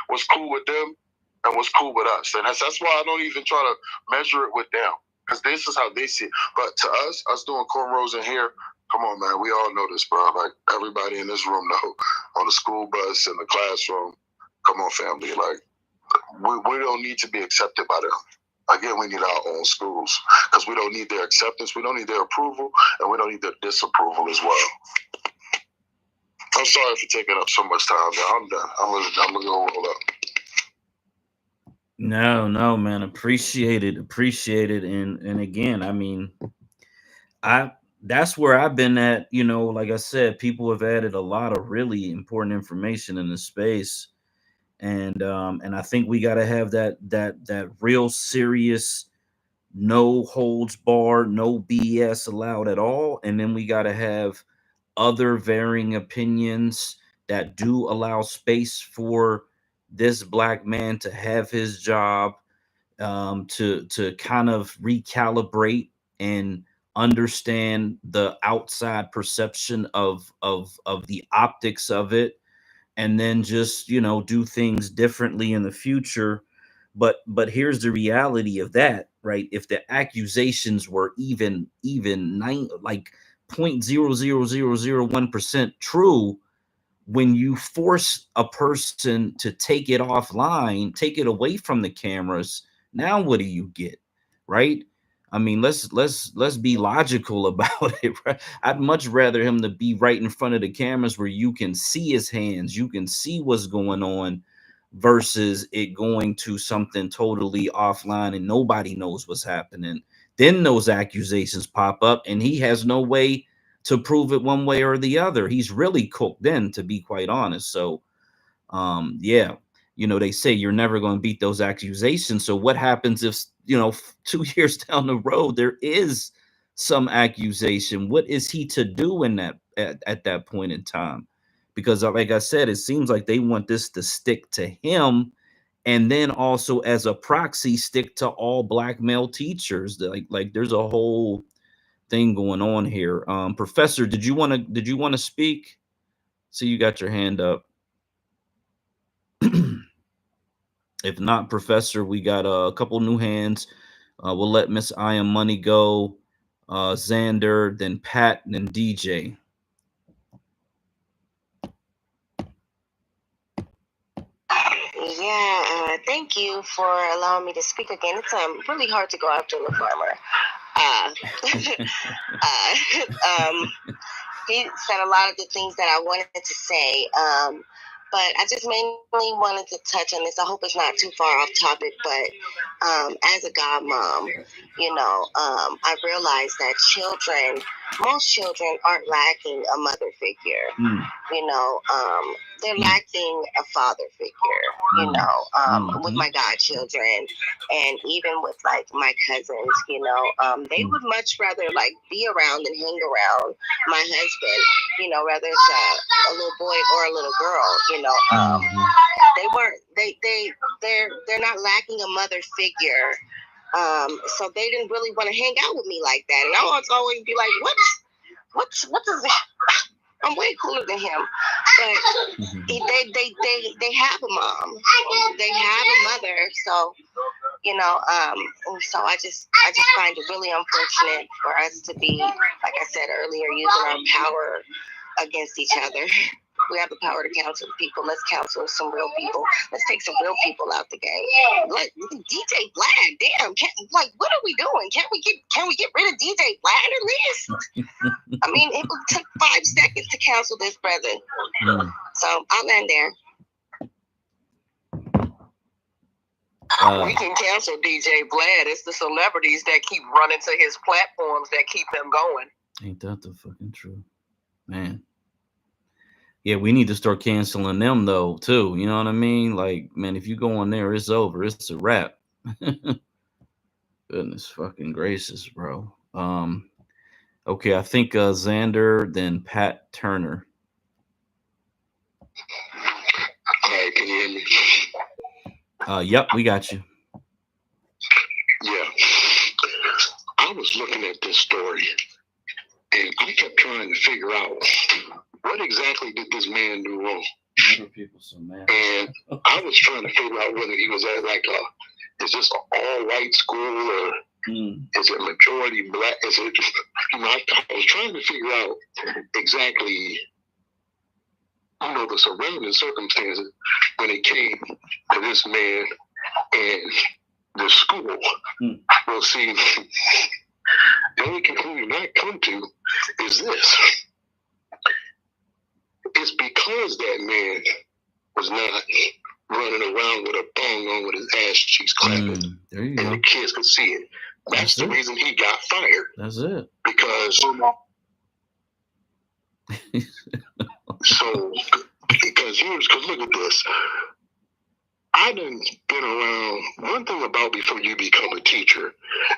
what's cool with them and what's cool with us. And that's why I don't even try to measure it with them, because this is how they see it. But to us doing cornrows in here, come on, man, we all know this, bro. Like, everybody in this room know, on the school bus, in the classroom. Come on, family. Like, we don't need to be accepted by them. Again, we need our own schools, because we don't need their acceptance, we don't need their approval, and we don't need their disapproval as well. I'm sorry for taking up so much time, man. I'm done. I'm gonna go roll up. No, man. Appreciate it. And again, I mean, that's where I've been at. You know, like I said, people have added a lot of really important information in the space, and I think we got to have that real serious, no holds barred, no BS allowed at all, and then we got to have other varying opinions that do allow space for this black man to have his job, to kind of recalibrate and understand the outside perception of the optics of it, and then just do things differently in the future. But here's the reality of that, right? If the accusations were even 0.00001% true, when you force a person to take it offline, take it away from the cameras, now what do you get, right? I mean, let's be logical about it, right? I'd much rather him to be right in front of the cameras where you can see his hands, you can see what's going on, versus it going to something totally offline and nobody knows what's happening. Then those accusations pop up and he has no way to prove it one way or the other. He's really cooked in, to be quite honest. So, yeah, they say you're never going to beat those accusations. So what happens if, 2 years down the road, there is some accusation? What is he to do in that at that point in time? Because like I said, it seems like they want this to stick to him, and then also as a proxy stick to all black male teachers. Like there's a whole thing going on here. Professor, did you want to speak? See, you got your hand up. If not, Professor, we got a couple new hands. We'll let Miss I Am Money go, Xander, then Pat, and then DJ. Yeah, thank you for allowing me to speak again. It's really hard to go after the farmer. He said a lot of the things that I wanted to say, but I just mainly wanted to touch on this. I hope it's not too far off topic, but as a godmom, I realized that most children aren't lacking a mother figure. They're lacking a father figure, with my godchildren, and even with like my cousins, they would much rather like be around and hang around my husband, whether it's a little boy or a little girl, they're not lacking a mother figure. So they didn't really want to hang out with me like that. And I was always be like, what is that? I'm way cooler than him. But they have a mom. They have a mother. So You know, and so I just find it really unfortunate for us to be, like I said earlier, using our power against each other. We have the power to counsel people. Let's counsel some real people. Let's take some real people out the game. Like DJ Vlad, damn. Like, what are we doing? Can we get rid of DJ Vlad at least? I mean, it took 5 seconds to counsel this brother. So I'll end there. We can cancel DJ Vlad. It's the celebrities that keep running to his platforms that keep him going. Ain't that the fucking truth, man? Yeah, we need to start canceling them though too. You know what I mean? Like, man, if you go on there, it's over. It's a wrap. Goodness fucking gracious, bro. Okay, I think Xander, then Pat Turner. All right, can you hear me? Yep, we got you. Yeah. I was looking at this story and I kept trying to figure out what exactly did this man do wrong. People so mad. And I was trying to figure out whether he was at like is this an all-white school or is it majority black? Is it, I was trying to figure out exactly, the surrounding circumstances when it came to this man and the school. Well, see, the only conclusion I come to is this. It's because that man was not running around with a thong on with his ass cheeks clapping, and the kids could see it. That's the reason he got fired. That's it. Because look at this. I done been around. One thing about before you become a teacher,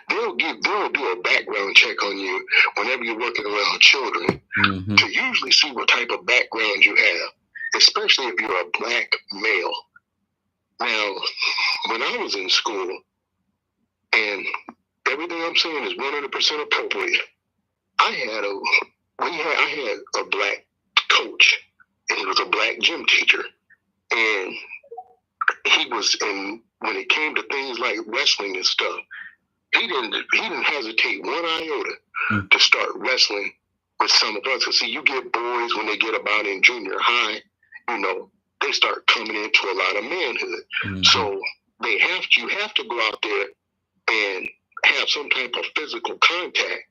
they'll do a background check on you whenever you're working around children to usually see what type of background you have, especially if you're a black male. Now, when I was in school, and everything I'm saying is 100% appropriate, I had a black coach, and he was a black gym teacher, and he was, and when it came to things like wrestling and stuff, he didn't hesitate one iota to start wrestling with some of us. Cause see, you get boys when they get about in junior high, they start coming into a lot of manhood. So you have to go out there and have some type of physical contact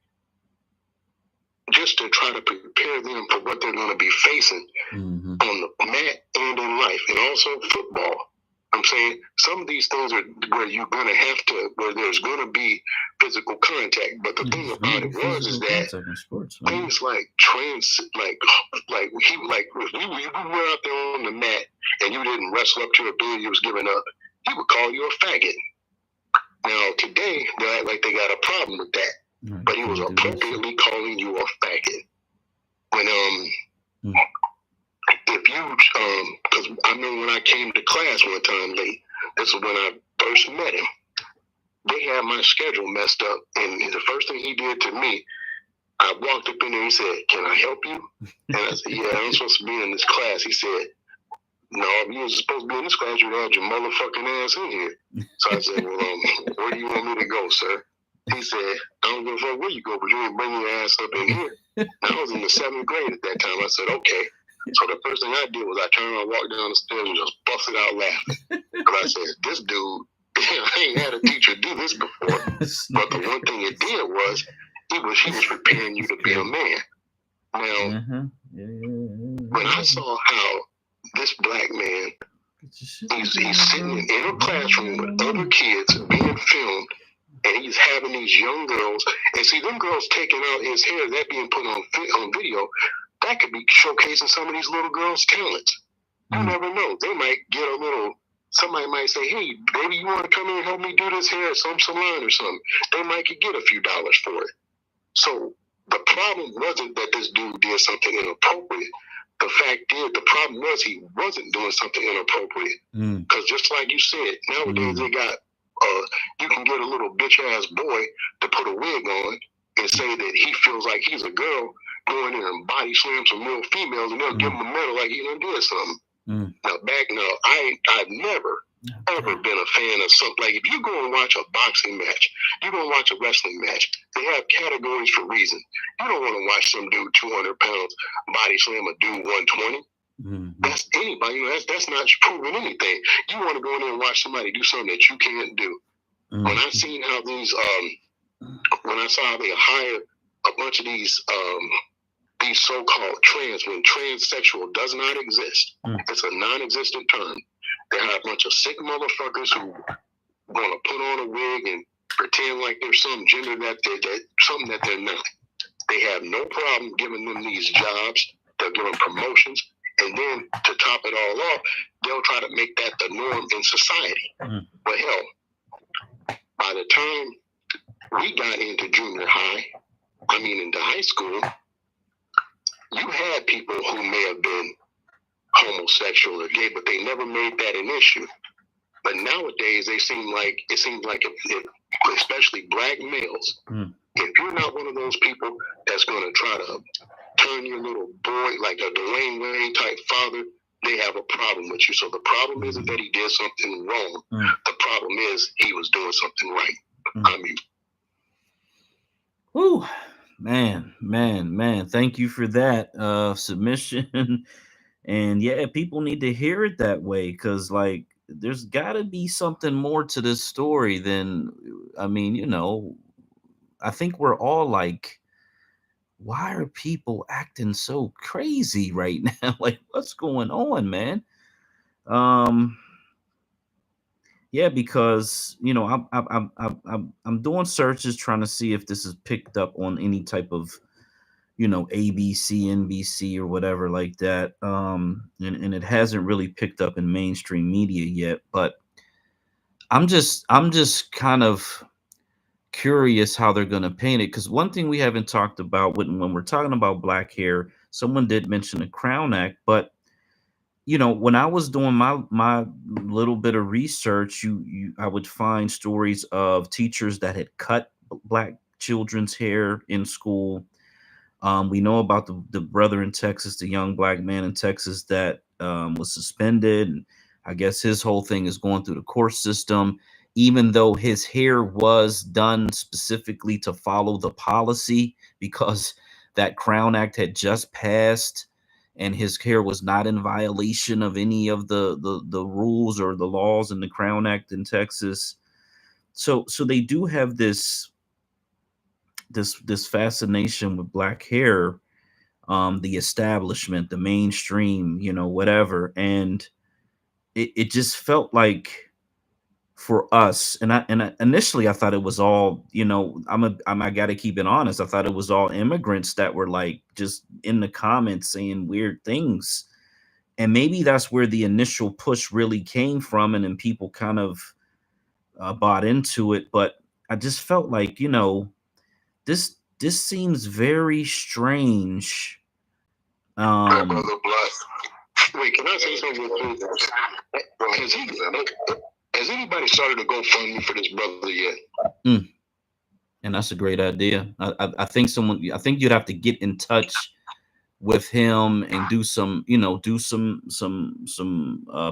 just to try to prepare them for what they're going to be facing on the mat and in life, and also football. I'm saying some of these things are where you're going to have to, where there's going to be physical contact. But the thing about it is that things like if you were out there on the mat and you didn't wrestle up to a bill you was giving up, he would call you a faggot. Now today they act like they got a problem with that, but he was appropriately calling you a faggot. When if you because I remember when I came to class one time late, this is when I first met him. They had my schedule messed up, and the first thing he did to me, I walked up in there and he said, "Can I help you?" And I said, "Yeah, I'm supposed to be in this class." He said, "No, if you were supposed to be in this class, you'd had your motherfucking ass in here." So I said, "Well, where do you want me to go, sir?" He said, "I don't give a fuck where you go, but you ain't bring your ass up in here." And I was in the 7th grade at that time. I said, "Okay." So the first thing I did was I turned around, walked down the stairs, and just busted out laughing. Because I said, "This dude, I ain't had a teacher do this before." But the one thing it did was, he was preparing you to be a man. Now, when I saw how this black man, he's sitting in a classroom with other kids being filmed, and he's having these young girls, and see them girls taking out his hair, that being put on video, that could be showcasing some of these little girls' talents. You never know. They might get a little, somebody might say, "Hey, baby, you want to come in and help me do this hair at some salon or something?" They might could get a few dollars for it. So the problem wasn't that this dude did something inappropriate. The fact is, the problem was he wasn't doing something inappropriate. Because just like you said, nowadays they got, you can get a little bitch-ass boy to put a wig on and say that he feels like he's a girl, go in there and body slam some real females, and they'll give him a medal like he done did something. Now, I've never ever been a fan of something. Like if you go and watch a boxing match, you go and watch a wrestling match, they have categories for reasons. You don't want to watch some dude 200 pounds body slam a dude 120. That's anybody, that's not proving anything. You want to go in there and watch somebody do something that you can't do. When I seen how these, when I saw how they hire a bunch of these so-called trans, when transsexual does not exist, it's a non-existent term. They have a bunch of sick motherfuckers who want to put on a wig and pretend like they're some gender that something that they're not. They have no problem giving them these jobs. They'll give them promotions. And then to top it all off, they'll try to make that the norm in society. But hell, by the time we got into junior high, into high school, you had people who may have been homosexual or gay, but they never made that an issue. But nowadays, it seems like if especially black males, if you're not one of those people that's going to try to turn your little boy like a Dwayne Wayne type father, they have a problem with you. So the problem isn't that he did something wrong. The problem is he was doing something right. Whew. Man. Thank you for that submission. And yeah, people need to hear it that way because, like, there's got to be something more to this story than, I think we're all like, why are people acting so crazy right now? Like, what's going on, man? Yeah, because I'm doing searches trying to see if this is picked up on any type of ABC, NBC, or whatever like that. And it hasn't really picked up in mainstream media yet. But I'm just kind of curious how they're going to paint it, because one thing we haven't talked about when we're talking about black hair, someone did mention the Crown Act, but when I was doing my little bit of research, I would find stories of teachers that had cut black children's hair in school. We know about the brother in Texas, the young black man in Texas that was suspended, and I guess his whole thing is going through the court system, even though his hair was done specifically to follow the policy because that Crown Act had just passed. And his hair was not in violation of any of the rules or the laws in the Crown Act in Texas. So they do have this fascination with black hair, the establishment, the mainstream, whatever. And it just felt like for us, and I initially I thought it was all, I got to keep it honest, I thought it was all immigrants that were like just in the comments saying weird things, and maybe that's where the initial push really came from, and then people kind of bought into it. But I just felt like this seems very strange. Brother Black, wait, can I say something real quick? Has anybody started a GoFundMe for this brother yet? And that's a great idea. I think you'd have to get in touch with him and do some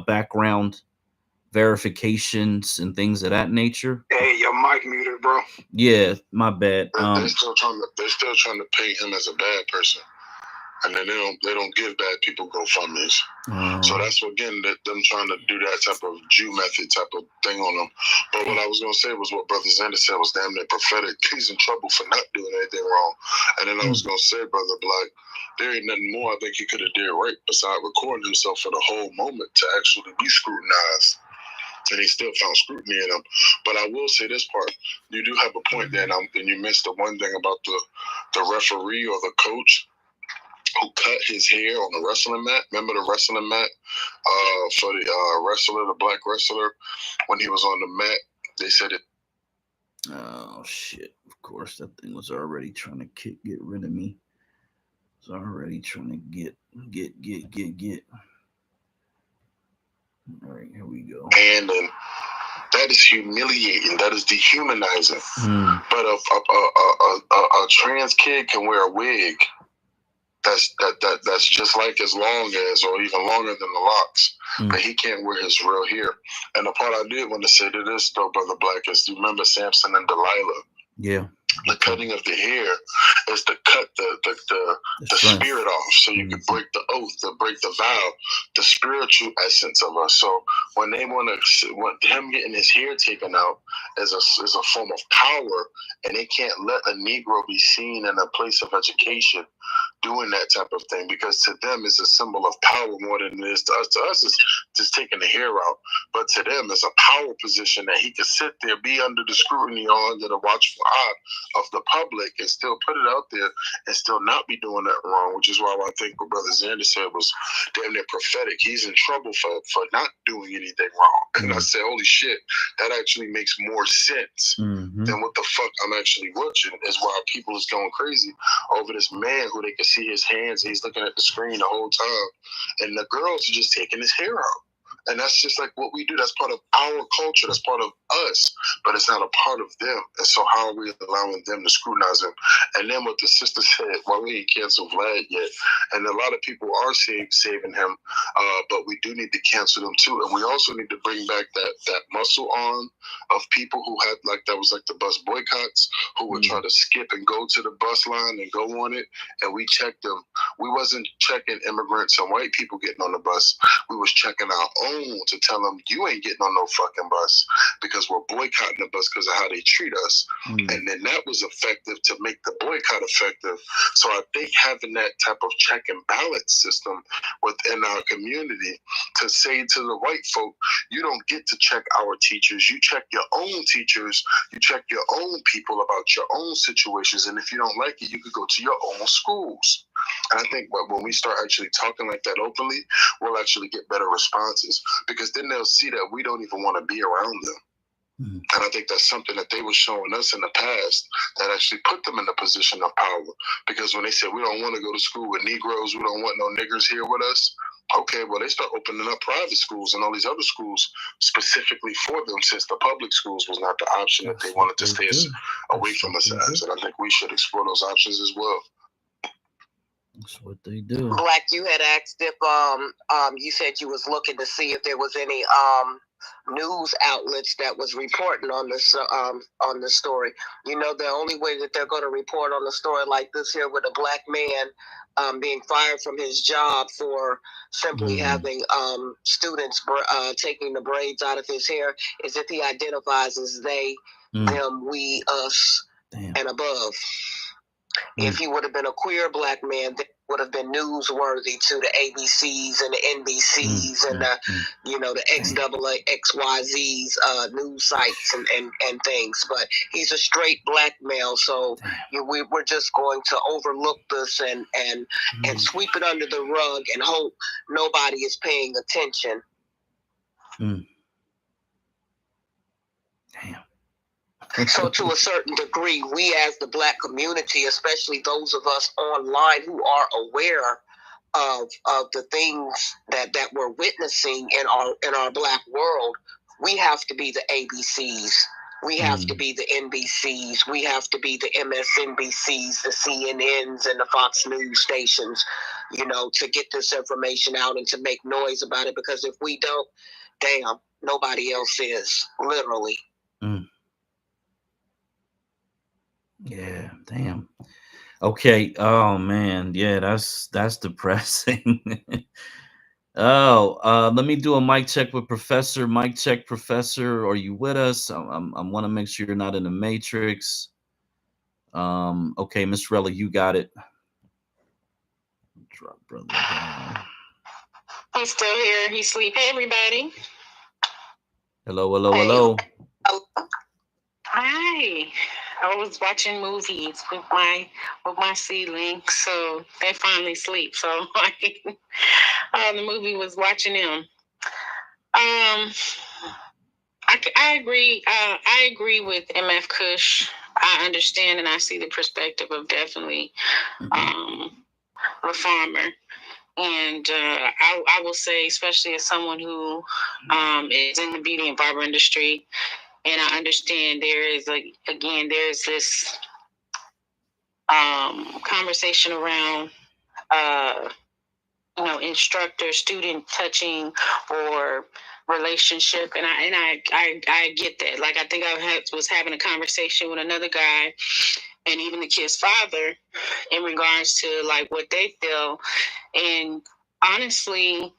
background verifications and things of that nature. Hey, your mic muted, bro. Yeah, my bad. They're still trying to paint him as a bad person, and then they don't give bad people GoFundMes. So that's again them trying to do that type of Jew method type of thing on them. But what I was gonna say was what Brother Xander said was damn near prophetic. He's in trouble for not doing anything wrong. And then I was gonna say, Brother Black, there ain't nothing more I think he could have did right besides recording himself for the whole moment to actually be scrutinized. And he still found scrutiny in him. But I will say this part: you do have a point there, and you missed the one thing about the referee or the coach who cut his hair on the wrestling mat. Remember the wrestling mat for the wrestler, the black wrestler, when he was on the mat? They said it. Oh shit! Of course, that thing was already trying to get rid of me. It's already trying to get. All right, here we go. And that is humiliating. That is dehumanizing. But a trans kid can wear a wig that's just like as long as, or even longer than the locks. But he can't wear his real hair. And the part I did want to say to this, though, Brother Black, is you remember Samson and Delilah? Yeah. The cutting of the hair is to cut the spirit off, so you can break the oath, to break the vow, the spiritual essence of us. So when they want him getting his hair taken out is a form of power, and they can't let a Negro be seen in a place of education doing that type of thing, because to them it's a symbol of power more than it is to us. To us, it's just taking the hair out, but to them it's a power position that he could sit there, be under the scrutiny or under the watchful eye of the public, and still put it out there and still not be doing that wrong, which is why I think what Brother Xander said was damn near prophetic. He's in trouble for not doing anything wrong. And I said, holy shit, that actually makes more sense than what the fuck I'm actually watching, is why people is going crazy over this man who they can see his hands, he's looking at the screen the whole time, and the girls are just taking his hair out. And that's just like what we do. That's part of our culture. That's part of us, but it's not a part of them. And so how are we allowing them to scrutinize him? And then what the sister said, well, we ain't canceled Vlad yet. And a lot of people are saving him, but we do need to cancel them too. And we also need to bring back that muscle arm of people who had, like, that was like the bus boycotts, who would try to skip and go to the bus line and go on it. And we checked them. We wasn't checking immigrants and white people getting on the bus. We was checking our own to tell them, you ain't getting on no fucking bus, because we're boycotting the bus because of how they treat us. And then that was effective to make the boycott effective. So I think having that type of check and balance system within our community, to say to the white folk, you don't get to check our teachers, you check your own teachers, you check your own people about your own situations, and if you don't like it, you could go to your own schools. And I think when we start actually talking like that openly, we'll actually get better responses, because then they'll see that we don't even want to be around them. And I think that's something that they were showing us in the past that actually put them in a position of power. Because when they said, we don't want to go to school with Negroes, we don't want no niggers here with us. Okay, well, they start opening up private schools and all these other schools specifically for them, since the public schools was not the option that they wanted to stay away from us as. And I think we should explore those options as well. That's what they do. Black, you had asked if you said you was looking to see if there was any news outlets that was reporting on this story. You know, the only way that they're going to report on a story like this here, with a black man being fired from his job for simply having students taking the braids out of his hair, is if he identifies as they, them, we, us, and above. If he would have been a queer black man, that would have been newsworthy to the ABCs and the NBCs and the, the XXXYZs news sites and things. But he's a straight black male, so we're just going to overlook this and sweep it under the rug and hope nobody is paying attention. So to a certain degree, we as the black community, especially those of us online who are aware of the things that we're witnessing in our black world, we have to be the ABCs. We have to be the NBCs. We have to be the MSNBCs, the CNNs, and the Fox News stations, to get this information out and to make noise about it. Because if we don't, damn, nobody else is, literally. Yeah, damn. Okay. Oh man, yeah, that's depressing. Let me do a mic check with Professor. Mic check, Professor. Are you with us? I want to make sure you're not in the Matrix. Okay, Miss Rella, you got it. Drop brother down. He's still here. He's asleep. Hey, everybody. Hello. Hi. I was watching movies with my sibling, so they finally sleep. So the movie was watching them. I agree. I agree with MF Kush. I understand and I see the perspective of definitely the farmer. And I will say, especially as someone who is in the beauty and barber industry, and I understand there's this conversation around instructor student touching or relationship, and I get that. Like, I think I was having a conversation with another guy and even the kid's father in regards to like what they feel, and honestly,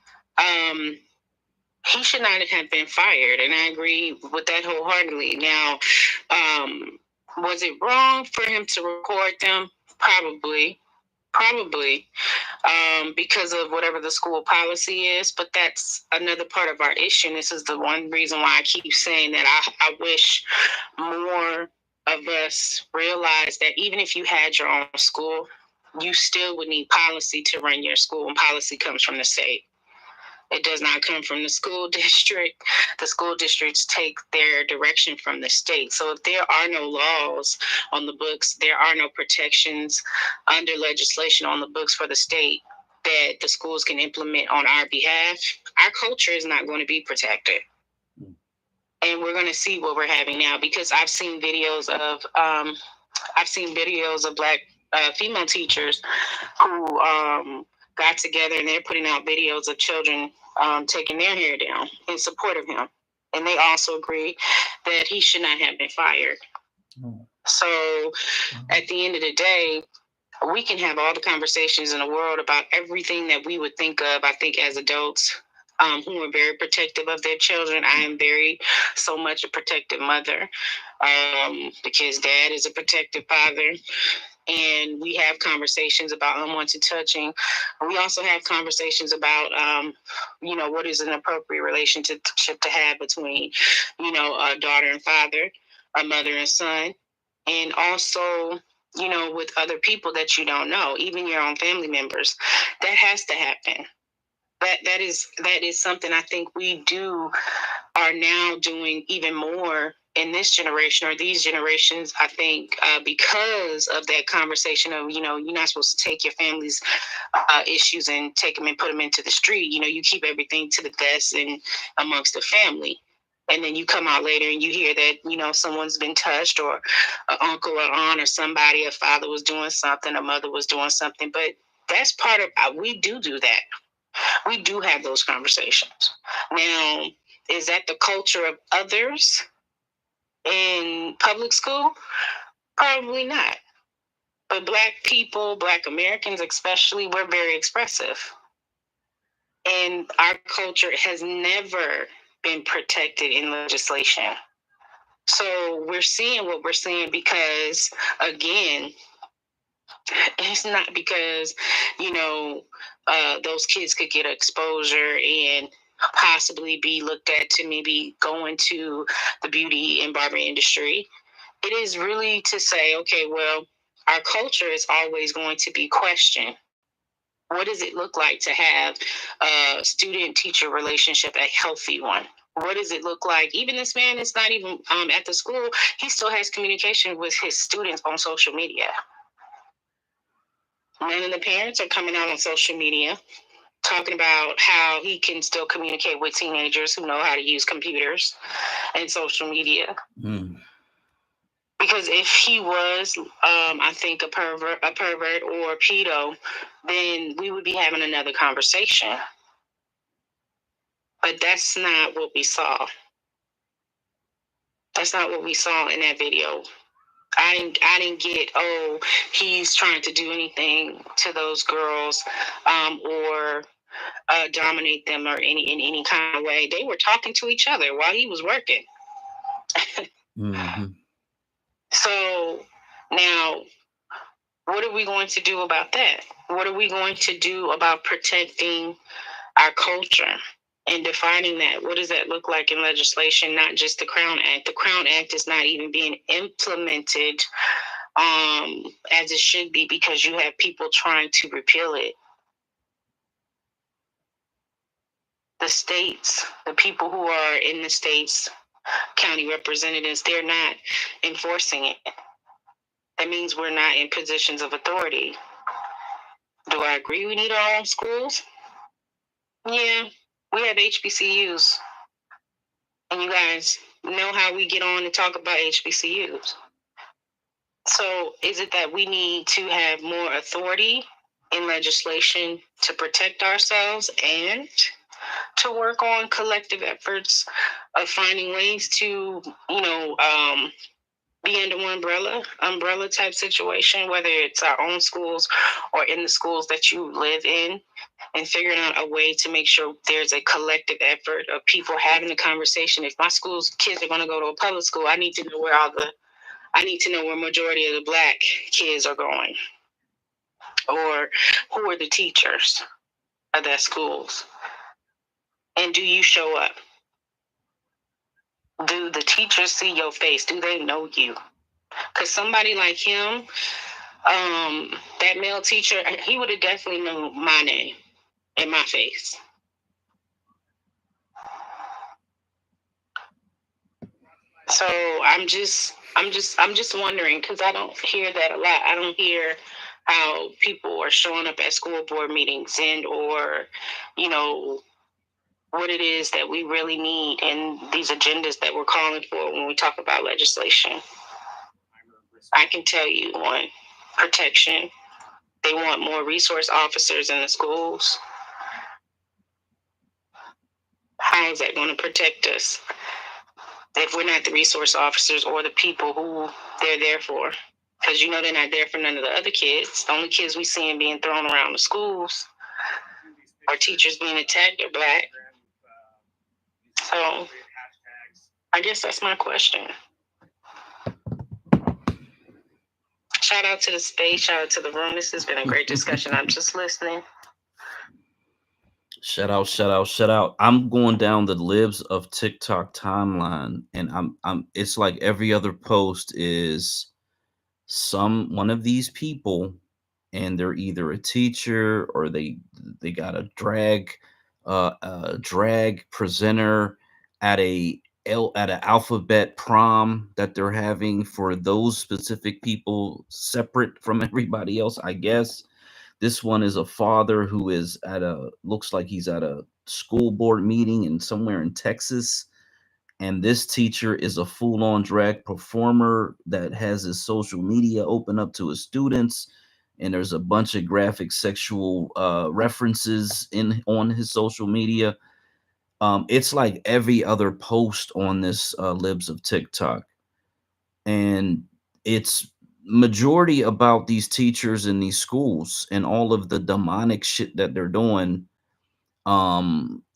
he should not have been fired, and I agree with that wholeheartedly. Now, was it wrong for him to record them? Probably, because of whatever the school policy is, but that's another part of our issue. And this is the one reason why I keep saying that I wish more of us realize that even if you had your own school, you still would need policy to run your school, and policy comes from the state. It does not come from the school district. The school districts take their direction from the state. So if there are no laws on the books, there are no protections under legislation on the books for the state that the schools can implement on our behalf, our culture is not going to be protected. And we're going to see what we're having now, because I've seen videos of Black female teachers who got together, and they're putting out videos of children taking their hair down in support of him. And they also agree that he should not have been fired. So at the end of the day, we can have all the conversations in the world about everything that we would think of, I think, as adults who are very protective of their children. I am so much a protective mother because Dad is a protective father. And we have conversations about unwanted touching. We also have conversations about, what is an appropriate relationship to have between, a daughter and father, a mother and son, and also, with other people that you don't know, even your own family members. That has to happen. That is something I think we are now doing even more in this generation or these generations. I think because of that conversation of, you're not supposed to take your family's issues and take them and put them into the street. You keep everything to the desk and amongst the family. And then you come out later and you hear that, someone's been touched, or an uncle or aunt or somebody, a father was doing something, a mother was doing something. But that's part of, we do that. We do have those conversations. Now, is that the culture of others in public school? Probably not. But Black people, Black Americans especially, we're very expressive. And our culture has never been protected in legislation. So we're seeing what we're seeing because, again, it's not because, those kids could get exposure and possibly be looked at to maybe go into the beauty and barber industry. It is really to say, okay, well, our culture is always going to be questioned. What does it look like to have a student-teacher relationship, a healthy one? What does it look like? Even this man is not even at the school. He still has communication with his students on social media. None of the parents are coming out on social media talking about how he can still communicate with teenagers who know how to use computers and social media. Because if he was, I think, a pervert or a pedo, then we would be having another conversation. But that's not what we saw. That's not what we saw in that video. I didn't get, he's trying to do anything to those girls or dominate them or in any kind of way. They were talking to each other while he was working. So now, what are we going to do about that? What are we going to do about protecting our culture and defining that? What does that look like in legislation, not just the Crown Act? The Crown Act is not even being implemented as it should be because you have people trying to repeal it. The states, the people who are in the states, county representatives, they're not enforcing it. That means we're not in positions of authority. Do I agree we need our own schools? Yeah, we have HBCUs. And you guys know how we get on to talk about HBCUs. So is it that we need to have more authority in legislation to protect ourselves and to work on collective efforts of finding ways to, be under one umbrella type situation, whether it's our own schools or in the schools that you live in, and figuring out a way to make sure there's a collective effort of people having a conversation. If my school's kids are going to go to a public school, I need to know where majority of the Black kids are going, or who are the teachers of that schools, and do you show up? Do the teachers see your face? Do they know you? Because somebody like him, that male teacher, he would have definitely known my name and my face. So I'm just wondering, because I don't hear that a lot. I don't hear how people are showing up at school board meetings or what it is that we really need and these agendas that we're calling for when we talk about legislation. I can tell you, one, protection. They want more resource officers in the schools. How is that going to protect us if we're not the resource officers or the people who they're there for? Because they're not there for none of the other kids. The only kids we see being thrown around the schools are teachers being attacked are Black. So I guess that's my question. Shout out to the space, shout out to the room. This has been a great discussion. I'm just listening. Shout out. I'm going down the Libs of TikTok timeline, and I'm it's like every other post is one of these people, and they're either a teacher or they got a drag presenter at an alphabet prom that they're having for those specific people, separate from everybody else, I guess. This one is a father who is looks like he's at a school board meeting in somewhere in Texas. And this teacher is a full-on drag performer that has his social media open up to his students. And there's a bunch of graphic sexual references on his social media. It's like every other post on this Libs of TikTok. And it's majority about these teachers in these schools and all of the demonic shit that they're doing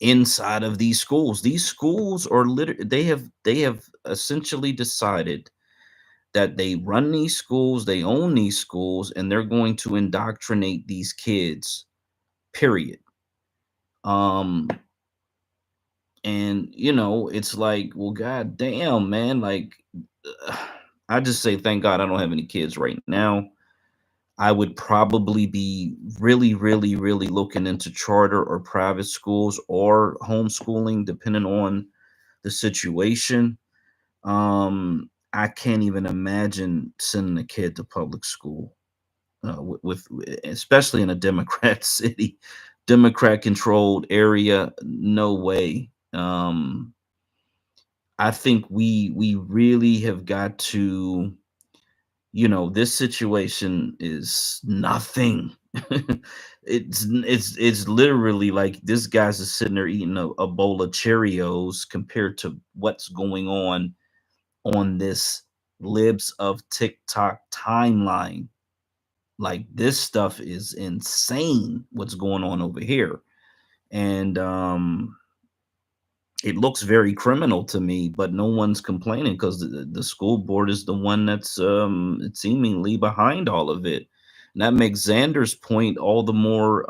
inside of these schools. These schools are they have essentially decided that they run these schools, they own these schools, and they're going to indoctrinate these kids, period. And it's like, well, god damn, man, like I just say thank God I don't have any kids right now. I would probably be really, really, really looking into charter or private schools or homeschooling, depending on the situation. I can't even imagine sending a kid to public school, with especially in a Democrat city, Democrat controlled area. No way. I think we really have got to, this situation is nothing. It's literally like this guy's just sitting there eating a bowl of Cheerios compared to what's going on this Libs of TikTok timeline. Like, this stuff is insane what's going on over here. And it looks very criminal to me, but no one's complaining because the school board is the one that's seemingly behind all of it. And that makes Xander's point all the more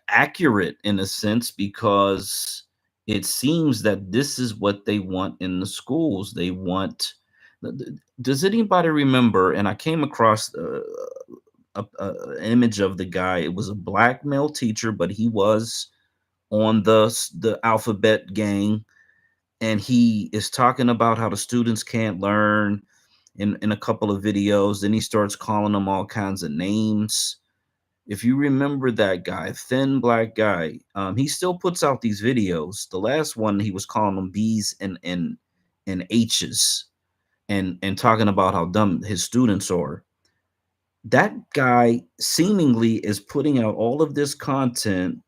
accurate in a sense, because it seems that this is what they want in the schools. They want. Does anybody remember? And I came across an image of the guy. It was a Black male teacher, but he was on the alphabet gang, and he is talking about how the students can't learn in a couple of videos. Then he starts calling them all kinds of names. If you remember that guy, thin Black guy, he still puts out these videos. The last one, he was calling them B's and H's, and talking about how dumb his students are. that guy seemingly is putting out all of this content,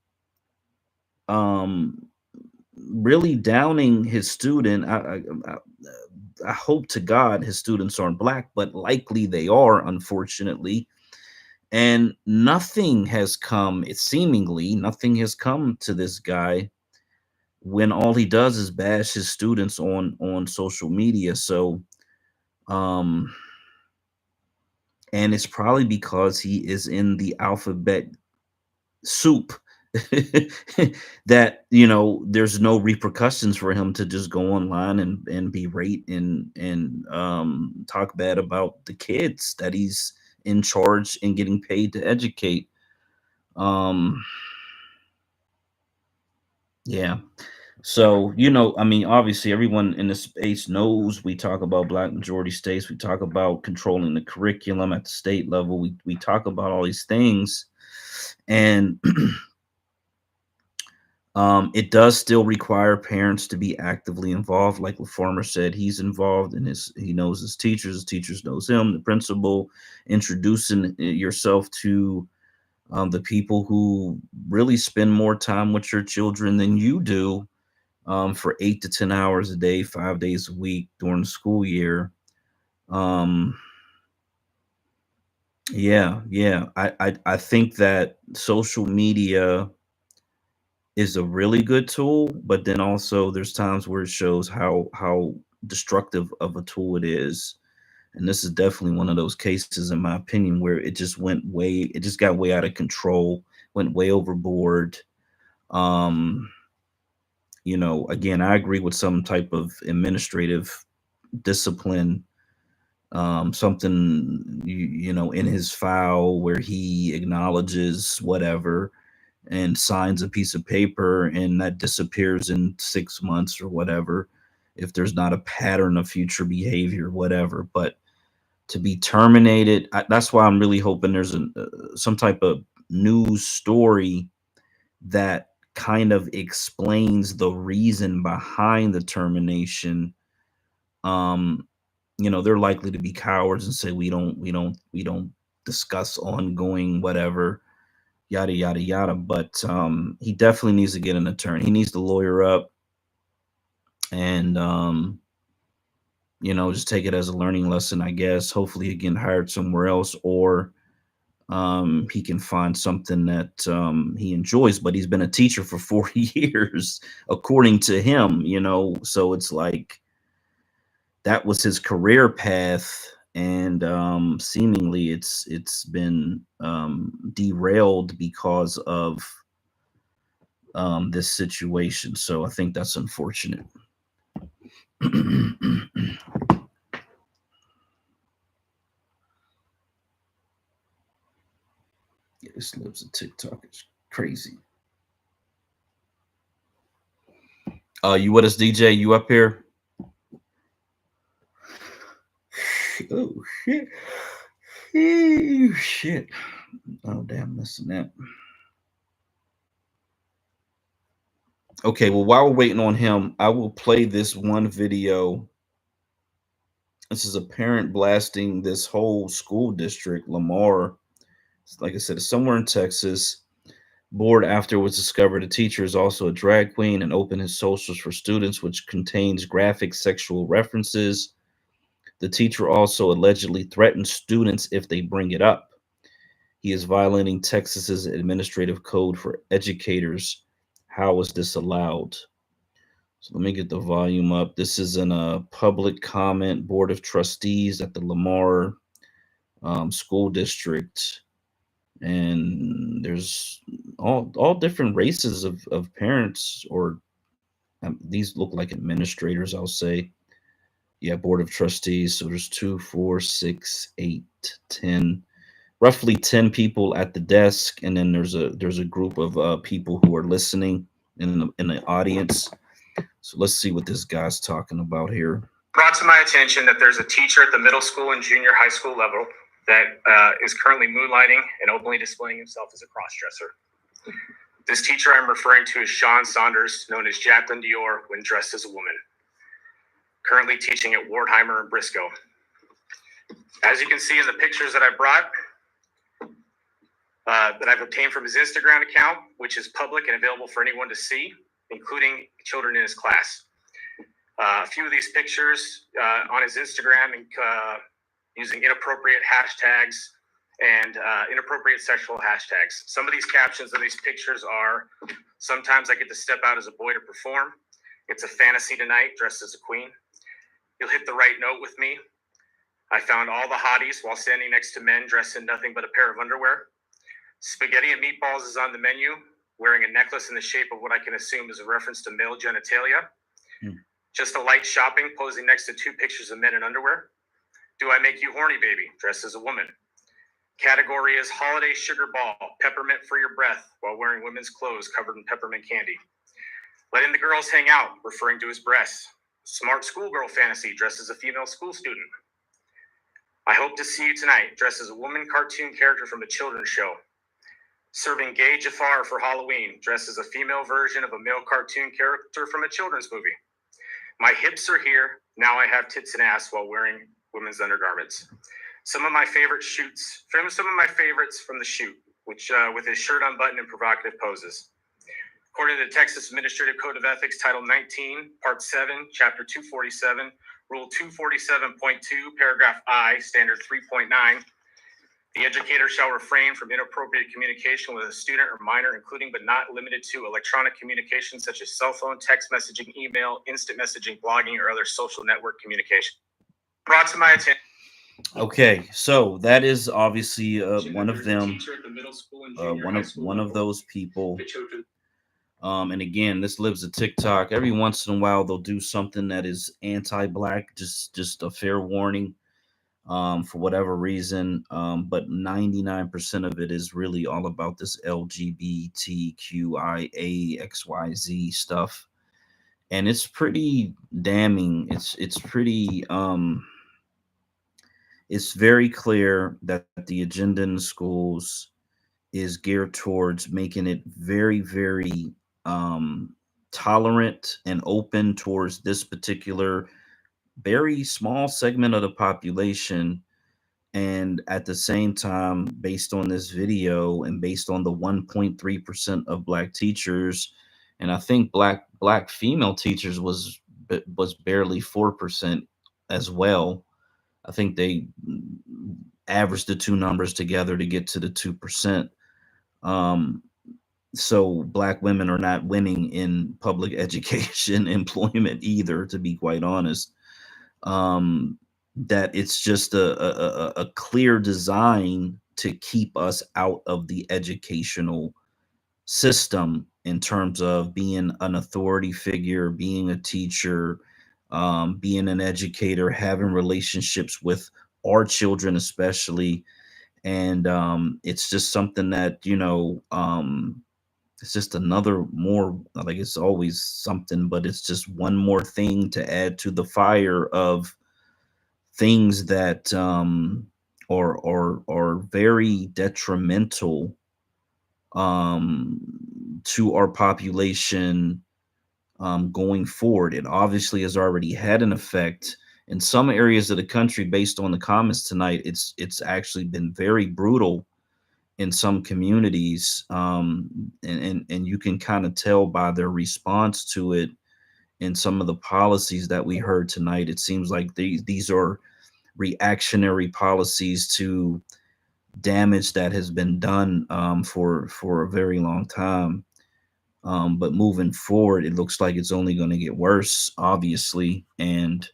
really downing his student. I hope to God his students aren't black, but likely they are, unfortunately. And nothing has come, it seemingly nothing has come to this guy when all he does is bash his students on social media. So and it's probably because he is in the alphabet soup that, you know, there's no repercussions for him to just go online and berate and talk bad about the kids that he's in charge and getting paid to educate. um yeah. So, you know, I mean, obviously everyone in this space knows we talk about black majority states, we talk about controlling the curriculum at the state level, we talk about all these things. And it does still require parents to be actively involved. Like the farmer said, he's involved in he knows his teachers knows him, the principal, introducing yourself to the people who really spend more time with your children than you do, for 8 to 10 hours a day, 5 days a week during the school year. Um, yeah. I think that social media is a really good tool, but then also there's times where it shows how destructive of a tool it is. And this is definitely one of those cases, in my opinion, where it just got way out of control, went way overboard. Um, you know, again, I agree with some type of administrative discipline, something you know, in his file where he acknowledges whatever and signs a piece of paper and that disappears in 6 months or whatever, if there's not a pattern of future behavior, whatever. But to be terminated, that's why I'm really hoping there's some type of news story that kind of explains the reason behind the termination. um you know, they're likely to be cowards and say we don't discuss ongoing whatever, yada yada yada. But he definitely needs to get an attorney. He needs to lawyer up and you know, just take it as a learning lesson, I guess. Hopefully he get hired somewhere else, or he can find something that he enjoys. But he's been a teacher for 40 years according to him, you know. So it's like that was his career path, and seemingly it's been derailed because of this situation. So I think that's unfortunate. Yeah, this lives of TikTok is crazy. You with us, DJ? You up here? Oh shit! Oh shit! Oh damn, missing that. Okay, well, while we're waiting on him, I will play this one video. This is a parent blasting this whole school district, Lamar. Like I said, it's somewhere in Texas. Board afterwards discovered a teacher is also a drag queen and opened his socials for students, which contains graphic sexual references. The teacher also allegedly threatens students if they bring it up. He is violating Texas's administrative code for educators. How is this allowed? So let me get the volume up. This is in a public comment board of trustees at the Lamar school district. And there's all different races of parents, or these look like administrators, I'll say. Yeah, board of trustees. So there's 2, 4, 6, 8, 10, roughly 10 people at the desk, and then there's a group of people who are listening in the audience. So let's see what this guy's talking about here. Brought to my attention that there's a teacher at the middle school and junior high school level that is currently moonlighting and openly displaying himself as a crossdresser. This teacher I'm referring to is Sean Saunders, known as Jacqueline Dior when dressed as a woman. Currently teaching at Wardheimer and Briscoe. As you can see in the pictures that I brought, that I've obtained from his Instagram account, which is public and available for anyone to see, including children in his class. A few of these pictures on his Instagram and using inappropriate hashtags and inappropriate sexual hashtags. Some of these captions of these pictures are, sometimes I get to step out as a boy to perform. It's a fantasy tonight, dressed as a queen. You'll hit the right note with me. I found all the hotties while standing next to men dressed in nothing but a pair of underwear. Spaghetti and meatballs is on the menu, wearing a necklace in the shape of what I can assume is a reference to male genitalia. Just a light shopping, posing next to 2 pictures of men in underwear. Do I make you horny, baby? Dressed as a woman. Category is holiday sugar ball, peppermint for your breath, while wearing women's clothes covered in peppermint candy. Letting the girls hang out, referring to his breasts. Smart schoolgirl fantasy, dressed as a female school student. I hope to see you tonight, dressed as a woman cartoon character from a children's show. Serving gay Jafar for Halloween, dressed as a female version of a male cartoon character from a children's movie. My hips are here, now I have tits and ass while wearing women's undergarments. Some of my favorite shoots, some of my favorites from the shoot, which with his shirt unbuttoned in provocative poses. According to the Texas Administrative Code of Ethics, Title 19, Part 7, Chapter 247, Rule 247.2, Paragraph I, Standard 3.9, the educator shall refrain from inappropriate communication with a student or minor, including but not limited to electronic communication such as cell phone, text messaging, email, instant messaging, blogging, or other social network communication. Brought to my attention. Okay, so that is obviously one of them, one of those people. And again, this lives at TikTok. Every once in a while, they'll do something that is anti-black. Just a fair warning, for whatever reason. But 99% of it is really all about this LGBTQIA XYZ stuff, and it's pretty damning. It's pretty. It's very clear that the agenda in the schools is geared towards making it very, very tolerant and open towards this particular very small segment of the population. And at the same time, based on this video and based on the 1.3% of black teachers, and I think black female teachers was barely 4% as well. I think they averaged the two numbers together to get to the 2%. So black women are not winning in public education employment either, to be quite honest. That it's just a clear design to keep us out of the educational system in terms of being an authority figure, being a teacher, being an educator, having relationships with our children especially. And it's just something that, it's just another more, like, it's always something, but it's just one more thing to add to the fire of things that are very detrimental to our population going forward. It obviously has already had an effect in some areas of the country. Based on the comments tonight, it's actually been very brutal in some communities, and you can kind of tell by their response to it and some of the policies that we heard tonight. It seems like these are reactionary policies to damage that has been done for a very long time. But moving forward, it looks like it's only going to get worse, obviously. And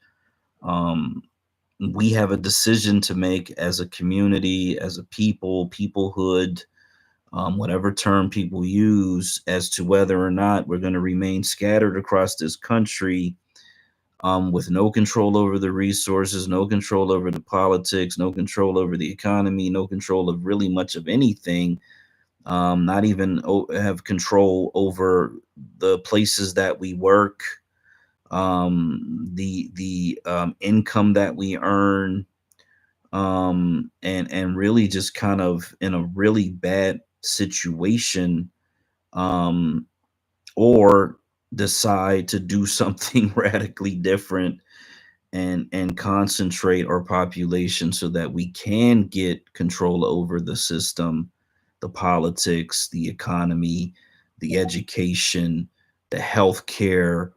we have a decision to make as a community, as a people, peoplehood, whatever term people use, as to whether or not we're going to remain scattered across this country with no control over the resources, no control over the politics, no control over the economy, no control of really much of anything, not even have control over the places that we work, the income that we earn, and really just kind of in a really bad situation, or decide to do something radically different and concentrate our population so that we can get control over the system, the politics, the economy, the education, the healthcare,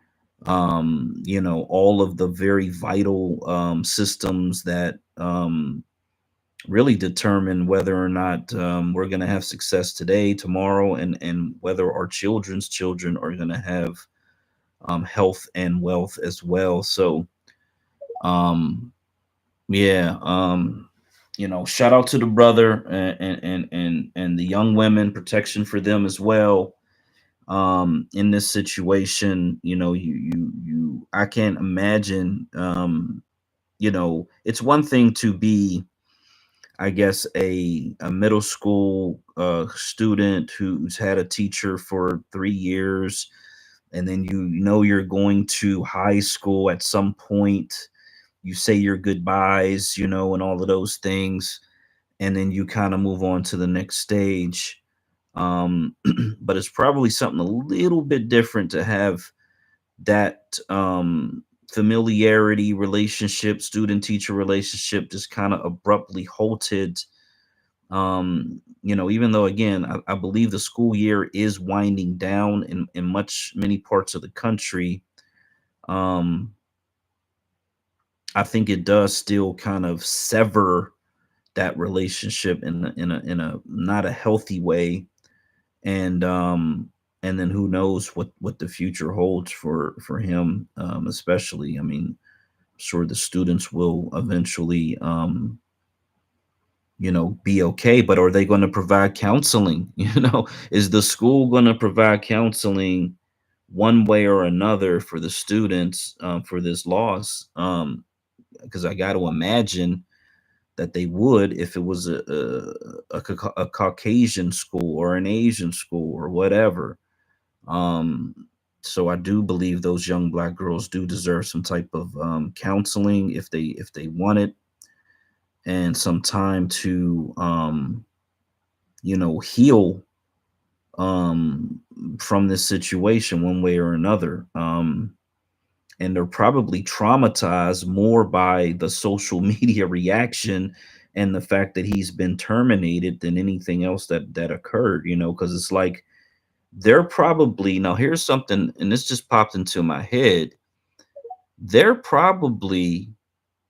you know, all of the very vital systems that really determine whether or not we're going to have success today, tomorrow, and whether our children's children are going to have health and wealth as well. So, um, yeah, you know, shout out to the brother and the young women, protection for them as well. In this situation, you know, I can't imagine. You know, it's one thing to be, I guess, a middle school student who's had a teacher for 3 years, and then you know you're going to high school at some point. You say your goodbyes, you know, and all of those things, and then you kind of move on to the next stage. Um, but it's probably something a little bit different to have that familiarity relationship, student teacher relationship, just kind of abruptly halted. You know, even though again, I believe the school year is winding down in many parts of the country. um I think it does still kind of sever that relationship in a not a healthy way. And and then who knows what the future holds for him, especially. I mean, I'm sure the students will eventually you know, be okay, but are they going to provide counseling? You know, is the school going to provide counseling one way or another for the students for this loss? Because I got to imagine that they would if it was a Caucasian school or an Asian school or whatever. Um, so I do believe those young black girls do deserve some type of counseling if they want it, and some time to you know, heal um, from this situation one way or another. And they're probably traumatized more by the social media reaction and the fact that he's been terminated than anything else that occurred, you know, because it's like they're probably, now here's something, and this just popped into my head. They're probably,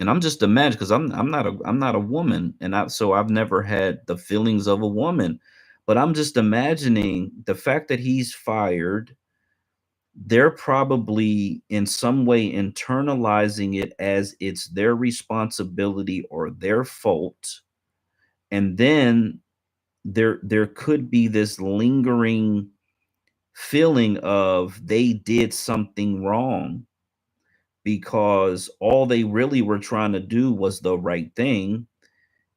and I'm just imagining because I'm not a woman, and I've never had the feelings of a woman, but I'm just imagining the fact that he's fired. They're probably in some way internalizing it as it's their responsibility or their fault. And then there could be this lingering feeling of they did something wrong because all they really were trying to do was the right thing,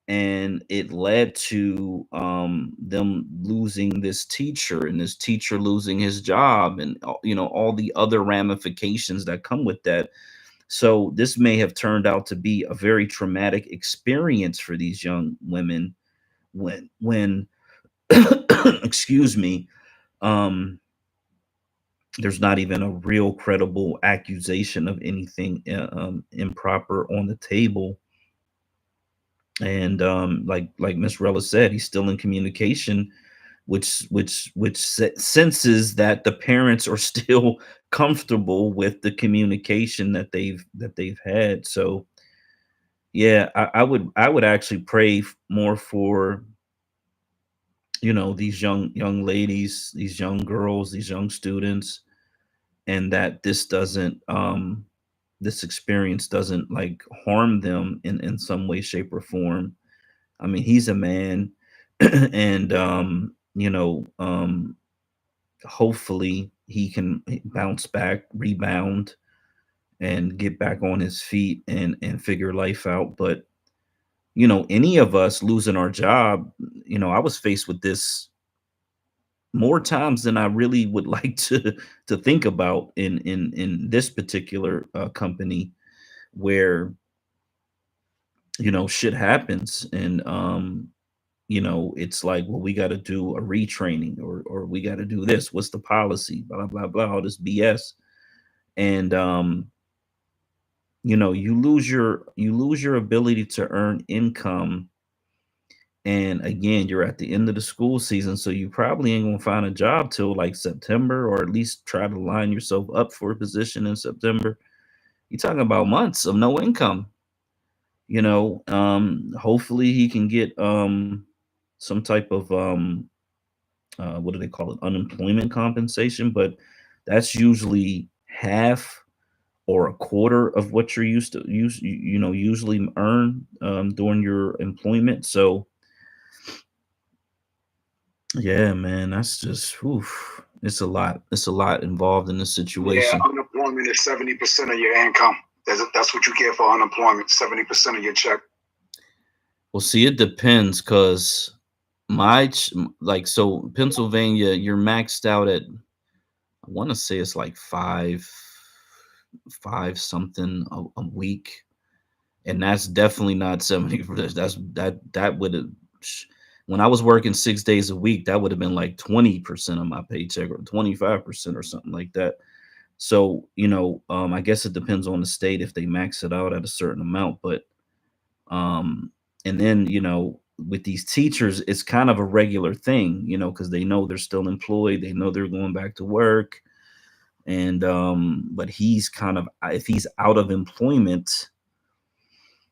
and it led to them losing this teacher and this teacher losing his job, and you know, all the other ramifications that come with that. So this may have turned out to be a very traumatic experience for these young women when excuse me, um there's not even a real credible accusation of anything improper on the table. And like Miss Rella said, he's still in communication, which senses that the parents are still comfortable with the communication that they've had. So yeah, I would actually pray more for, you know, these young ladies, these young girls, these young students, and that this experience doesn't like harm them in some way, shape, or form. I mean, he's a man, and you know, hopefully he can bounce back, rebound, and get back on his feet and figure life out. But you know, any of us losing our job, you know, I was faced with this more times than I really would like to think about in this particular company, where you know shit happens, and you know, it's like, well, we got to do a retraining, or we got to do this. What's the policy? Blah blah blah. All this BS, and you know, you lose your ability to earn income, And again, you're at the end of the school season, so you probably ain't gonna find a job till like September, or at least try to line yourself up for a position in September. You're talking about months of no income. Hopefully he can get some type of what do they call it, unemployment compensation, but that's usually half or a quarter of what you're usually earn during your employment. So yeah, man, that's just oof. It's a lot. It's a lot involved in this situation. Yeah, unemployment is 70% of your income. That's what you get for unemployment, 70% of your check. Well, see, it depends, because so Pennsylvania, you're maxed out at, I want to say it's like five something a week, and that's definitely not 70. That would have, when I was working 6 days a week, that would have been like 20% of my paycheck, or 25% or something like that. So I guess it depends on the state if they max it out at a certain amount, but and then with these teachers, it's kind of a regular thing, because they know they're still employed, they know they're going back to work. And but he's kind of, if he's out of employment,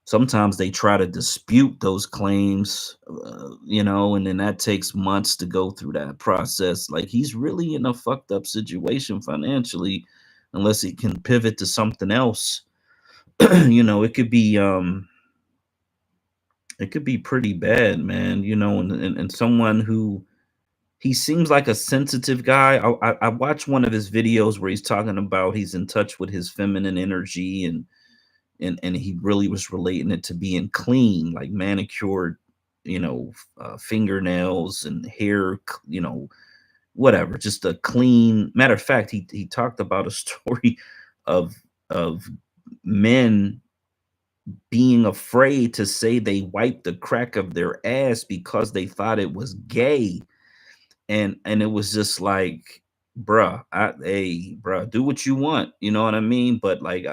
sometimes they try to dispute those claims, and then that takes months to go through that process. Like, he's really in a fucked up situation financially, unless he can pivot to something else. It could be pretty bad, man. And someone who, he seems like a sensitive guy. I watched one of his videos where he's talking about he's in touch with his feminine energy, and he really was relating it to being clean, like manicured, fingernails and hair, whatever, just a clean. Matter of fact, he talked about a story of men being afraid to say they wiped the crack of their ass because they thought it was gay. And it was just like, bruh, bruh, do what you want, you know what I mean? But like,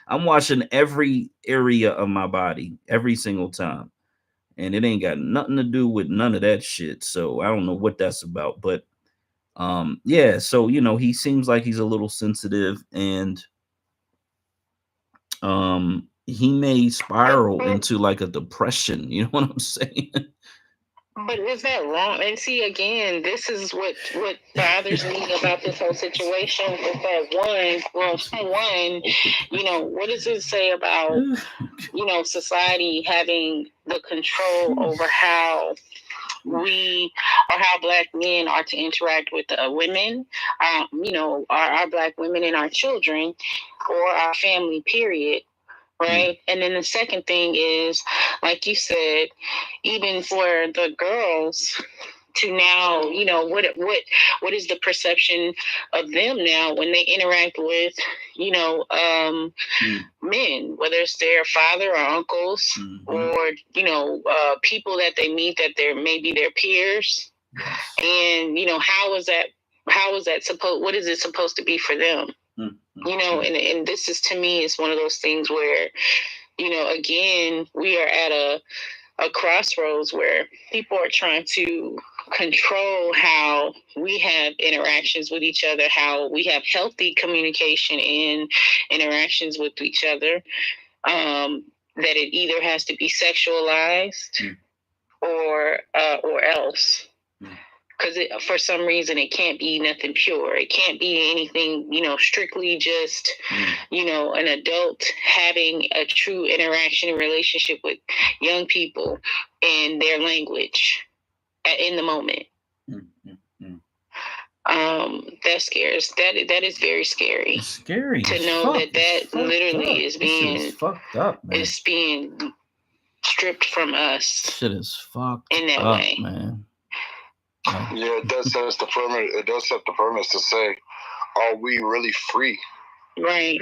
I'm washing every area of my body every single time, and it ain't got nothing to do with none of that shit. So I don't know what that's about, but yeah. So he seems like he's a little sensitive, and he may spiral into like a depression. You know what I'm saying? But is that wrong? And see, again, this is what bothers me about this whole situation is that one, what does it say about, society having the control over how we, or how Black men are to interact with women, our Black women and our children, or our family, period. Right. And then the second thing is, like you said, even for the girls to now, what is the perception of them now when they interact with, men, whether it's their father or uncles, or, people that they meet that they're maybe their peers. And, how is that supposed, what is it supposed to be for them? And this is, to me, is one of those things where, again, we are at a crossroads where people are trying to control how we have interactions with each other, how we have healthy communication and interactions with each other, that it either has to be sexualized or else. Because for some reason it can't be nothing pure. It can't be anything, strictly just, an adult having a true interaction and relationship with young people in their language in the moment. That scares. That is very scary. It's scary to know that literally is being fucked up, man. It's being stripped from us. Shit is fucked in that up, way, man. Yeah, it does set the premise to say, are we really free? Right.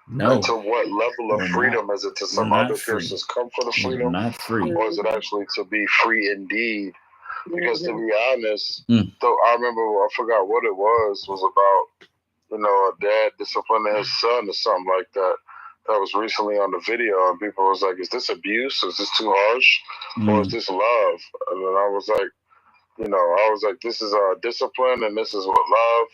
No. And to what level of freedom is it? To some other person's comfort of freedom? Not free. Or is it actually to be free indeed? Because to be honest, though, I remember, I forgot what it was about, a dad disciplining his son or something like that. that was recently on the video, and people was like, "Is this abuse? Is this too harsh, or is this love?" And then I was like, this is discipline, and this is what love.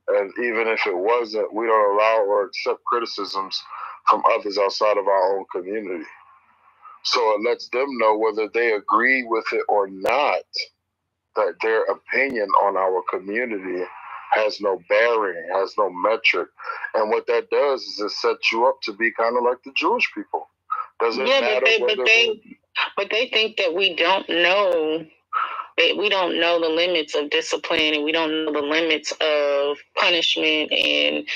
And even if it wasn't, we don't allow or accept criticisms from others outside of our own community. So it lets them know whether they agree with it or not, that their opinion on our community has no bearing, has no metric. And what that does is it sets you up to be kind of like the Jewish people. Doesn't matter but they think that we don't know. We don't know the limits of discipline, and we don't know the limits of punishment and,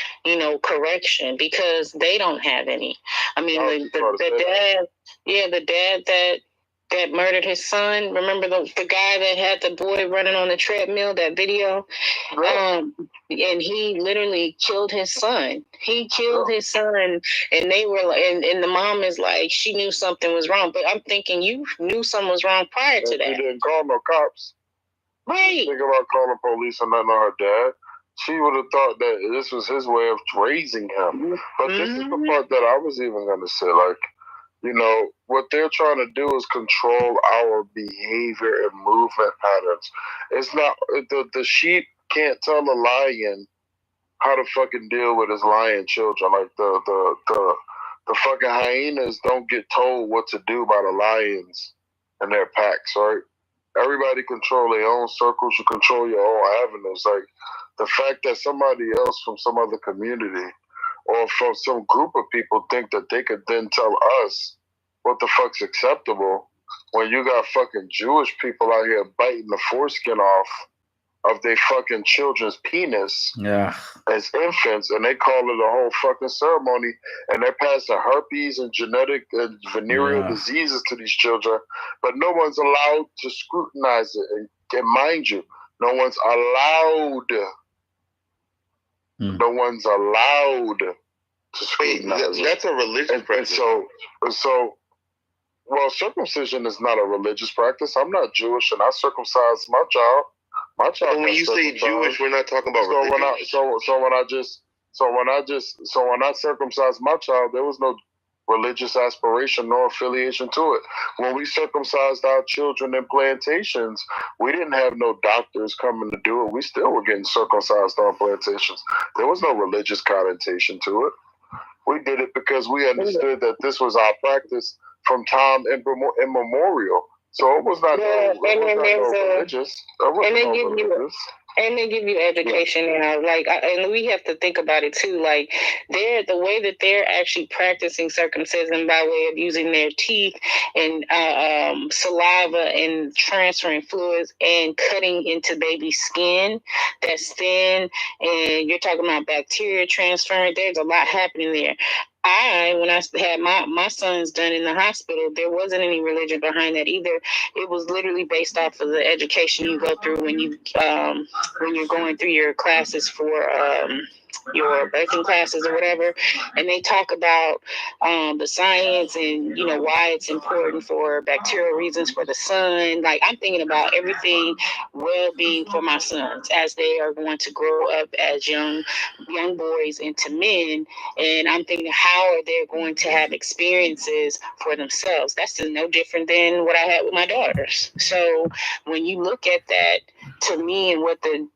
correction, because they don't have any. I mean, the dad that murdered his son. Remember the guy that had the boy running on the treadmill, that video? And he literally killed his son. He killed his son, and they were and the mom is like, she knew something was wrong. But I'm thinking, you knew something was wrong prior to that. She didn't call no cops. Right. Think about calling police and nothing on her dad. She would have thought that this was his way of raising him. But this is the part that I was even going to say, like, what they're trying to do is control our behavior and movement patterns. It's not, the sheep can't tell a lion how to fucking deal with his lion children. Like the fucking hyenas don't get told what to do by the lions and their packs, right? Everybody control their own circles. You control your own avenues. Like the fact that somebody else from some other community or from some group of people think that they could then tell us what the fuck's acceptable when you got fucking Jewish people out here biting the foreskin off of their fucking children's penis as infants, and they call it a whole fucking ceremony, and they're passing herpes and genetic and venereal diseases to these children, but no one's allowed to scrutinize it. And mind you, no one's allowed to scrutinize it. That's a religious practice. Well, circumcision is not a religious practice. I'm not Jewish, and I circumcised my child. My child. When you say Jewish, we're not talking about religion. When I circumcised my child, there was no religious aspiration nor affiliation to it. When we circumcised our children in plantations, we didn't have no doctors coming to do it. We still were getting circumcised on plantations. There was no religious connotation to it. We did it because we understood that this was our practice from time immemorial. So it was not religious. And they give you education now. Like, and we have to think about it too. Like, the way that they're actually practicing circumcision by way of using their teeth and saliva and transferring fluids and cutting into baby's skin that's thin, and you're talking about bacteria transferring. There's a lot happening there. When I had my sons done in the hospital, there wasn't any religion behind that either. It was literally based off of the education you go through when you're going through your classes for your birthing classes or whatever, and they talk about the science and why it's important for bacterial reasons for the sun. Like, I'm thinking about everything well-being for my sons as they are going to grow up as young boys into men, and I'm thinking, how are they going to have experiences for themselves? That's no different than what I had with my daughters. So when you look at that, to me, and what the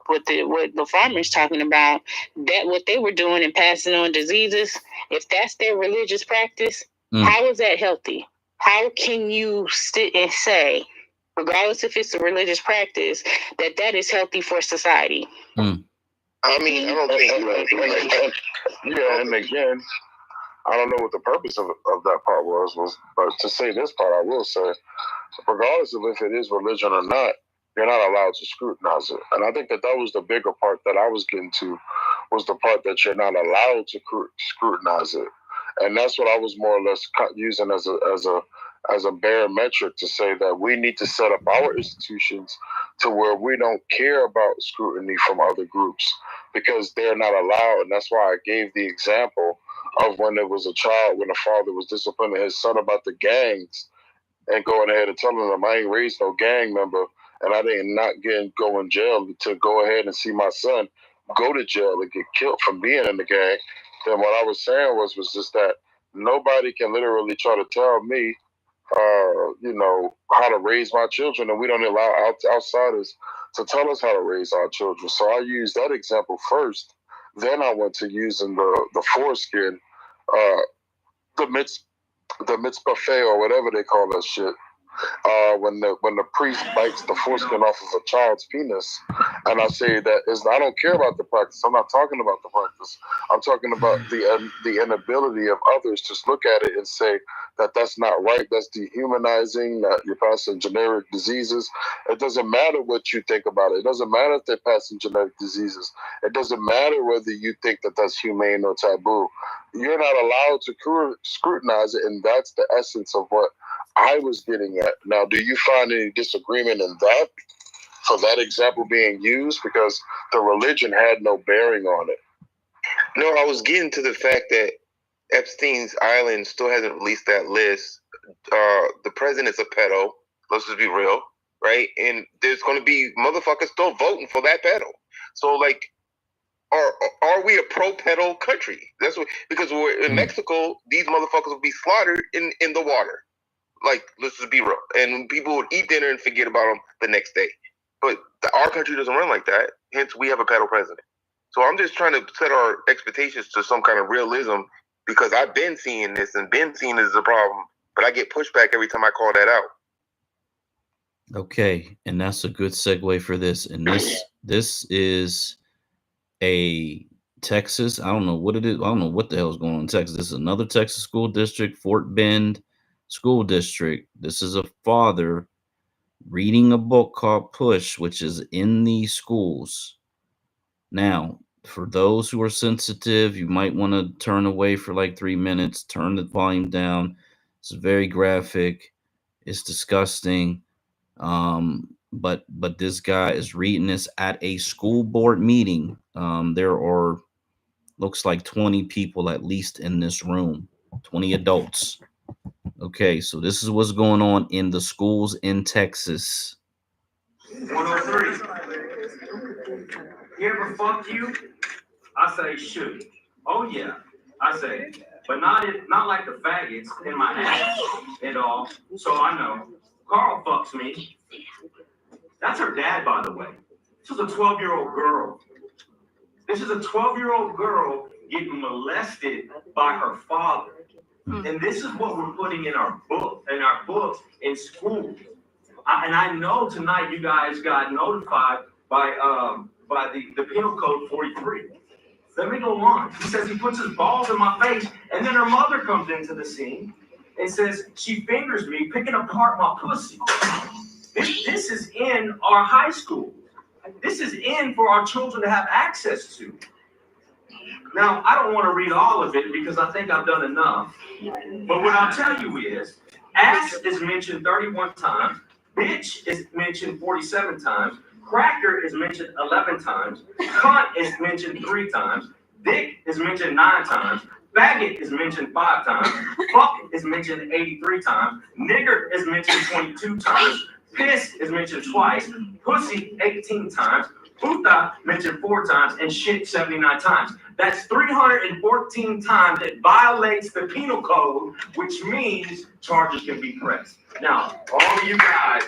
farmer's talking about, that what they were doing and passing on diseases, if that's their religious practice, how is that healthy? How can you sit and say, regardless if it's a religious practice, that is healthy for society? I mean, I don't think. And again, I don't know what the purpose of that part was, but to say this part, I will say, regardless of if it is religion or not, you're not allowed to scrutinize it. And I think that was the bigger part that I was getting to, was the part that you're not allowed to scrutinize it. And that's what I was more or less using as a barometric to say that we need to set up our institutions to where we don't care about scrutiny from other groups, because they're not allowed. And that's why I gave the example of when there was a child, when a father was disciplining his son about the gangs and going ahead and telling them, I ain't raised no gang member, and I didn't not go in jail to go ahead and see my son go to jail and get killed from being in the gang. Then what I was saying was just that nobody can literally try to tell me, how to raise my children, and we don't allow outsiders to tell us how to raise our children. So I used that example first. Then I went to using the foreskin, the mitzvah or whatever they call that shit. When the priest bites the foreskin off of a child's penis, and I say that I don't care about the practice. I'm not talking about the practice. I'm talking about the inability of others to look at it and say that that's not right. That's dehumanizing. That you're passing generic diseases. It doesn't matter what you think about it. It doesn't matter if they're passing genetic diseases. It doesn't matter whether you think that that's humane or taboo. You're not allowed to scrutinize it, and that's the essence of what I was getting at. Now, do you find any disagreement in that for that example being used? Because the religion had no bearing on it. No, I was getting to the fact that Epstein's Island still hasn't released that list. The president's a pedo. Let's just be real, right? And there's going to be motherfuckers still voting for that pedo. So, like, are we a pro-pedo country? That's what, because we're in Mexico, these motherfuckers will be slaughtered in the water. Like, let's just be real. And people would eat dinner and forget about them the next day. But our country doesn't run like that. Hence, we have a pedo president. So I'm just trying to set our expectations to some kind of realism, because I've been seeing this and been seeing this as a problem, but I get pushback every time I call that out. Okay, and that's a good segue for this. And this is a Texas. I don't know what it is. I don't know what the hell is going on in Texas. This is another Texas school district, Fort Bend School District. This is a father reading a book called Push, which is in these schools. Now, for those who are sensitive, you might want to turn away for like 3 minutes, turn the volume down. It's very graphic. It's disgusting. But this guy is reading this at a school board meeting. There are, looks like 20 people at least in this room, 20 adults. Okay, so this is what's going on in the schools in Texas. 103. You ever fuck you? I say shoot. Oh yeah, I say, but not like the faggots in my ass and all. So I know. Carl fucks me. That's her dad, by the way. This is a 12-year-old girl. This is a 12-year-old girl getting molested by her father. And this is what we're putting in our books in school. And I know tonight you guys got notified by the Penal Code 43. Let me go on. He says he puts his balls in my face, and then her mother comes into the scene and says she fingers me, picking apart my pussy. This is in our high school. This is in for our children to have access to. Now, I don't want to read all of it because I think I've done enough. But what I'll tell you is, ass is mentioned 31 times, bitch is mentioned 47 times, cracker is mentioned 11 times, cunt is mentioned 3 times, dick is mentioned 9 times, faggot is mentioned 5 times, fuck is mentioned 83 times, nigger is mentioned 22 times, piss is mentioned twice, pussy 18 times, puta mentioned 4 times, and shit 79 times. That's 314 times it violates the penal code, which means charges can be pressed. Now, all of you guys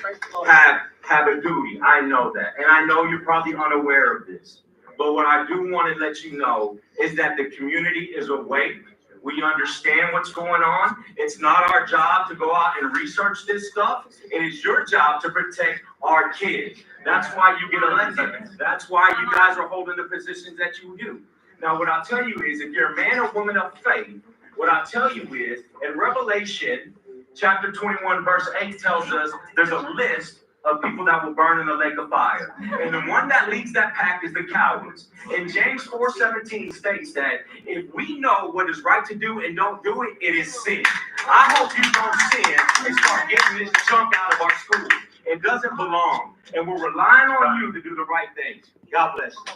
have a duty. I know that. And I know you're probably unaware of this. But what I do want to let you know is that the community is awake. We understand what's going on. It's not our job to go out and research this stuff. It is your job to protect our kids. That's why you get elected. That's why you guys are holding the positions that you do. Now, what I'll tell you is, if you're a man or woman of faith, what I'll tell you is, in Revelation chapter 21, verse 8 tells us there's a list of people that will burn in the lake of fire. And the one that leads that pack is the cowards. And James 4:17 states that if we know what is right to do and don't do it, it is sin. I hope you don't sin and start getting this junk out of our schools. It doesn't belong. And we're relying on you to do the right things. God bless you.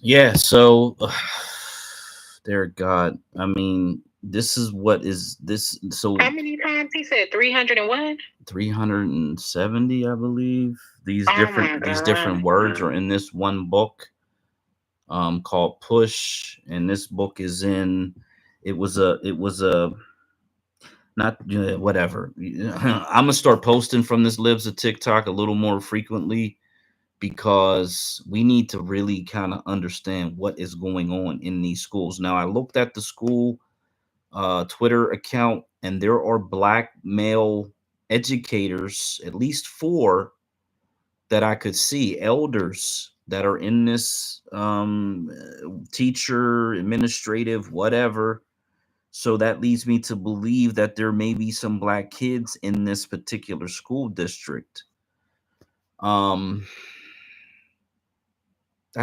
Yeah, so dear God, I mean, this is what is this. So how many times he said 301? 370, I believe. These different words are in this one book called Push, and this book is in It was a not whatever. I'm gonna start posting from this Libs of TikTok a little more frequently because we need to really kind of understand what is going on in these schools. Now, I looked at the school Twitter account, and there are Black male educators, at least 4 that I could see, elders that are in this teacher, administrative, whatever. So that leads me to believe that there may be some Black kids in this particular school district. That's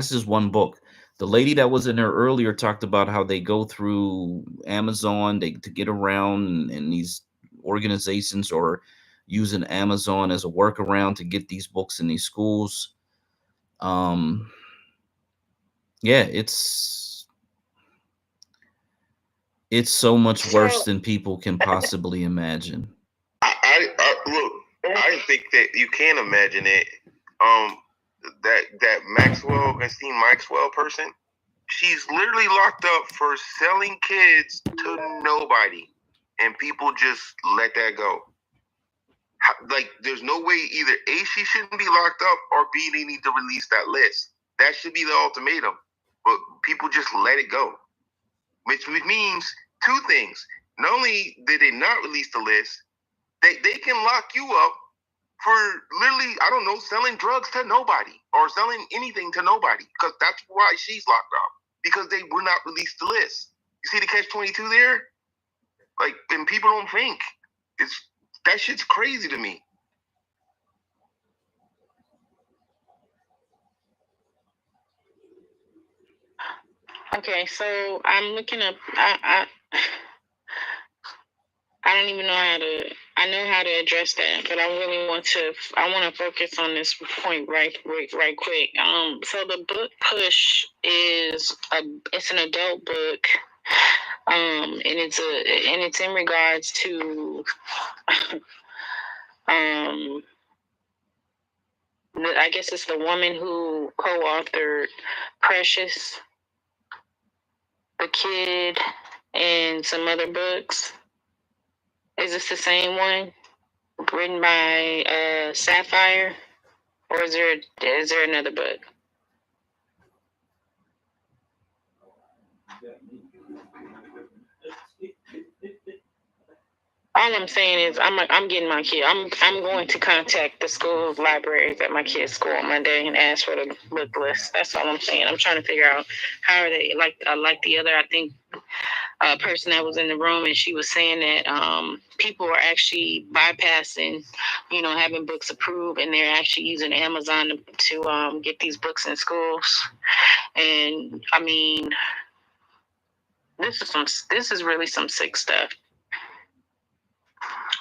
just one book. The lady that was in there earlier talked about how they go through Amazon to get around, and these organizations are using Amazon as a workaround to get these books in these schools. Yeah, it's so much worse than people can possibly imagine. I look. I think that you can imagine it. That Maxwell person, she's literally locked up for selling kids to nobody, and people just let that go. Like, there's no way either A, she shouldn't be locked up, or B, they need to release that list. That should be the ultimatum. But people just let it go, which means 2 things. Not only did they not release the list, they can lock you up for literally, I don't know, selling drugs to nobody or selling anything to nobody, because that's why she's locked up, because they will not release the list. You see the catch-22 there? Like, and people don't think. That shit's crazy to me. Okay, so I'm looking up. I don't even know how to. I know how to address that, but I really want to. I want to focus on this point right quick. So the book Push is it's an adult book, and it's in regards to I guess it's the woman who co-authored Precious, The Kid, and some other books. Is this the same one written by Sapphire, or is there another book? All I'm saying is I'm getting my kid. I'm going to contact the school libraries at my kid's school on Monday and ask for the book list. That's all I'm saying. I'm trying to figure out how are they like the other, I think, person that was in the room, and she was saying that people are actually bypassing, having books approved, and they're actually using Amazon to get these books in schools. And I mean, this is really some sick stuff.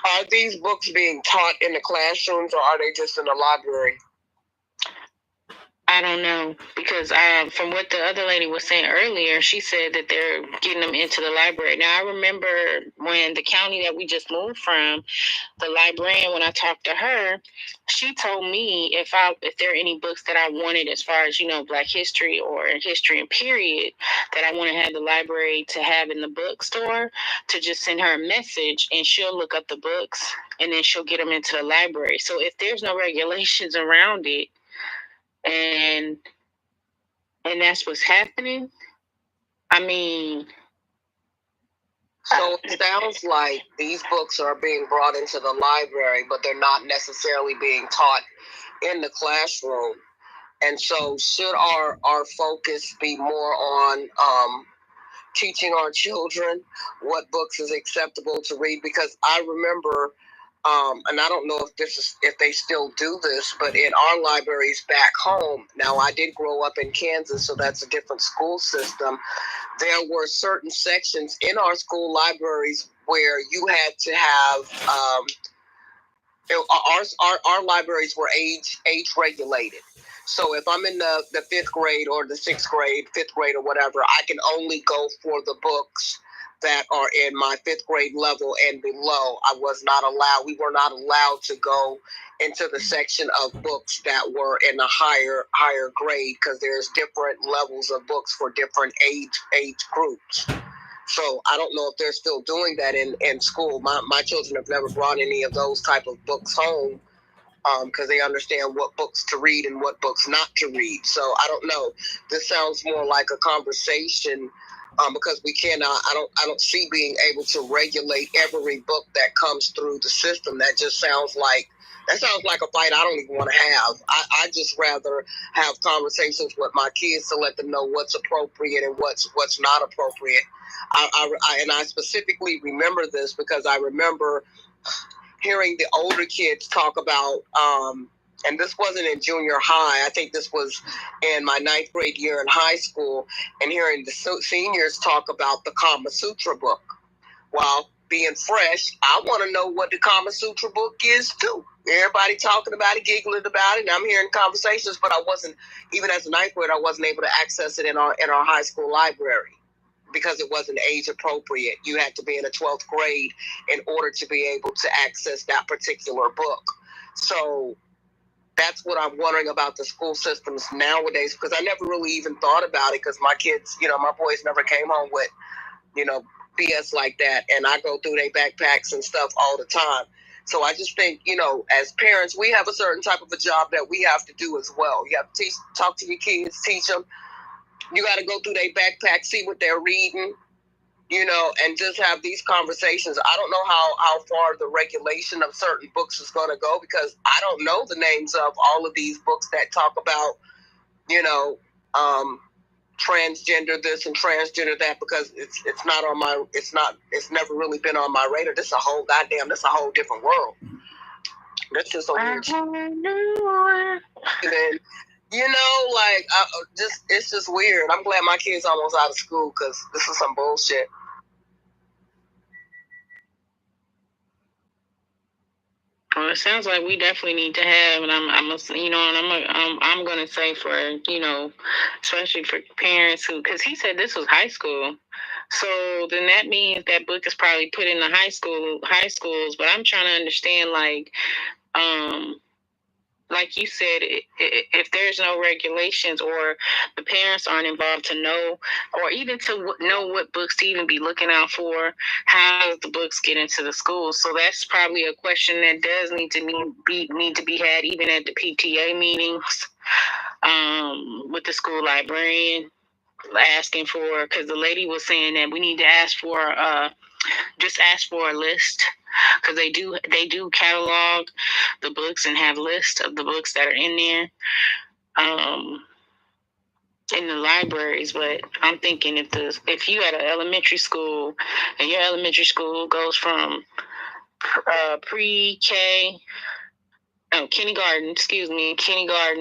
Are these books being taught in the classrooms, or are they just in the library? I don't know, because from what the other lady was saying earlier, she said that they're getting them into the library. Now, I remember when the county that we just moved from, the librarian, when I talked to her, she told me if there are any books that I wanted as far as, Black history or history and period, that I want to have the library to have in the bookstore, to just send her a message, and she'll look up the books, and then she'll get them into the library. So if there's no regulations around it, and that's what's happening, I mean. So it sounds like these books are being brought into the library, but they're not necessarily being taught in the classroom. And so should our focus be more on teaching our children what books is acceptable to read? Because I remember, and I don't know if they still do this, but in our libraries back home, now I did grow up in Kansas, so that's a different school system. There were certain sections in our school libraries where you had to have, our libraries were age regulated. So if I'm in the 5th grade or the 6th grade, 5th grade or whatever, I can only go for the books that are in my 5th grade level and below. We were not allowed to go into the section of books that were in a higher grade, because there's different levels of books for different age groups. So I don't know if they're still doing that in school. My children have never brought any of those type of books home because they understand what books to read and what books not to read. So I don't know. This sounds more like a conversation because we cannot. I don't see being able to regulate every book that comes through the system. That sounds like a fight I don't even want to have. I just rather have conversations with my kids to let them know what's appropriate and what's not appropriate. I specifically remember this because I remember hearing the older kids talk about, and this wasn't in junior high, I think this was in my 9th grade year in high school, and hearing the seniors talk about the Kama Sutra book. Well, being fresh, I want to know what the Kama Sutra book is too. Everybody talking about it, giggling about it, and I'm hearing conversations, but I wasn't, even as a 9th grader, I wasn't able to access it in our high school library, because it wasn't age appropriate. You had to be in the 12th grade in order to be able to access that particular book. So that's what I'm wondering about the school systems nowadays, because I never really even thought about it, because my kids, my boys never came home with, BS like that. And I go through their backpacks and stuff all the time. So I just think, as parents, we have a certain type of a job that we have to do as well. You have to talk to your kids, teach them. You got to go through their backpack, see what they're reading, and just have these conversations. I don't know how far the regulation of certain books is going to go, because I don't know the names of all of these books that talk about, transgender this and transgender that, because it's never really been on my radar. This is a whole different world. That's just a weird. It's just weird. I'm glad my kid's almost out of school, because this is some bullshit. Well, it sounds like we definitely need to have, and I'm gonna say for especially for parents who, because he said this was high school, so then that means that book is probably put in the high schools. But I'm trying to understand, like you said, if there's no regulations or the parents aren't involved to know, or even to know what books to even be looking out for, how does the books get into the schools? So that's probably a question that does need to be had even at the PTA meetings with the school librarian, asking for, because the lady was saying that we need to ask for a list, because they do catalog the books and have lists of the books that are in there in the libraries. But I'm thinking if you at an elementary school and your elementary school goes from kindergarten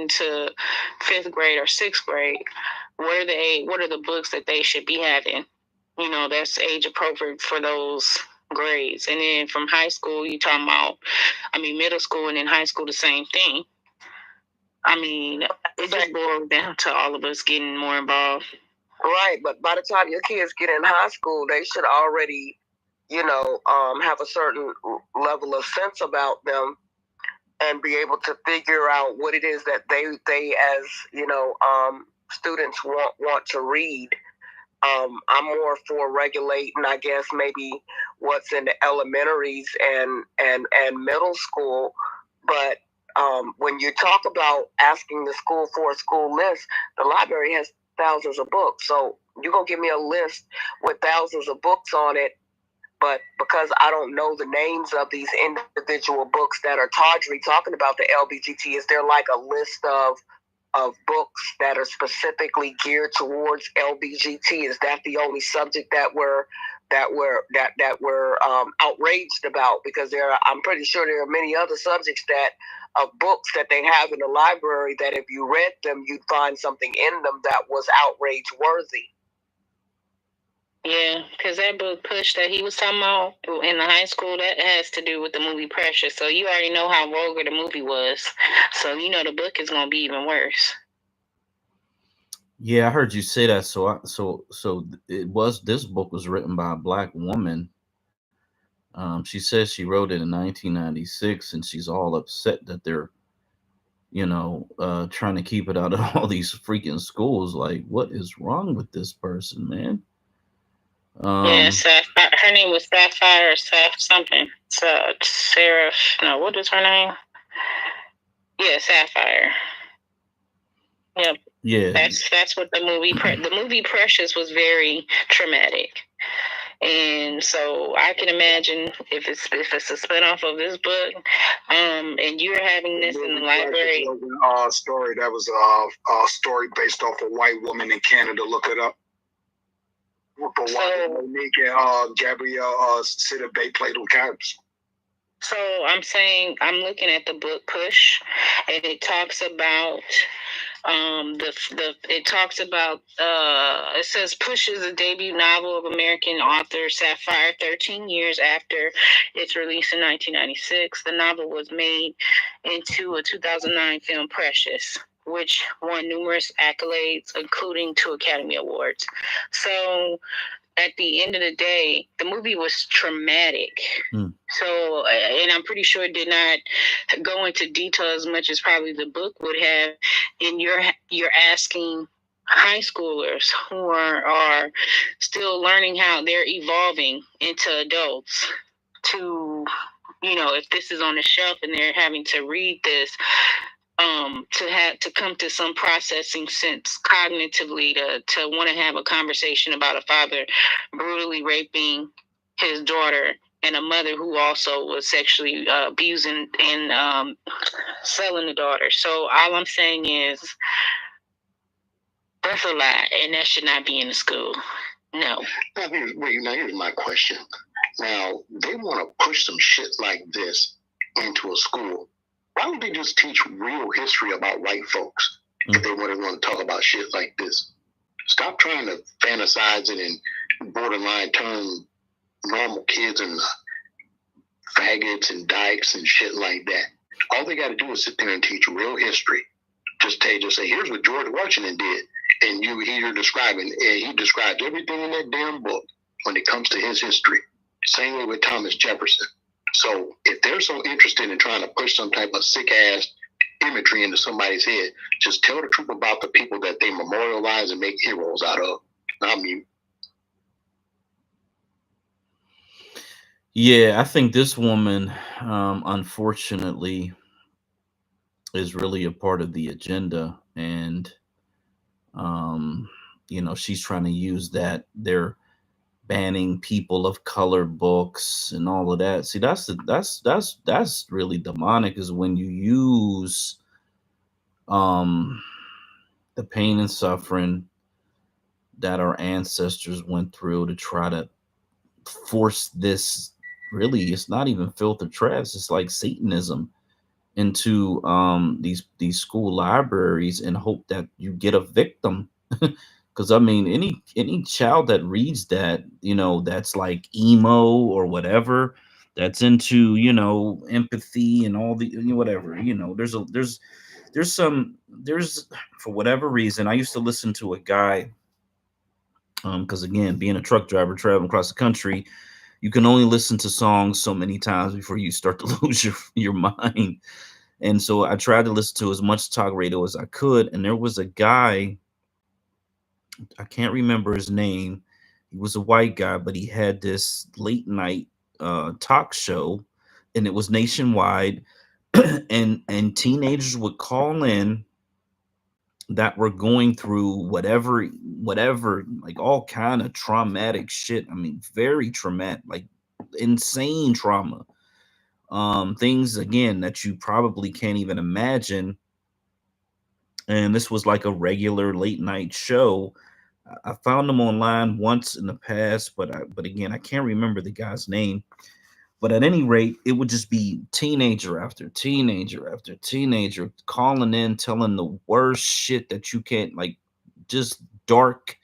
to 5th grade or 6th grade, what are the books that they should be having? That's age appropriate for those grades. And then from high school, middle school, and then high school, the same thing. It just boils down to all of us getting more involved. Right, but by the time your kids get in high school, they should already, have a certain level of sense about them and be able to figure out what it is that they as, students want to read. I'm more for regulating, I guess, maybe what's in the elementaries and middle school. But when you talk about asking the school for a school list, the library has thousands of books. So you're going to give me a list with thousands of books on it, but because I don't know the names of these individual books that are Tawdry talking about the LBGT, is there like a list of books that are specifically geared towards LBGT? Is that the only subject that we're outraged about? Because I'm pretty sure there are many other subjects of books that they have in the library that if you read them, you'd find something in them that was outrage worthy. Yeah, because that book Push that he was talking about in the high school, that has to do with the movie Precious. So you already know how vulgar the movie was. So the book is going to be even worse. Yeah, I heard you say that. So this book was written by a Black woman. She says she wrote it in 1996, and she's all upset that they're, trying to keep it out of all these freaking schools. Like, what is wrong with this person, man? Yeah, Sapphire. Her name was Sapphire or something. Sarah. No, what is her name? Yeah, Sapphire. Yep. Yeah. That's what the movie Precious was very traumatic. And so I can imagine if it's a spinoff of this book, and you're having this in the library. Story that was a story based off a white woman in Canada. Look it up. But why Monique and Gabrielle Sidibe played them characters? So I'm saying I'm looking at the book Push, and it talks about it says Push is a debut novel of American author Sapphire 13 years after its release in 1996. The novel was made into a 2009 film Precious, which won numerous accolades, including 2 Academy Awards. So at the end of the day, the movie was traumatic. So, and I'm pretty sure it did not go into detail as much as probably the book would have. And you're asking high schoolers who are still learning how they're evolving into adults to, if this is on the shelf and they're having to read this, to come to some processing sense cognitively to want to have a conversation about a father brutally raping his daughter and a mother who also was sexually abusing and selling the daughter. So all I'm saying is that's a lie, and that should not be in the school. No. Now here's my question. Now, they want to push some shit like this into a school. Why don't they just teach real history about white folks if they want to talk about shit like this? Stop trying to fantasize it and borderline turn normal kids into faggots and dykes and shit like that. All they got to do is sit there and teach real history. Just say, here's what George Washington did. And he described everything in that damn book when it comes to his history. Same way with Thomas Jefferson. So if they're so interested in trying to push some type of sick-ass imagery into somebody's head, just tell the truth about the people that they memorialize and make heroes out of. Not mute. Yeah, I think this woman, unfortunately, is really a part of the agenda. And, she's trying to use that. They're banning people of color books and all of that. See, that's really demonic, is when you use the pain and suffering that our ancestors went through to try to force this. Really, it's not even filtered trash. It's like Satanism into these school libraries and hope that you get a victim. Because I mean, any child that reads that, that's like emo or whatever, that's into empathy and all the whatever. There's for whatever reason, I used to listen to a guy. Because again, being a truck driver traveling across the country, you can only listen to songs so many times before you start to lose your mind. And so I tried to listen to as much talk radio as I could. And there was a guy, I can't remember his name. He was a white guy, but he had this late night talk show, and it was nationwide. and teenagers would call in that were going through whatever, like all kind of traumatic shit. I mean, very traumatic, like insane trauma. Things again that you probably can't even imagine. And this was like a regular late night show. I found them online once in the past, but again, I can't remember the guy's name. But at any rate, it would just be teenager after teenager after teenager calling in, telling the worst shit that you can't, like, just dark,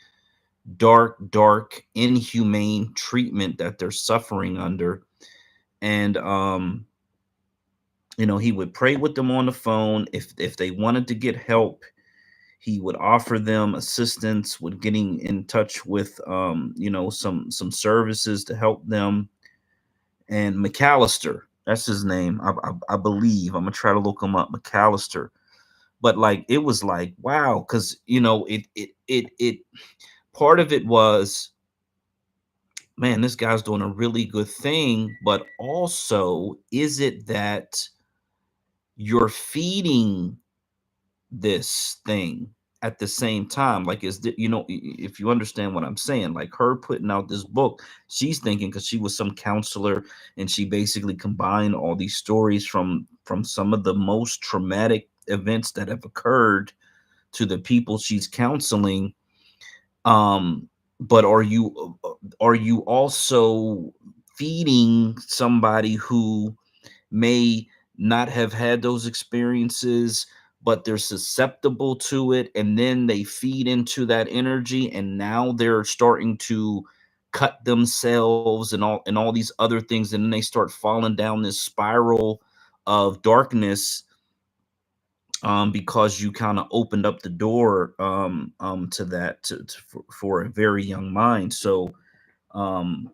inhumane treatment that they're suffering under. And he would pray with them on the phone. If they wanted to get help, he would offer them assistance with getting in touch with some services to help them. And McAllister, that's his name, I believe. I'm gonna try to look him up, McAllister. But like, it was like, wow, because it part of it was man, this guy's doing a really good thing, but also, is it that you're feeding this thing at the same time? Like, if you understand what I'm saying, like her putting out this book, she's thinking, because she was some counselor and she basically combined all these stories from some of the most traumatic events that have occurred to the people she's counseling. But are you also feeding somebody who may not have had those experiences, but they're susceptible to it, and then they feed into that energy, and now they're starting to cut themselves and all these other things, and then they start falling down this spiral of darkness, because you kind of opened up the door, to that, for a very young mind. So, um,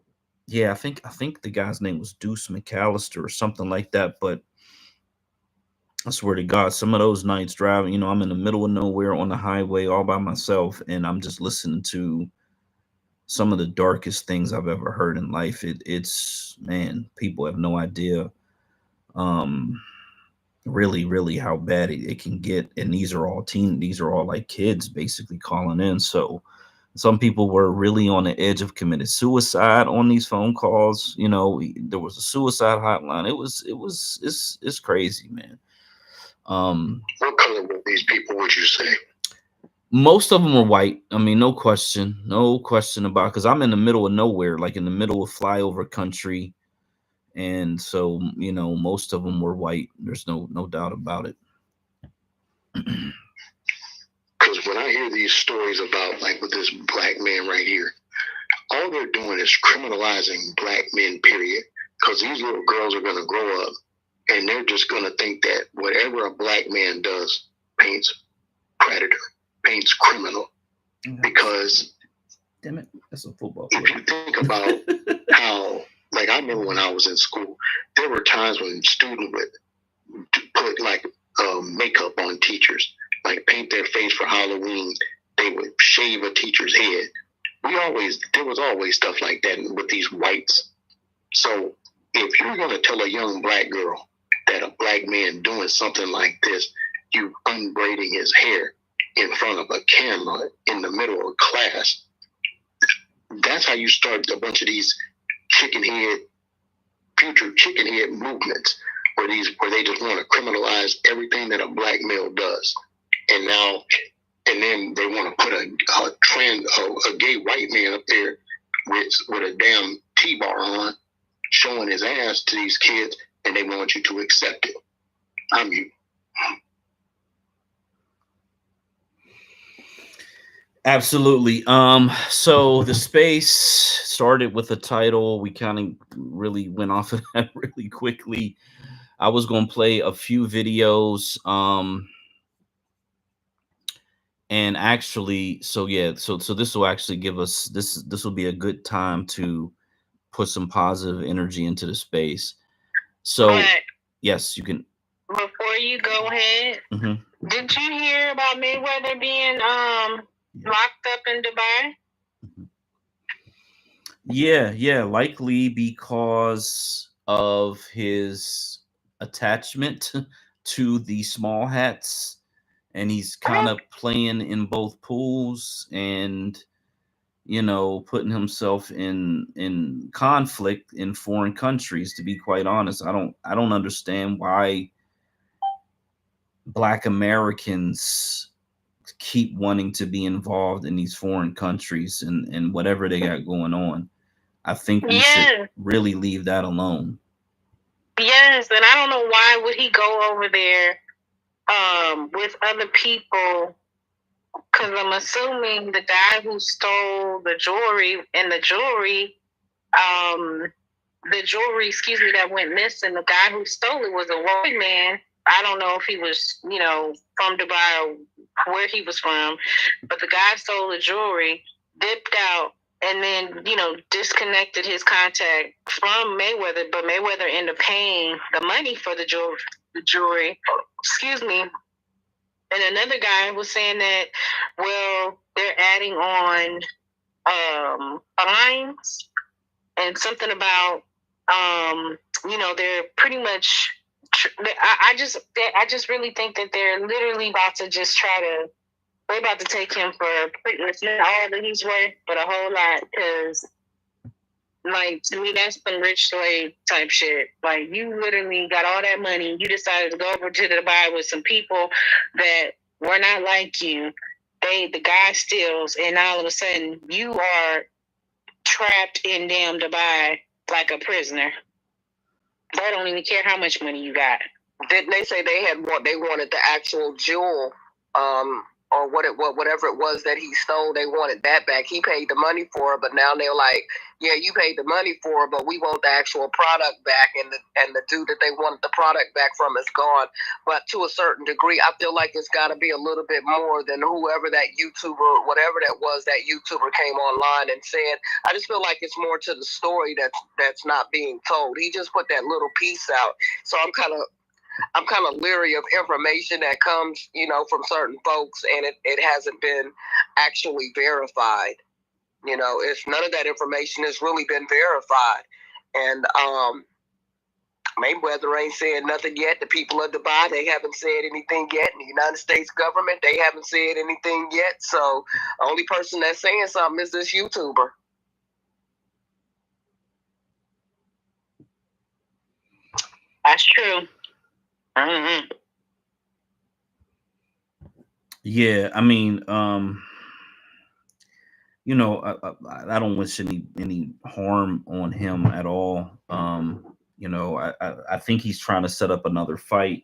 yeah, I think the guy's name was Deuce McAllister or something like that. But I swear to God, some of those nights driving, I'm in the middle of nowhere on the highway all by myself, and I'm just listening to some of the darkest things I've ever heard in life. It's, man, people have no idea, um, really, really how bad it can get. And these are all like kids basically calling in. So some people were really on the edge of committed suicide on these phone calls. There was a suicide hotline. It's crazy, man. What color were these people, would you say? Most of them were white. I mean, no question about. Because I'm in the middle of nowhere, like in the middle of flyover country, and so most of them were white. There's no doubt about it. Because when I hear these stories about, like, with this black man right here, all they're doing is criminalizing black men, period. Because these little girls are going to grow up and they're just going to think that whatever a black man does paints predator, paints criminal. Because, damn it, that's a football. If you think about how, like, I remember when I was in school, there were times when students would put, like, makeup on teachers, like paint their face for Halloween. They would shave a teacher's head. There was always stuff like that with these whites. So if you're going to tell a young black girl that a black man doing something like this, you unbraiding his hair in front of a camera in the middle of class, that's how you start a bunch of these future chicken head movements, where they just want to criminalize everything that a black male does. And then they want to put a gay white man up there with a damn T-bar on, showing his ass to these kids, and they want you to accept it. I'm you. Absolutely. So the space started with a title. We kind of really went off of that really quickly. I was going to play a few videos. And actually, so this will actually give us this will be a good time to put some positive energy into the space. So, but yes, you can. Before you go ahead, did you hear about Mayweather being locked up in Dubai? Yeah, likely because of his attachment to the small hats, and he's kind of playing in both pools and putting himself in conflict in foreign countries. To be quite honest, I don't understand why Black Americans keep wanting to be involved in these foreign countries and whatever they got going on. I think we should really leave that alone. Yes, and I don't know why would he go over there with other people, because I'm assuming the guy who stole the jewelry, that went missing, the guy who stole it was a white man. I don't know if he was, from Dubai or where he was from, but the guy stole the jewelry, dipped out, and then, disconnected his contact from Mayweather, but Mayweather ended up paying the money for the jewelry. Excuse me. And another guy was saying that, well, they're adding on fines and something about they're pretty much. I just really think that they're literally about to just they're about to take him for pretty much not all that he's worth, but a whole lot. Because, like, to me, that's some rich slave type shit. Like, you literally got all that money. You decided to go over to Dubai with some people that were not like you. The guy steals, and all of a sudden, you are trapped in damn Dubai like a prisoner. They don't even care how much money you got. Didn't they say they wanted the actual jewel, or whatever it was that he stole? They wanted that back. He paid the money for it, but now they're like, yeah, you paid the money for it, but we want the actual product back, and the dude that they wanted the product back from is gone. But to a certain degree, I feel like it's got to be a little bit more than whoever that YouTuber, whatever that was, that YouTuber came online and said. I just feel like it's more to the story that's not being told. He just put that little piece out, so I'm kind of leery of information that comes, from certain folks, and it hasn't been actually verified. If none of that information has really been verified, and Mayweather ain't said nothing yet. The people of Dubai, they haven't said anything yet. And the United States government, they haven't said anything yet. So the only person that's saying something is this YouTuber. That's true. Mm-hmm. Yeah, I mean, I don't wish any harm on him at all. I think he's trying to set up another fight.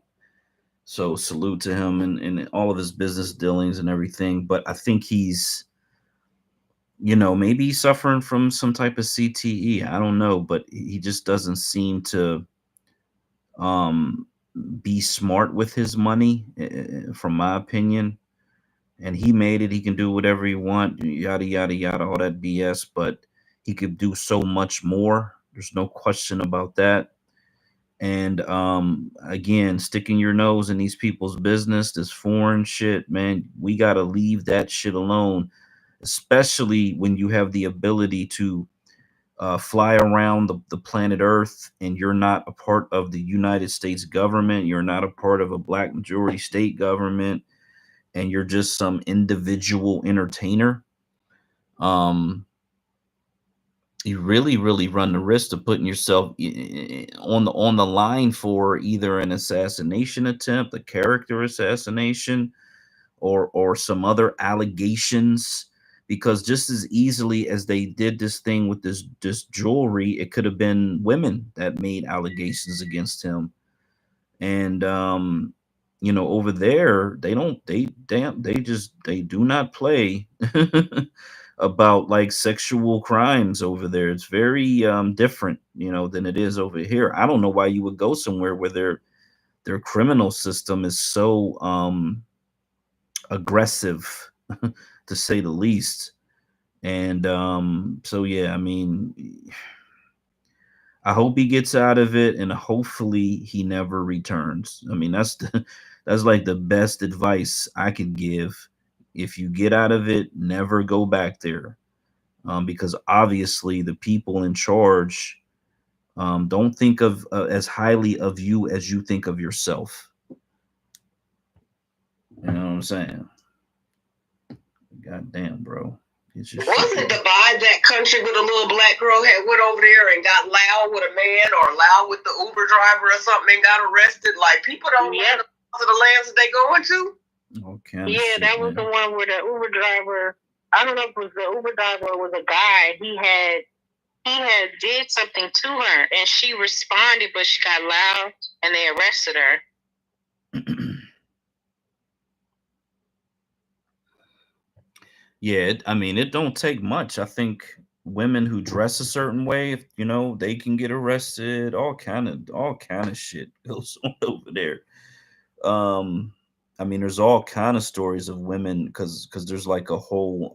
So salute to him and all of his business dealings and everything. But I think he's, maybe he's suffering from some type of CTE. I don't know, but he just doesn't seem to be smart with his money, from my opinion. And he made it. He can do whatever he want, yada yada yada, all that BS. But he could do so much more. There's no question about that. And again, sticking your nose in these people's business, this foreign shit, man, we gotta leave that shit alone. Especially when you have the ability to fly around the planet Earth, and you're not a part of the United States government. You're not a part of a black majority state government, and you're just some individual entertainer. You really run the risk of putting yourself on the line for either an assassination attempt, a character assassination, or some other allegations. Because just as easily as they did this thing with this jewelry, it could have been women that made allegations against him. And over there, they do not play about like sexual crimes over there. It's very different, than it is over here. I don't know why you would go somewhere where their criminal system is so aggressive, to say the least. And so yeah, I mean, I hope he gets out of it, and hopefully he never returns. I mean, that's like the best advice I could give. If you get out of it, never go back there, because obviously the people in charge don't think of as highly of you as you think of yourself. You know what I'm saying? God damn, bro. Wasn't Dubai that country where the little black girl went over there and got loud with a man, or loud with the Uber driver or something, and got arrested? Like, people don't know the lands that they going to. Okay, that was the one where the Uber driver, I don't know if it was the Uber driver or was a guy, he had did something to her, and she responded, but she got loud, and they arrested her. Yeah, I mean, it don't take much. I think women who dress a certain way, they can get arrested. All kind of shit goes on over there. I mean, there's all kind of stories of women, because there's like a whole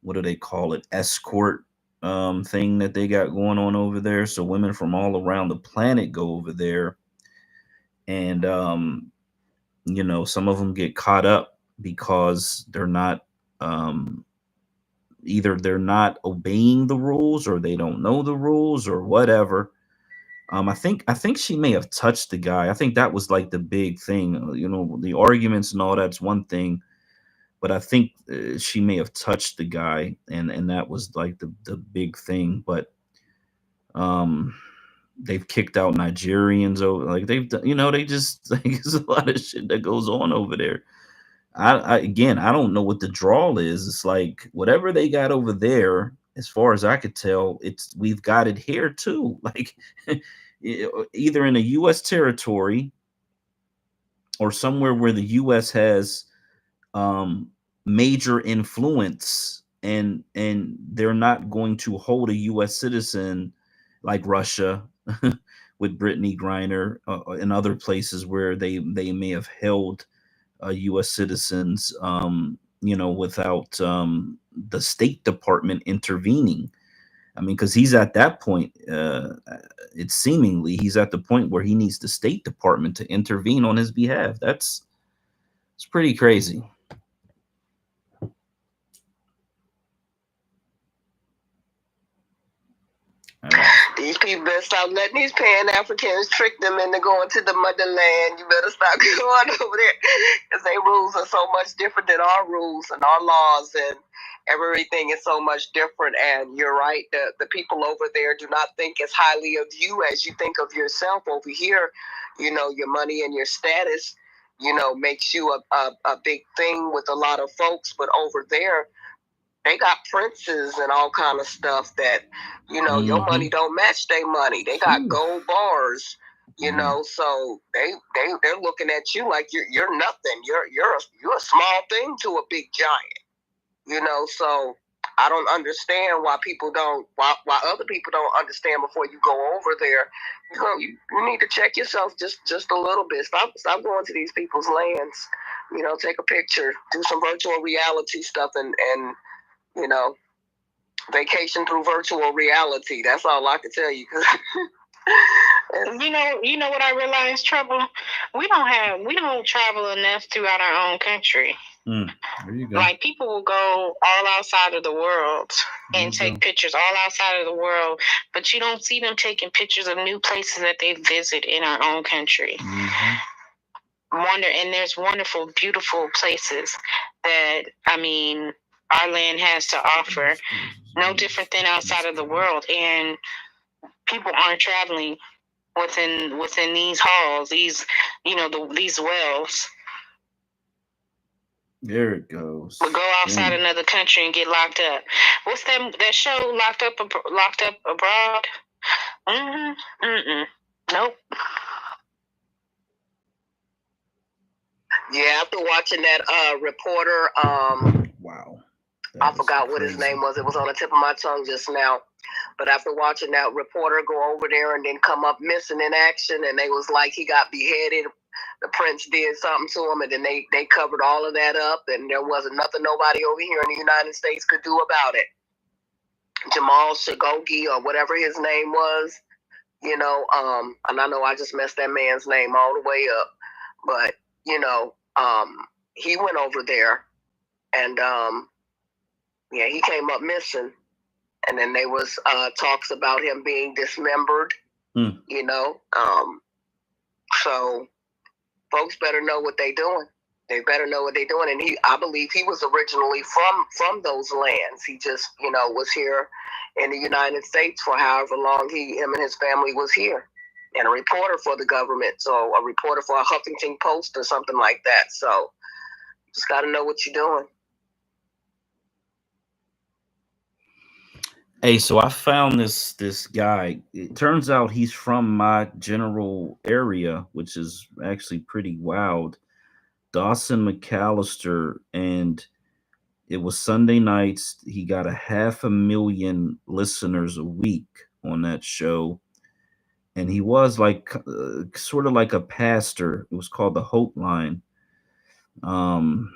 what do they call it, escort thing that they got going on over there. So women from all around the planet go over there, and some of them get caught up because they're not either they're not obeying the rules or they don't know the rules or whatever. I think she may have touched the guy. I think that was like the big thing. The arguments and all that's one thing, but I think she may have touched the guy, and that was like the big thing. But they've kicked out Nigerians over, like they've done, they just like there's a lot of shit that goes on over there. Again, I don't know what the draw is. It's like whatever they got over there, as far as I could tell, we've got it here too. Like either in a U.S. territory or somewhere where the U.S. has major influence, and they're not going to hold a U.S. citizen like Russia with Brittany Griner and other places where they may have held U.S. citizens, without the State Department intervening. I mean, because he's at that point, it's seemingly he's at the point where he needs the State Department to intervene on his behalf. It's pretty crazy. These people better stop letting these Pan-Africans trick them into going to the motherland. You better stop going over there because their rules are so much different than our rules and our laws, and everything is so much different. And you're right, the people over there do not think as highly of you as you think of yourself. Over here, your money and your status, makes you a big thing with a lot of folks. But over there, they got princes and all kind of stuff that, your money don't match their money. They got gold bars, so they're looking at you like you're nothing. You're a small thing to a big giant, so I don't understand why other people don't understand before you go over there. You need to check yourself just a little bit. Stop going to these people's lands. Take a picture, do some virtual reality stuff, and vacation through virtual reality. That's all I can tell you. You know what I realized, Trouble? We don't travel enough throughout our own country. There you go. Like people will go all outside of the world and take pictures all outside of the world, but you don't see them taking pictures of new places that they visit in our own country. And there's wonderful, beautiful places that, our land has to offer, no different than outside of the world. And people aren't traveling within these halls, these wells. There it goes. But go outside another country and get locked up. What's that show, Locked Up Abroad? Nope. Yeah, after watching that reporter, wow, I forgot what his name was. It was on the tip of my tongue just now. But after watching that reporter go over there and then come up missing in action, and they was like he got beheaded, the prince did something to him, and then they covered all of that up, and there wasn't nothing nobody over here in the United States could do about it. Jamal Khashoggi or whatever his name was, and I know I just messed that man's name all the way up, but he went over there, and he came up missing, and then there was talks about him being dismembered, so folks better know what they're doing. They better know what they're doing. And I believe he was originally from those lands. He just, was here in the United States for however long him and his family was here. And a reporter for the government, so a reporter for a Huffington Post or something like that. So just got to know what you're doing. Hey, so I found this guy. It turns out he's from my general area, which is actually pretty wild. Dawson McAllister, and it was Sunday nights. He got 500,000 listeners a week on that show, and he was like sort of like a pastor. It was called the Hope Line, and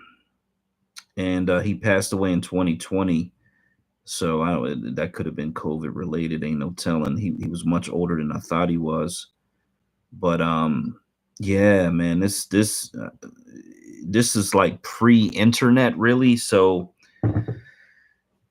he passed away in 2020. So that could have been COVID related. Ain't no telling. He was much older than I thought he was. But yeah, man, this is like pre-internet, really. So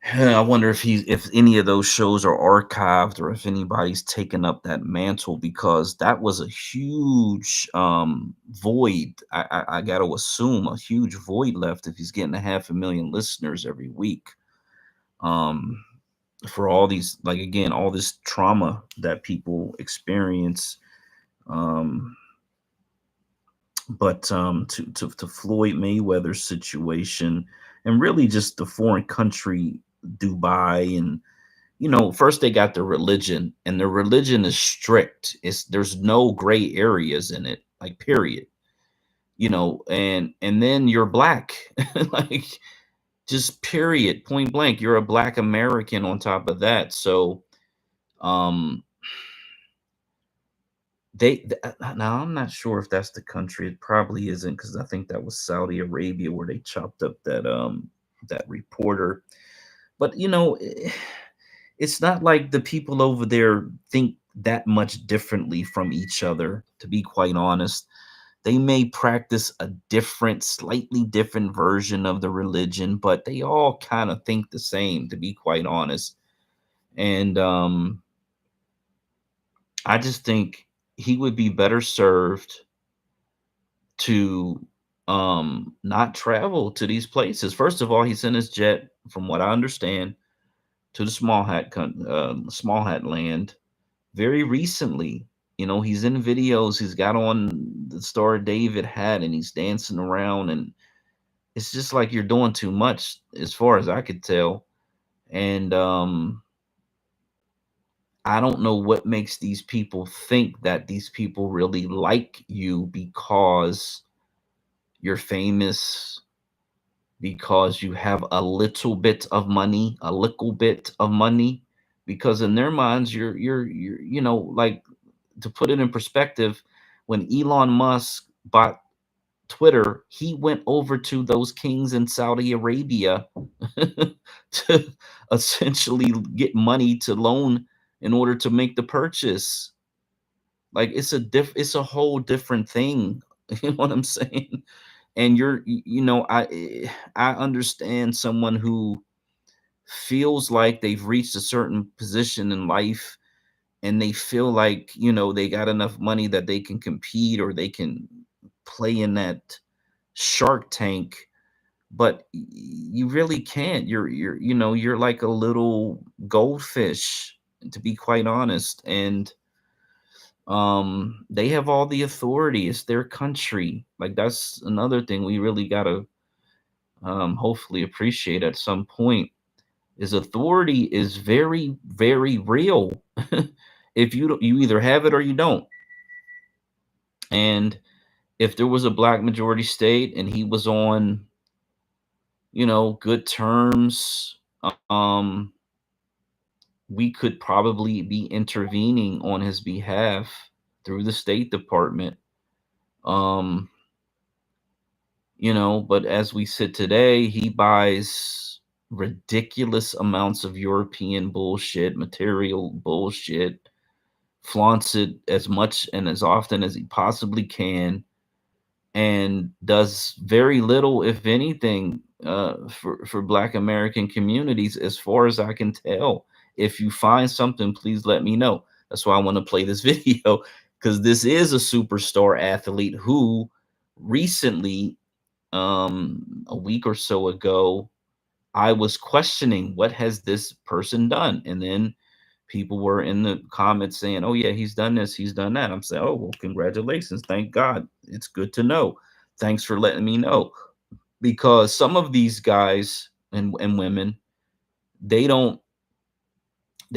I wonder if any of those shows are archived or if anybody's taken up that mantle, because that was a huge void. I got to assume a huge void left if he's getting 500,000 listeners every week. For all these, like, again, all this trauma that people experience. But to Floyd Mayweather's situation, and really just the foreign country Dubai, and first they got the religion, and the religion is strict. There's no gray areas in it, like, period. And then you're black, like, just period, point blank. You're a Black American on top of that. So um now I'm not sure if that's the country. It probably isn't, because I think that was Saudi Arabia where they chopped up that reporter. But it's not like the people over there think that much differently from each other, to be quite honest. They may practice a different, slightly different version of the religion, but they all kind of think the same, to be quite honest. And I just think he would be better served to not travel to these places. First of all, he sent his jet, from what I understand, to the small hat land very recently. He's in videos. He's got on the Star of David hat and he's dancing around, and it's just like, you're doing too much, as far as I could tell. And I don't know what makes these people think that these people really like you because you're famous, because you have a little bit of money, because in their minds, you're like, to put it in perspective, when Elon Musk bought Twitter, he went over to those kings in Saudi Arabia to essentially get money to loan in order to make the purchase. Like, it's a whole different thing. You know what I'm saying? And I understand someone who feels like they've reached a certain position in life, and they feel like, they got enough money that they can compete, or they can play in that Shark Tank. But you really can't. You're like a little goldfish, to be quite honest. And they have all the authority. It's their country. Like, that's another thing we really got to hopefully appreciate at some point, is authority is very, very real. If you either have it or you don't. And if there was a black majority state and he was on good terms, we could probably be intervening on his behalf through the State Department. But as we sit today, he buys ridiculous amounts of European bullshit, material bullshit, flaunts it as much and as often as he possibly can, and does very little, if anything, for Black American communities, as far as I can tell. If you find something, please let me know. That's why I want to play this video, because this is a superstar athlete who recently, a week or so ago, I was questioning, what has this person done? And then people were in the comments saying, oh yeah, he's done this, he's done that. I'm saying, oh, well, congratulations. Thank God. It's good to know. Thanks for letting me know. Because some of these guys and women, they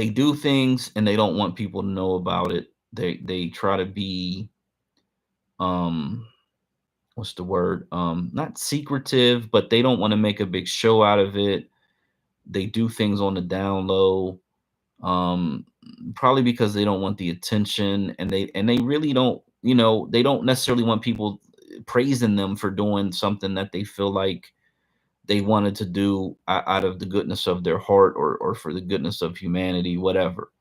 do things and they don't want people to know about it. They try to be, what's the word? Not secretive, but they don't want to make a big show out of it. They do things on the down low. Probably because they don't want the attention, and they really don't, they don't necessarily want people praising them for doing something that they feel like they wanted to do out of the goodness of their heart, or for the goodness of humanity, whatever.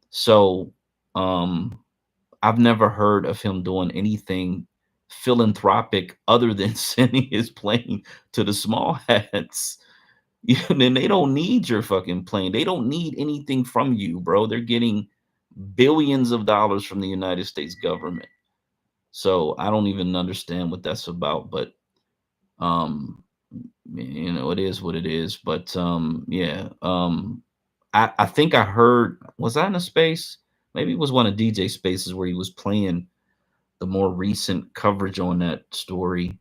So I've never heard of him doing anything philanthropic other than sending his plane to the small hats. Then they don't need your fucking plane. They don't need anything from you, bro. They're getting billions of dollars from the United States government. So I don't even understand what that's about. But you know, it is what it is. But yeah. I think I heard, was I in a space? Maybe it was one of DJ spaces where he was playing the more recent coverage on that story.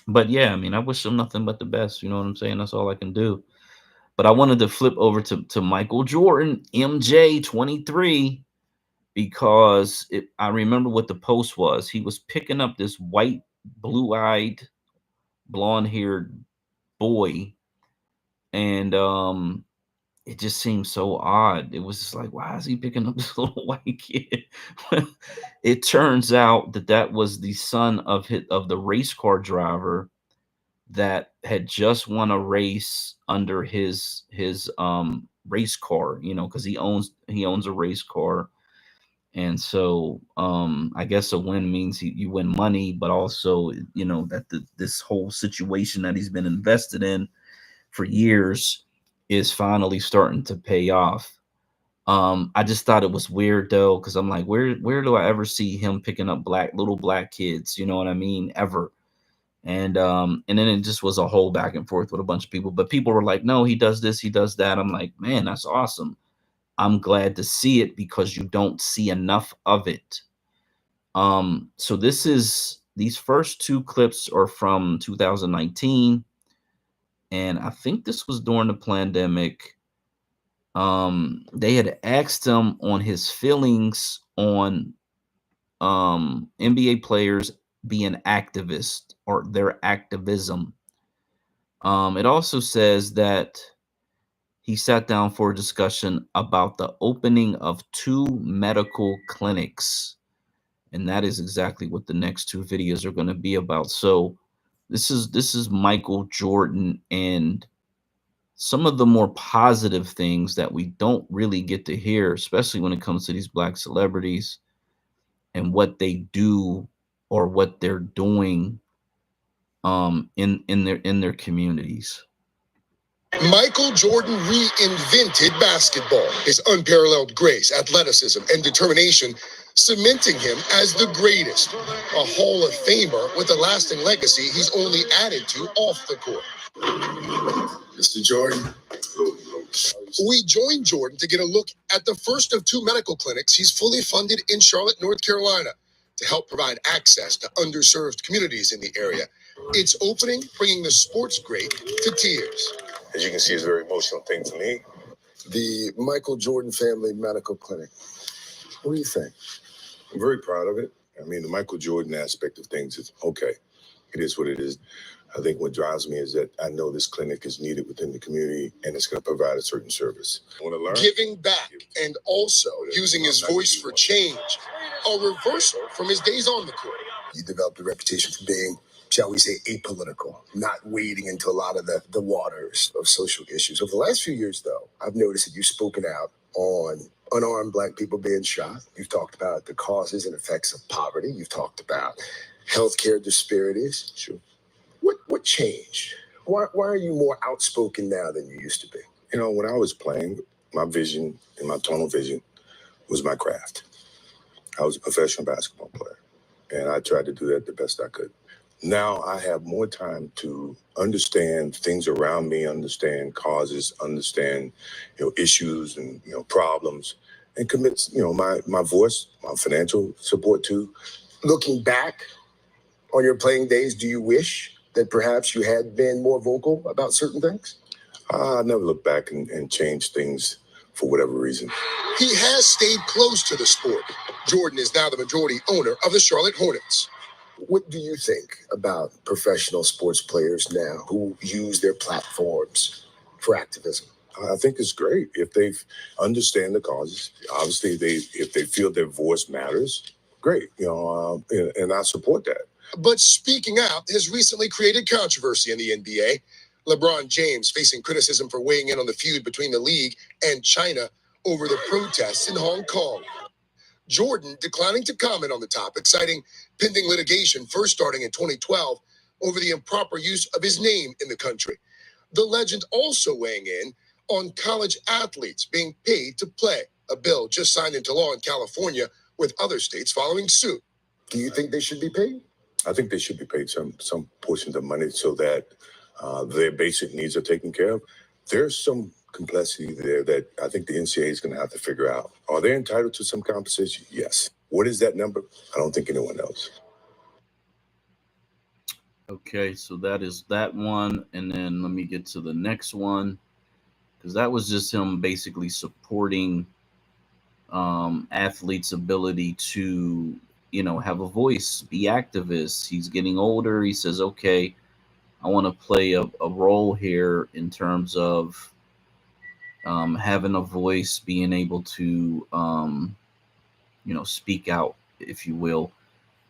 But yeah, I mean, I wish him nothing but the best. You know what I'm saying? That's all I can do. But I wanted to flip over to Michael Jordan, MJ 23, because I remember what the post was. He was picking up this white, blue-eyed, blonde-haired boy, and it just seemed so odd. It was just like, why is he picking up this little white kid? It turns out that was the son of the race car driver that had just won a race under his race car, you know, because he owns a race car. And so I guess a win means you win money, but also, you know, that this whole situation that he's been invested in for years is finally starting to pay off. I just thought it was weird though, because I'm like, where do I ever see him picking up little black kids? You know what I mean? Ever. And then it just was a whole back and forth with a bunch of people. But people were like, no, he does this, he does that. I'm like, man, that's awesome. I'm glad to see it because you don't see enough of it. So these first two clips are from 2019. And I think this was during the pandemic. They had asked him on his feelings on NBA players being activists or their activism. It also says that he sat down for a discussion about the opening of 2 medical clinics. And that is exactly what the next 2 videos are going to be about. So this is Michael Jordan and some of the more positive things that we don't really get to hear, especially when it comes to these black celebrities and what they do or what they're doing in their communities. Michael Jordan reinvented basketball. His unparalleled grace, athleticism, and determination cementing him as the greatest. A Hall of Famer with a lasting legacy he's only added to off the court. Mr. Jordan. We joined Jordan to get a look at the first of 2 medical clinics he's fully funded in Charlotte, North Carolina, to help provide access to underserved communities in the area. Its opening bringing the sports great to tears. As you can see, it's a very emotional thing for me. The Michael Jordan Family Medical Clinic. What do you think? I'm very proud of it. I mean, the Michael Jordan aspect of things is okay. It is what it is. I think what drives me is that I know this clinic is needed within the community and it's going to provide a certain service. Want to learn? Giving back and also using his voice for change. A reversal from his days on the court. You developed a reputation for being, shall we say, apolitical, not wading into a lot of the waters of social issues. Over the last few years, though, I've noticed that you've spoken out on unarmed Black people being shot. You've talked about the causes and effects of poverty. You've talked about healthcare disparities. Sure. What changed? Why are you more outspoken now than you used to be? You know, when I was playing, my vision and my tunnel vision was my craft. I was a professional basketball player, and I tried to do that the best I could. Now I have more time to understand things around me, understand causes, understand, issues and, problems, and commit, my voice, my financial support too. Looking back on your playing days, do you wish that perhaps you had been more vocal about certain things? I never look back and change things for whatever reason. He has stayed close to the sport. Jordan is now the majority owner of the Charlotte Hornets. What do you think about professional sports players now who use their platforms for activism? I think it's great if they understand the causes. Obviously, if they feel their voice matters, great. And I support that. But speaking out has recently created controversy in the NBA. LeBron James facing criticism for weighing in on the feud between the league and China over the protests in Hong Kong. Jordan declining to comment on the topic, citing pending litigation first starting in 2012, over the improper use of his name in the country. The legend also weighing in on college athletes being paid to play, a bill just signed into law in California, with other states following suit. Do you think they should be paid? I think they should be paid some portion of money so that their basic needs are taken care of. There's some complexity there that I think the NCAA is going to have to figure out. Are they entitled to some compensation? Yes. What is that number? I don't think anyone knows. Okay, so that is that one. And then let me get to the next one, because that was just him basically supporting athletes' ability to, you know, have a voice, be activists. He's getting older. He says, okay, I want to play a role here in terms of having a voice, being able to, you know, speak out, if you will.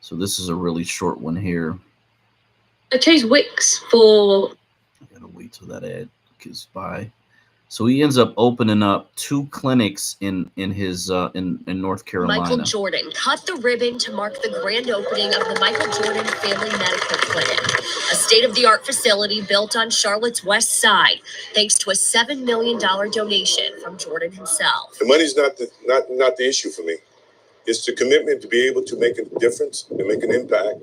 So this is a really short one here. I chose Wix for... I gotta wait till that ad gets by. So he ends up opening up 2 clinics in his in North Carolina. Michael Jordan cut the ribbon to mark the grand opening of the Michael Jordan Family Medical Clinic, a state-of-the-art facility built on Charlotte's West Side, thanks to a $7 million donation from Jordan himself. The money's not the issue for me. It's the commitment to be able to make a difference and make an impact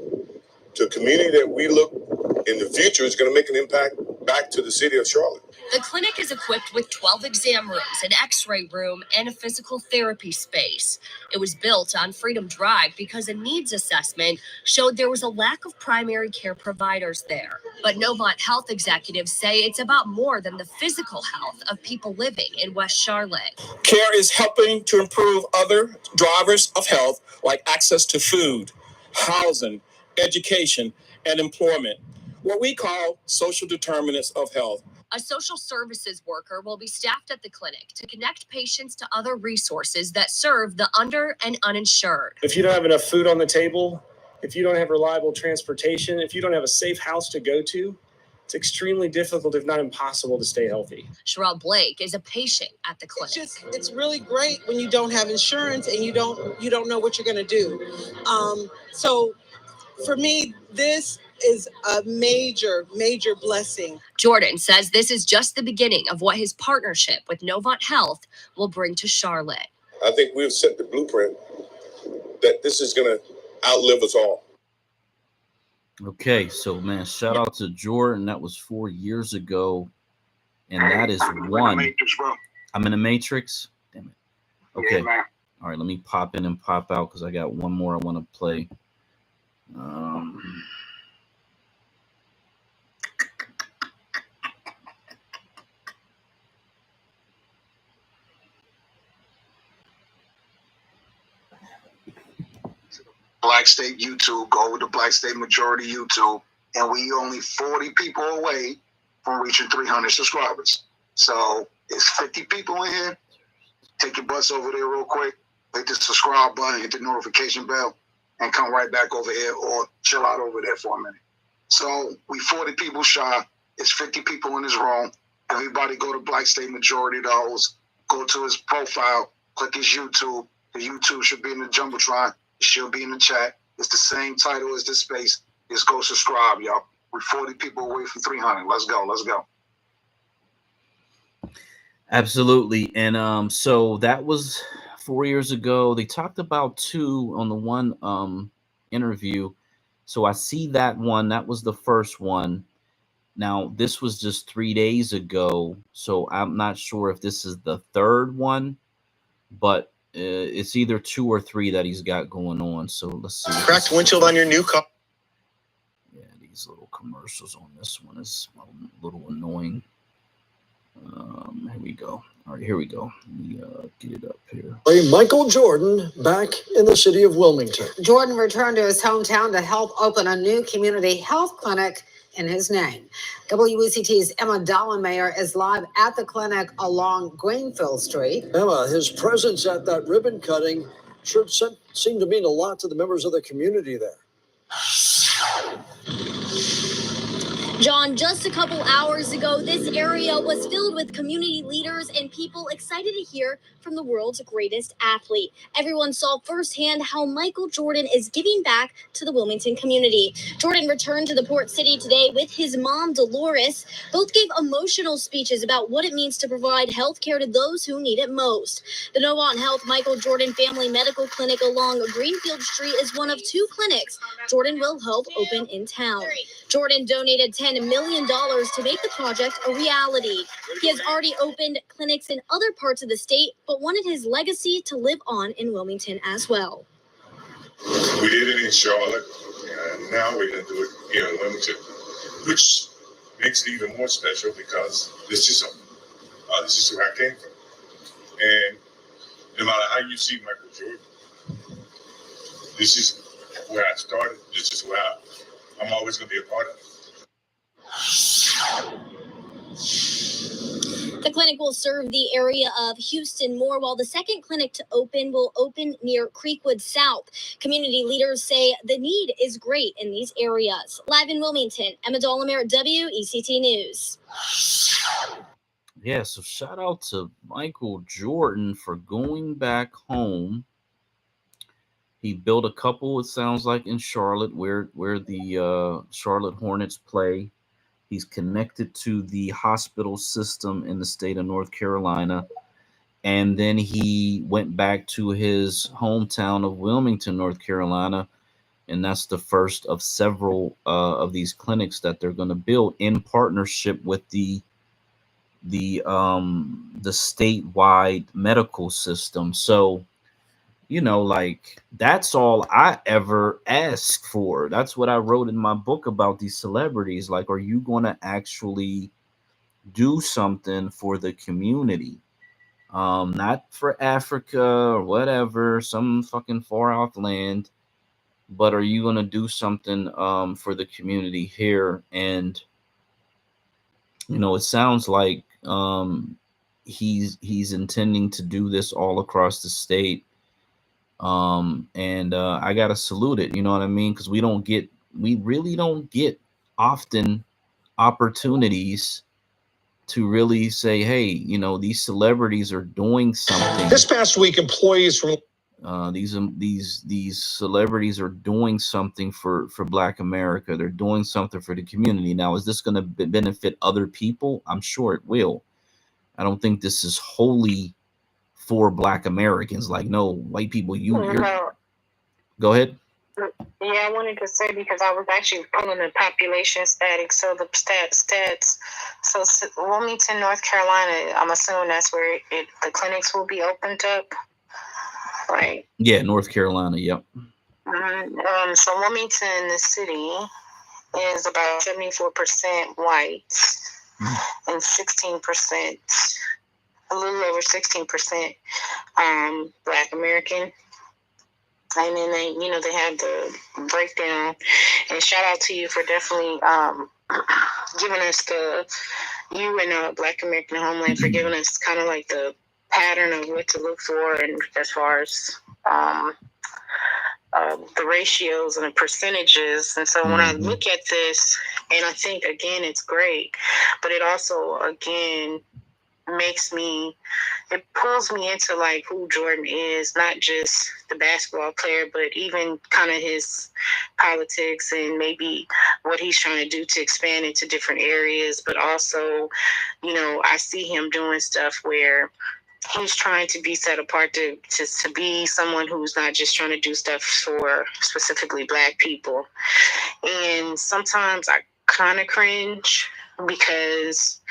to a community that we look in the future is going to make an impact back to the city of Charlotte. The clinic is equipped with 12 exam rooms, an x-ray room, and a physical therapy space. It was built on Freedom Drive because a needs assessment showed there was a lack of primary care providers there. But Novant Health executives say it's about more than the physical health of people living in West Charlotte. CARE is helping to improve other drivers of health, like access to food, housing, education, and employment, what we call social determinants of health. A social services worker will be staffed at the clinic to connect patients to other resources that serve the under and uninsured. If you don't have enough food on the table, if you don't have reliable transportation, if you don't have a safe house to go to, it's extremely difficult, if not impossible, to stay healthy. Sherelle Blake is a patient at the clinic. It's really great when you don't have insurance and you don't know what you're going to do. So for me, this is a major blessing. Jordan says this is just the beginning of what his partnership with Novant Health will bring to Charlotte. I think we've set the blueprint that this is going to outlive us all. Okay, so man, shout out to Jordan. That was 4 years ago, and that is one. I'm in the Matrix. Damn it. Okay. Yeah, all right, let me pop in and pop out because I got one more I want to play. Black State YouTube, go over to Black State Majority YouTube, and we only 40 people away from reaching 300 subscribers. So it's 50 people in here. Take your butts over there real quick, hit the subscribe button, hit the notification bell, and come right back over here or chill out over there for a minute. So we 40 people shy. It's 50 people in this room. Everybody go to Black State Majority those. Go to his profile, click his YouTube. The YouTube should be in the Jumbotron. It should be in the chat. It's the same title as this space. Just go subscribe, y'all. We're 40 people away from 300. Let's go. Let's go. Absolutely. And so that was 4 years ago. They talked about 2 on the one interview. So I see that one. That was the first one. Now, this was just 3 days ago. So I'm not sure if this is the third one, but it's either 2 or 3 that he's got going on. So let's see. Cracked windshield on your new car. Yeah, these little commercials on this one is a little annoying. Here we go. All right, here we go. Let me get it up here. Michael Jordan back in the city of Wilmington. Jordan returned to his hometown to help open a new community health clinic in his name. WECT's Emma Dollenmayer is live at the clinic along Greenfield Street. Emma, his presence at that ribbon cutting sure seemed to mean a lot to the members of the community there. John, just a couple hours ago, this area was filled with community leaders and people excited to hear from the world's greatest athlete. Everyone saw firsthand how Michael Jordan is giving back to the Wilmington community. Jordan returned to the port city today with his mom, Dolores. Both gave emotional speeches about what it means to provide health care to those who need it most. The Novant Health Michael Jordan Family Medical Clinic along Greenfield Street is one of 2 clinics Jordan will help open in town. Jordan donated $10 million to make the project a reality. He has already opened clinics in other parts of the state, but wanted his legacy to live on in Wilmington as well. We did it in Charlotte, and now we're going to do it here in Wilmington, which makes it even more special because this is where I came from. And no matter how you see Michael Jordan, this is where I started. This is where I'm always going to be a part of. The clinic will serve the area of Houston more, while the second clinic to open will open near Creekwood South. Community leaders say the need is great in these areas. Live in Wilmington, Emma Dolomere, WECT News. Yeah, so shout out to Michael Jordan for going back home. He built a couple, it sounds like, in Charlotte, where the Charlotte Hornets play. He's connected to the hospital system in the state of North Carolina. And then he went back to his hometown of Wilmington, North Carolina. And that's the first of several of these clinics that they're going to build in partnership with the statewide medical system. So, you know, like, that's all I ever asked for. That's what I wrote in my book about these celebrities. Like, are you going to actually do something for the community? Not for Africa or whatever, some fucking far off land, but are you going to do something for the community here? And, you know, it sounds like he's intending to do this all across the state. And I gotta salute it, you know what I mean? Because we really don't get often opportunities to really say, hey, you know, these celebrities are doing something. This past week, employees from these celebrities are doing something for Black America. They're doing something for the community. Now, is this going to benefit other people? I'm sure it will. I don't think this is wholly for Black Americans. Like, no, white people, you're... Go ahead. Yeah, I wanted to say, because I was actually pulling the population statics, so the stats. So Wilmington, North Carolina, I'm assuming that's where the clinics will be opened up, right? Yeah, North Carolina, yep. Mm-hmm. So Wilmington, the city, is about 74% white and 16%, a little over 16%, Black American. And then they have the breakdown. And shout out to you for definitely giving us you and Black American Homeland for giving us kind of like the pattern of what to look for, and as far as the ratios and the percentages. And so when I look at this, and I think, again, it's great, but it also, again, it pulls me into like who Jordan is, not just the basketball player, but even kind of his politics and maybe what he's trying to do to expand into different areas. But also, you know, I see him doing stuff where he's trying to be set apart to be someone who's not just trying to do stuff for specifically Black people. And sometimes I kind of cringe because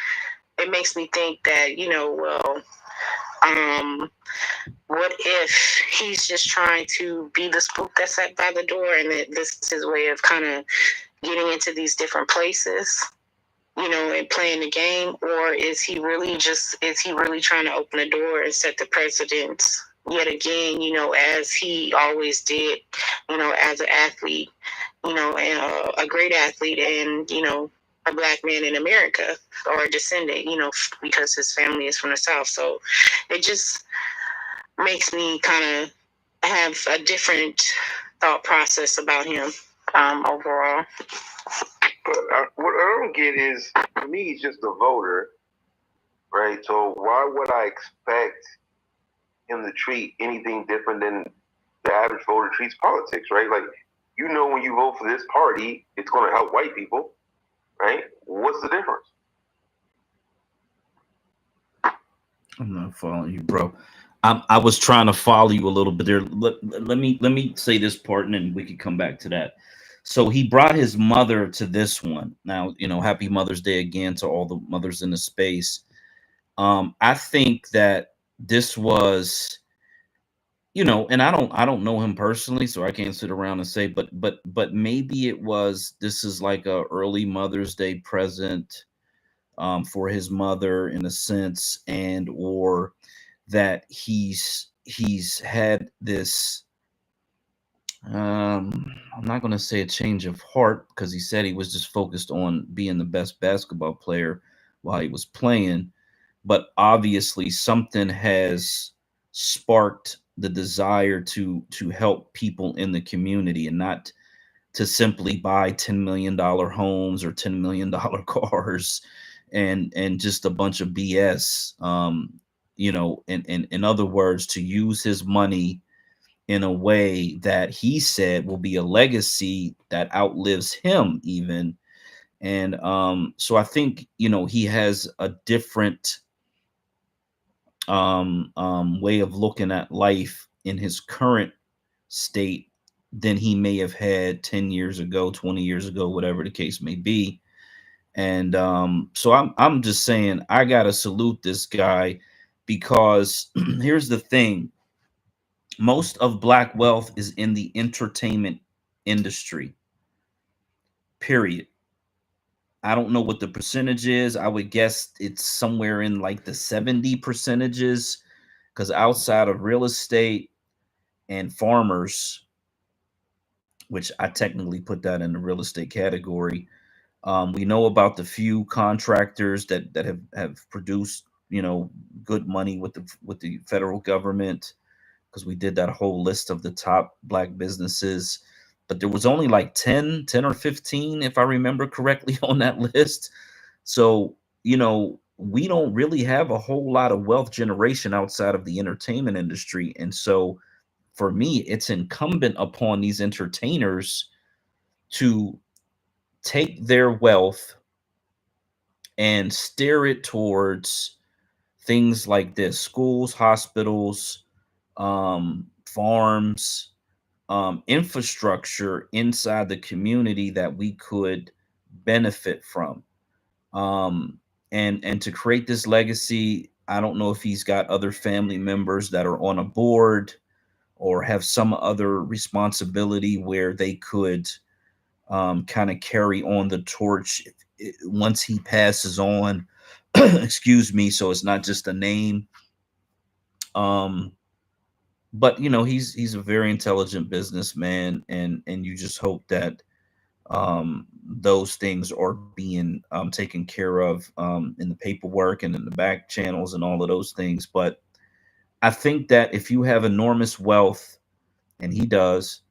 it makes me think that, you know, well, what if he's just trying to be the spook that's set by the door, and that this is his way of kind of getting into these different places, you know, and playing the game? Or is he really trying to open the door and set the precedent yet again, you know, as he always did, you know, as an athlete, you know, and a great athlete, and, you know, a Black man in America, or a descendant, you know, because his family is from the South. So it just makes me kind of have a different thought process about him overall. But what I don't get is, to me, he's just a voter, right? So why would I expect him to treat anything different than the average voter treats politics, right? Like, you know, when you vote for this party, it's going to help white people, right? What's the difference? I'm not following you, bro. I was trying to follow you a little bit there. Let me say this part, and then we can come back to that. So he brought his mother to this one. Now, you know, happy Mother's Day again to all the mothers in the space. I think that this was, you know, and I don't know him personally, so I can't sit around and say, but maybe it was, this is like a early Mother's Day present for his mother in a sense, and or that he's had this I'm not going to say a change of heart, because he said he was just focused on being the best basketball player while he was playing, but obviously something has sparked the desire to help people in the community, and not to simply buy $10 million homes or $10 million cars and just a bunch of BS. You know, in other words, to use his money in a way that he said will be a legacy that outlives him even. And so I think, you know, he has a different way of looking at life in his current state than he may have had 10 years ago, 20 years ago, whatever the case may be. And so I'm just saying, I gotta salute this guy, because here's the thing: most of Black wealth is in the entertainment industry. Period. I don't know what the percentage is. I would guess it's somewhere in like the 70 percentages, because outside of real estate and farmers, which I technically put that in the real estate category, we know about the few contractors that have produced, you know, good money with the federal government, because we did that whole list of the top Black businesses, but there was only like 10 or 15, if I remember correctly, on that list. So, you know, we don't really have a whole lot of wealth generation outside of the entertainment industry. And so for me, it's incumbent upon these entertainers to take their wealth and steer it towards things like this: schools, hospitals, farms, infrastructure inside the community that we could benefit from. And to create this legacy, I don't know if he's got other family members that are on a board or have some other responsibility where they could kind of carry on the torch once he passes on. Excuse me. So it's not just a name. But you know, he's a very intelligent businessman, and you just hope that those things are being taken care of in the paperwork and in the back channels and all of those things. But I think that if you have enormous wealth, and he does,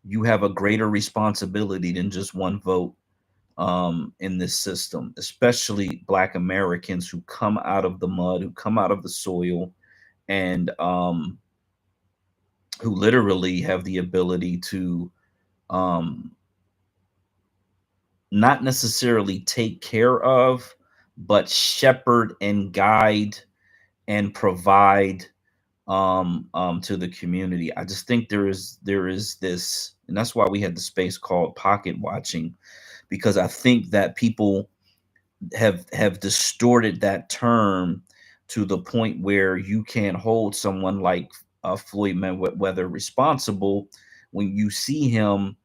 you have a greater responsibility than just one vote in this system, especially Black Americans who come out of the mud, who come out of the soil, and who literally have the ability to not necessarily take care of, but shepherd and guide and provide to the community. I just think there is this, and that's why we had the space called pocket watching, because I think that people have distorted that term to the point where you can't hold someone like Floyd Mayweather responsible when you see him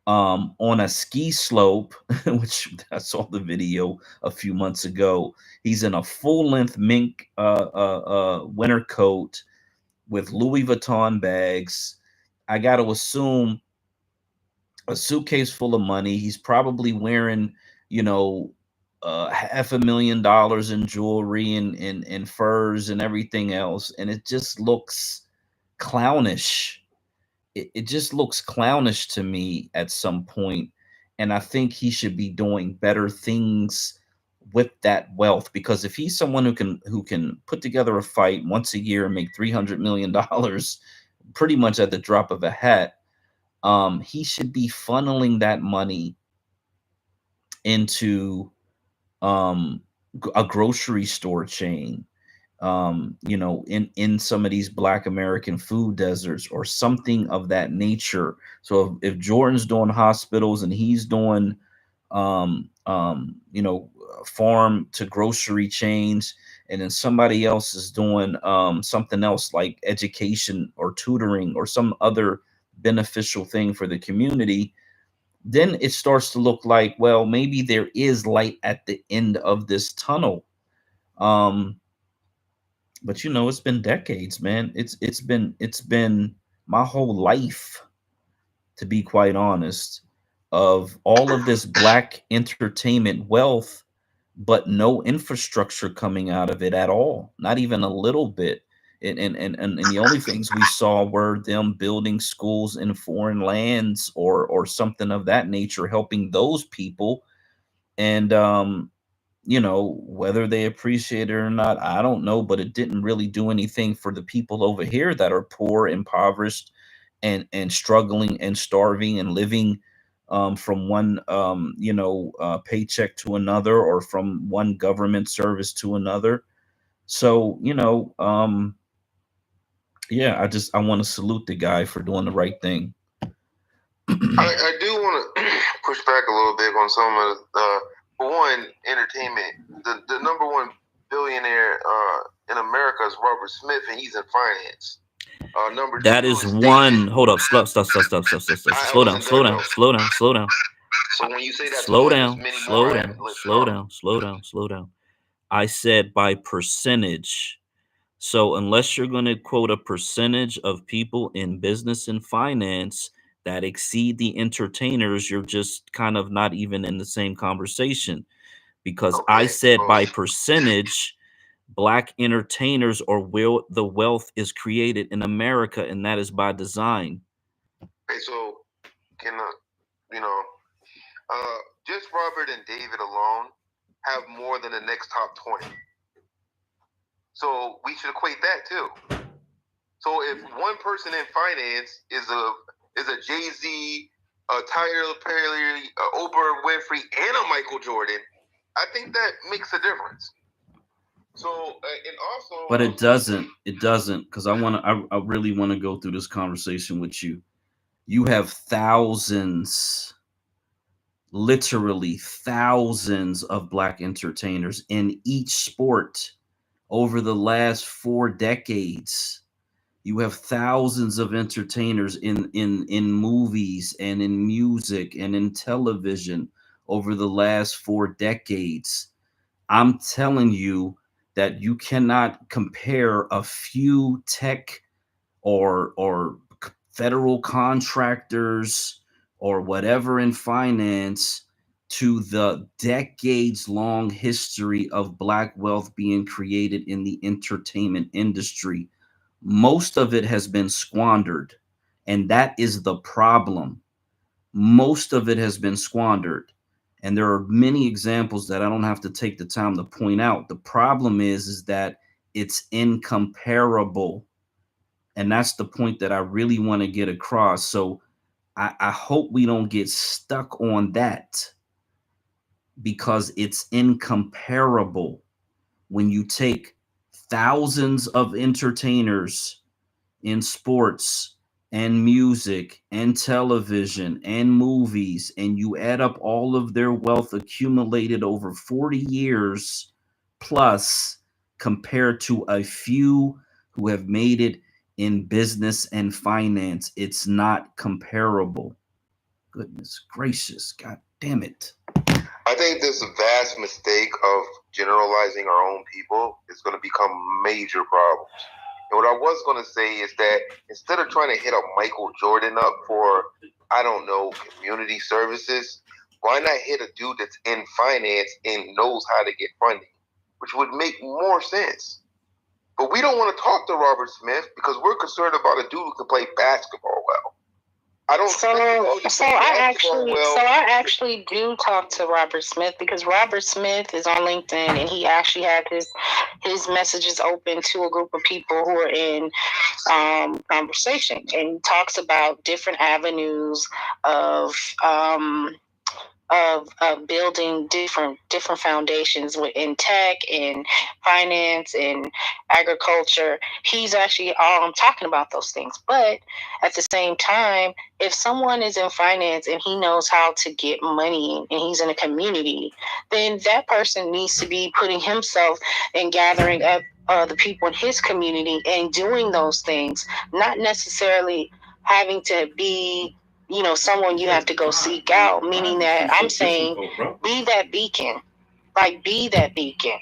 on a ski slope, which I saw the video a few months ago. He's in a full-length mink winter coat with Louis Vuitton bags. I got to assume a suitcase full of money. He's probably wearing, you know, $500,000 in jewelry and furs and everything else, and it just looks clownish. It just looks clownish to me at some point. And I think he should be doing better things with that wealth, because if he's someone who can put together a fight once a year and make $300 million pretty much at the drop of a hat, he should be funneling that money into a grocery store chain, in some of these Black American food deserts or something of that nature. So if Jordan's doing hospitals and he's doing, farm to grocery chains, and then somebody else is doing something else like education or tutoring or some other beneficial thing for the community, then it starts to look like, well, maybe there is light at the end of this tunnel. But it's been decades, man. It's been my whole life, to be quite honest, of all of this Black entertainment wealth, but no infrastructure coming out of it at all, not even a little bit. And the only things we saw were them building schools in foreign lands or something of that nature, helping those people. And whether they appreciate it or not, I don't know, but it didn't really do anything for the people over here that are poor, impoverished, and struggling and starving and living from one paycheck to another, or from one government service to another. So I want to salute the guy for doing the right thing. I do want to push back a little bit on some of the, for one, entertainment. The number one billionaire in America is Robert Smith, and he's in finance. Number That two is is one. David. Hold up. Stop. Slow down. Slow down. Slow down. Slow down. So when you say that's Slow one, there's down. many Slow more I down. listed Slow off. down. Slow down. Slow down. I said by percentage. So unless you're going to quote a percentage of people in business and finance that exceed the entertainers, you're just kind of not even in the same conversation. Because I said by percentage, Black entertainers the wealth is created in America, and that is by design. Okay, so can just Robert and David alone have more than the next top 20. So we should equate that too. So if one person in finance is a Jay-Z, a Tyler Perry, a Oprah Winfrey, and a Michael Jordan, I think that makes a difference. So and also, but it doesn't, because I really want to go through this conversation with you. You have thousands, literally thousands of Black entertainers in each sport over the last 4 decades. You have thousands of entertainers in movies and in music and in television over the last 4 decades. I'm telling you that you cannot compare a few tech or federal contractors or whatever in finance to the decades long history of Black wealth being created in the entertainment industry. Most of it has been squandered, and that is the problem. Most of it has been squandered, and there are many examples that I don't have to take the time to point out. The problem is that it's incomparable, and that's the point that I really want to get across. So I hope we don't get stuck on that, because it's incomparable when you take thousands of entertainers in sports and music and television and movies, and you add up all of their wealth accumulated over 40 years plus, compared to a few who have made it in business and finance. It's not comparable. Goodness gracious, God damn it. I think this vast mistake of generalizing our own people is going to become major problems. And what I was going to say is that instead of trying to hit a Michael Jordan up for, I don't know, community services, why not hit a dude that's in finance and knows how to get funding, which would make more sense. But we don't want to talk to Robert Smith because we're concerned about a dude who can play basketball well. I don't. So I actually do talk to Robert Smith, because Robert Smith is on LinkedIn, and he actually had his messages open to a group of people who are in conversation, and he talks about different avenues of building different foundations in tech and finance and agriculture. He's actually talking about those things. But at the same time, if someone is in finance and he knows how to get money and he's in a community, then that person needs to be putting himself and gathering up the people in his community and doing those things, not necessarily having to be someone you have to go seek out, meaning that I'm saying be that beacon. Like, be that beacon.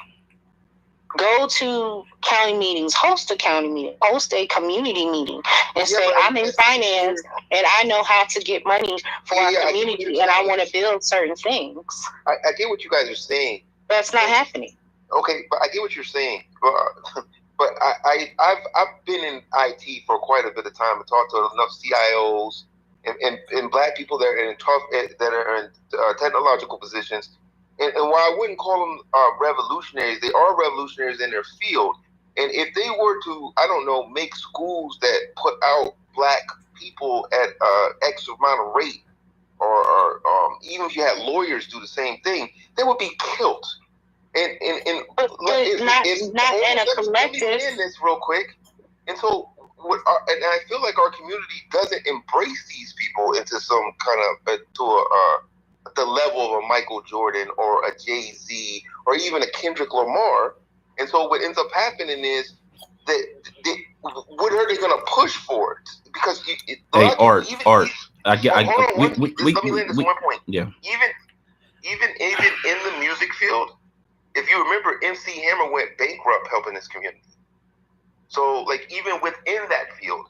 Go to county meetings, host a county meeting, host a community meeting, and say, I'm in finance and I know how to get money for our community and I want to build certain things. I get what you guys are saying. That's not happening. Okay, but I get what you're saying. But I've been in IT for quite a bit of time and talked to enough CIOs and black people that are in technological positions, and while I wouldn't call them revolutionaries, they are revolutionaries in their field. And if they were to, I don't know, make schools that put out black people at X amount of rate, or even if you had lawyers do the same thing, they would be killed. And not in a collective. Let me end this real quick. And so, and I feel like our community doesn't embrace these people into some kind of the level of a Michael Jordan or a Jay-Z or even a Kendrick Lamar. And so what ends up happening is that what are they going to push for it? Because Art. Let me land this one point. Yeah. Even in the music field, if you remember, MC Hammer went bankrupt helping his community. So, like, even within that field,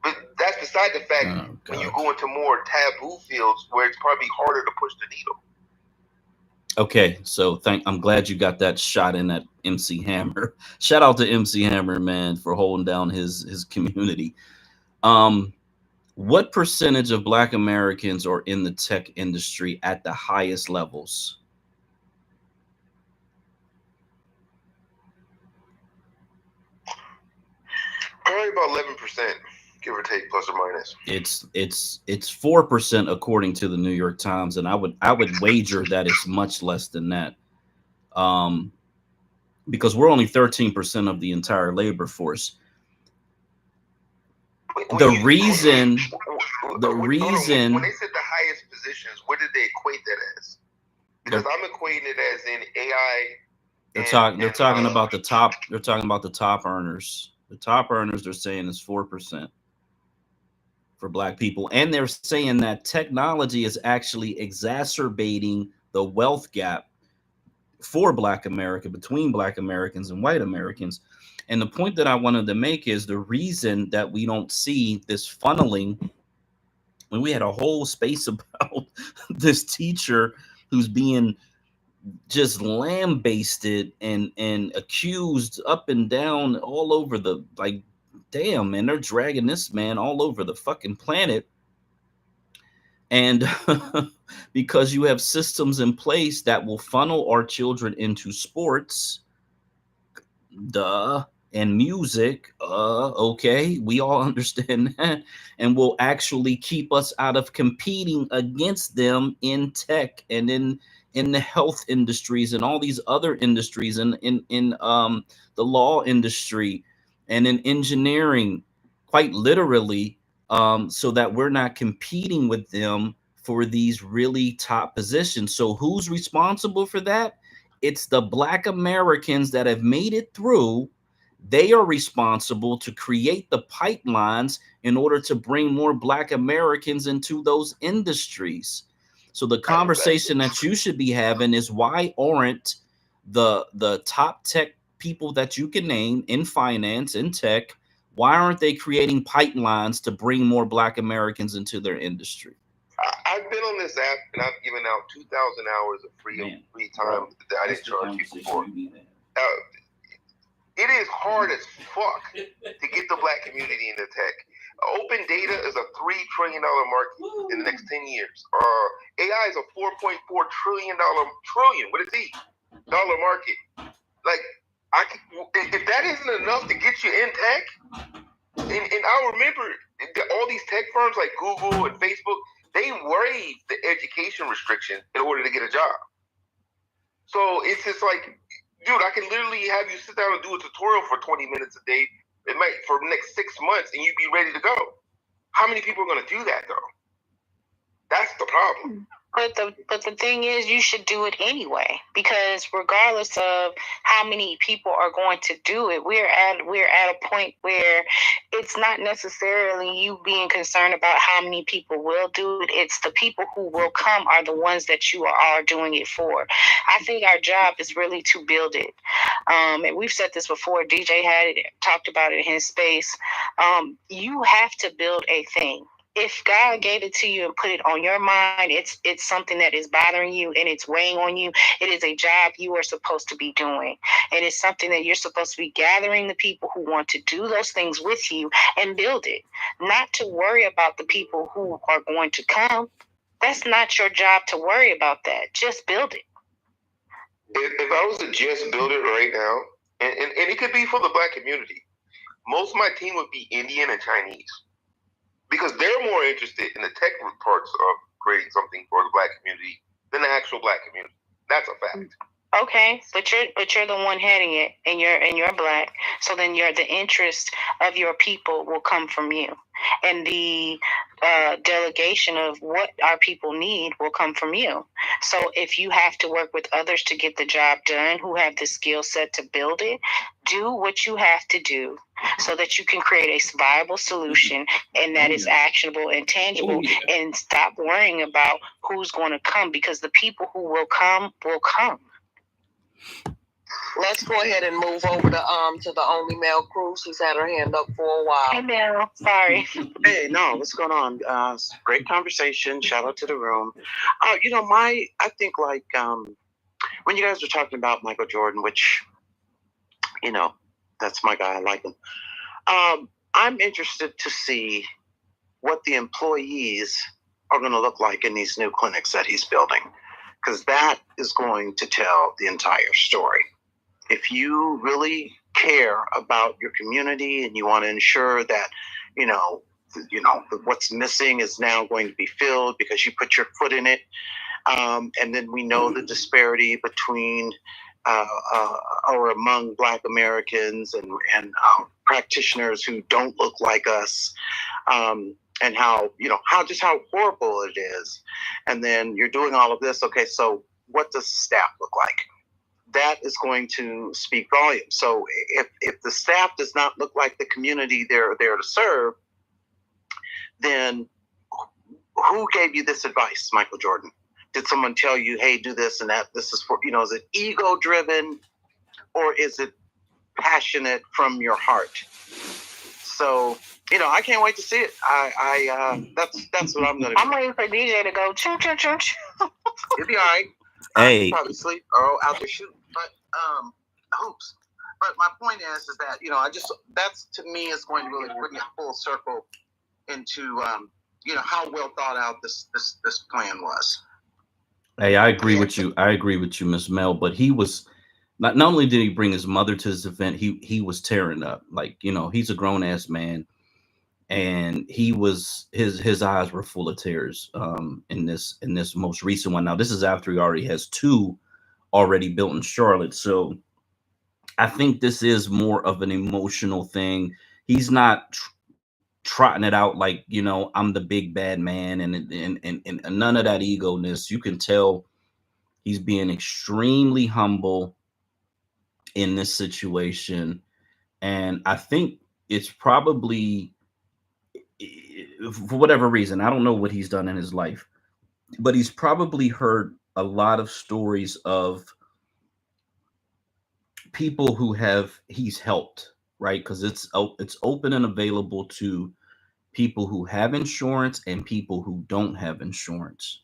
but that's beside the fact when you go into more taboo fields where it's probably harder to push the needle. Okay, so I'm glad you got that shot in at MC Hammer. Shout out to MC Hammer, man, for holding down his community. What percentage of Black Americans are in the tech industry at the highest levels? Probably about 11%, give or take, plus or minus. It's 4% according to the New York Times, and I would wager that it's much less than that, because we're only 13% of the entire labor force. The reason when they said the highest positions, what did they equate that as? Because I'm equating it as in AI. They're talking about the top. They're talking about the top earners. The top earners, they're saying, is 4% for Black people. And they're saying that technology is actually exacerbating the wealth gap for Black America, between Black Americans and white Americans. And the point that I wanted to make is the reason that we don't see this funneling, when we had a whole space about this teacher who's being just lambasted and accused up and down all over the, like, damn, man, they're dragging this man all over the fucking planet. And because you have systems in place that will funnel our children into sports, and music, okay, we all understand that, and will actually keep us out of competing against them in tech and in the health industries and all these other industries, and in the law industry and in engineering, quite literally, so that we're not competing with them for these really top positions. So who's responsible for that? It's the Black Americans that have made it through. They are responsible to create the pipelines in order to bring more Black Americans into those industries. So the conversation that you should be having is, why aren't the top tech people that you can name in finance, in tech, why aren't they creating pipelines to bring more Black Americans into their industry? I've been on this app and I've given out 2,000 hours of free time that I didn't charge people for. It is hard as fuck to get the Black community into tech. Open data is a $3 trillion market in the next 10 years. AI is a $4.4 trillion dollar market. Like, if that isn't enough to get you in tech, and I remember all these tech firms like Google and Facebook, they waived the education restriction in order to get a job. So it's just like, dude, I can literally have you sit down and do a tutorial for 20 minutes a day. It might for the next 6 months, and you'd be ready to go. How many people are going to do that, though? That's the problem. But the thing is, you should do it anyway, because regardless of how many people are going to do it, we're at a point where it's not necessarily you being concerned about how many people will do it. It's the people who will come are the ones that you are doing it for. I think our job is really to build it. And we've said this before. DJ had talked about it in his space. You have to build a thing. If God gave it to you and put it on your mind, it's something that is bothering you and it's weighing on you. It is a job you are supposed to be doing. And it's something that you're supposed to be gathering the people who want to do those things with you and build it. Not to worry about the people who are going to come. That's not your job to worry about that. Just build it. If I was to just build it right now, and it could be for the Black community, most of my team would be Indian and Chinese. Because they're more interested in the tech parts of creating something for the Black community than the actual Black community. That's a fact. Okay, but you're the one heading it, and you're Black. So then the interest of your people will come from you, and the delegation of what our people need will come from you. So if you have to work with others to get the job done, who have the skill set to build it, do what you have to do so that you can create a viable solution and that is actionable and tangible, and stop worrying about who's going to come, because the people who will come will come. Let's go ahead and move over to the Only Male Crew. She's had her hand up for a while. Hey, Mel. Sorry. Hey, no, what's going on? Great conversation. Shout out to the room. I think like when you guys were talking about Michael Jordan, which, that's my guy. I like him. I'm interested to see what the employees are going to look like in these new clinics that he's building, because that is going to tell the entire story. If you really care about your community and you want to ensure that, what's missing is now going to be filled because you put your foot in it. And then we know the disparity between or among Black Americans and practitioners who don't look like us, and how horrible it is. And then you're doing all of this. Okay, so what does the staff look like? That is going to speak volumes. So if the staff does not look like the community they're there to serve, then who gave you this advice, Michael Jordan? Did someone tell you, hey, do this and that? This is for, is it ego driven, or is it passionate from your heart? So, I can't wait to see it. That's what I'm going to do. I'm waiting for DJ to go, choo, choo, choo, choo. It'll be all right. Hey. I'll probably sleep or out there shooting, but hoops. But my point is that, that's to me is going to really bring it full circle into, how well thought out this plan was. Hey, I agree with you. I agree with you, Miss Mel. But he was not only did he bring his mother to this event, he was tearing up. Like, he's a grown ass man, and his eyes were full of tears in this most recent one. Now, this is after he already has 2 already built in Charlotte. So I think this is more of an emotional thing. He's not trotting it out like, I'm the big bad man and none of that ego-ness. You can tell he's being extremely humble in this situation. And I think it's probably, for whatever reason, I don't know what he's done in his life, but he's probably heard a lot of stories of people who he's helped, right? Because it's open and available to people who have insurance and people who don't have insurance.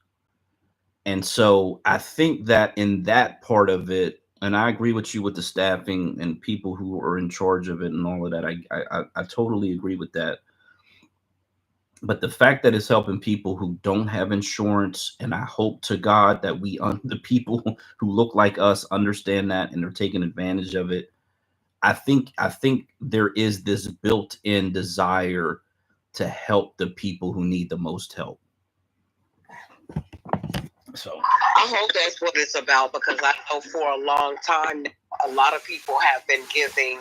And so I think that in that part of it, and I agree with you with the staffing and people who are in charge of it and all of that. I totally agree with that. But the fact that it's helping people who don't have insurance, and I hope to God that the people who look like us understand that and are taking advantage of it. I think there is this built-in desire to help the people who need the most help. So I hope that's what it's about, because I know for a long time a lot of people have been giving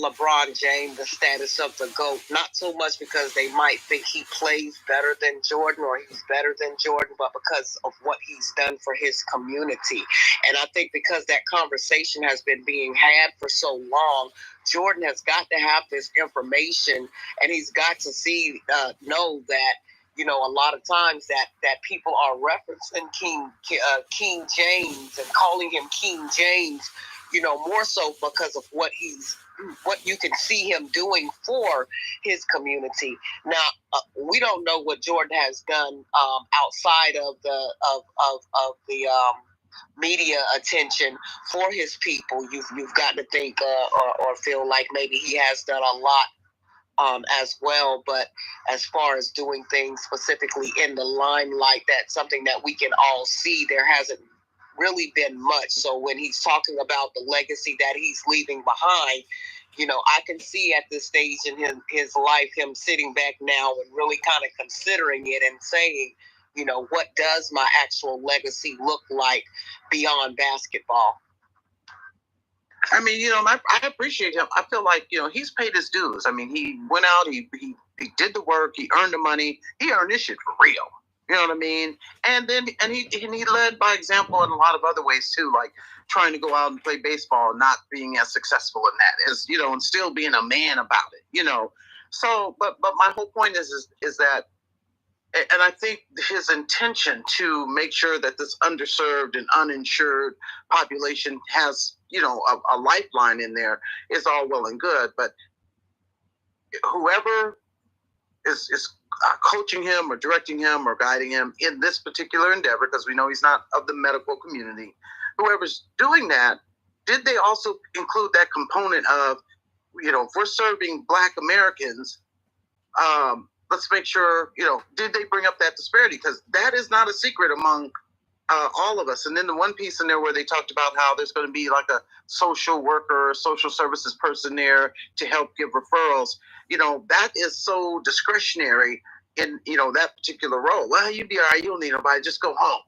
LeBron James the status of the GOAT, not so much because they might think he plays better than Jordan or he's better than Jordan, but because of what he's done for his community. And I think because that conversation has been being had for so long, Jordan has got to have this information, and he's got to know that, you know, a lot of times that people are referencing King James and calling him King James, you know, more so because of what you can see him doing for his community. Now, we don't know what Jordan has done outside of the media attention for his people. You've got to think or feel like maybe he has done a lot as well, but as far as doing things specifically in the limelight, that's something that we can all see, there hasn't really been much. So when he's talking about the legacy that he's leaving behind, you know, I can see at this stage in his life him sitting back now and really kind of considering it and saying, you know, what does my actual legacy look like beyond basketball? I mean, you know, I appreciate him. I feel like, you know, he's paid his dues. I mean, he went out, he did the work, he earned the money, he earned this shit for real. You know what I mean? And then he led by example in a lot of other ways too, like trying to go out and play baseball, not being as successful in that, as, you know, and still being a man about it, you know. So, but my whole point is that, and I think his intention to make sure that this underserved and uninsured population has, you know, a lifeline in there is all well and good. But whoever is coaching him or directing him or guiding him in this particular endeavor, because we know he's not of the medical community, whoever's doing that, did they also include that component of, you know, if we're serving Black Americans, let's make sure, you know, did they bring up that disparity? Because that is not a secret among all of us. And then the one piece in there where they talked about how there's going to be like a social worker, social services person there to help give referrals. You know, that is so discretionary in, you know, that particular role. Well, you be all right. You don't need nobody. Just go home.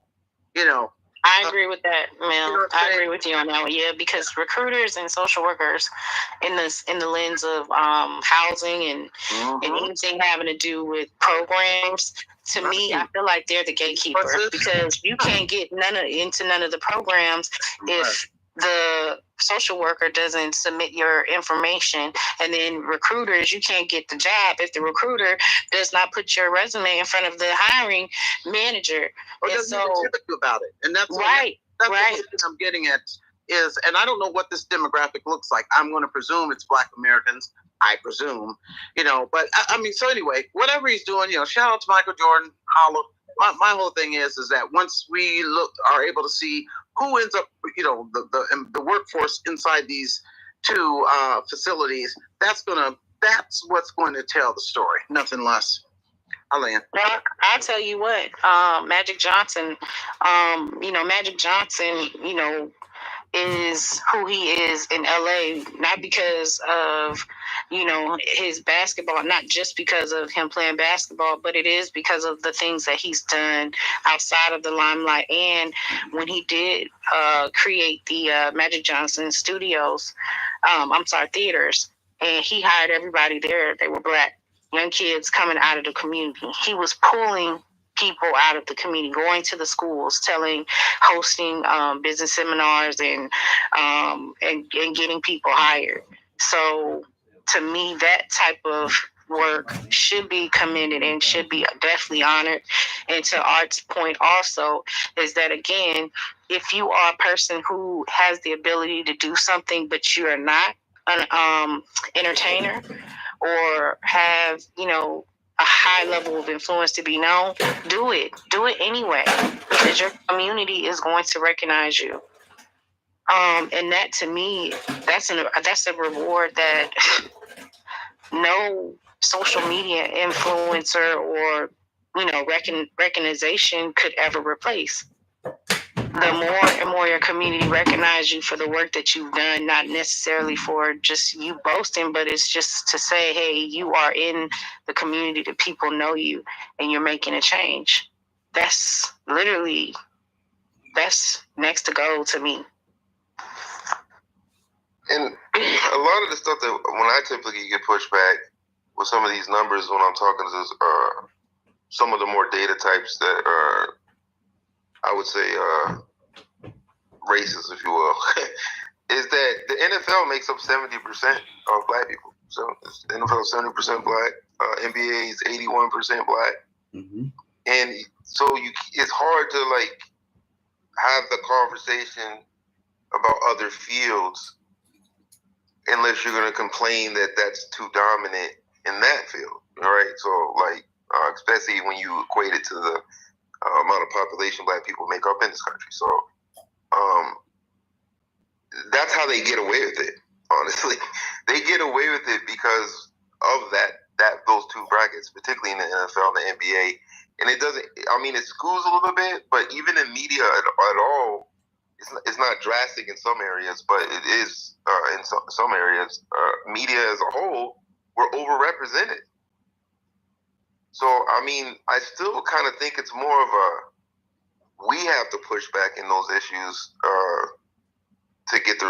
You know. I agree with that, Mel. You know I agree with you on that one. Yeah, because recruiters and social workers, in the lens of housing and anything having to do with programs, to me, I feel like they're the gatekeeper, because you can't get into none of the programs if the social worker doesn't submit your information. And then recruiters, you can't get the job if the recruiter does not put your resume in front of the hiring manager. Or doesn't even tell you about it. And that's what I'm getting at is, and I don't know what this demographic looks like. I'm going to presume it's Black Americans. I presume, you know, but I mean, so anyway, whatever he's doing, you know, shout out to Michael Jordan. Holla. My whole thing is that once we are able to see who ends up, you know, the workforce inside these two facilities, that's what's going to tell the story, nothing less. Well, I'll tell you what, Magic Johnson, Magic Johnson, you know, is who he is in LA, not because of, you know, his basketball, not just because of him playing basketball, but it is because of the things that he's done outside of the limelight. And when he did create the Magic Johnson studios, theaters, and he hired everybody there, they were Black young kids coming out of the community. He was pulling people out of the community, going to the schools, hosting business seminars and getting people hired. So to me, that type of work should be commended and should be definitely honored. And to Art's point also is that, again, if you are a person who has the ability to do something, but you are not an entertainer or have, you know, a high level of influence to be known, do it anyway, because your community is going to recognize you. And that, to me, that's a reward that no social media influencer or, recognition could ever replace. The more and more your community recognize you for the work that you've done, not necessarily for just you boasting, but it's just to say, hey, you are in the community, that people know you and you're making a change. That's next to gold to me. And a lot of the stuff that when I typically get pushed back with some of these numbers when I'm talking to some of the more data types that are, I would say, racist, if you will, is that the NFL makes up 70% of black people. So the NFL is 70% black. NBA is 81% black. Mm-hmm. And so it's hard to like have the conversation about other fields unless you're going to complain that that's too dominant in that field, all right? So, like, especially when you equate it to the amount of population black people make up in this country. So, that's how they get away with it, honestly. They get away with it because of those two brackets, particularly in the NFL and the NBA. And it doesn't, I mean, it schools a little bit, but even in media at all, it's not drastic in some areas, but it is in some areas. Media as a whole, we're overrepresented. So, I mean, I still kind of think it's more of we have to push back in those issues to get the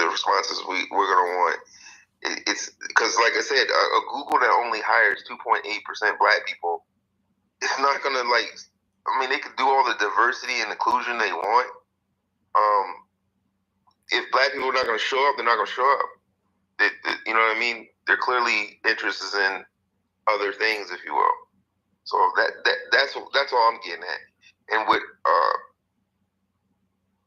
responses we're going to want. It's because, like I said, a Google that only hires 2.8% black people, it's not going to, like, I mean, they could do all the diversity and inclusion they want. If black people are not going to show up, they're not going to show up. You know what I mean? They're clearly interested in other things, if you will. So that's all I'm getting at. And with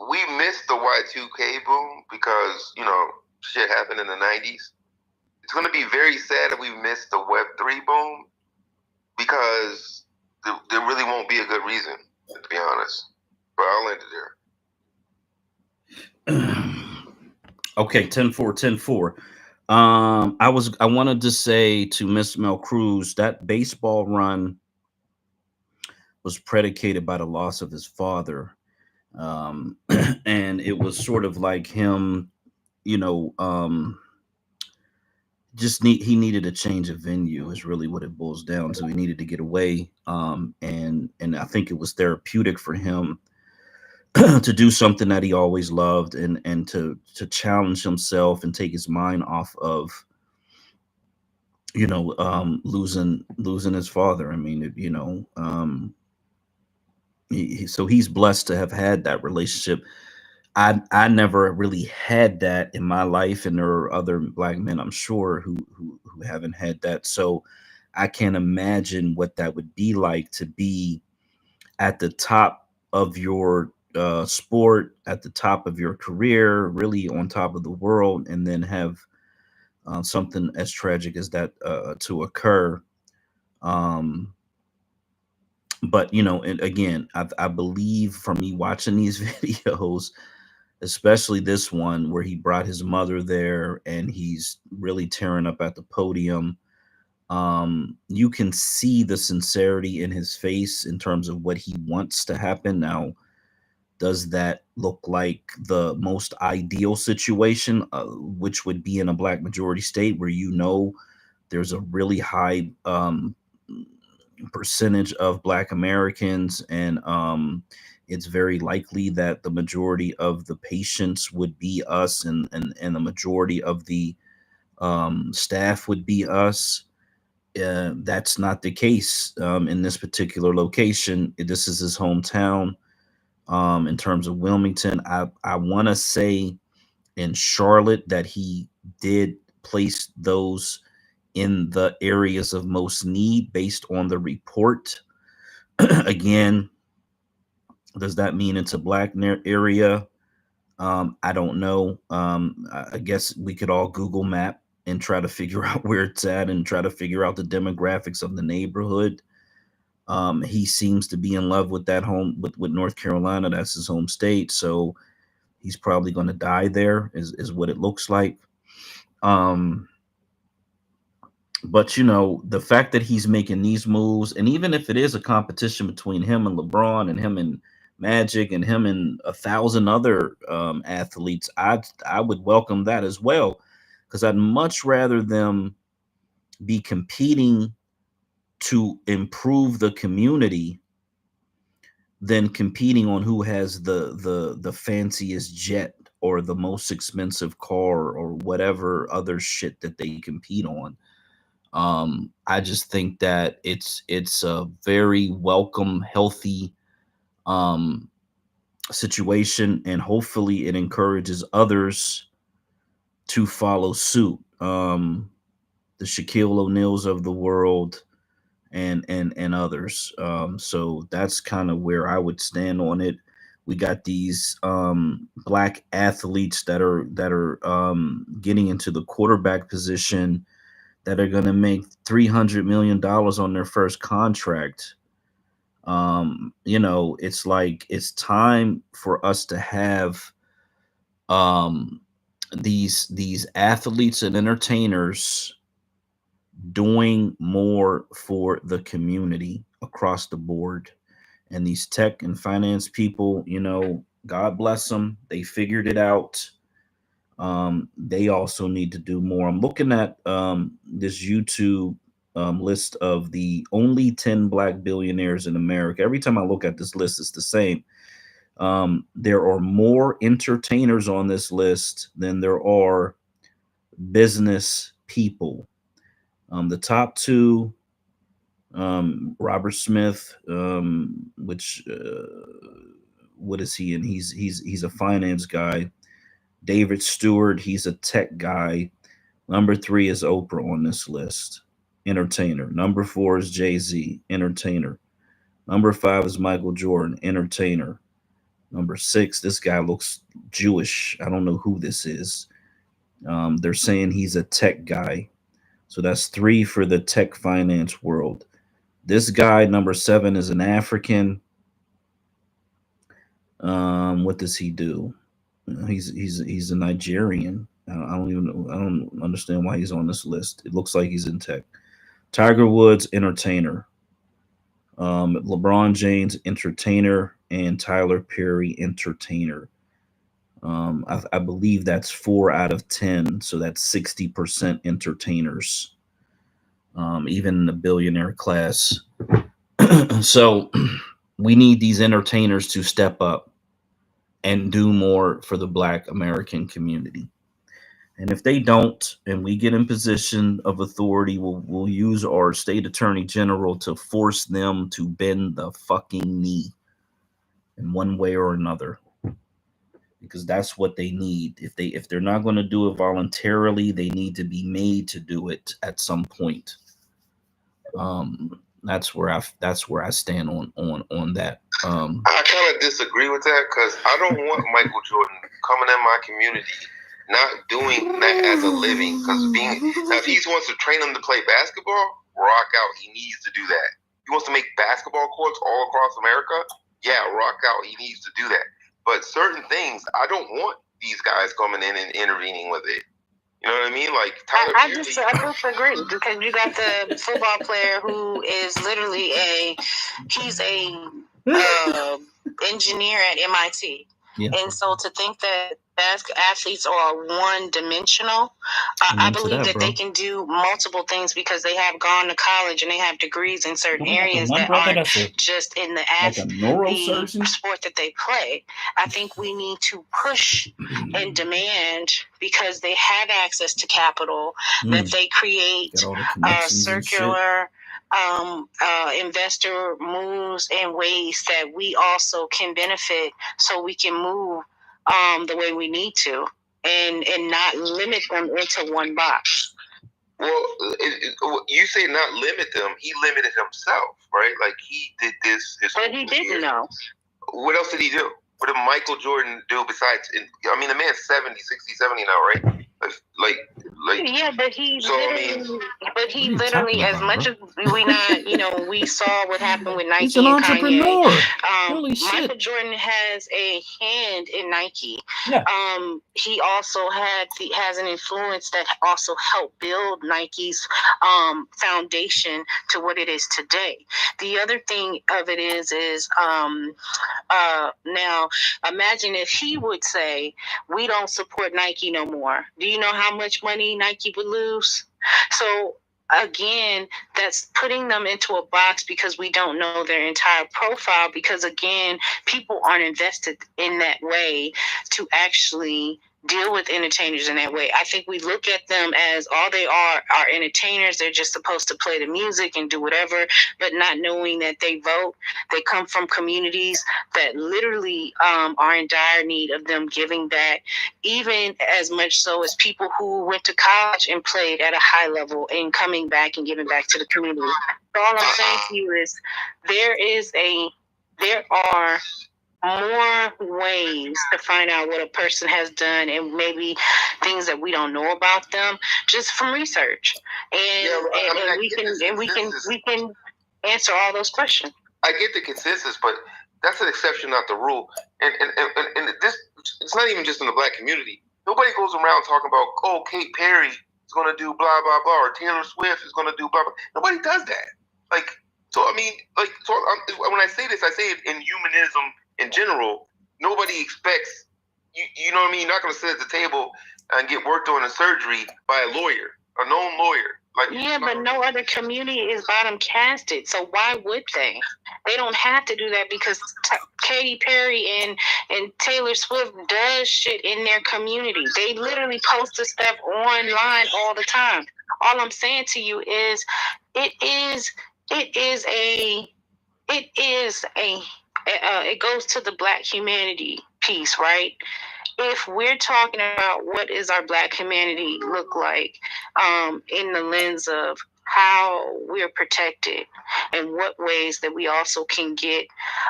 we missed the Y2K boom because, you know, shit happened in the 90s. It's going to be very sad if we missed the Web3 boom because there really won't be a good reason, to be honest. But I'll end it there. Okay, 10-4. I wanted to say to Miss Mel Cruz that baseball run was predicated by the loss of his father. And it was sort of like him, you know, he needed a change of venue is really what it boils down to. He needed to get away. And I think it was therapeutic for him to do something that he always loved and to challenge himself and take his mind off of, you know, losing his father. I mean, you know, so he's blessed to have had that relationship. I never really had that in my life, and there are other black men, I'm sure, who haven't had that. So I can't imagine what that would be like to be at the top of your sport, at the top of your career, really on top of the world, and then have something as tragic as that to occur. But, you know, and again, I believe from me watching these videos, especially this one where he brought his mother there and he's really tearing up at the podium. You can see the sincerity in his face in terms of what he wants to happen. Now, does that look like the most ideal situation, which would be in a black majority state where, you know, there's a really high percentage of black Americans, and it's very likely that the majority of the patients would be us, and the majority of the staff would be us. That's not the case in this particular location. This is his hometown. In terms of Wilmington, I want to say in Charlotte that he did place those in the areas of most need based on the report. Again, does that mean it's a black area? I don't know. I guess we could all Google map and try to figure out where it's at and try to figure out the demographics of the neighborhood. He seems to be in love with that with North Carolina. That's his home state. So he's probably going to die there is what it looks like. But you know, the fact that he's making these moves, and even if it is a competition between him and LeBron and him and Magic and him and 1,000 other athletes, I would welcome that as well, because I'd much rather them be competing to improve the community than competing on who has the fanciest jet or the most expensive car or whatever other shit that they compete on. I just think that it's a very welcome, healthy situation, and hopefully it encourages others to follow suit. The Shaquille O'Neals of the world and others. So that's kind of where I would stand on it. We got these black athletes that are getting into the quarterback position that are going to make $300 million on their first contract. You know, it's like it's time for us to have um, these athletes and entertainers doing more for the community across the board. And these tech and finance people, you know, God bless them, they figured it out. They also need to do more. I'm looking at this YouTube list of the only 10 black billionaires in America. Every time I look at this list, it's the same. There are more entertainers on this list than there are business people. The top two, Robert Smith, which what is he? And he's a finance guy. David Stewart, he's a tech guy. Number 3 is Oprah on this list, entertainer. Number 4 is Jay-Z, entertainer. Number 5 is Michael Jordan, entertainer. Number 6, this guy looks Jewish. I don't know who this is. They're saying he's a tech guy. So that's 3 for the tech finance world. This guy, number 7, is an African. What does he do? He's a Nigerian. I don't understand why he's on this list. It looks like he's in tech. Tiger Woods, entertainer. LeBron James, entertainer, and Tyler Perry, entertainer. I believe that's 4 out of 10, so that's 60% entertainers. Even in the billionaire class. So we need these entertainers to step up and do more for the Black American community. And if they don't, and we get in position of authority, we'll use our state attorney general to force them to bend the fucking knee in one way or another, because that's what they need. If they're not going to do it voluntarily, they need to be made to do it at some point. That's where I stand on that. I kind of disagree with that, because I don't want Michael Jordan coming in my community not doing that as a living. Because now, if he wants to train them to play basketball, rock out. He needs to do that. He wants to make basketball courts all across America. Yeah, rock out. He needs to do that. But certain things, I don't want these guys coming in and intervening with it. You know what I mean? Like Tyler I disagree, because you got the football player who is literally he's a engineer at MIT. Yeah. And so to think that athletes are one-dimensional, I believe that they can do multiple things because they have gone to college and they have degrees in certain areas that aren't just in the sport that they play. I think we need to push and demand, because they have access to capital, that they create circular investor moves in ways that we also can benefit, so we can move the way we need to, and not limit them into one box. Well, you say not limit them. He limited himself, right? Like he did this. But he didn't know. What else did he do? What did Michael Jordan do besides? I mean, the man's 70, 60, 70 now, right? Like Like, yeah, but he so, literally, as much as we not, we saw what happened with Nike He's an and entrepreneur. Kanye. Michael Jordan has a hand in Nike. Yeah. He also has an influence that also helped build Nike's foundation to what it is today. The other thing of it is now imagine if he would say, we don't support Nike no more. Do you know how much money Nike would lose? So again, that's putting them into a box because we don't know their entire profile, because again, people aren't invested in that way to actually deal with entertainers in that way. I think we look at them as all they are entertainers. They're just supposed to play the music and do whatever, but not knowing that they vote. They come from communities that literally are in dire need of them giving back, even as much so as people who went to college and played at a high level and coming back and giving back to the community. So all I'm saying to you is there are more ways to find out what a person has done, and maybe things that we don't know about them just from research. And we can answer all those questions. I get the consensus, but that's an exception, not the rule. And this, it's not even just in the black community. Nobody goes around talking about, oh, Katy Perry is going to do blah, blah, blah, or Taylor Swift is going to do blah, blah. Nobody does that. When I say this, I say it in humanism in general. Nobody expects, you know what I mean? You're not going to sit at the table and get worked on in surgery by a lawyer, a known lawyer. But no other community is bottom casted, so why would they? They don't have to do that because Katy Perry and Taylor Swift does shit in their community. They literally post this stuff online all the time. All I'm saying to you is, it goes to the black humanity piece, right? If we're talking about what is our black humanity look like in the lens of how we're protected and what ways that we also can get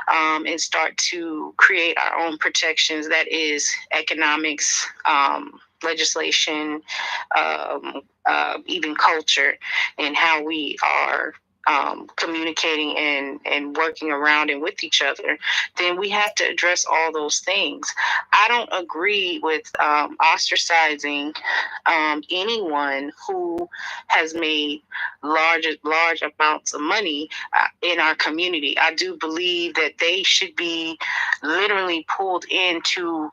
and start to create our own protections, that is economics, legislation, even culture, and how we are communicating and working around and with each other, then we have to address all those things. I don't agree with ostracizing anyone who has made large amounts of money in our community. I do believe that they should be literally pulled into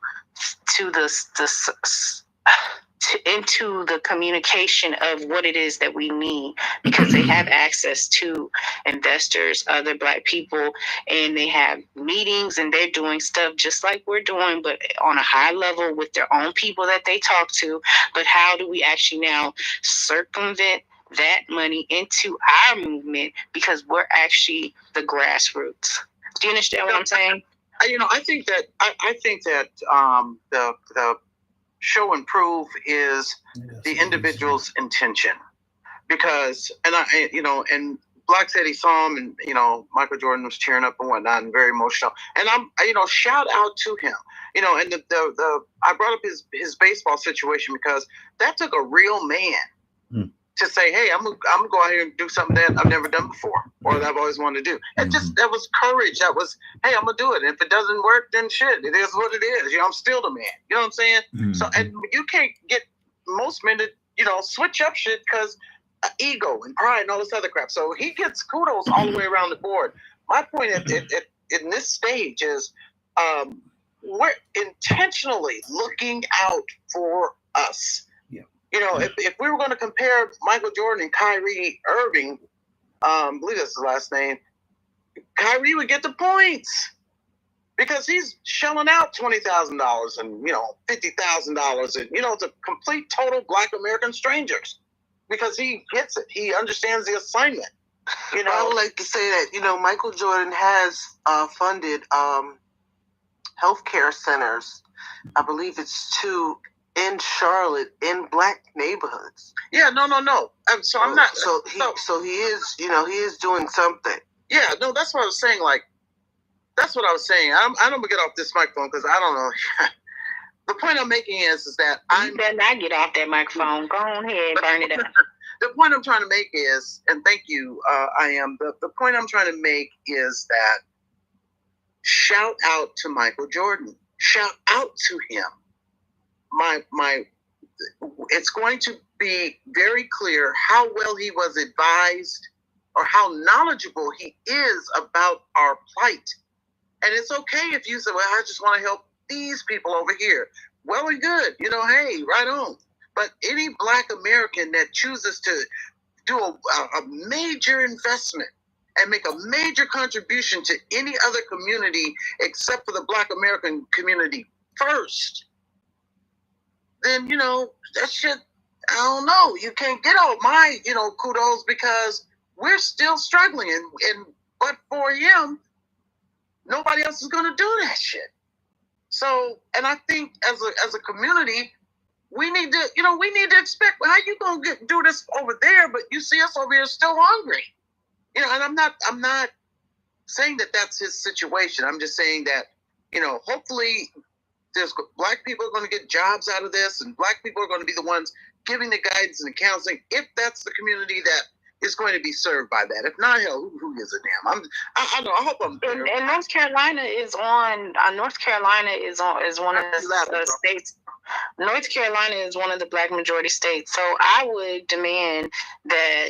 the communication of what it is that we need, because they have access to investors, other black people, and they have meetings and they're doing stuff just like we're doing, but on a high level with their own people that they talk to. But how do we actually now circumvent that money into our movement, because we're actually the grassroots? Do you understand what I'm saying? I think that the show and prove is the individual's intention, because and Black said he saw him, and Michael Jordan was tearing up and whatnot and very emotional, and I'm shout out to him, and the I brought up his baseball situation because that took a real man to say, hey, I'm gonna go out here and do something that I've never done before or that I've always wanted to do. And that was courage. That was, hey, I'm gonna do it. And if it doesn't work, then shit, it is what it is. I'm still the man. You know what I'm saying? Mm-hmm. So, and you can't get most men to switch up shit because ego and pride and all this other crap. So he gets kudos all the way around the board. My point in this stage is we're intentionally looking out for us. If we were going to compare Michael Jordan and Kyrie Irving, I believe that's his last name, Kyrie would get the points because he's shelling out $20,000 and $50,000, and it's a complete total Black American strangers because he gets it. He understands the assignment. I would like to say that Michael Jordan has funded healthcare centers. I believe it's 2 in Charlotte in Black neighborhoods. Yeah, no. So I'm not. So he is, he is doing something. Yeah, no, that's what I was saying. That's what I was saying. I'm gonna get off this microphone because I don't know. the point I'm making is that you better not get off that microphone. Go on ahead, burn it up. The point I'm trying to make is, and thank you, the point I'm trying to make is that shout out to Michael Jordan. Shout out to him. It's going to be very clear how well he was advised or how knowledgeable he is about our plight. And it's okay if you say, well, I just want to help these people over here. Well and good. You know, hey, right on. But any Black American that chooses to do a major investment and make a major contribution to any other community except for the Black American community first, then, you know, that shit, I don't know. You can't get all my, you know, kudos because we're still struggling. But for him, nobody else is going to do that shit. So, and I think as a community, we need to expect, how you going to do this over there, but you see us over here still hungry. You know, and I'm not saying that that's his situation. I'm just saying that, you know, hopefully there's Black people are going to get jobs out of this, and Black people are going to be the ones giving the guidance and the counseling, if that's the community that is going to be served by that. If not, hell, who gives a damn? I hope I'm clear. And North Carolina is on. North Carolina is one of the states. North Carolina is one of the Black majority states. So I would demand that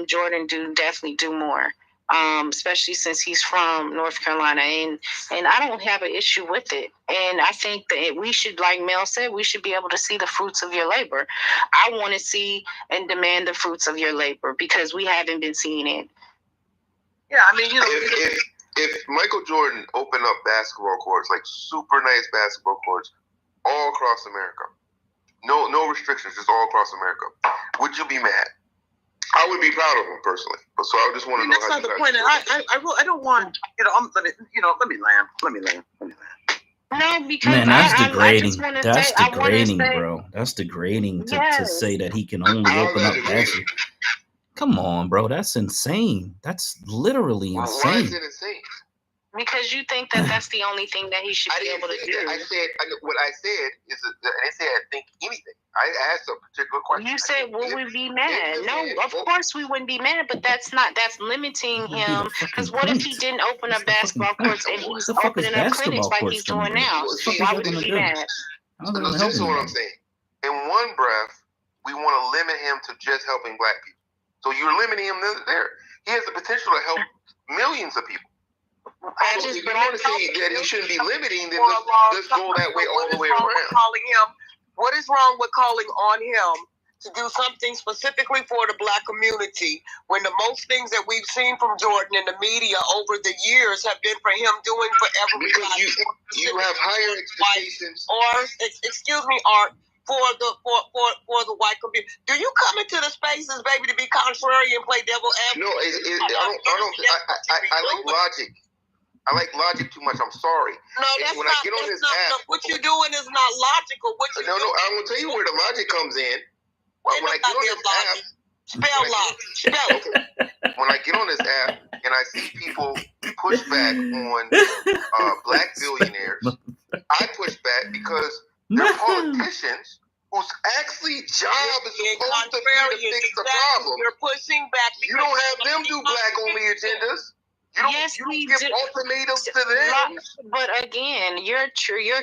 Jordan definitely do more. Especially since he's from North Carolina, and I don't have an issue with it. And I think that we should, like Mel said, we should be able to see the fruits of your labor. I want to see and demand the fruits of your labor because we haven't been seeing it. Yeah, I mean, you know, if Michael Jordan opened up basketball courts, like super nice basketball courts, all across America, no restrictions, just all across America, would you be mad? I would be proud of him personally, but so I just want to know. That's not the point. I don't want, you know. Let me land. No, because man, that's degrading. That's degrading, bro. That's degrading to say that he can only open up basketball. Come on, bro. That's insane. That's literally insane. Why is it insane? Because you think that that's the only thing that he should be able to do. What I said is that I say I think anything. I asked a particular question. You said, will we be mad? No, of course we wouldn't be mad, but that's limiting him. Because what if he didn't open up basketball courts and he's opening up clinics like he's doing now? Why would we be mad? This is what I'm saying. In one breath, we want to limit him to just helping Black people. So you're limiting him there. He has the potential to help millions of people. If you want to say that he shouldn't be limiting, then let's go that way all the way around. What is wrong with calling on him to do something specifically for the Black community when the most things that we've seen from Jordan in the media over the years have been for him doing for everybody? Because you have higher expectations. Or, excuse me, Art, for the white community. Do you come into the spaces, baby, to be contrary and play devil advocate? No, I like logic. I like logic too much. I'm sorry. No, that's when not. I get on this app, what you're doing is not logical. I'm gonna tell you where the logic comes in. When I get on this app, spell logic. When I get on this app and I see people push back on Black billionaires, I push back because they're politicians whose actually job is supposed to be to fix the problem. You're pushing back. You don't have them do Black only agendas. You don't give ultimatums to them. But again, you're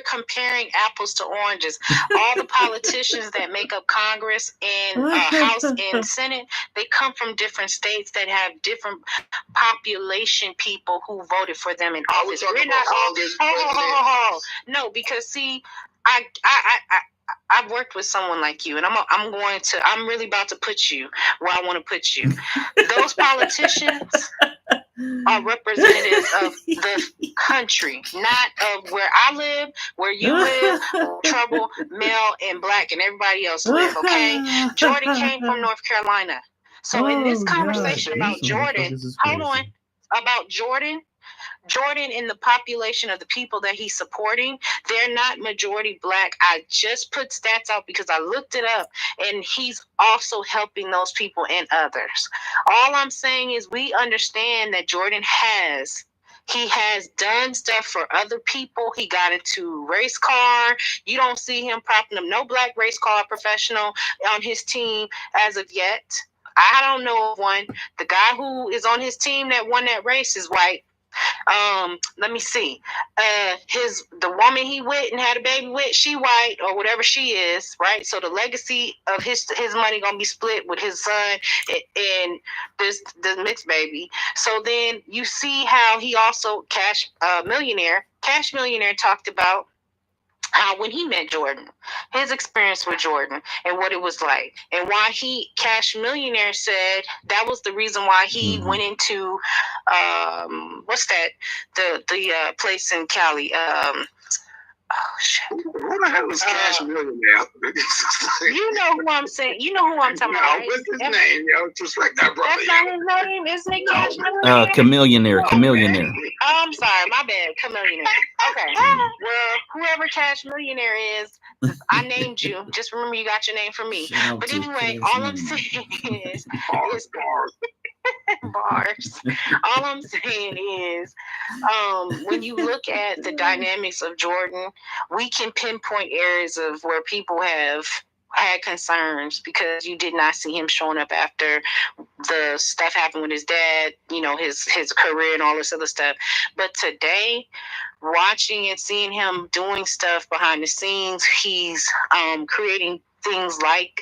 comparing apples to oranges. All the politicians that make up Congress and House and Senate, they come from different states that have different population people who voted for them in office. We're not all. No, because see, I've worked with someone like you, and I'm really about to put you where I want to put you. Those politicians are representatives of the country, not of where I live, where you live, Trouble, Mel, and Black, and everybody else live, okay? Jordan came from North Carolina. So in this conversation about Jordan, about Jordan and the population of the people that he's supporting, they're not majority Black. I just put stats out because I looked it up, and he's also helping those people and others. All I'm saying is we understand that Jordan has He has done stuff for other people. He got into race car. You don't see him propping up no black race car professional on his team as of yet. I don't know of one. The guy who is on his team that won that race is white. Let me see. The woman he with and had a baby with, she white or whatever she is, right? So the legacy of his money gonna be split with his son and the mixed baby. So then you see how he also Cash Millionaire talked about how when he met Jordan, his experience with Jordan and what it was like, and why Cash Millionaire said that was the reason why he went into what's that, the place in Cali, oh shit. Who the hell is Cash Millionaire? You know who I'm saying. You know who I'm talking about. Right? What's his name, yo? Just like that brother. That's not his name, isn't it? Cash Millionaire. Chameleonaire. I'm sorry, my bad. Chameleonaire. Okay. Well, whoever Cash Millionaire is, I named you. Just remember you got your name from me. But anyway, all I'm saying is bars. All I'm saying is, when you look at the dynamics of Jordan, we can pinpoint areas of where people have had concerns because you did not see him showing up after the stuff happened with his dad, you know, his career and all this other stuff. But today, watching and seeing him doing stuff behind the scenes, he's creating things like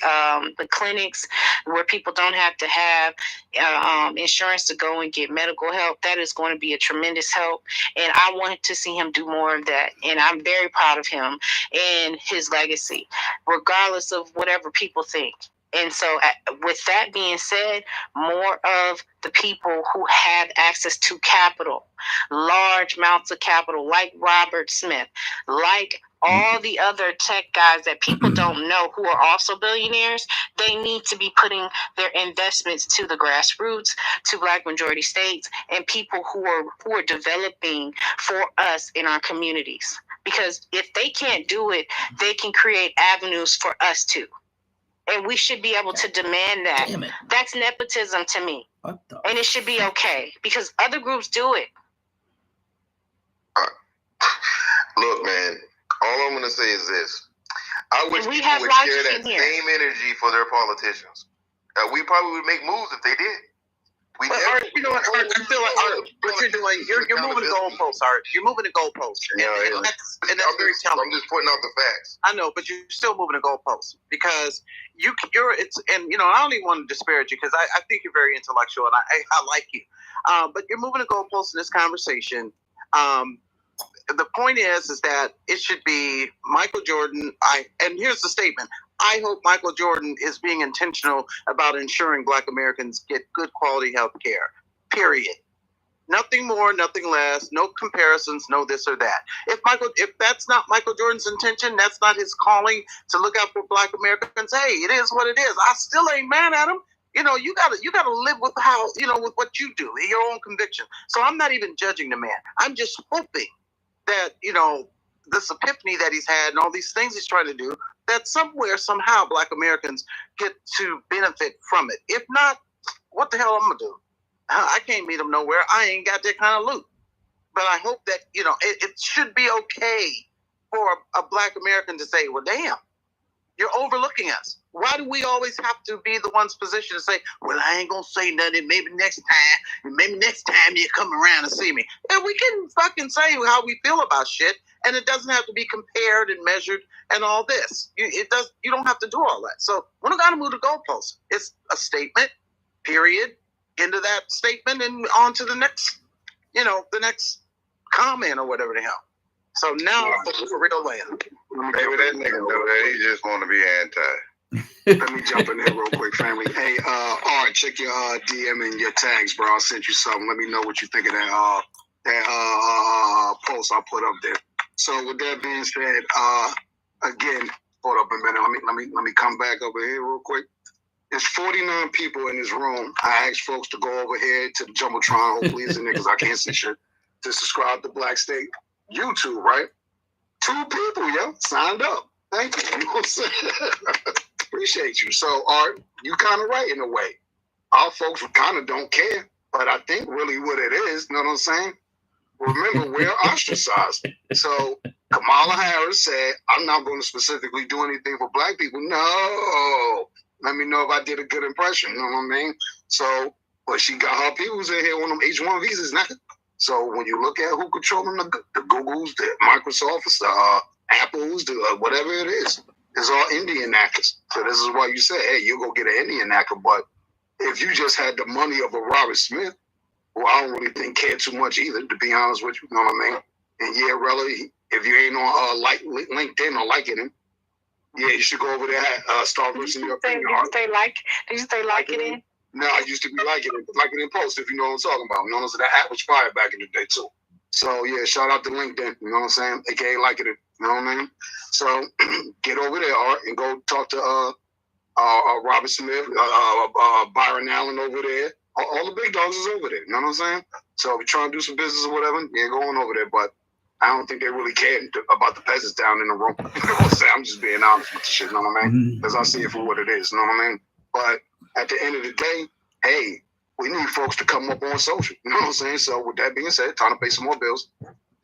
the clinics where people don't have to have insurance to go and get medical help. That is going to be a tremendous help. And I wanted to see him do more of that. And I'm very proud of him and his legacy, regardless of whatever people think. And so with that being said, more of the people who have access to capital, large amounts of capital, like Robert Smith, like all the other tech guys that people don't know who are also billionaires, they need to be putting their investments to the grassroots, to Black majority states, and people who are developing for us in our communities. Because if they can't do it, they can create avenues for us to. And we should be able to demand that. That's nepotism to me. And it should be okay because other groups do it. Look, man, all I'm going to say is this. I wish people would share that same energy for their politicians. We probably would make moves if they did. Art, you know what, Art, I feel like Art, what you're doing, you're moving the goalposts, Art. You're moving the goalposts. And that's very telling. I'm just pointing out the facts. I know, but you're still moving the goalposts because and you know, I don't even want to disparage you because I think you're very intellectual and I like you. But you're moving the goalposts in this conversation. The point is that it should be Michael Jordan. And here's the statement. I hope Michael Jordan is being intentional about ensuring Black Americans get good quality health care, period. Nothing more, nothing less, no comparisons, no this or that. If that's not Michael Jordan's intention, that's not his calling to look out for Black Americans, hey, it is what it is. I still ain't mad at him. You know, you gotta live with how, you know, with what you do, your own conviction. So I'm not even judging the man. I'm just hoping that, you know, this epiphany that he's had and all these things he's trying to do, that somewhere, somehow, Black Americans get to benefit from it. If not, what the hell I'm going to do? I can't meet him nowhere. I ain't got that kind of loot. But I hope that, you know, it should be okay for a Black American to say, well, damn, you're overlooking us. Why do we always have to be the ones positioned to say, well, I ain't going to say nothing. Maybe next time you come around and see me. And we can fucking say how we feel about shit. And it doesn't have to be compared and measured and all this. You don't have to do all that. So we don't got to move the goalposts. It's a statement, period. Into that statement and on to the next, you know, the next comment or whatever the hell. So now it's a real land. Maybe that nigga know that he just want to be anti. Let me jump in there real quick, family. Hey, Art, check your DM and your tags, bro. I sent you something. Let me know what you think of that post I put up there. So with that being said, again, hold up a minute. Let me come back over here real quick. There's 49 people in this room. I asked folks to go over here to the Jumbotron. Hopefully it's in there because I can't see shit. To subscribe to Black State YouTube, right? 2 people, yo, signed up. Thank you. You know what I'm saying? Appreciate you. So, Art, you kind of right in a way. Our folks kind of don't care, but I think really what it is, you know what I'm saying? Remember, we're ostracized. So Kamala Harris said, I'm not going to specifically do anything for black people. No. Let me know if I did a good impression. You know what I mean? So, but she got her peoples in here on them H-1 visas now. So when you look at who controlling the Googles, the Microsofts, the Apples, the whatever it is, it's all Indian actors. So this is why you say, hey, you go get an Indian actor. But if you just had the money of a Robert Smith, who I don't really think cared too much either, to be honest with you, you know what I mean? And yeah, really, if you ain't on LinkedIn or liking him, yeah, you should go over there, start listening to your opinion. Did you say like it in? No, I used to be liking it post, if you know what I'm talking about. You know what I'm saying? That app was fire back in the day too. So yeah, shout out to LinkedIn, you know what I'm saying? AKA liking it, you know what I mean? So get over there, Art, and go talk to Robert Smith, Byron Allen over there. All the big dogs is over there, you know what I'm saying? So if you're trying to do some business or whatever, yeah, go on over there. But I don't think they really care about the peasants down in the room. You know what I'm saying? I'm just being honest with the shit, you know what I mean? Because I see it for what it is, you know what I mean? But at the end of the day, hey, we need folks to come up on social, you know what I'm saying? So with that being said, time to pay some more bills.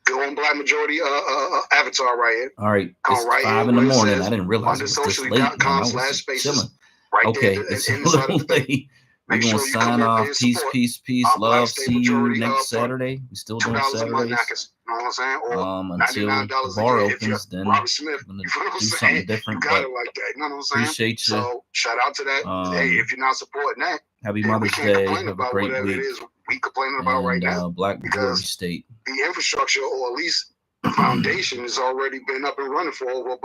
Go on Black Majority avatar right here. All right, it's right 5 in the morning. I didn't realize it was this late. Man. I was chilling. Right okay, there, it's a little late. We're going to sign off. Peace, love. See you next Saturday. We still doing Saturdays. You know what I'm saying? Until the bar opens, then I'm going to do something different. But like that. You know what I'm saying? Appreciate you. So shout out to that. Hey, if you're not supporting that, happy Mother's Day. Have a great week. It is we complaining about right now. Black Majority State. The infrastructure, or at least the foundation, has already been up and running for over about